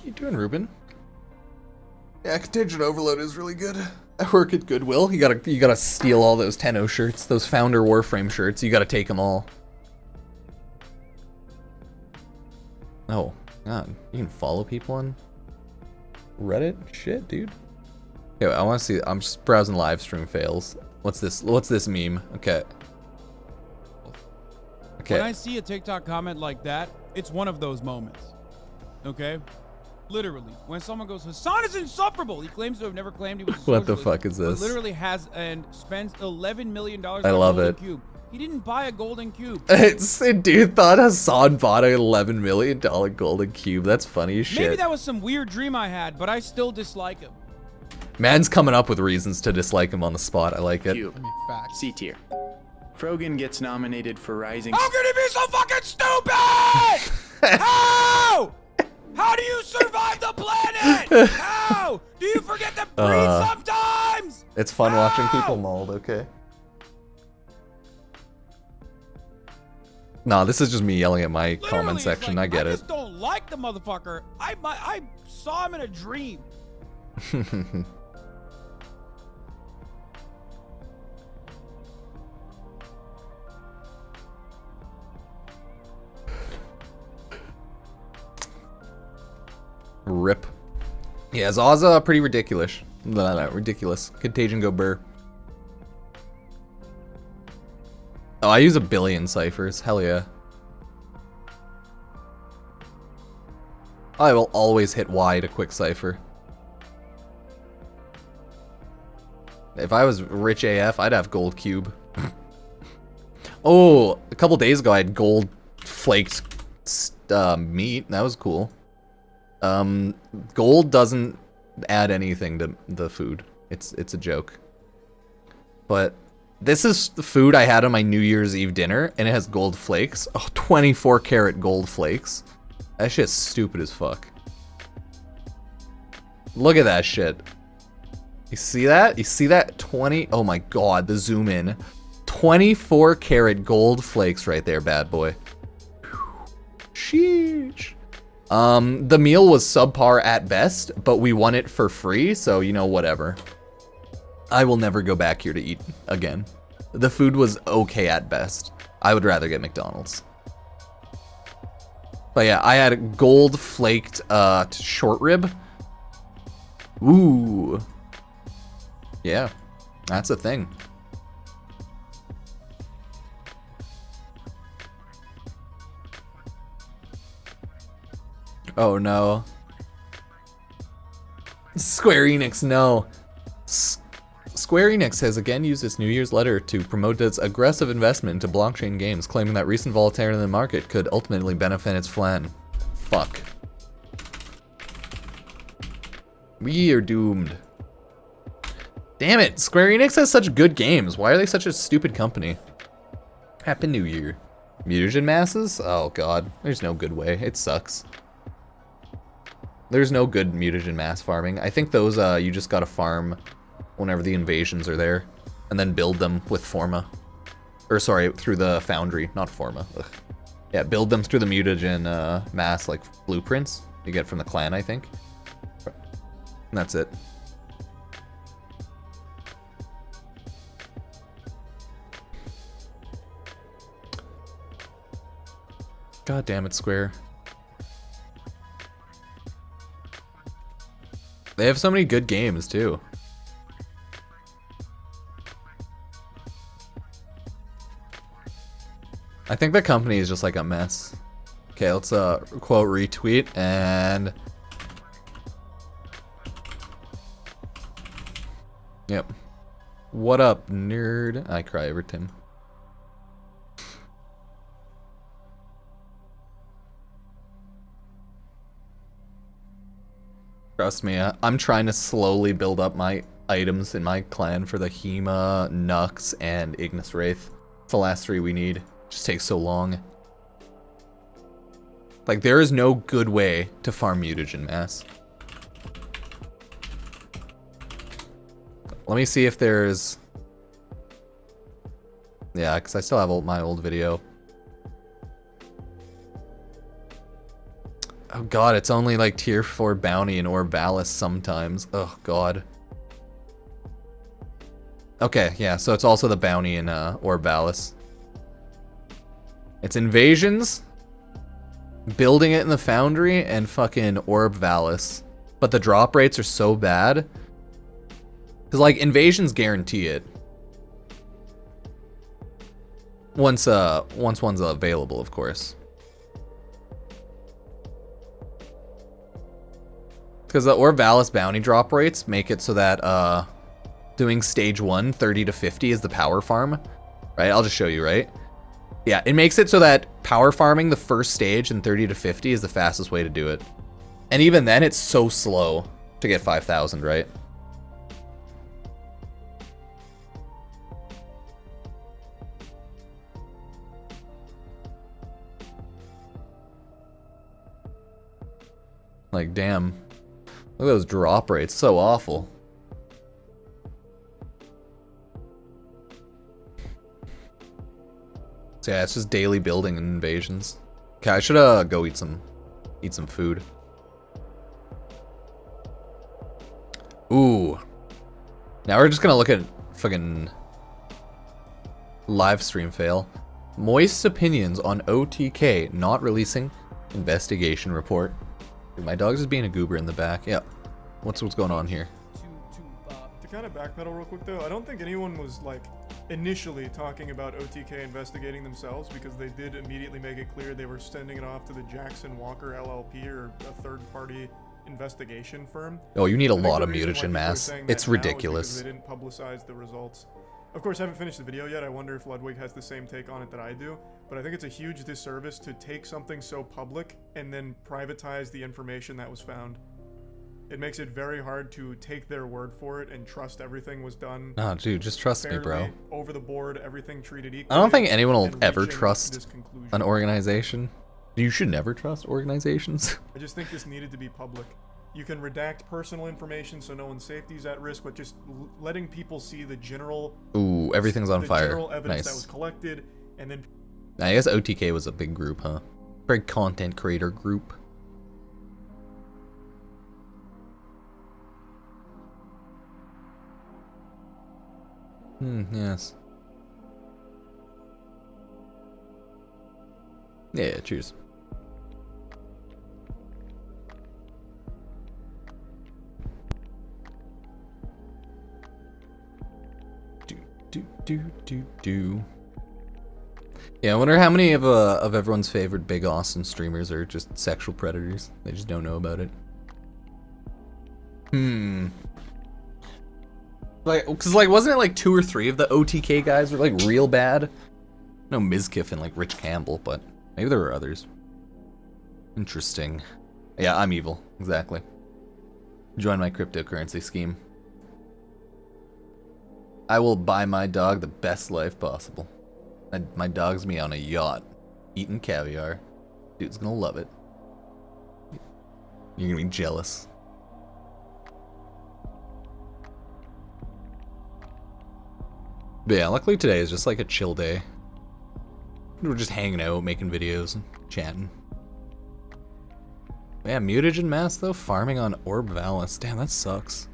You doing, Reuben? Yeah, Contingent Overload is really good. I work at Goodwill. You gotta steal all those Tenno shirts, those Founder Warframe shirts. You gotta take them all. Oh, God. You can follow people on Reddit? Shit, dude. Okay, I want to see. I'm just browsing live stream fails. What's this? What's this meme? Okay. When I see a TikTok comment like that, it's one of those moments. Okay? Literally. When someone goes, Hassan is insufferable! He claims to have never claimed he was a What the socialist, fuck is this? but literally has and spends $11 million on I a love golden it. cube. He didn't buy a golden cube. Dude thought Hassan bought an $11 million golden cube. That's funny as shit. Maybe that was some weird dream I had, but I still dislike him. Man's coming up with reasons to dislike him on the spot. I like it. Cube. C tier. Frogan gets nominated for Rising. How can he be so fucking stupid? How? How do you survive the planet? How? Do you forget to breathe sometimes? It's fun watching people mold, okay. Nah, this is just me yelling at my Literally, comment it's section. like, I get I it. just don't like the motherfucker. I saw him in a dream. Rip. Yeah, Zaza pretty ridiculous. Ridiculous. Contagion go burr. Oh, I use 1 billion ciphers. Hell yeah. I will always hit Y to quick cipher. If I was rich AF, I'd have gold cube. Oh, a couple days ago I had gold flaked meat. That was cool. Gold doesn't add anything to the food. It's a joke. But this is the food I had on my New Year's Eve dinner, and it has gold flakes. Oh, 24 karat gold flakes. That shit's stupid as fuck. Look at that shit. You see that? You see that? 20. Oh my god, the zoom in. 24 karat gold flakes right there, bad boy. Sheesh. The meal was subpar at best, but we won it for free, so you know, whatever. I will never go back here to eat again. The food was okay at best. I would rather get McDonald's. But yeah, I had a gold flaked short rib. Ooh. Yeah, that's a thing. Oh no. Square Enix, no. Square Enix has again used its New Year's letter to promote its aggressive investment into blockchain games, claiming that recent volatility in the market could ultimately benefit its plan. Fuck. We are doomed. Damn it, Square Enix has such good games. Why are they such a stupid company? Happy New Year. Mutagen masses? Oh god, there's no good way. It sucks. There's no good mutagen mass farming. I think those, you just gotta farm whenever the invasions are there, and then build them with Forma. Or sorry, through the Foundry, not Forma. Ugh. Yeah, build them through the mutagen mass, like, blueprints you get from the clan, I think. And that's it. God damn it, Square. They have so many good games, too. I think the company is just like a mess. Okay, let's quote retweet and... Yep. What up, nerd? I cry over Tim. Trust me, I'm trying to slowly build up my items in my clan for the Hema, Nux, and Ignis Wraith. It's the last 3 we need. It just takes so long. Like, there is no good way to farm mutagen mass. Let me see if there's... Yeah, because I still have my old video. Oh god, it's only like tier 4 bounty and Orbalis sometimes. Oh god. Okay, yeah, so it's also the bounty in Orbalis. It's invasions, building it in the foundry, and fucking Orb Valis. But the drop rates are so bad. Because, like, invasions guarantee it. Once one's available, of course. Because the Orbalis bounty drop rates make it so that doing stage 1, 30 to 50 is the power farm. Right? I'll just show you, right? Yeah, it makes it so that power farming the first stage in 30 to 50 is the fastest way to do it. And even then, it's so slow to get 5,000, right? Like, damn. Look at those drop rates. So awful. So yeah, it's just daily building and invasions. Okay, I should go eat some food. Ooh. Now we're just gonna look at fucking live stream fail. Moist's opinions on OTK not releasing investigation report. Dude, my dog's just being a goober in the back. Yep. What's going on here? To kind of backpedal real quick though, I don't think anyone was like initially talking about OTK investigating themselves, because they did immediately make it clear they were sending it off to the Jackson Walker LLP, or a third-party investigation firm. Oh, you need a lot of mutagen mass. It's ridiculous. They didn't publicize the results. Of course, I haven't finished the video yet. I wonder if Ludwig has the same take on it that I do, but I think it's a huge disservice to take something so public and then privatize the information that was found. It makes it very hard to take their word for it and trust everything was done. Nah, dude, just trust me, bro. Over the board, everything treated equally. I don't think anyone will ever trust an organization. You should never trust organizations. I just think this needed to be public. You can redact personal information so no one's safety is at risk, but just letting people see the general... Ooh, everything's on fire. General evidence nice. That was collected, and then... I guess OTK was a big group, huh? Very content creator group. Yes. Yeah, cheers. Do. Yeah, I wonder how many of everyone's favorite Big Austin streamers are just sexual predators. They just don't know about it. Like, cause like, wasn't it like 2 or 3 of the OTK guys were like real bad? No, Mizkif and like Rich Campbell, but maybe there were others. Interesting. Yeah, I'm evil. Exactly. Join my cryptocurrency scheme. I will buy my dog the best life possible. My dog's me on a yacht, eating caviar. Dude's gonna love it. You're gonna be jealous. But yeah, luckily today is just like a chill day. We're just hanging out, making videos, and chatting. But yeah, mutagen mass though, farming on Orb Valis. Damn, that sucks.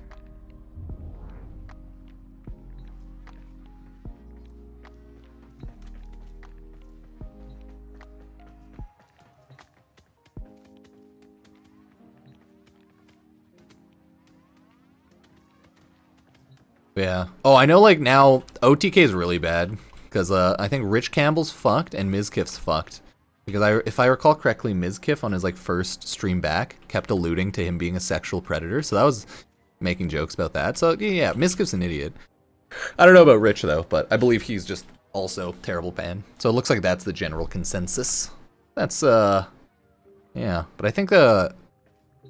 Yeah. Oh, I know, like, now OTK is really bad, because I think Rich Campbell's fucked and Mizkif's fucked. Because if I recall correctly, Mizkif on his, like, first stream back kept alluding to him being a sexual predator, so that was making jokes about that. So, yeah, Mizkif's an idiot. I don't know about Rich though, but I believe he's just also terrible pan. So it looks like that's the general consensus. That's yeah, but I think wow,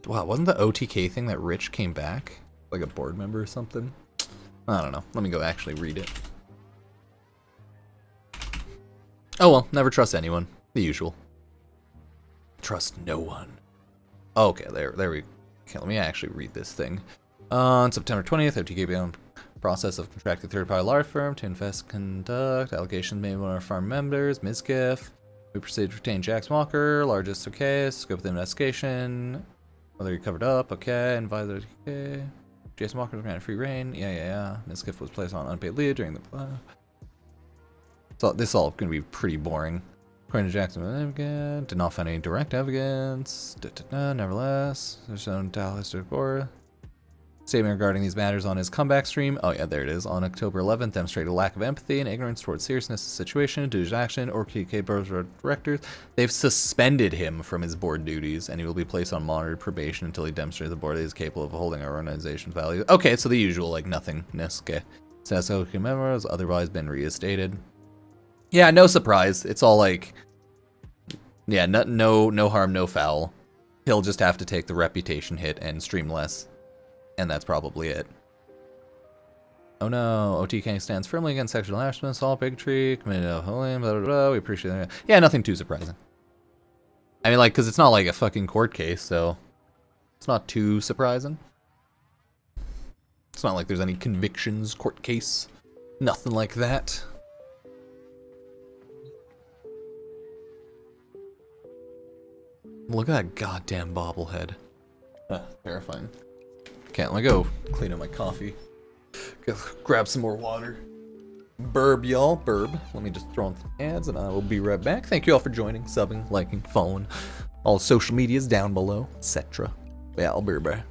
wasn't the OTK thing that Rich came back like a board member or something? I don't know. Let me go actually read it. Oh well, never trust anyone. The usual. Trust no one. Okay, there we. Okay, let me actually read this thing. On September 20th, OTK began process of contracting third-party large firm to invest, conduct allegations made by one of our farm members, Ms. Giff. We proceeded to retain Jax Walker, largest okay, scope of the investigation, whether he covered up, okay, advisor, okay. Jason Walker was granted free reign, yeah. Ms. Giff was placed on unpaid leave during the so this is all going to be pretty boring. According to Jackson, did not find any direct evidence. Nevertheless, there's no Dallas or statement regarding these matters on his comeback stream. Oh yeah, there it is. On October 11th, demonstrated a lack of empathy and ignorance towards seriousness of the situation due to his action or KK board of directors. They've suspended him from his board duties, and he will be placed on monitored probation until he demonstrates the board that he is capable of holding our organization's values. Okay, so the usual, like, nothingness. Okay. Says OK members otherwise been reinstated. Yeah, no surprise. It's all like, yeah, no harm, no foul. He'll just have to take the reputation hit and stream less. And that's probably it. Oh no, OTK stands firmly against sexual harassment, assault, bigotry, committed of bullying, blah, blah, blah. We appreciate that. Yeah, nothing too surprising. I mean, like, because it's not like a fucking court case, so it's not too surprising. It's not like there's any convictions, court case, nothing like that. Look at that goddamn bobblehead. Terrifying. Okay, let me go clean up my coffee. Go grab some more water. Burb, y'all. Burb. Let me just throw in some ads and I will be right back. Thank you all for joining, subbing, liking, following. All social medias down below, etc. Yeah, I'll be right back.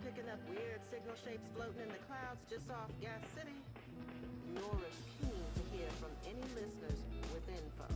picking up weird signal shapes floating in the clouds just off Gas City. Nora's keen to hear from any listeners with info.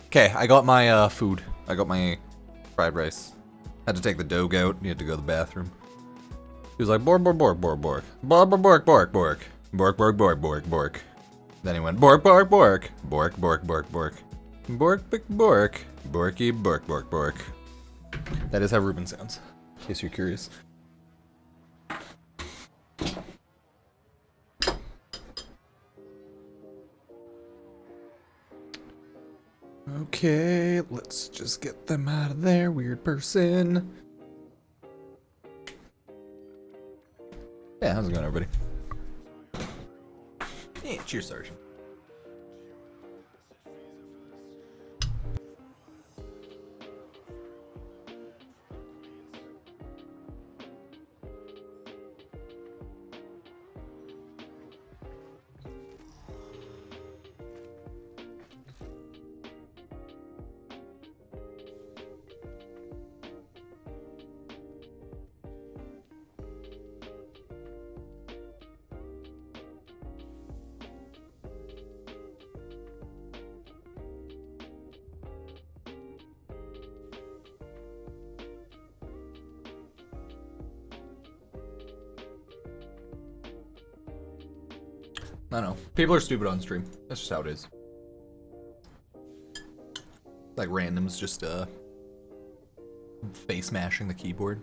Okay, I got my food. I got my fried rice. Had to take the dog out. He had to go to the bathroom. He was like, bork, bork, bork, bork, bork. Bork, bork, bork, bork, bork. Bork, bork, bork, bork, bork. Then he went, bork, bork, bork. Bork, bork, bork, bork. Bork, bork, bork. Borky, bork, bork, bork. That is how Reuben sounds, in case you're curious. Okay, let's just get them out of there, weird person. Yeah, how's it going, everybody? Hey, cheers, Sergeant. I know. People are stupid on stream. That's just how it is. Like randoms just face mashing the keyboard.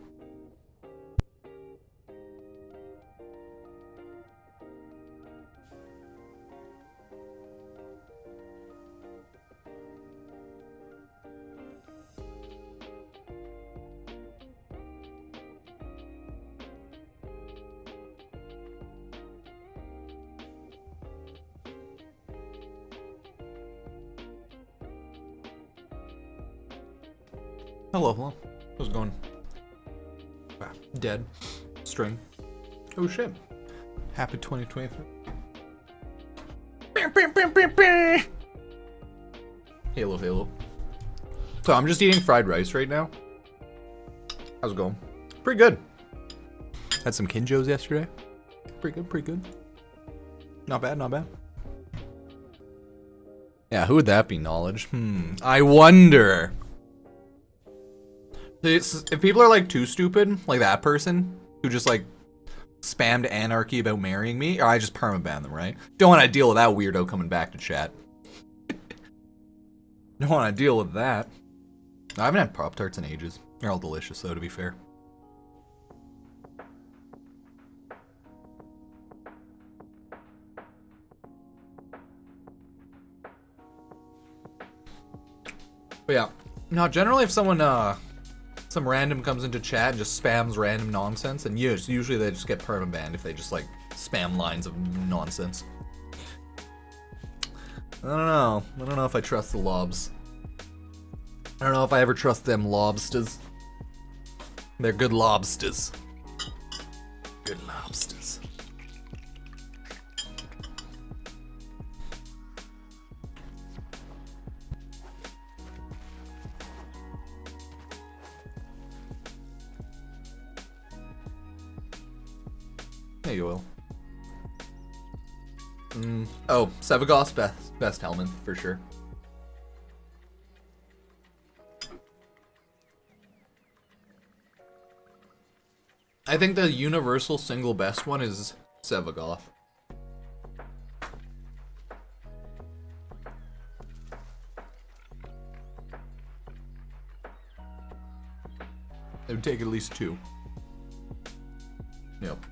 Hello, hello. How's it going? Ah, dead. String. Oh shit. Happy 2023. Halo, Halo. So I'm just eating fried rice right now. How's it going? Pretty good. Had some Kinjos yesterday. Pretty good, pretty good. Not bad, not bad. Yeah, who would that be, Knowledge? I wonder. If people are like too stupid, like that person who just like spammed anarchy about marrying me, or I just permaban them, right? Don't want to deal with that weirdo coming back to chat. Don't want to deal with that. I haven't had Pop-Tarts in ages. They're all delicious though, to be fair. But yeah, no, generally if someone, some random comes into chat and just spams random nonsense, and yes, usually they just get permabanned if they just, like, spam lines of nonsense. I don't know. I don't know if I trust the lobs. I don't know if I ever trust them lobsters. They're good lobsters. Good lobsters. Hey, you will. Oh, Sevagoth's best helmet, for sure. I think the universal single best one is Sevagoth. It would take at least 2. Yep.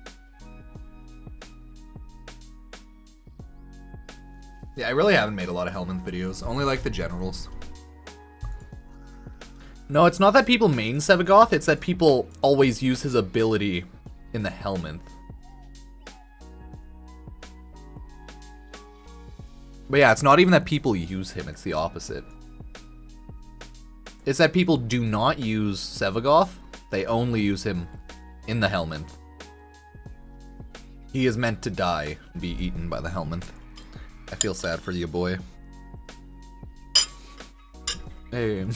Yeah, I really haven't made a lot of helmet videos. Only like the generals. No, it's not that people main Sevagoth, it's that people always use his ability in the helmet. But yeah, it's not even that people use him, it's the opposite. It's that people do not use Sevagoth, they only use him in the helmet. He is meant to die and be eaten by the helmet. I feel sad for you, boy. Hey.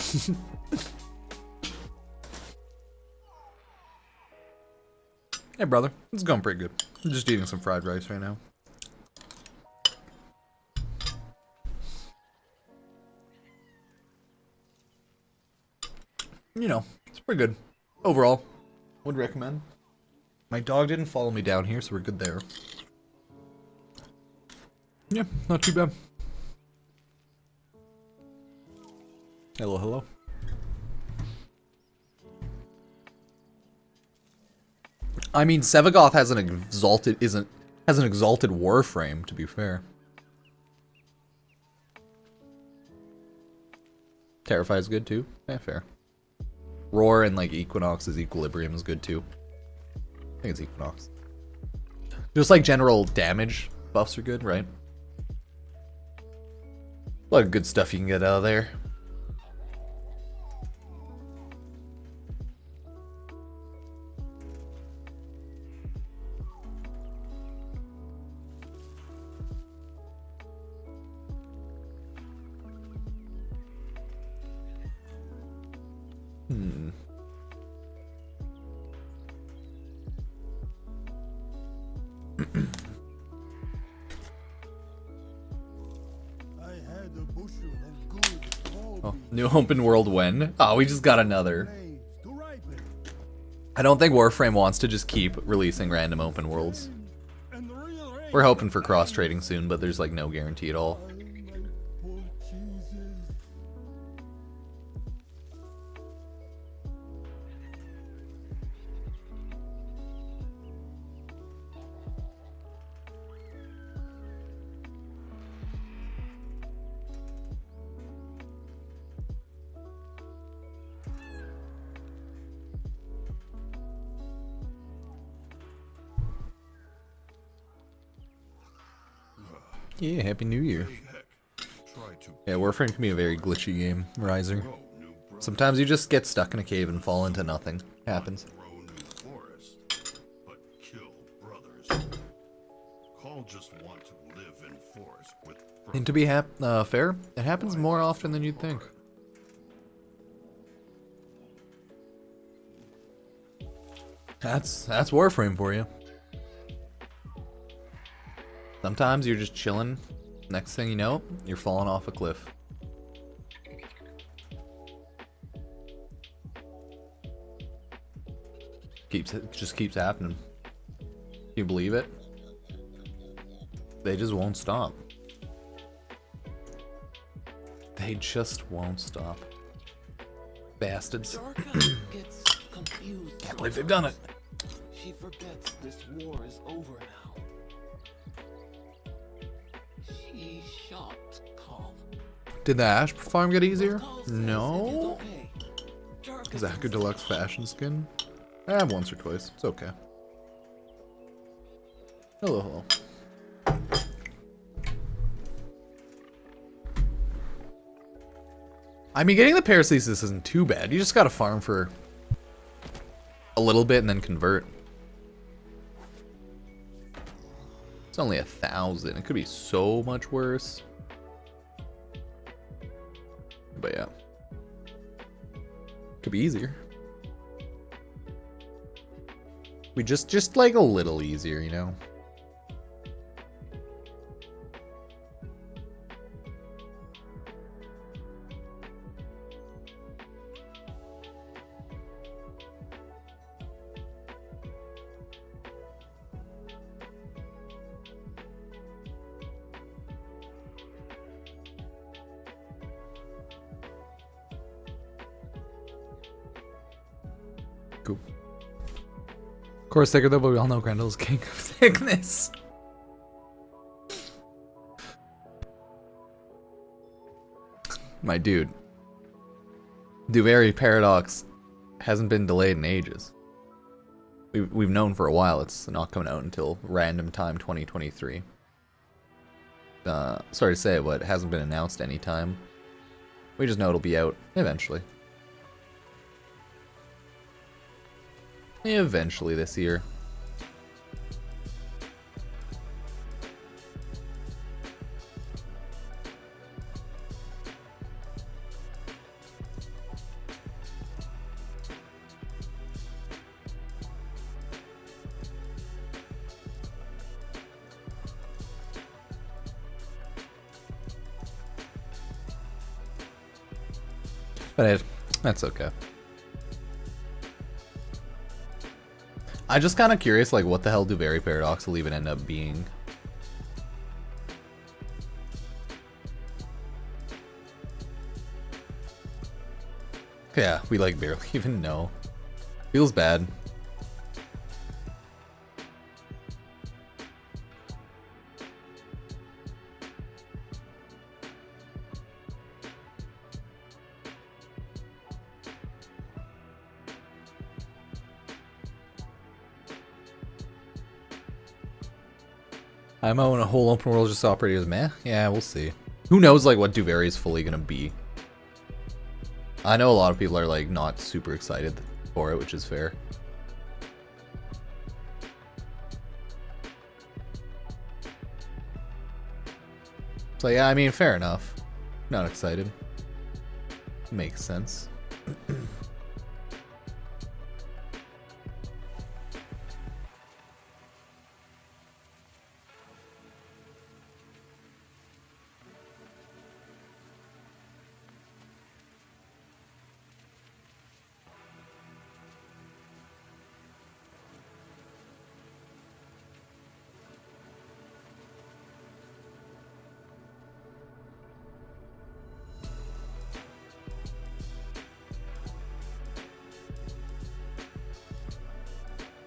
Hey, brother. It's going pretty good. I'm just eating some fried rice right now. You know, it's pretty good. Overall, would recommend. My dog didn't follow me down here, so we're good there. Yeah, not too bad. Hello, hello. I mean, Sevagoth has an exalted Warframe, to be fair. Terrify is good too. Yeah, fair. Roar and like Equinox's Equilibrium is good too. I think it's Equinox. Just like general damage buffs are good, right? A lot of good stuff you can get out of there. Oh, new open world when? Oh, we just got another. I don't think Warframe wants to just keep releasing random open worlds. We're hoping for cross-trading soon, but there's like no guarantee at all. Yeah, Happy New Year. Yeah, Warframe can be a very glitchy game, Riser. Sometimes you just get stuck in a cave and fall into nothing. Happens. And to be fair, it happens more often than you'd think. That's Warframe for you. Sometimes you're just chilling. Next thing you know, you're falling off a cliff. Just keeps happening. Can you believe it? They just won't stop. They just won't stop. Bastards. Gets confused. Can't believe they've done it. She forgets this war is over now. She shot Calm. Did the Ash farm get easier? No. Is that good deluxe fashion skin? Once or twice. It's okay. Hello, hello. I mean, getting the paracesis isn't too bad. You just gotta farm for a little bit and then convert. It's only 1,000. It could be so much worse. But yeah. Could be easier. We just like a little easier, you know? Cool. Of course, thicker though, but we all know Grendel's king of thickness. My dude. Duvary Paradox hasn't been delayed in ages. We've known for a while it's not coming out until random time 2023. Sorry to say it, but it hasn't been announced any time. We just know it'll be out eventually. Eventually this year. But that's okay. I'm just kind of curious, like, what the hell Duvary Paradox will even end up being. Yeah, we, like, barely even know. Feels bad. I'm out in a whole open world just operating as meh? Yeah, we'll see. Who knows, like, what Duvary is fully gonna be. I know a lot of people are, like, not super excited for it, which is fair. So yeah, I mean, fair enough. Not excited. Makes sense.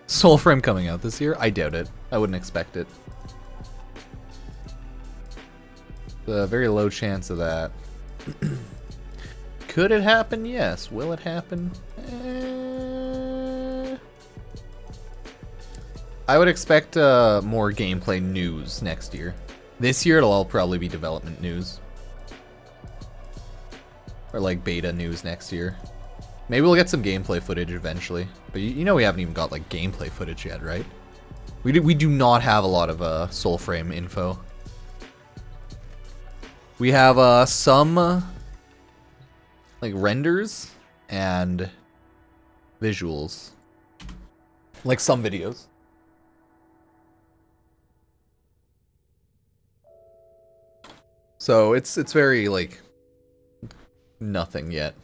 Soulframe coming out this year? I doubt it. I wouldn't expect it. A very low chance of that. Could it happen? Yes. Will it happen? I would expect more gameplay news next year. This year it'll all probably be development news. Or like beta news next year. Maybe we'll get some gameplay footage eventually. But you know we haven't even got like gameplay footage yet, right? We do not have a lot of Soulframe info. We have some like renders and visuals. Like some videos. So it's very like nothing yet.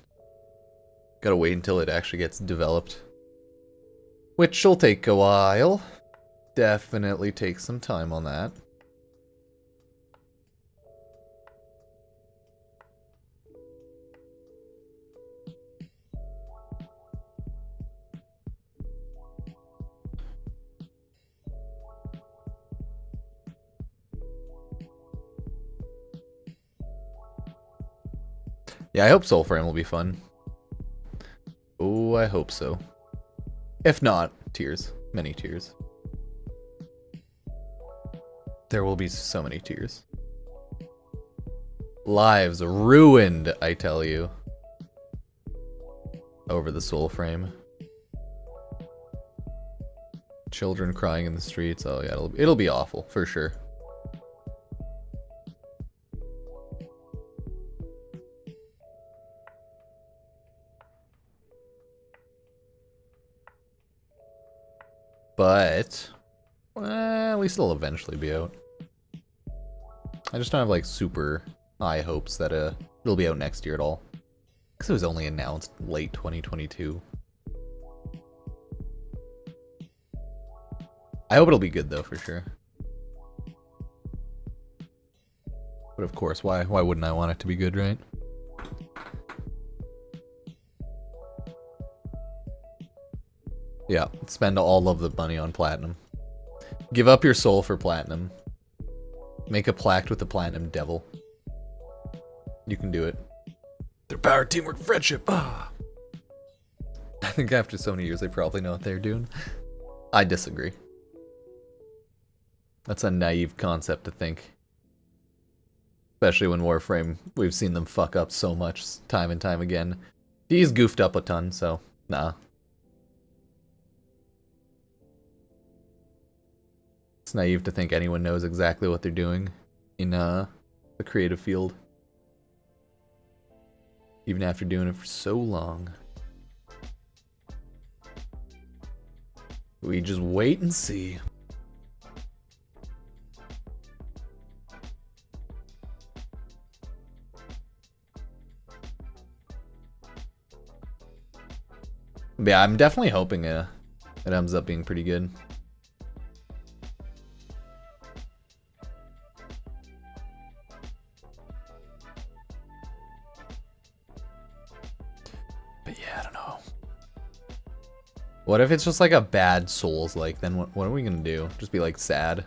Gotta wait until it actually gets developed. Which'll take a while. Definitely take some time on that. Yeah, I hope Soulframe will be fun. Oh, I hope so. If not, tears. Many tears. There will be so many tears. Lives ruined, I tell you. Over the Soulframe. Children crying in the streets. Oh yeah, it'll be awful, for sure. But, well, at least it'll eventually be out. I just don't have like super high hopes that it'll be out next year at all. Because it was only announced late 2022. I hope it'll be good though, for sure. But of course, why wouldn't I want it to be good, right? Yeah, spend all of the money on platinum. Give up your soul for platinum. Make a pact with the platinum devil. You can do it. Their power, teamwork, friendship. Ah. I think after so many years, they probably know what they're doing. I disagree. That's a naive concept to think. Especially when Warframe, we've seen them fuck up so much time and time again. He's goofed up a ton, so nah. It's naive to think anyone knows exactly what they're doing in the creative field. Even after doing it for so long. We just wait and see. But yeah, I'm definitely hoping it ends up being pretty good. But yeah, I don't know. What if it's just like a bad Souls-like? Then what are we gonna do? Just be like sad?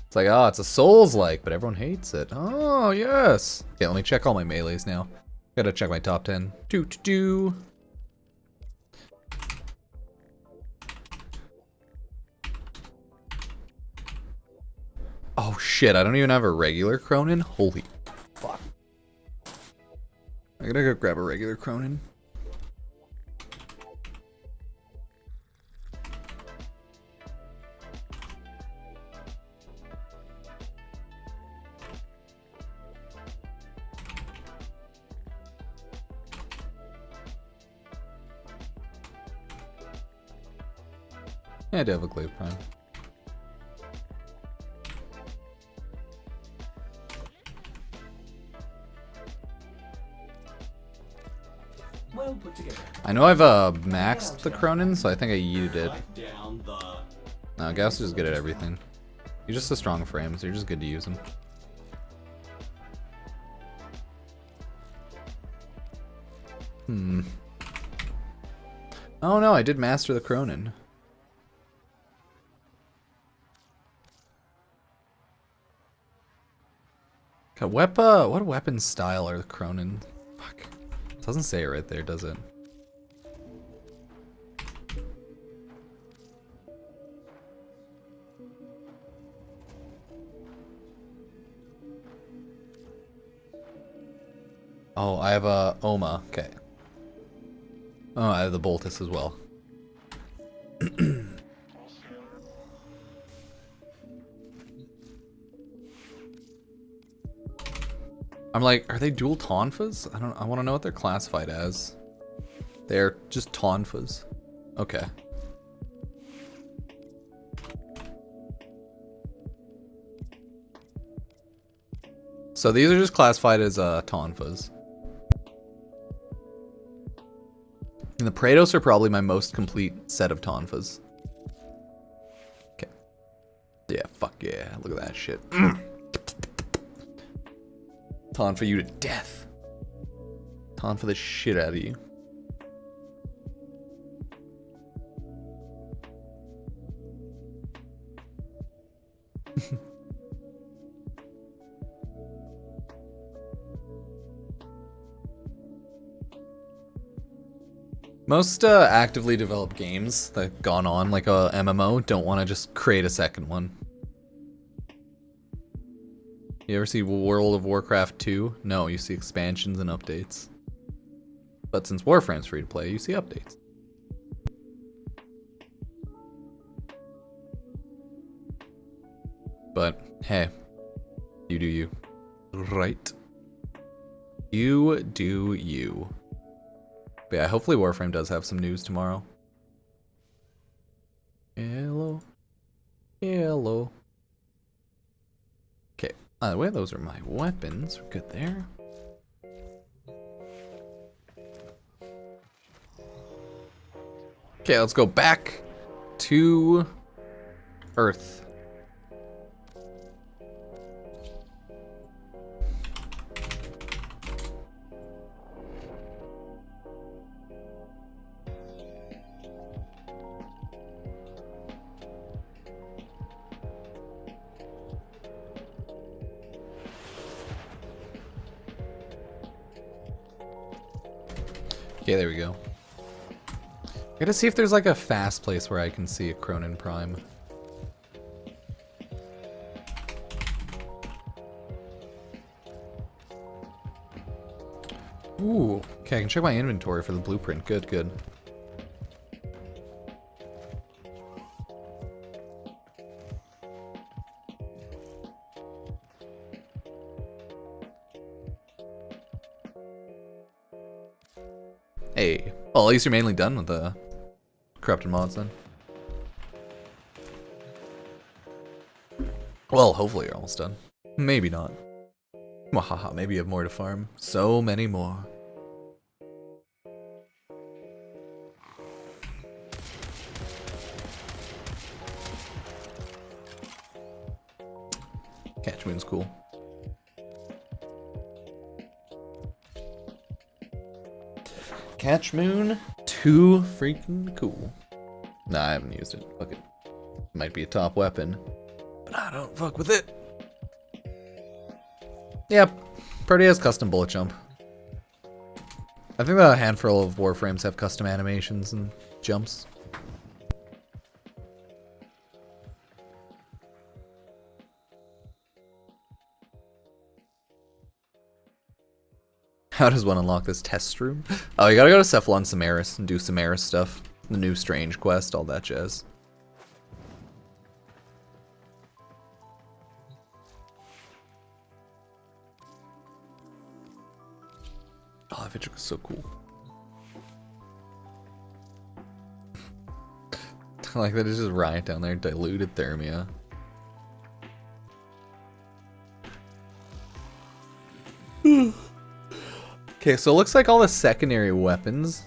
It's like, oh, it's a Souls-like, but everyone hates it. Oh, yes. Okay, let me check all my melees now. Gotta check my top 10. Do. Oh shit, I don't even have a regular Cronin? Holy fuck. I gotta go grab a regular Cronin. Yeah, I do have a Glaive Prime. Well put together. I know I've maxed the Cronin, so I think I yeeted it. No, Gauss is good at everything. You're just a strong frame, so you're just good to use him. Oh no, I did master the Cronin. God, what weapon style are the Cronin? Fuck. It doesn't say it right there, does it? Oh, I have a Oma. Okay. Oh, I have the Boltus as well. I'm like, are they dual Tonfas? I want to know what they're classified as. They're just Tonfas. Okay. So these are just classified as Tonfas. And the Praetos are probably my most complete set of Tonfas. Okay. Yeah, fuck yeah. Look at that shit. Tonfa you to death. Tonfa the shit out of you. Most actively developed games that have gone on, like a MMO, don't want to just create a second one. You ever see World of Warcraft 2? No, you see expansions and updates. But since Warframe's free to play, you see updates. But, hey, you do you. Right? You do you. But yeah, hopefully Warframe does have some news tomorrow. Hello. Hello. Okay, by the way, those are my weapons. We're good there. Okay, let's go back to Earth. Okay, there we go. I gotta see if there's like a fast place where I can see a Cronin Prime. Ooh, okay, I can check my inventory for the blueprint. Good, good. Hey, well, at least you're mainly done with the corrupted mods then. Well, hopefully you're almost done. Maybe not. Wahaha, maybe you have more to farm. So many more. Catch Moon's cool. Catch Moon, too freaking cool. Nah, I haven't used it. Fuck it. Might be a top weapon, but I don't fuck with it. Yep, Protea has custom bullet jump. I think a handful of Warframes have custom animations and jumps. How does one unlock this test room? Oh, you gotta go to Cephalon Samaris and do Samaris stuff. The new Strange quest, all that jazz. Oh, that picture was so cool. Like that is just Riot down there, diluted Thermia. Okay, so it looks like all the secondary weapons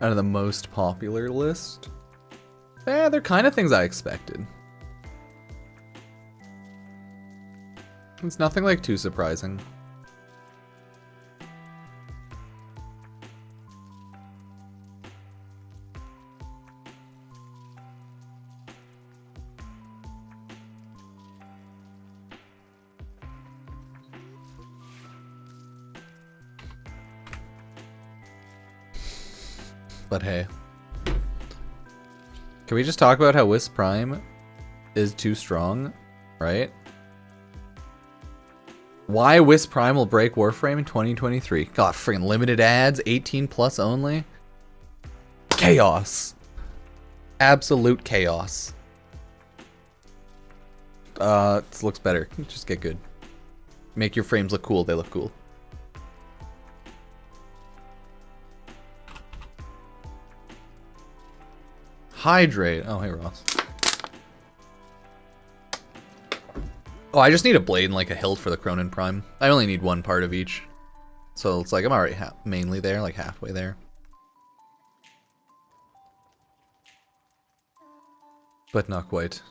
out of the most popular list, they're kind of things I expected. It's nothing like too surprising. But hey, can we just talk about how Wisp Prime is too strong, right? Why Wisp Prime will break Warframe in 2023? God, freaking limited ads, 18 plus only. Chaos. Absolute chaos. This looks better. Just get good. Make your frames look cool. They look cool. Hydrate. Oh, hey, Ross. Oh, I just need a blade and like a hilt for the Cronin Prime. I only need one part of each. So it's like I'm already mainly there, like halfway there. But not quite.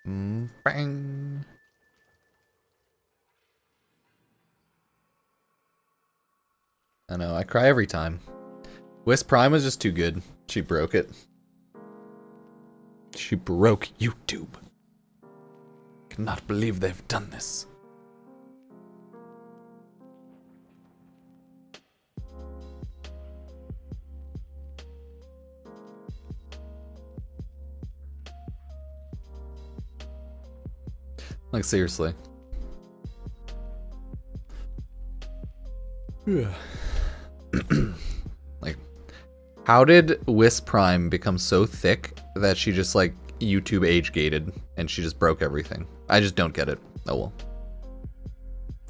Bang. I know, I cry every time. Wisp Prime was just too good. She broke it. She broke YouTube. Cannot believe they've done this. Like, seriously. Like, how did Wisp Prime become so thick that she just, like, YouTube age gated and she just broke everything? I just don't get it. Oh well.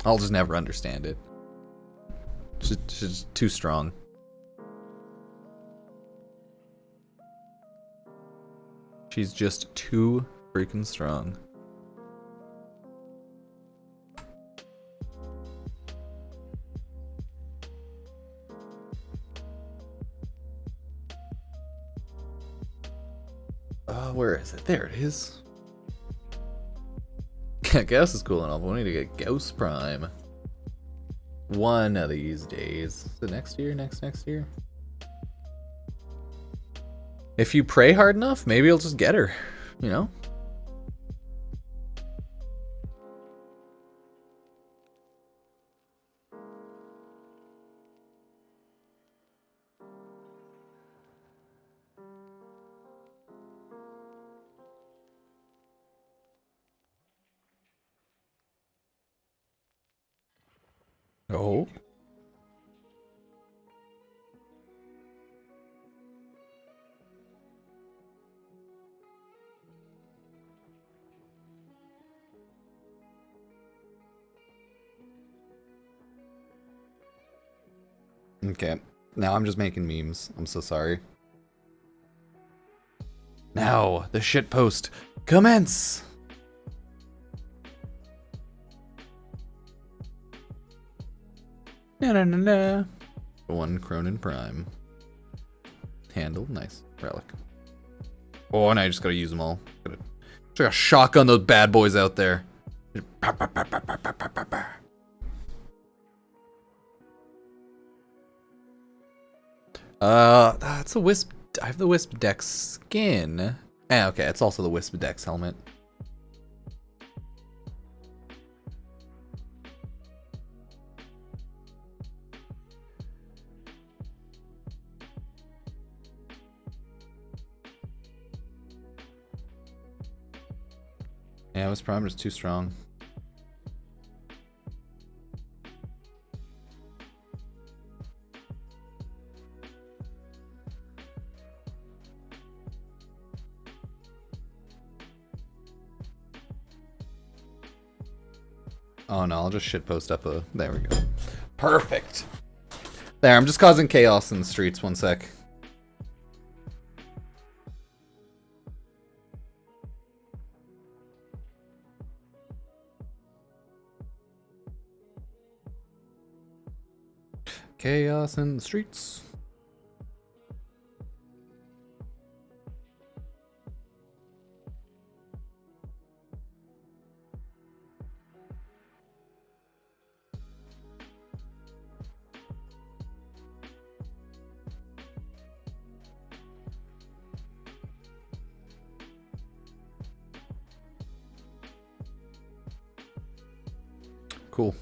I'll just never understand it. She's too strong. She's just too freaking strong. Where is it? There it is. Gauss is cool enough. We need to get Gauss Prime. One of these days. Is it next year? Next year? If you pray hard enough, maybe you'll just get her. You know? Oh. Okay. Now I'm just making memes. I'm so sorry. Now, the shitpost commence! Na na na na. One Cronin Prime. Handle, nice. Relic. Oh, and I just gotta use them all. Gotta shotgun those bad boys out there. That's a Wisp. I have the Wisp Dex skin. Okay, it's also the Wisp Dex helmet. Yeah, Wisp Prime is too strong. Oh no, I'll just shitpost up a... There we go. Perfect! There, I'm just causing chaos in the streets. One sec. Chaos in the streets. Cool.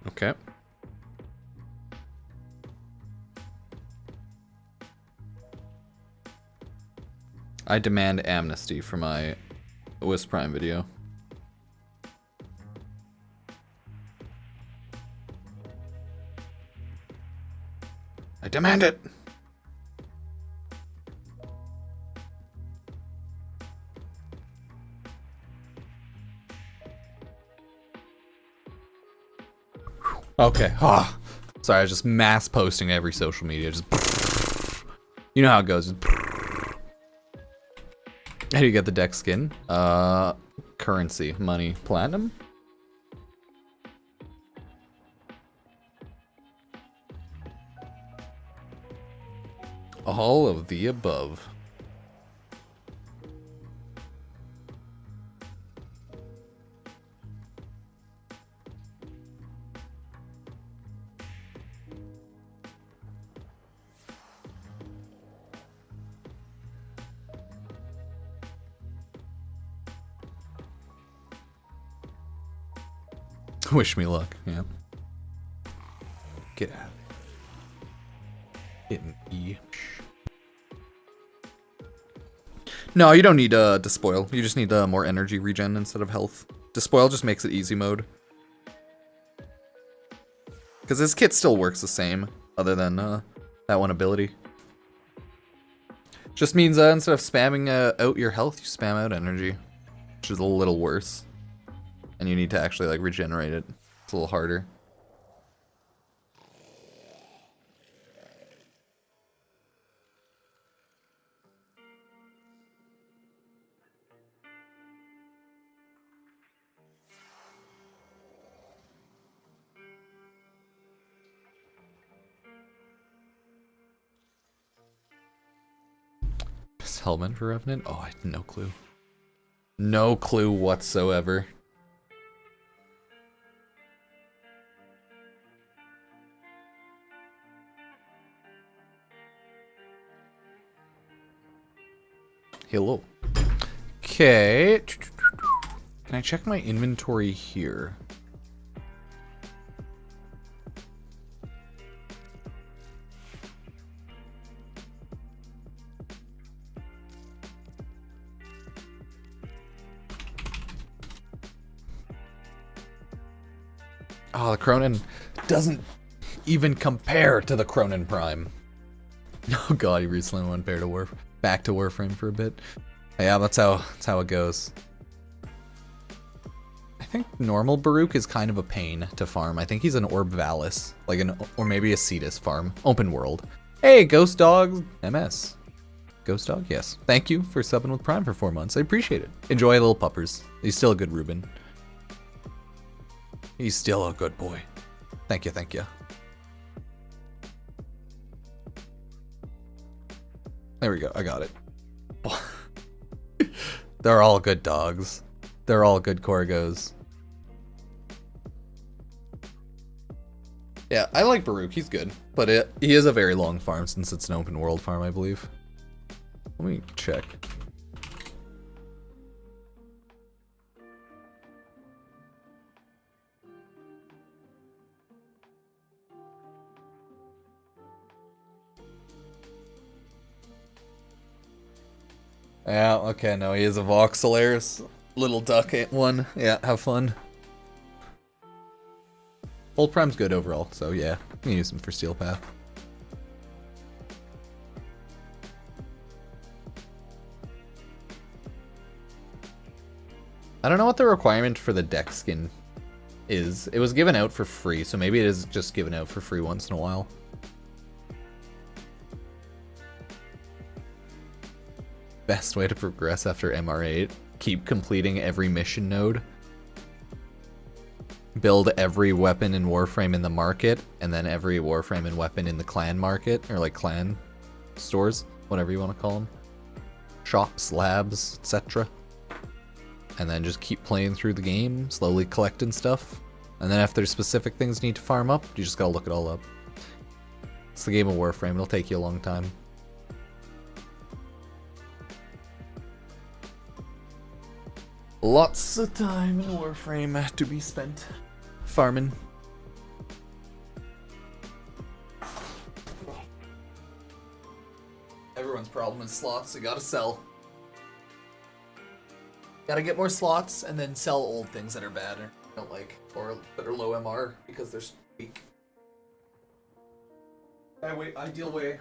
Okay. I demand amnesty for my Wisp Prime video. I demand it! Okay. Oh. Sorry, I was just mass posting every social media. Just you know how it goes. How do you get the deck skin? Currency, money, platinum? All of the above. Wish me luck. Yeah. Get out. Hit an E. No, you don't need Despoil. You just need more energy regen instead of health. Despoil just makes it easy mode. Because his kit still works the same, other than that one ability. Just means instead of spamming out your health, you spam out energy. Which is a little worse. And you need to actually like regenerate it. It's a little harder. Helmet for Revenant? Oh, I had no clue. No clue whatsoever. Hello. Okay. Can I check my inventory here? Oh, the Cronin doesn't even compare to the Cronin Prime. Oh god, he recently went back to Warframe for a bit. Yeah, that's how it goes. I think normal Baruch is kind of a pain to farm. I think he's an Orb Valis, like or maybe a Cetus farm. Open world. Hey, Ghost Dog MS. Ghost Dog, yes. Thank you for subbing with Prime for 4 months. I appreciate it. Enjoy, little puppers. He's still a good Reuben. He's still a good boy. Thank you, thank you. There we go, I got it. They're all good dogs. They're all good Corgos. Yeah, I like Baruch, he's good. But he is a very long farm since it's an open world farm, I believe. Let me check. Yeah, okay, no, he is a Voxelaris. Little duck one. Yeah, have fun. Old Prime's good overall, so yeah, you can use him for Steel Path. I don't know what the requirement for the deck skin is. It was given out for free, so maybe it is just given out for free once in a while. Best way to progress after MR8. Keep completing every mission node. Build every weapon and Warframe in the market, and then every Warframe and weapon in the clan market, or like clan stores, whatever you want to call them. Shops, labs, etc. And then just keep playing through the game, slowly collecting stuff. And then if there's specific things you need to farm up, you just gotta look it all up. It's the game of Warframe, it'll take you a long time. Lots of time in Warframe to be spent farming. Everyone's problem is slots, you gotta sell. Gotta get more slots and then sell old things that are bad or don't like, or that are low MR because they're weak. Ideal way.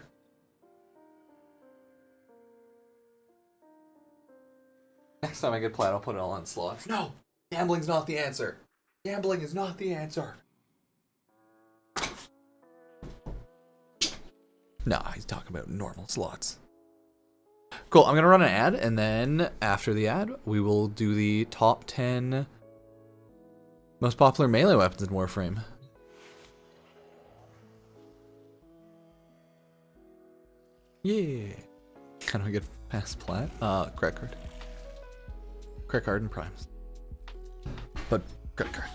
Next time I get plat, I'll put it all on slots. No! Gambling's not the answer. Gambling is not the answer. Nah, he's talking about normal slots. Cool, I'm gonna run an ad, and then after the ad, we will do the top 10 most popular melee weapons in Warframe. Yeah. How do I get past plat? Credit card. Credit card and primes. But credit card.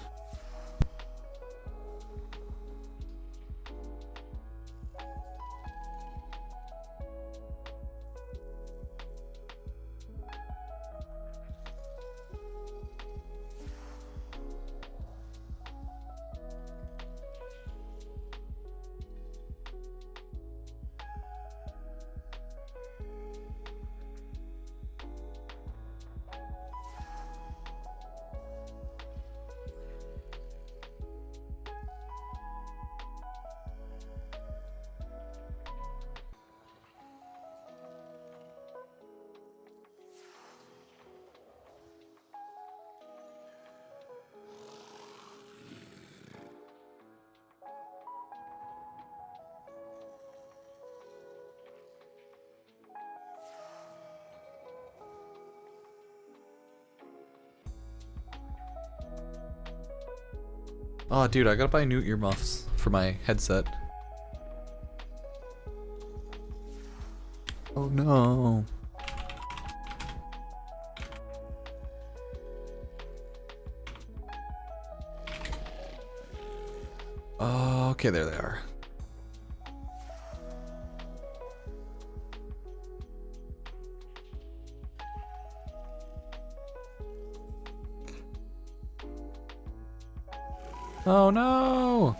Oh, dude, I gotta buy new earmuffs for my headset. Oh no. Oh, okay, there they are. Oh no!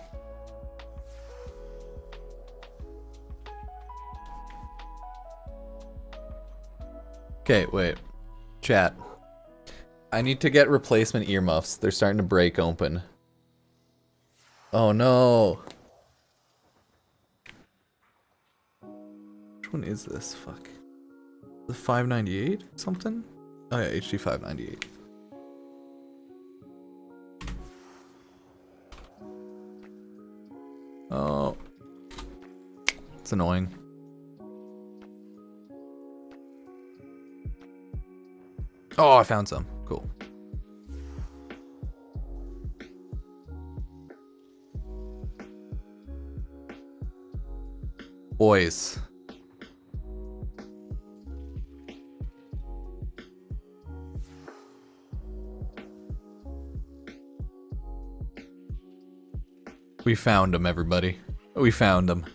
Okay, wait. Chat. I need to get replacement earmuffs. They're starting to break open. Oh no. Which one is this? Fuck. The 598 something? Oh yeah, HD 598. Oh. It's annoying. Oh, I found some. Cool. Boys. We found them, everybody. We found them.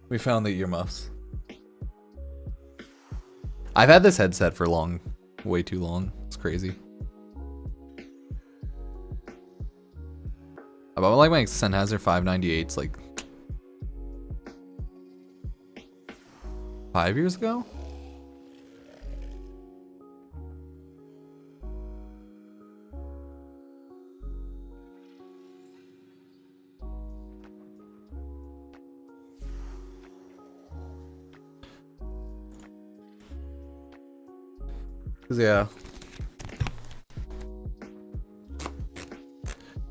We found the earmuffs. I've had this headset for long. Way too long. It's crazy. I bought like my Sennheiser 598s like 5 years ago? Yeah.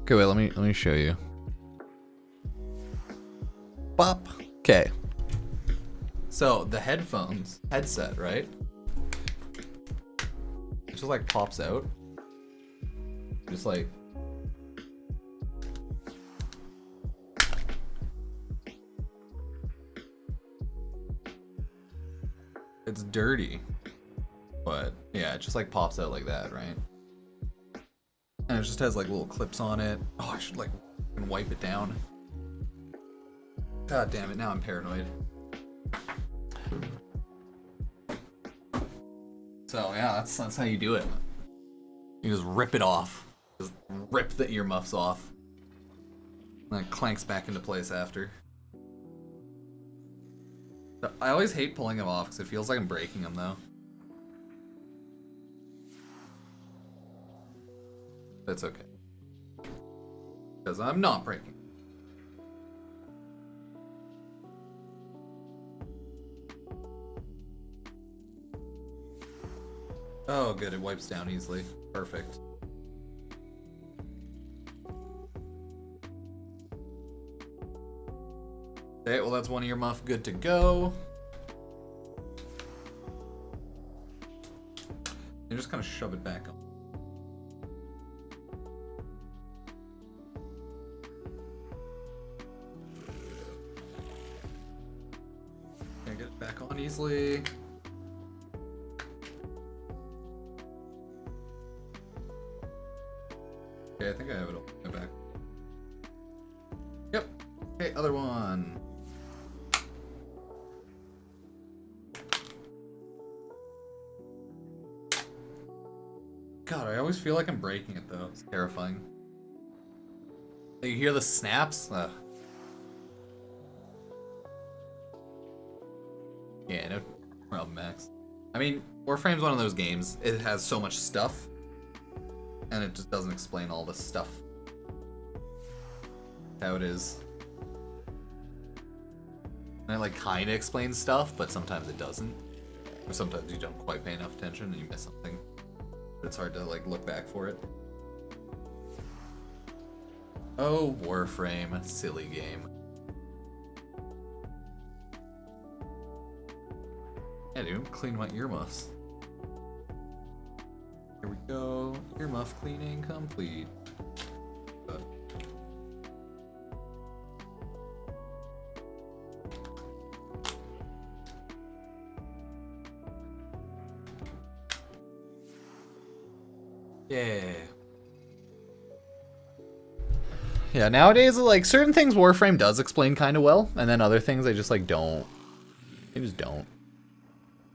Okay, wait, let me show you. Bop. Okay. So the headset, right? It just like pops out. Just like it's dirty. But yeah, it just like pops out like that, right? And it just has like little clips on it. Oh, I should like wipe it down. God damn it, now I'm paranoid. So yeah, that's how you do it. You just rip it off. Just rip the earmuffs off. And it clanks back into place after. I always hate pulling them off because it feels like I'm breaking them though. That's okay. Because I'm not breaking. Oh, good. It wipes down easily. Perfect. Okay, well that's one earmuff good to go. You just kind of shove it back on. Get it back on easily. Okay, I think I have it all in my back. Yep. Okay, other one. God, I always feel like I'm breaking it though. It's terrifying. You hear the snaps? Ugh. Yeah, no problem, Max. I mean, Warframe's one of those games. It has so much stuff, and it just doesn't explain all the stuff. How it is. And it like kinda explains stuff, but sometimes it doesn't. Or sometimes you don't quite pay enough attention and you miss something. But it's hard to like look back for it. Oh, Warframe. Silly game. Yeah, dude, clean my earmuffs. Here we go. Earmuff cleaning complete. Yeah. Yeah, nowadays, like, certain things Warframe does explain kind of well, and then other things they just, like, don't. They just don't.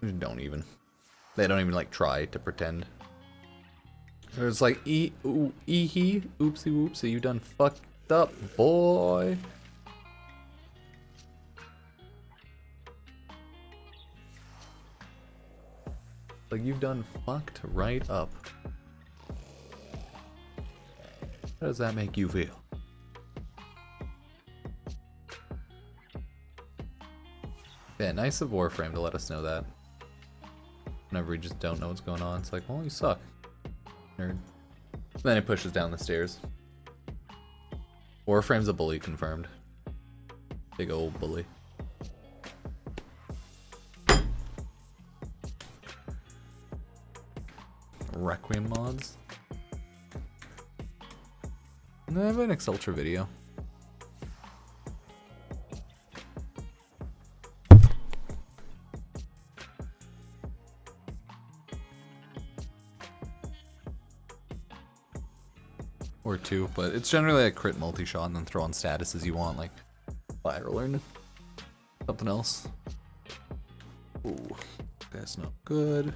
They just don't even. They don't even, like, try to pretend. There's like, he, oopsie whoopsie, you done fucked up, boy. Like, you've done fucked right up. How does that make you feel? Yeah, nice of Warframe to let us know that. Whenever we just don't know what's going on, it's like, well, you suck. Nerd. Then it pushes down the stairs. Warframe's a bully confirmed. Big old bully. Requiem mods. And I have an Exultra video. Or two, but it's generally like crit multi-shot and then throw on statuses you want, like viral or something else. Ooh, that's not good.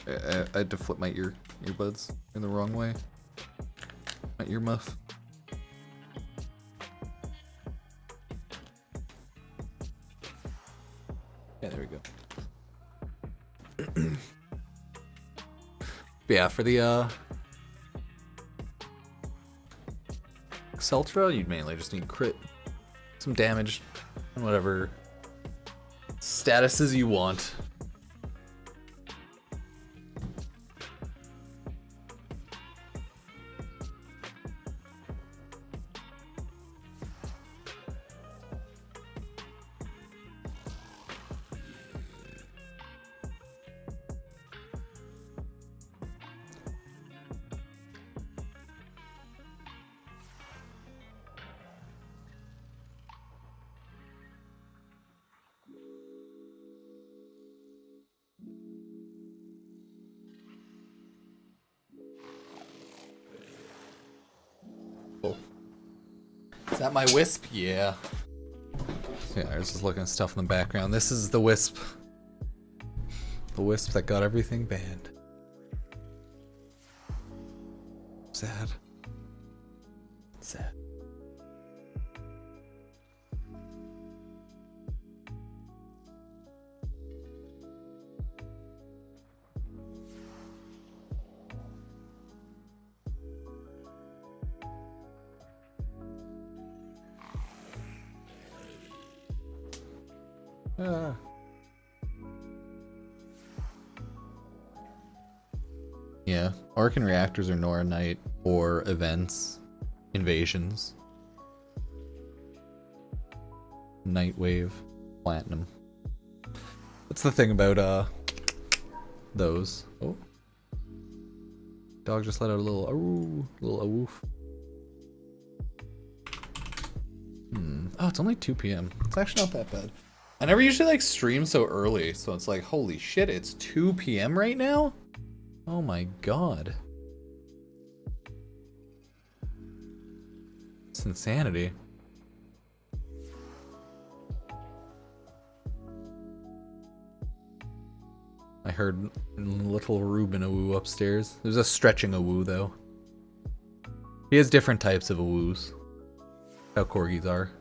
I had to flip my earbuds in the wrong way. My earmuff. Yeah, there we go. But yeah, for the Exultra, you'd mainly just need crit, some damage, and whatever statuses you want. Is that my Wisp? Yeah. Yeah, I was just looking at stuff in the background. This is the Wisp. The Wisp that got everything banned. Sad. Sad. Yeah, Arcan reactors are Nora Knight or events, invasions, Nightwave, Platinum. What's the thing about those? Oh, dog just let out a little awoof. Oh, it's only 2 p.m. It's actually not that bad. I never usually like stream so early, so it's like, holy shit, it's 2 p.m. right now? Oh my god. It's insanity. I heard little Reuben awoo upstairs. There's a stretching awoo though. He has different types of awoos. How corgis are.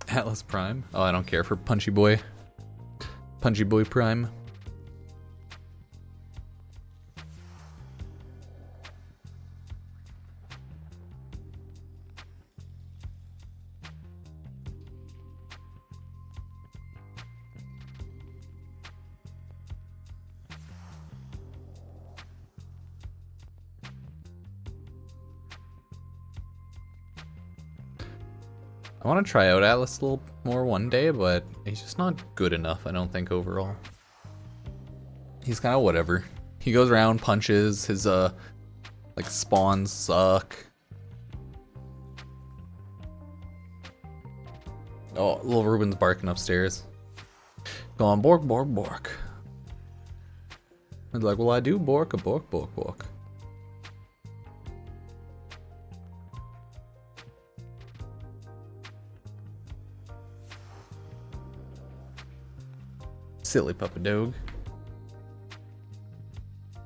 Atlas Prime? Oh, I don't care for Punchy Boy. Punchy Boy Prime. I want to try out Atlas a little more one day, but he's just not good enough, I don't think, overall. He's kind of whatever. He goes around, punches, his, like, spawns suck. Oh, little Reuben's barking upstairs. Go on, bork, bork, bork. He's like, well, I do bork, a bork, bork, bork. Silly Puppa Dog.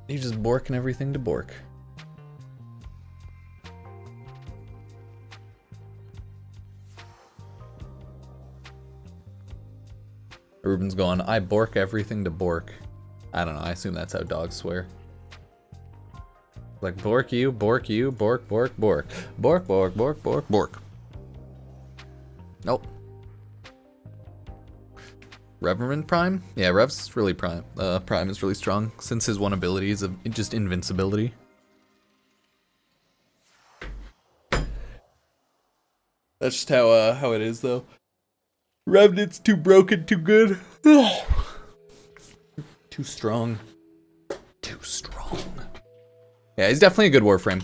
He's just borking everything to bork. Reuben's going, I bork everything to bork. I don't know, I assume that's how dogs swear. Like, bork you, bork, bork, bork. Bork, bork, bork, bork, bork. Nope. Reuben Prime? Yeah, Rev's really prime. Prime is really strong since his one ability is just invincibility. That's just how it is though. Revenant's too broken, too good. Too strong. Too strong. Yeah, he's definitely a good Warframe.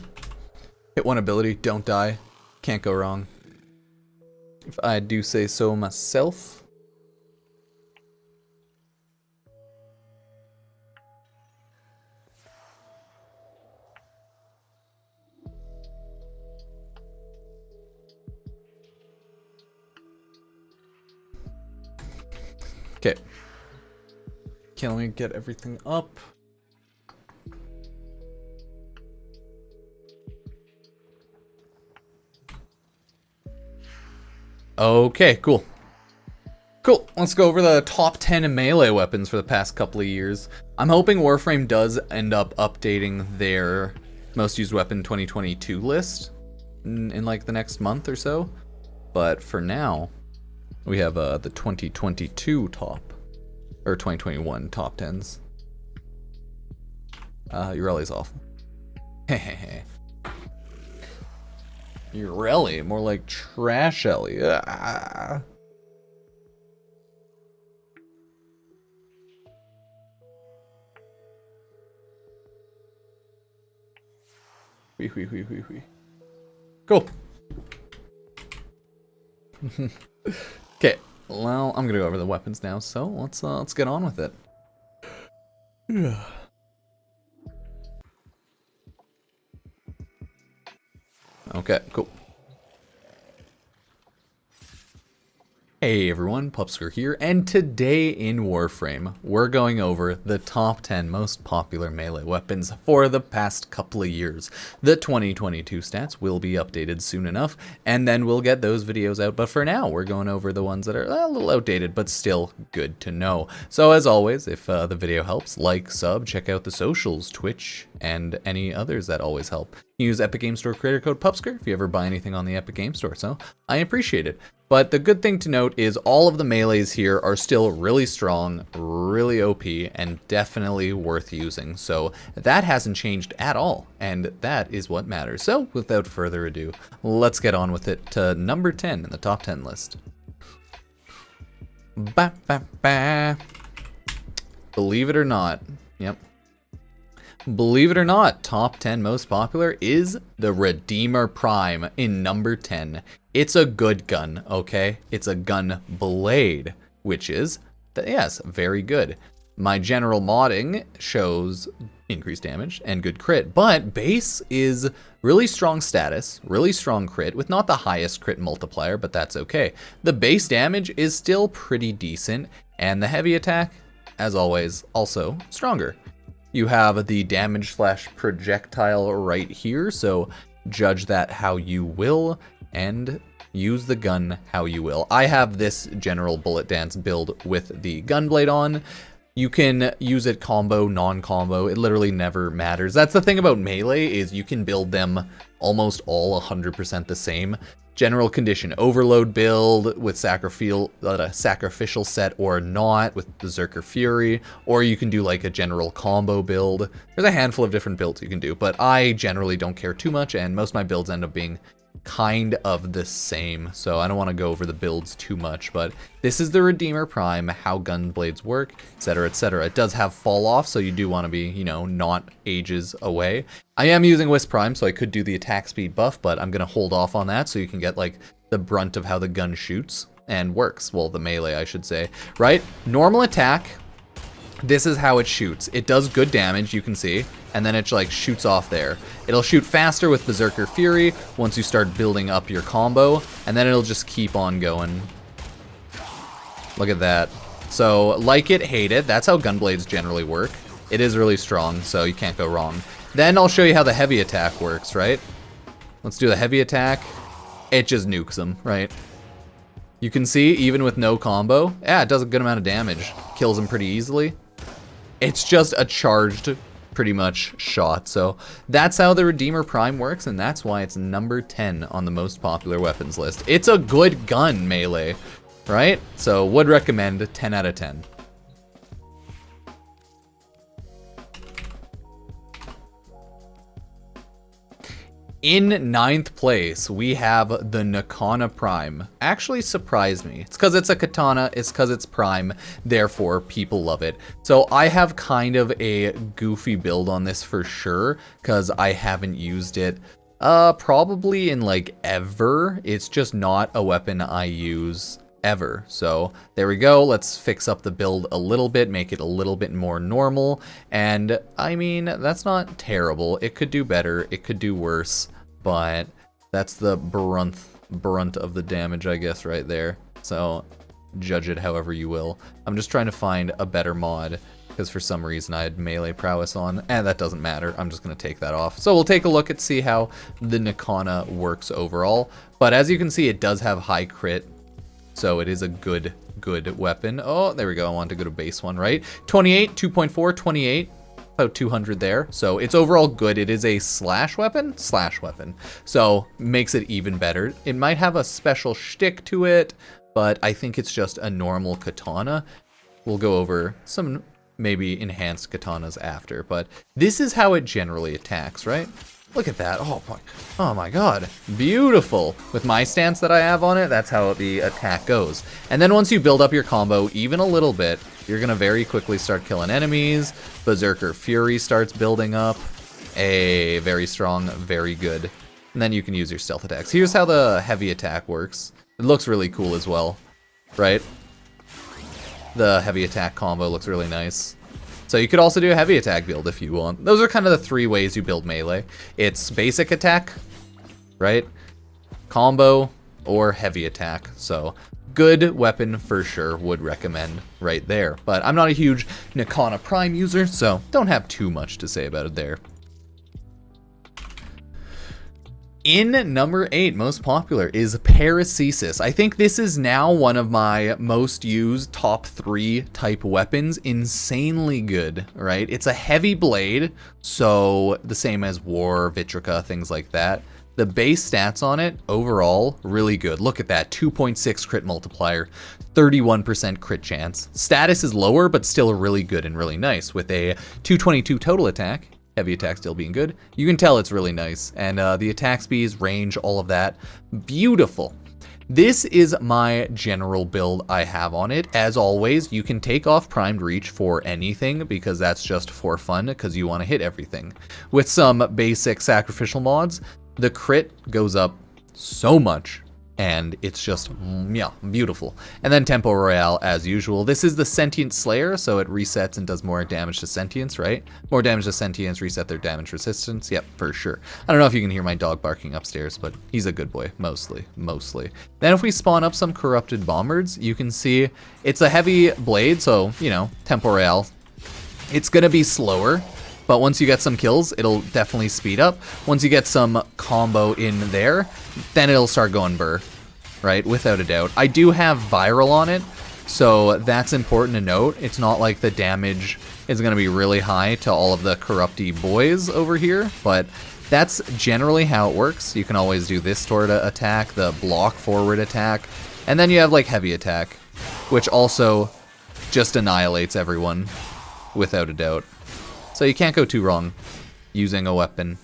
Hit one ability, don't die. Can't go wrong. If I do say so myself. Okay. Okay, let me get everything up. Okay, cool. Cool, let's go over the top 10 melee weapons for the past couple of years. I'm hoping Warframe does end up updating their most used weapon 2022 list in like the next month or so. But for now, we have the 2022 top, or 2021 top 10s. Ureli's awful. Hehehe. Ureli, more like Trash Ellie. Ah. Wee. Cool. Okay, well, I'm gonna go over the weapons now, so let's get on with it. Okay, cool. Hey everyone, Pupsker here, and today in Warframe, we're going over the top 10 most popular melee weapons for the past couple of years. The 2022 stats will be updated soon enough, and then we'll get those videos out, but for now, we're going over the ones that are a little outdated, but still good to know. So as always, if the video helps, like, sub, check out the socials, Twitch, and any others that always help. Use Epic Game Store creator code Pupsker if you ever buy anything on the Epic Game Store, so I appreciate it. But the good thing to note is all of the melees here are still really strong, really OP, and definitely worth using. So that hasn't changed at all, and that is what matters. So without further ado, let's get on with it to number 10 in the top 10 list. Believe it or not, yep. Believe it or not, top 10 most popular is the Redeemer Prime in number 10. It's a good gun, okay? It's a gun blade, which is, yes, very good. My general modding shows increased damage and good crit, but base is really strong status, really strong crit, with not the highest crit multiplier, but that's okay. The base damage is still pretty decent, and the heavy attack, as always, also stronger. You have the damage / projectile right here, so judge that how you will. And use the gun how you will. I have this general bullet dance build with the gunblade on. You can use it combo, non-combo. It literally never matters. That's the thing about melee, is you can build them almost all 100% the same. General condition, overload build with sacrificial set or not with Berserker Fury, or you can do like a general combo build. There's a handful of different builds you can do, but I generally don't care too much, and most of my builds end up being kind of the same, so I don't want to go over the builds too much. But this is the Redeemer Prime, how gun blades work, etc, etc. It does have fall off, so you do want to be, you know, not ages away. I am using Wisp Prime, so I could do the attack speed buff, but I'm gonna hold off on that so you can get like the brunt of how the gun shoots and works. Well, the melee, I should say, right? Normal attack. This is how it shoots. It does good damage, you can see, and then it like shoots off there. It'll shoot faster with Berserker Fury once you start building up your combo, and then it'll just keep on going. Look at that. So, like it, hate it. That's how gunblades generally work. It is really strong, so you can't go wrong. Then I'll show you how the heavy attack works, right? Let's do the heavy attack. It just nukes them, right? You can see, even with no combo, yeah, it does a good amount of damage. Kills them pretty easily. It's just a charged, pretty much, shot. So that's how the Redeemer Prime works, and that's why it's number 10 on the most popular weapons list. It's a good gun, melee, right? So would recommend 10 out of 10. In 9th place, we have the Nakana Prime. Actually surprised me. It's because it's a katana, it's because it's Prime, therefore people love it. So I have kind of a goofy build on this for sure, because I haven't used it probably in like ever. It's just not a weapon I use ever. So there we go. Let's fix up the build a little bit, make it a little bit more normal. And I mean, that's not terrible. It could do better, it could do worse. But that's the brunt of the damage, I guess, right there. So judge it however you will. I'm just trying to find a better mod, because for some reason I had melee prowess on, and that doesn't matter. I'm just going to take that off. So we'll take a look and see how the Nakana works overall. But as you can see, it does have high crit, so it is a good weapon. Oh, there we go. I want to go to base one, right? 28, 2.4, 28. About 200 there, so it's overall good. It is a slash weapon, so makes it even better. It might have a special shtick to it, but I think it's just a normal katana. We'll go over some maybe enhanced katanas after, but this is how it generally attacks, right? Look at that. Oh my god. Beautiful. With my stance that I have on it, that's how the attack goes. And then once you build up your combo even a little bit, you're going to very quickly start killing enemies. Berserker Fury starts building up. Very strong, very good. And then you can use your stealth attacks. Here's how the heavy attack works. It looks really cool as well, right? The heavy attack combo looks really nice. So you could also do a heavy attack build if you want. Those are kind of the 3 ways you build melee. It's basic attack, right? Combo, or heavy attack. So good weapon for sure, would recommend right there. But I'm not a huge Nakana Prime user, so don't have too much to say about it there. In number 8, most popular, is Paracesis. I think this is now one of my most used top 3 type weapons. Insanely good, right? It's a heavy blade, so the same as War, Vitrica, things like that. The base stats on it, overall, really good. Look at that, 2.6 crit multiplier, 31% crit chance. Status is lower, but still really good and really nice, with a 222 total attack. Heavy attack still being good. You can tell it's really nice. And the attack speeds, range, all of that. Beautiful. This is my general build I have on it. As always, you can take off Primed Reach for anything, because that's just for fun, because you want to hit everything. With some basic sacrificial mods, the crit goes up so much. And it's just, yeah, beautiful. And then Tempo Royale, as usual. This is the Sentient Slayer, so it resets and does more damage to sentience, right? More damage to sentience, reset their damage resistance. Yep, for sure. I don't know if you can hear my dog barking upstairs, but he's a good boy, mostly. Then if we spawn up some Corrupted Bombards, you can see it's a heavy blade, so, you know, Tempo Royale. It's gonna be slower, but once you get some kills, it'll definitely speed up. Once you get some combo in there, then it'll start going burr. right? Without a doubt. I do have viral on it, so that's important to note. It's not like the damage is going to be really high to all of the corrupty boys over here, but that's generally how it works. You can always do this sort of attack, the block forward attack, and then you have like heavy attack, which also just annihilates everyone without a doubt. So you can't go too wrong using a weapon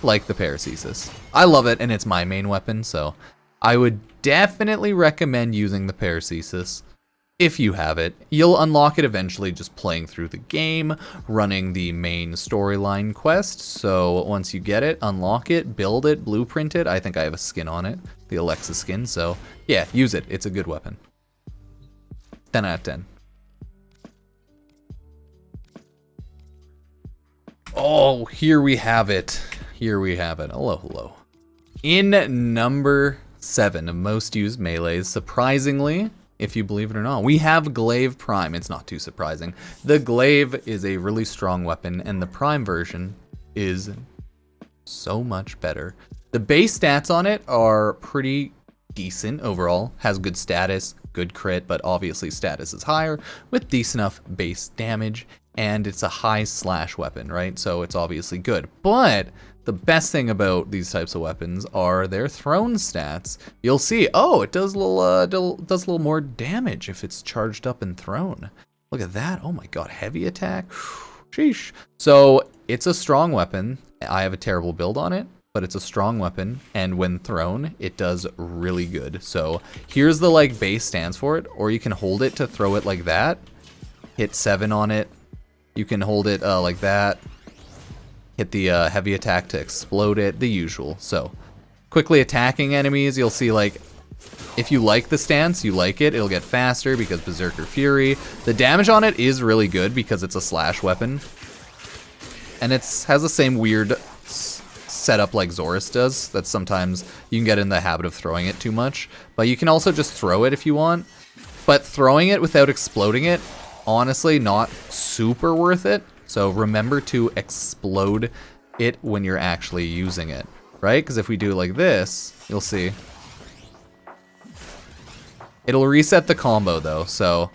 like the Paracesis. I love it, and it's my main weapon, so I would definitely recommend using the Paracesis. If you have it, you'll unlock it eventually just playing through the game, running the main storyline quest. So once you get it, unlock it, build it, blueprint it. I think I have a skin on it, the Alexa skin. So yeah, use it. It's a good weapon. 10 out of 10. Oh, here we have it. Here we have it. Hello, hello. In number 7 of most used melees, surprisingly, if you believe it or not, we have Glaive Prime. It's not too surprising. The Glaive is a really strong weapon, and the Prime version is so much better. The base stats on it are pretty decent overall. Has good status, good crit, but obviously status is higher with decent enough base damage, and it's a high slash weapon, right? So it's obviously good. But the best thing about these types of weapons are their thrown stats. You'll see, oh, it does a little more damage if it's charged up and thrown. Look at that. Oh my god, heavy attack. Sheesh. So it's a strong weapon. I have a terrible build on it, but it's a strong weapon, and when thrown, it does really good. So here's the like base stance for it, or you can hold it to throw it like that. Hit 7 on it. You can hold it like that. Hit the heavy attack to explode it, the usual. So, quickly attacking enemies, you'll see like, if you like the stance, you like it, it'll get faster because Berserker Fury. The damage on it is really good because it's a slash weapon. And it has the same weird setup like Zorus does, that sometimes you can get in the habit of throwing it too much. But you can also just throw it if you want. But throwing it without exploding it, honestly, not super worth it. So remember to explode it when you're actually using it, right? Because if we do it like this, you'll see. It'll reset the combo though, so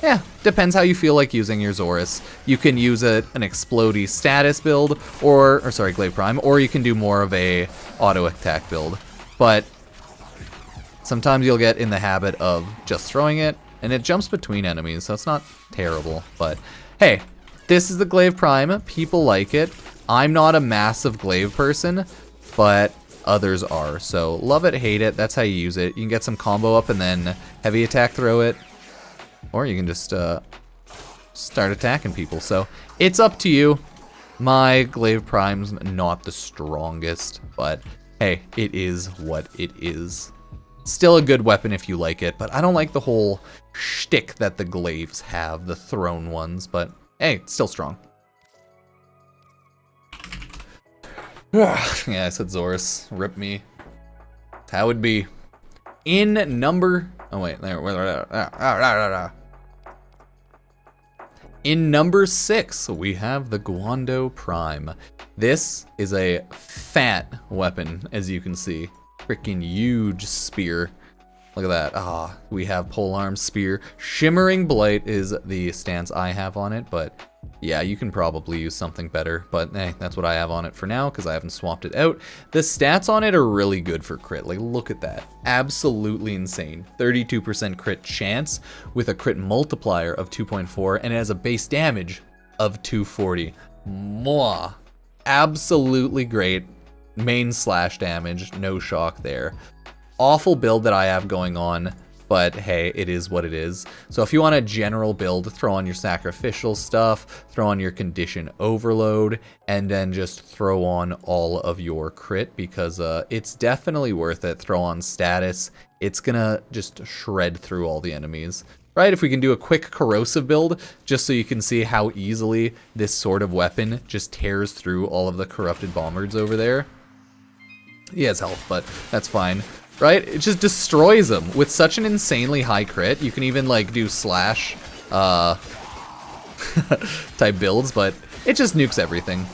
yeah, depends how you feel like using your Zorus. You can use an explodey status build, or sorry, Glaive Prime, or you can do more of a auto attack build. But sometimes you'll get in the habit of just throwing it, and it jumps between enemies, so it's not terrible. But hey, this is the Glaive Prime. People like it. I'm not a massive Glaive person, but others are. So love it, hate it. That's how you use it. You can get some combo up and then heavy attack throw it. Or you can just start attacking people. So it's up to you. My Glaive Prime's not the strongest, but hey, it is what it is. Still a good weapon if you like it, but I don't like the whole shtick that the Glaives have, the thrown ones, but hey, it's still strong. Yeah, I said Zorus. Rip me. That's how it be. In number... Oh, wait. In number 6, we have the Guando Prime. This is a fat weapon, as you can see. Freaking huge spear. Look at that. Ah, we have Polearm Spear. Shimmering Blight is the stance I have on it, but yeah, you can probably use something better. But hey, that's what I have on it for now because I haven't swapped it out. The stats on it are really good for crit. Like, look at that. Absolutely insane. 32% crit chance with a crit multiplier of 2.4, and it has a base damage of 240. Mwah. Absolutely great. Main slash damage, no shock there. Awful build that I have going on, but hey, it is what it is. So if you want a general build, throw on your sacrificial stuff, throw on your condition overload, and then just throw on all of your crit because it's definitely worth it. Throw on status. It's gonna just shred through all the enemies. Right, if we can do a quick corrosive build, just so you can see how easily this sort of weapon just tears through all of the corrupted bombards over there. He has health, but that's fine. Right? It just destroys them with such an insanely high crit. You can even like do slash type builds, but it just nukes everything.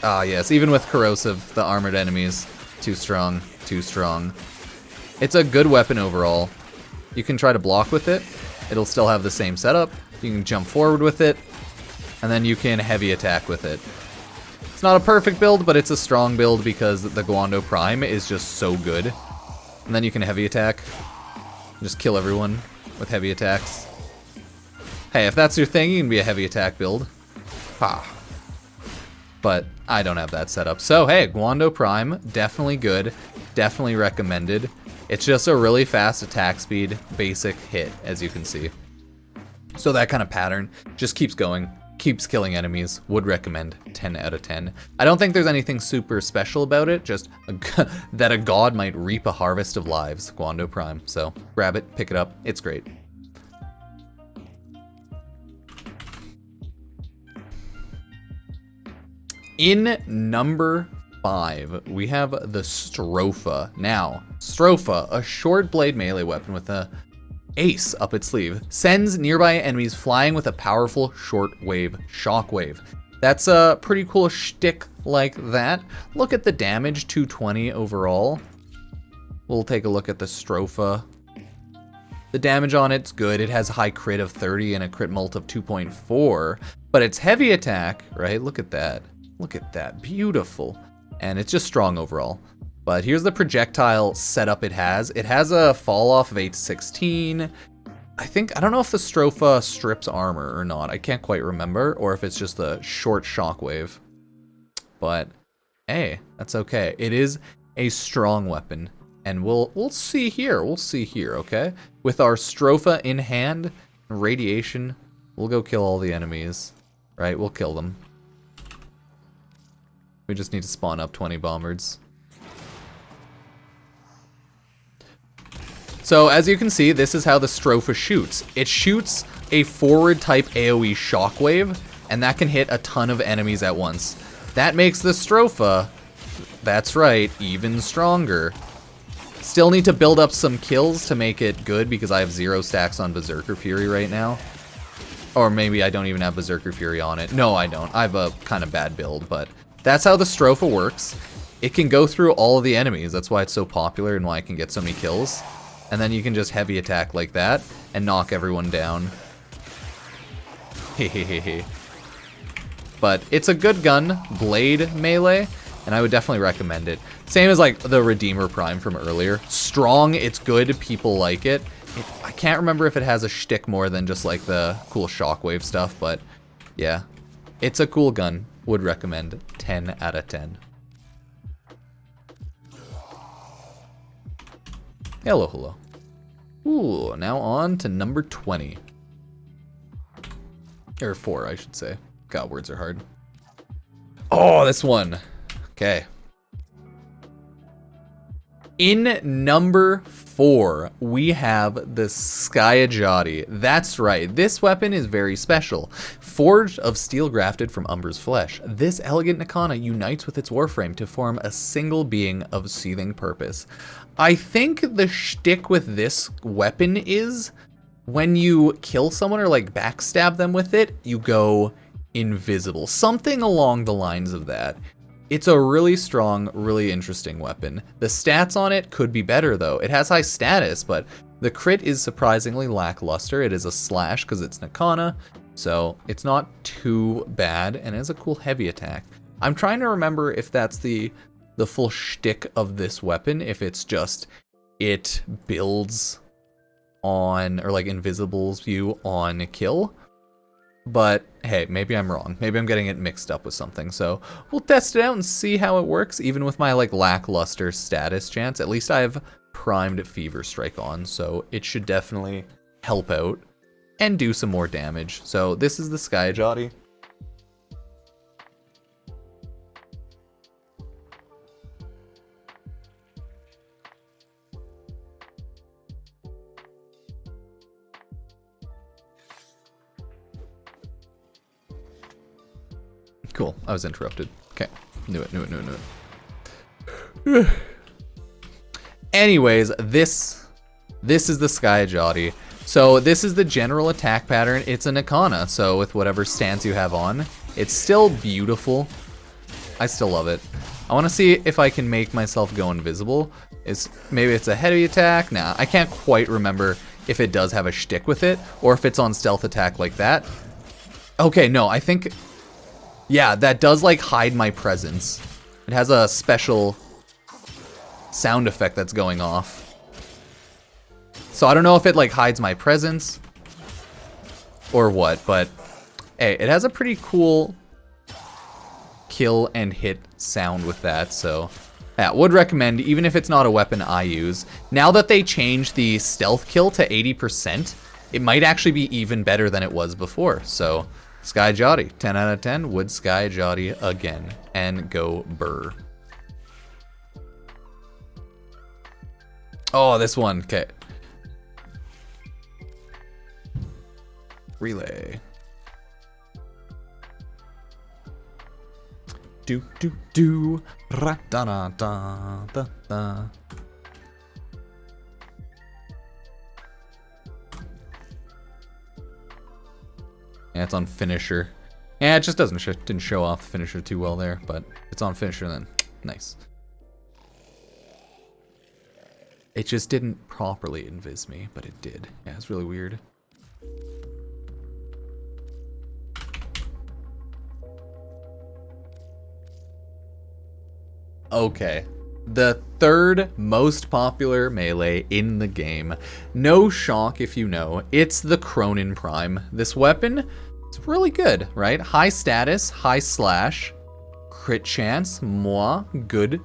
Ah, yes, even with corrosive, the armored enemies, too strong, too strong. It's a good weapon overall. You can try to block with it. It'll still have the same setup. You can jump forward with it. And then you can heavy attack with it. It's not a perfect build, but it's a strong build because the Guando Prime is just so good. And then you can heavy attack. Just kill everyone with heavy attacks. Hey, if that's your thing, you can be a heavy attack build. Ha. But I don't have that set up. So, hey, Guando Prime, definitely good. Definitely recommended. It's just a really fast attack speed, basic hit, as you can see. So that kind of pattern just keeps going. Keeps killing enemies. Would recommend 10 out of 10. I don't think there's anything super special about it, just that a god might reap a harvest of lives. Guando Prime. So grab it, pick it up. It's great. In number 5, we have the Stropha. Now, Stropha, a short blade melee weapon with a ace up its sleeve, sends nearby enemies flying with a powerful short-wave shockwave. That's a pretty cool shtick like that. Look at the damage, 220 overall. We'll take a look at the Stropha. The damage on it's good. It has a high crit of 30 and a crit mult of 2.4, but its heavy attack, right? Look at that. Look at that. Beautiful. And it's just strong overall. But here's the projectile setup it has. It has a fall off of 8 to 16. I don't know if the Stropha strips armor or not. I can't quite remember, or if it's just a short shockwave. But hey, that's okay. It is a strong weapon, and we'll see here. We'll see here, okay? With our Stropha in hand, radiation, we'll go kill all the enemies. Right? We'll kill them. We just need to spawn up 20 bombards. So as you can see, this is how the Stropha shoots. It shoots a forward type AoE shockwave, and that can hit a ton of enemies at once. That makes the Stropha, that's right, even stronger. Still need to build up some kills to make it good because I have 0 stacks on Berserker Fury right now. Or maybe I don't even have Berserker Fury on it. No, I don't. I have a kind of bad build, but that's how the Stropha works. It can go through all of the enemies. That's why it's so popular and why it can get so many kills. And then you can just heavy attack like that and knock everyone down. Hehehehe. But it's a good gun, blade melee, and I would definitely recommend it. Same as like the Redeemer Prime from earlier. Strong, it's good, people like it. I can't remember if it has a shtick more than just like the cool shockwave stuff, but yeah. It's a cool gun. Would recommend 10 out of 10. Hello, hello. Ooh, now on to number 20. Or 4, I should say. God, words are hard. Oh, this one. Okay. In number 4, we have the Skyajati. That's right, this weapon is very special. Forged of steel grafted from Umber's flesh, this elegant Nikana unites with its Warframe to form a single being of seething purpose. I think the shtick with this weapon is when you kill someone or like backstab them with it, you go invisible. Something along the lines of that. It's a really strong, really interesting weapon. The stats on it could be better though. It has high status, but the crit is surprisingly lackluster. It is a slash because it's Nikana, so it's not too bad, and it has a cool heavy attack. I'm trying to remember if that's the full shtick of this weapon, if it's just it builds on, or like invisibles you on kill. But hey, maybe I'm wrong. Maybe I'm getting it mixed up with something. So we'll test it out and see how it works. Even with my like lackluster status chance, at least I have primed Fever Strike on, so it should definitely help out and do some more damage. So this is the Skyajati. Cool, I was interrupted. Okay, knew it. Anyways, this is the Skyajati. So this is the general attack pattern. It's a Nikana, so with whatever stance you have on, it's still beautiful. I still love it. I want to see if I can make myself go invisible. Maybe it's a heavy attack. Nah, I can't quite remember if it does have a shtick with it or if it's on stealth attack like that. Okay, no, I think, yeah, that does like hide my presence. It has a special sound effect that's going off. So I don't know if it like hides my presence or what, but hey, it has a pretty cool kill and hit sound with that, so yeah, would recommend, even if it's not a weapon I use. Now that they changed the stealth kill to 80%, it might actually be even better than it was before. So Sky Jotty, 10 out of 10, would Sky Jotty again, and go burr. Oh, this one, okay. Relay. Do do do ra da da da da da. Yeah, it's on finisher. Yeah, it just didn't show off the finisher too well there, but it's on finisher then. Nice. It just didn't properly invis me, but it did. Yeah, it's really weird. Okay, the third most popular melee in the game. No shock if you know, it's the Cronin Prime. This weapon is really good, right? High status, high slash, crit chance, moi, good,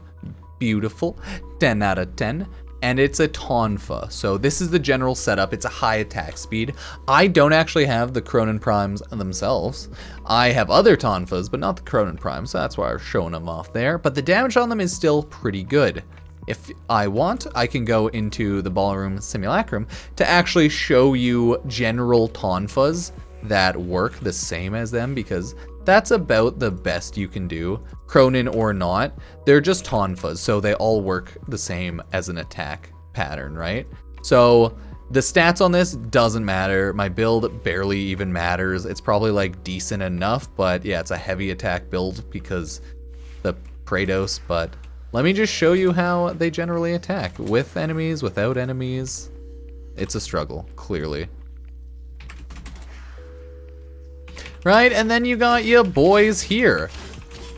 beautiful, 10 out of 10. And it's a tonfa, so this is the general setup. It's a high attack speed. I don't actually have the Cronin Primes themselves. I have other tonfas, but not the Cronin Prime, so that's why I'm showing them off there. But the damage on them is still pretty good. If I want, I can go into the ballroom simulacrum to actually show you general tonfas that work the same as them, because that's about the best you can do. Cronin or not, they're just tonfas, so they all work the same as an attack pattern, right? So the stats on this doesn't matter. My build barely even matters. It's probably like decent enough, but yeah, it's a heavy attack build because the Praetos. But let me just show you how they generally attack. With enemies, without enemies, it's a struggle, clearly. Right, and then you got your boys here.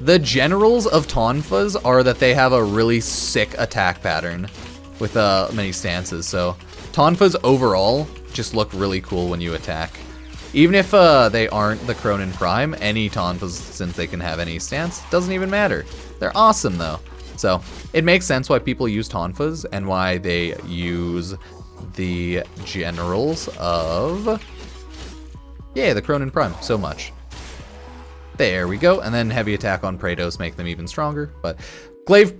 The generals of tonfas are that they have a really sick attack pattern with many stances. So tonfas overall just look really cool when you attack. Even if they aren't the Cronin Prime, any tonfas, since they can have any stance, doesn't even matter. They're awesome though. So it makes sense why people use tonfas and why they use the generals of... yeah, the Cronin Prime so much. There we go. And then heavy attack on Praetos make them even stronger. But Glaive,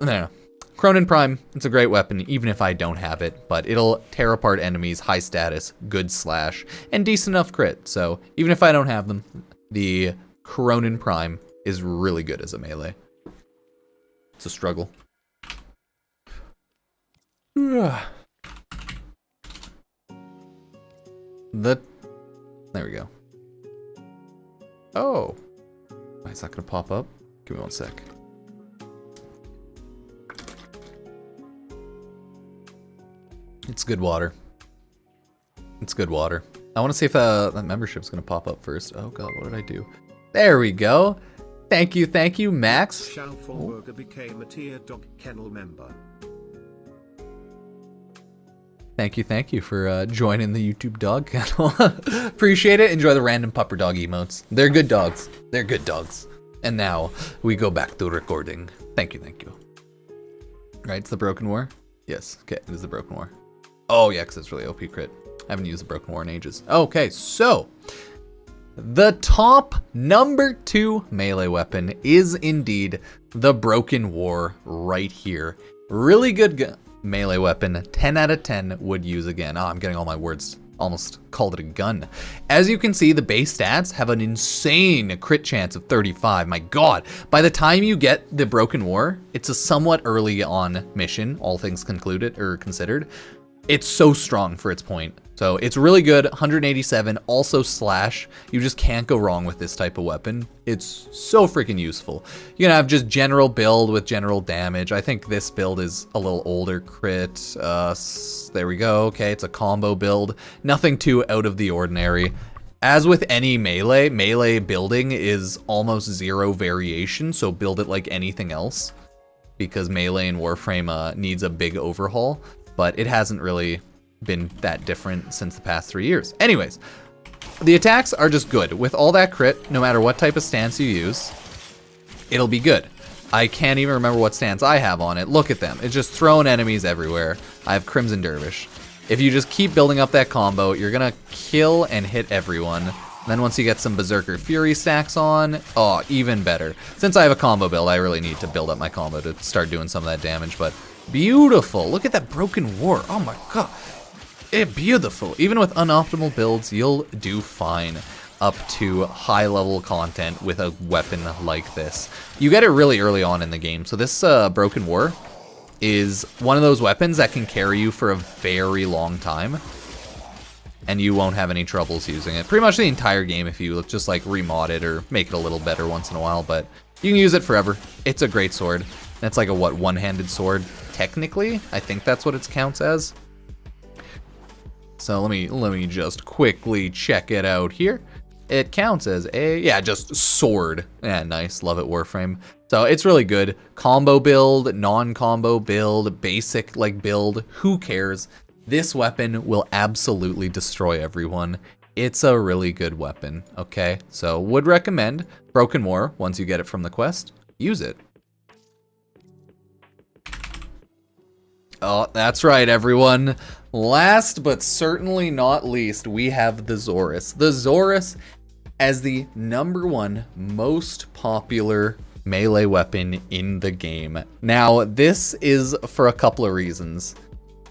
no, Cronin Prime, it's a great weapon even if I don't have it. But it'll tear apart enemies, high status, good slash, and decent enough crit. So even if I don't have them, the Cronin Prime is really good as a melee. It's a struggle. There we go. Oh. Why is that gonna pop up? Give me one sec. It's good water. It's good water. I want to see if that membership's gonna pop up first. Oh god, what did I do? There we go. Thank you, Max. Schaufelberger became a tier dog kennel member. Thank you for joining the YouTube dog kennel. Appreciate it. Enjoy the random pupper dog emotes. They're good dogs. They're good dogs. And now we go back to recording. Thank you. Right, it's the Broken War? Yes, okay, it is the Broken War. Oh yeah, because it's really OP crit. I haven't used the Broken War in ages. Okay, so the top number 2 melee weapon is indeed the Broken War right here. Really good melee weapon, 10 out of 10 would use again. Oh, I'm getting all my words, almost called it a gun. As you can see, the base stats have an insane crit chance of 35. My god, by the time you get the Broken War, it's a somewhat early on mission, all things concluded or considered. It's so strong for its point. So it's really good, 187, also slash. You just can't go wrong with this type of weapon. It's so freaking useful. You can have just general build with general damage. I think this build is a little older crit. There we go, okay, it's a combo build. Nothing too out of the ordinary. As with any melee building is almost zero variation, so build it like anything else. Because melee in Warframe needs a big overhaul, but it hasn't really been that different since the past 3 years. Anyways, the attacks are just good. With all that crit, no matter what type of stance you use, it'll be good. I can't even remember what stance I have on it. Look at them. It's just throwing enemies everywhere. I have Crimson Dervish. If you just keep building up that combo, you're gonna kill and hit everyone. Then once you get some Berserker Fury stacks on, oh, even better. Since I have a combo build, I really need to build up my combo to start doing some of that damage, but beautiful. Look at that Broken War. Oh my god. Beautiful. Even with unoptimal builds, you'll do fine up to high level content with a weapon like this. You get it really early on in the game. So this Broken War is one of those weapons that can carry you for a very long time. And you won't have any troubles using it. Pretty much the entire game if you just like remod it or make it a little better once in a while. But you can use it forever. It's a great sword. And it's like a what, one-handed sword? Technically, I think that's what it counts as. So let me just quickly check it out here. It counts as a, yeah, just sword. Yeah, nice, love it, Warframe. So it's really good. Combo build, non-combo build, basic like build, who cares? This weapon will absolutely destroy everyone. It's a really good weapon, okay? So would recommend Broken War, once you get it from the quest, use it. Oh, that's right, everyone. Last but certainly not least, we have the Zorus. The Zorus as the #1 most popular melee weapon in the game. Now, this is for a couple of reasons.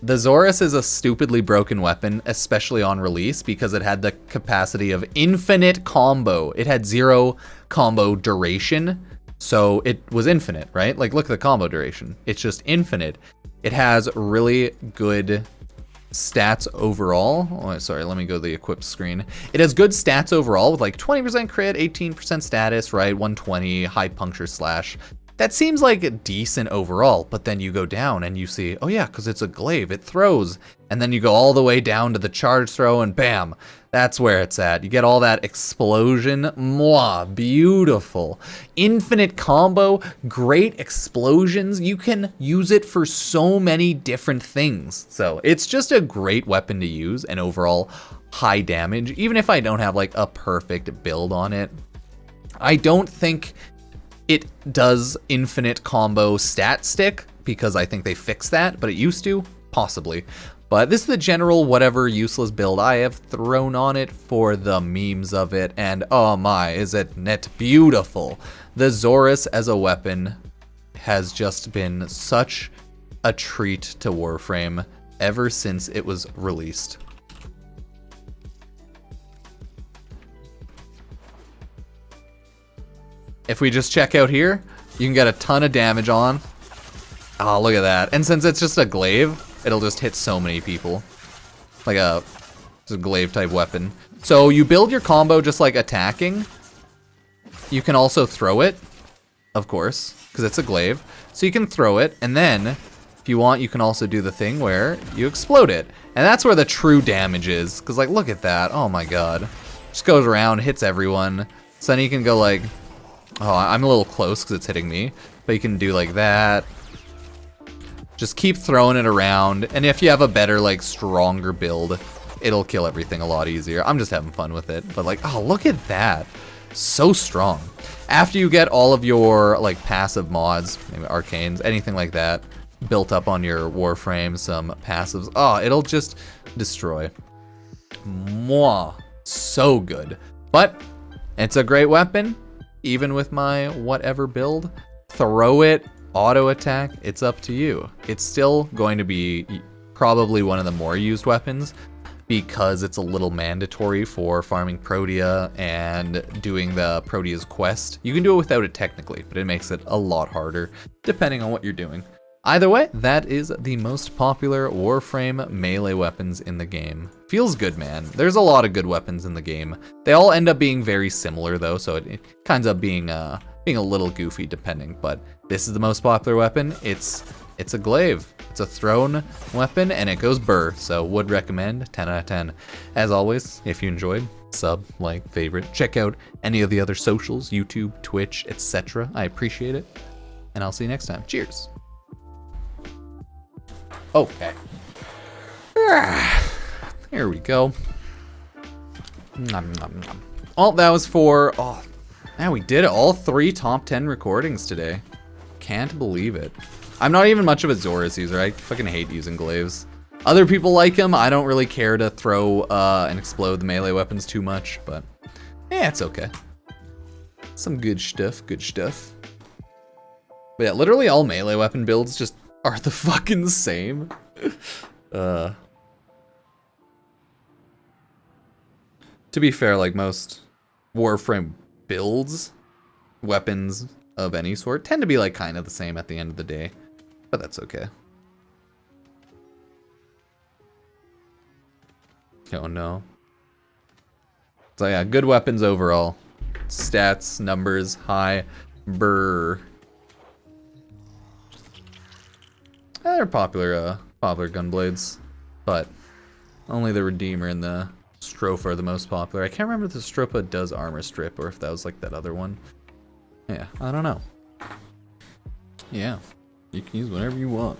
The Zorus is a stupidly broken weapon, especially on release, because it had the capacity of infinite combo. It had 0 combo duration, so it was infinite, right? Like, look at the combo duration. It's just infinite. It has really good stats overall. Oh, sorry, let me go to the equip screen. It has good stats overall with like 20% crit, 18% status, right? 120, high puncture slash. That seems like decent overall, but then you go down and you see, oh yeah, because it's a glaive, it throws. And then you go all the way down to the charge throw and bam, that's where it's at. You get all that explosion, mwah, beautiful. Infinite combo, great explosions. You can use it for so many different things. So it's just a great weapon to use and overall high damage, even if I don't have like a perfect build on it. I don't think it does infinite combo stat stick because I think they fixed that, but it used to, possibly. But this is the general whatever useless build I have thrown on it for the memes of it, and oh my, is it net beautiful. The Zorus as a weapon has just been such a treat to Warframe ever since it was released. If we just check out here, you can get a ton of damage on. Oh, look at that. And since it's just a glaive, it'll just hit so many people. Like it's a glaive type weapon. So you build your combo just like attacking. You can also throw it, of course, because it's a glaive. So you can throw it, and then, if you want, you can also do the thing where you explode it. And that's where the true damage is, because like, look at that. Oh my god. Just goes around, hits everyone. So then you can go like, oh, I'm a little close because it's hitting me. But you can do like that. Just keep throwing it around. And if you have a better, like, stronger build, it'll kill everything a lot easier. I'm just having fun with it. But like, oh, look at that. So strong. After you get all of your, like, passive mods, maybe arcanes, anything like that, built up on your Warframe, some passives, oh, it'll just destroy. Mwah. So good. But it's a great weapon. Even with my whatever build, throw it, auto attack, it's up to you. It's still going to be probably one of the more used weapons because it's a little mandatory for farming Protea and doing the Protea's quest. You can do it without it technically, but it makes it a lot harder depending on what you're doing. Either way, that is the most popular Warframe melee weapons in the game. Feels good, man. There's a lot of good weapons in the game. They all end up being very similar though, so it kinds up being a little goofy depending, but this is the most popular weapon. It's a glaive. It's a thrown weapon and it goes burr, so would recommend, 10 out of 10. As always, if you enjoyed, sub, like, favorite, check out any of the other socials, YouTube, Twitch, etc. I appreciate it, and I'll see you next time. Cheers. Okay. Here we go. Nom, nom, nom. Oh, that was for, oh, man, we did it. All 3 top 10 recordings today. Can't believe it. I'm not even much of a Zorus user. I fucking hate using glaives. Other people like them. I don't really care to throw and explode the melee weapons too much, but yeah, it's okay. Some good stuff, good stuff. But yeah, literally all melee weapon builds just are the fucking same. To be fair, like most Warframe builds, weapons of any sort tend to be like kind of the same at the end of the day, but that's okay. Oh no. So yeah, good weapons overall. Stats, numbers, high, brr. They're popular gun blades, but only the Redeemer and the Stropha are the most popular. I can't remember if the Stropha does armor strip or if that was like that other one. Yeah, I don't know. Yeah, you can use whatever you want.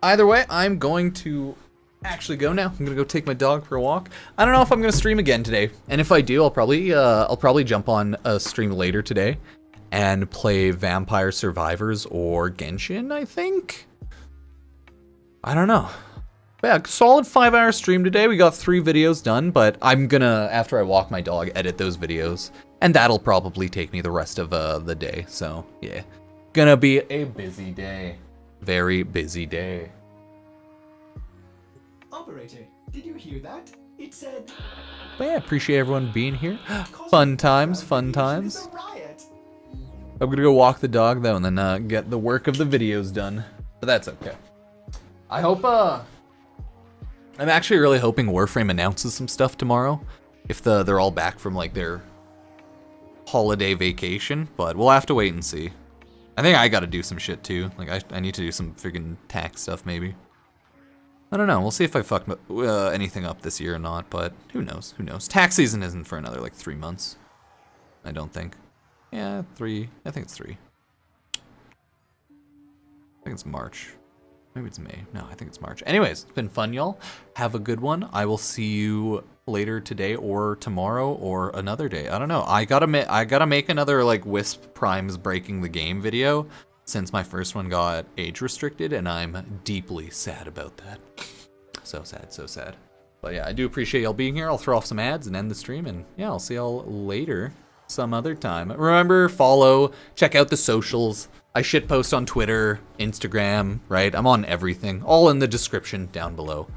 Either way, I'm going to actually go now. I'm gonna go take my dog for a walk. I don't know if I'm gonna stream again today, and if I do, I'll probably jump on a stream later today and play Vampire Survivors or Genshin, I think. I don't know. But yeah, solid 5-hour stream today. We got 3 videos done, but I'm gonna, after I walk my dog, edit those videos. And that'll probably take me the rest of the day. So, yeah. Gonna be a busy day. Very busy day. Operator, did you hear that? It said... But yeah, appreciate everyone being here. Fun times, fun times. I'm gonna go walk the dog though, and then get the work of the videos done. But that's okay. I hope, I'm actually really hoping Warframe announces some stuff tomorrow. If they're all back from like their holiday vacation, but we'll have to wait and see. I think I gotta do some shit too. Like I need to do some friggin' tax stuff maybe. I don't know, we'll see if I fuck anything up this year or not, but who knows, who knows. Tax season isn't for another like 3 months. I don't think. Yeah, 3, I think it's 3. I think it's March. Maybe it's May. No, I think it's March. Anyways, it's been fun, y'all. Have a good one. I will see you later today or tomorrow or another day. I don't know. I gotta make another like Wisp Prime's breaking the game video since my first one got age restricted, and I'm deeply sad about that. So sad, so sad. But yeah, I do appreciate y'all being here. I'll throw off some ads and end the stream, and yeah, I'll see y'all later some other time. Remember, follow, check out the socials. I shitpost on Twitter, Instagram, right? I'm on everything. All in the description down below.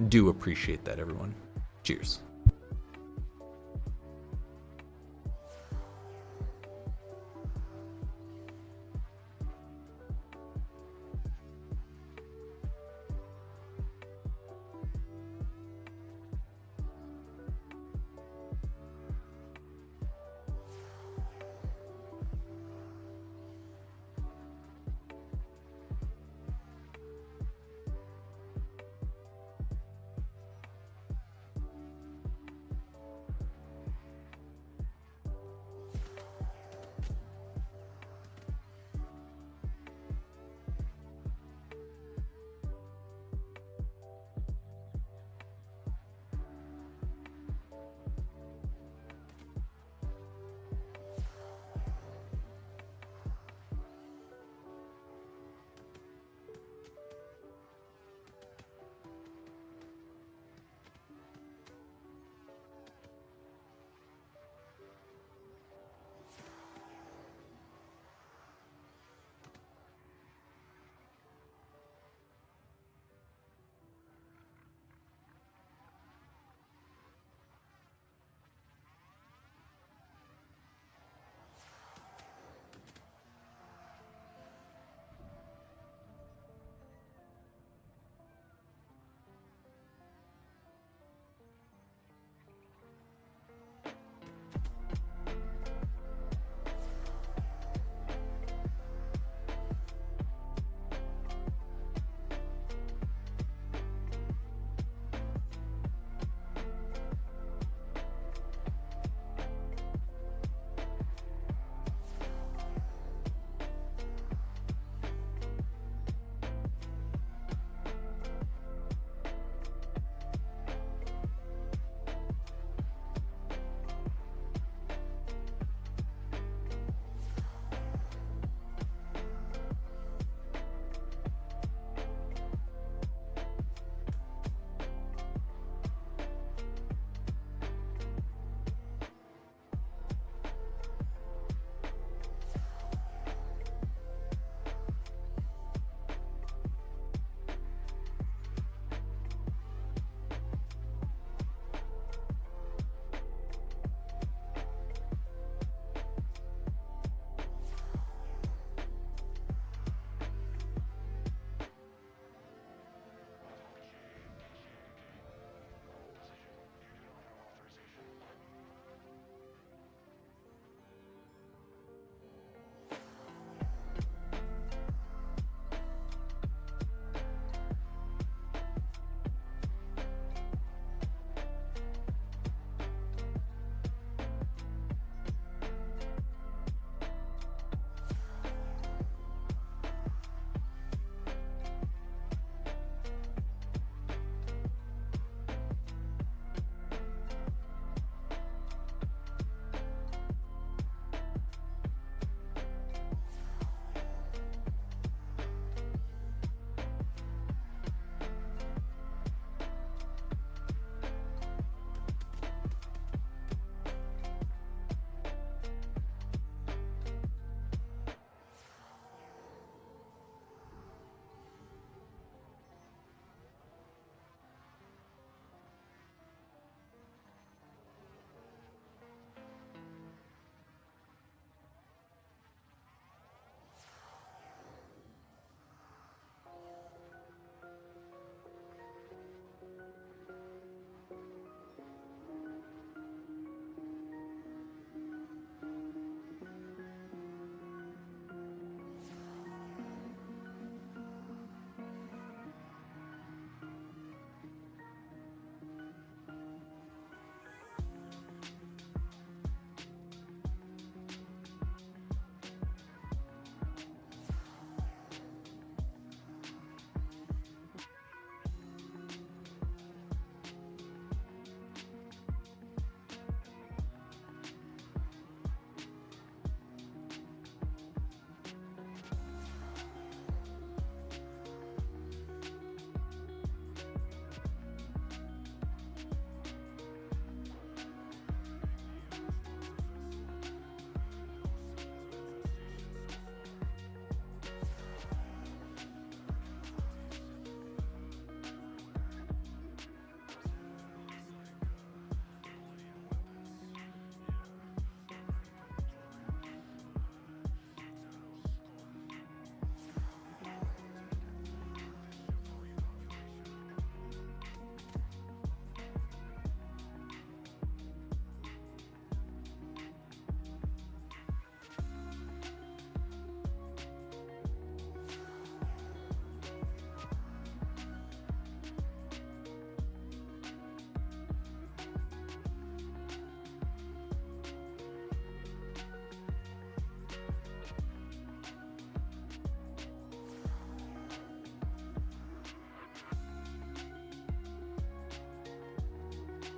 Do appreciate that, everyone. Cheers.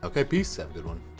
Okay, peace. Have a good one.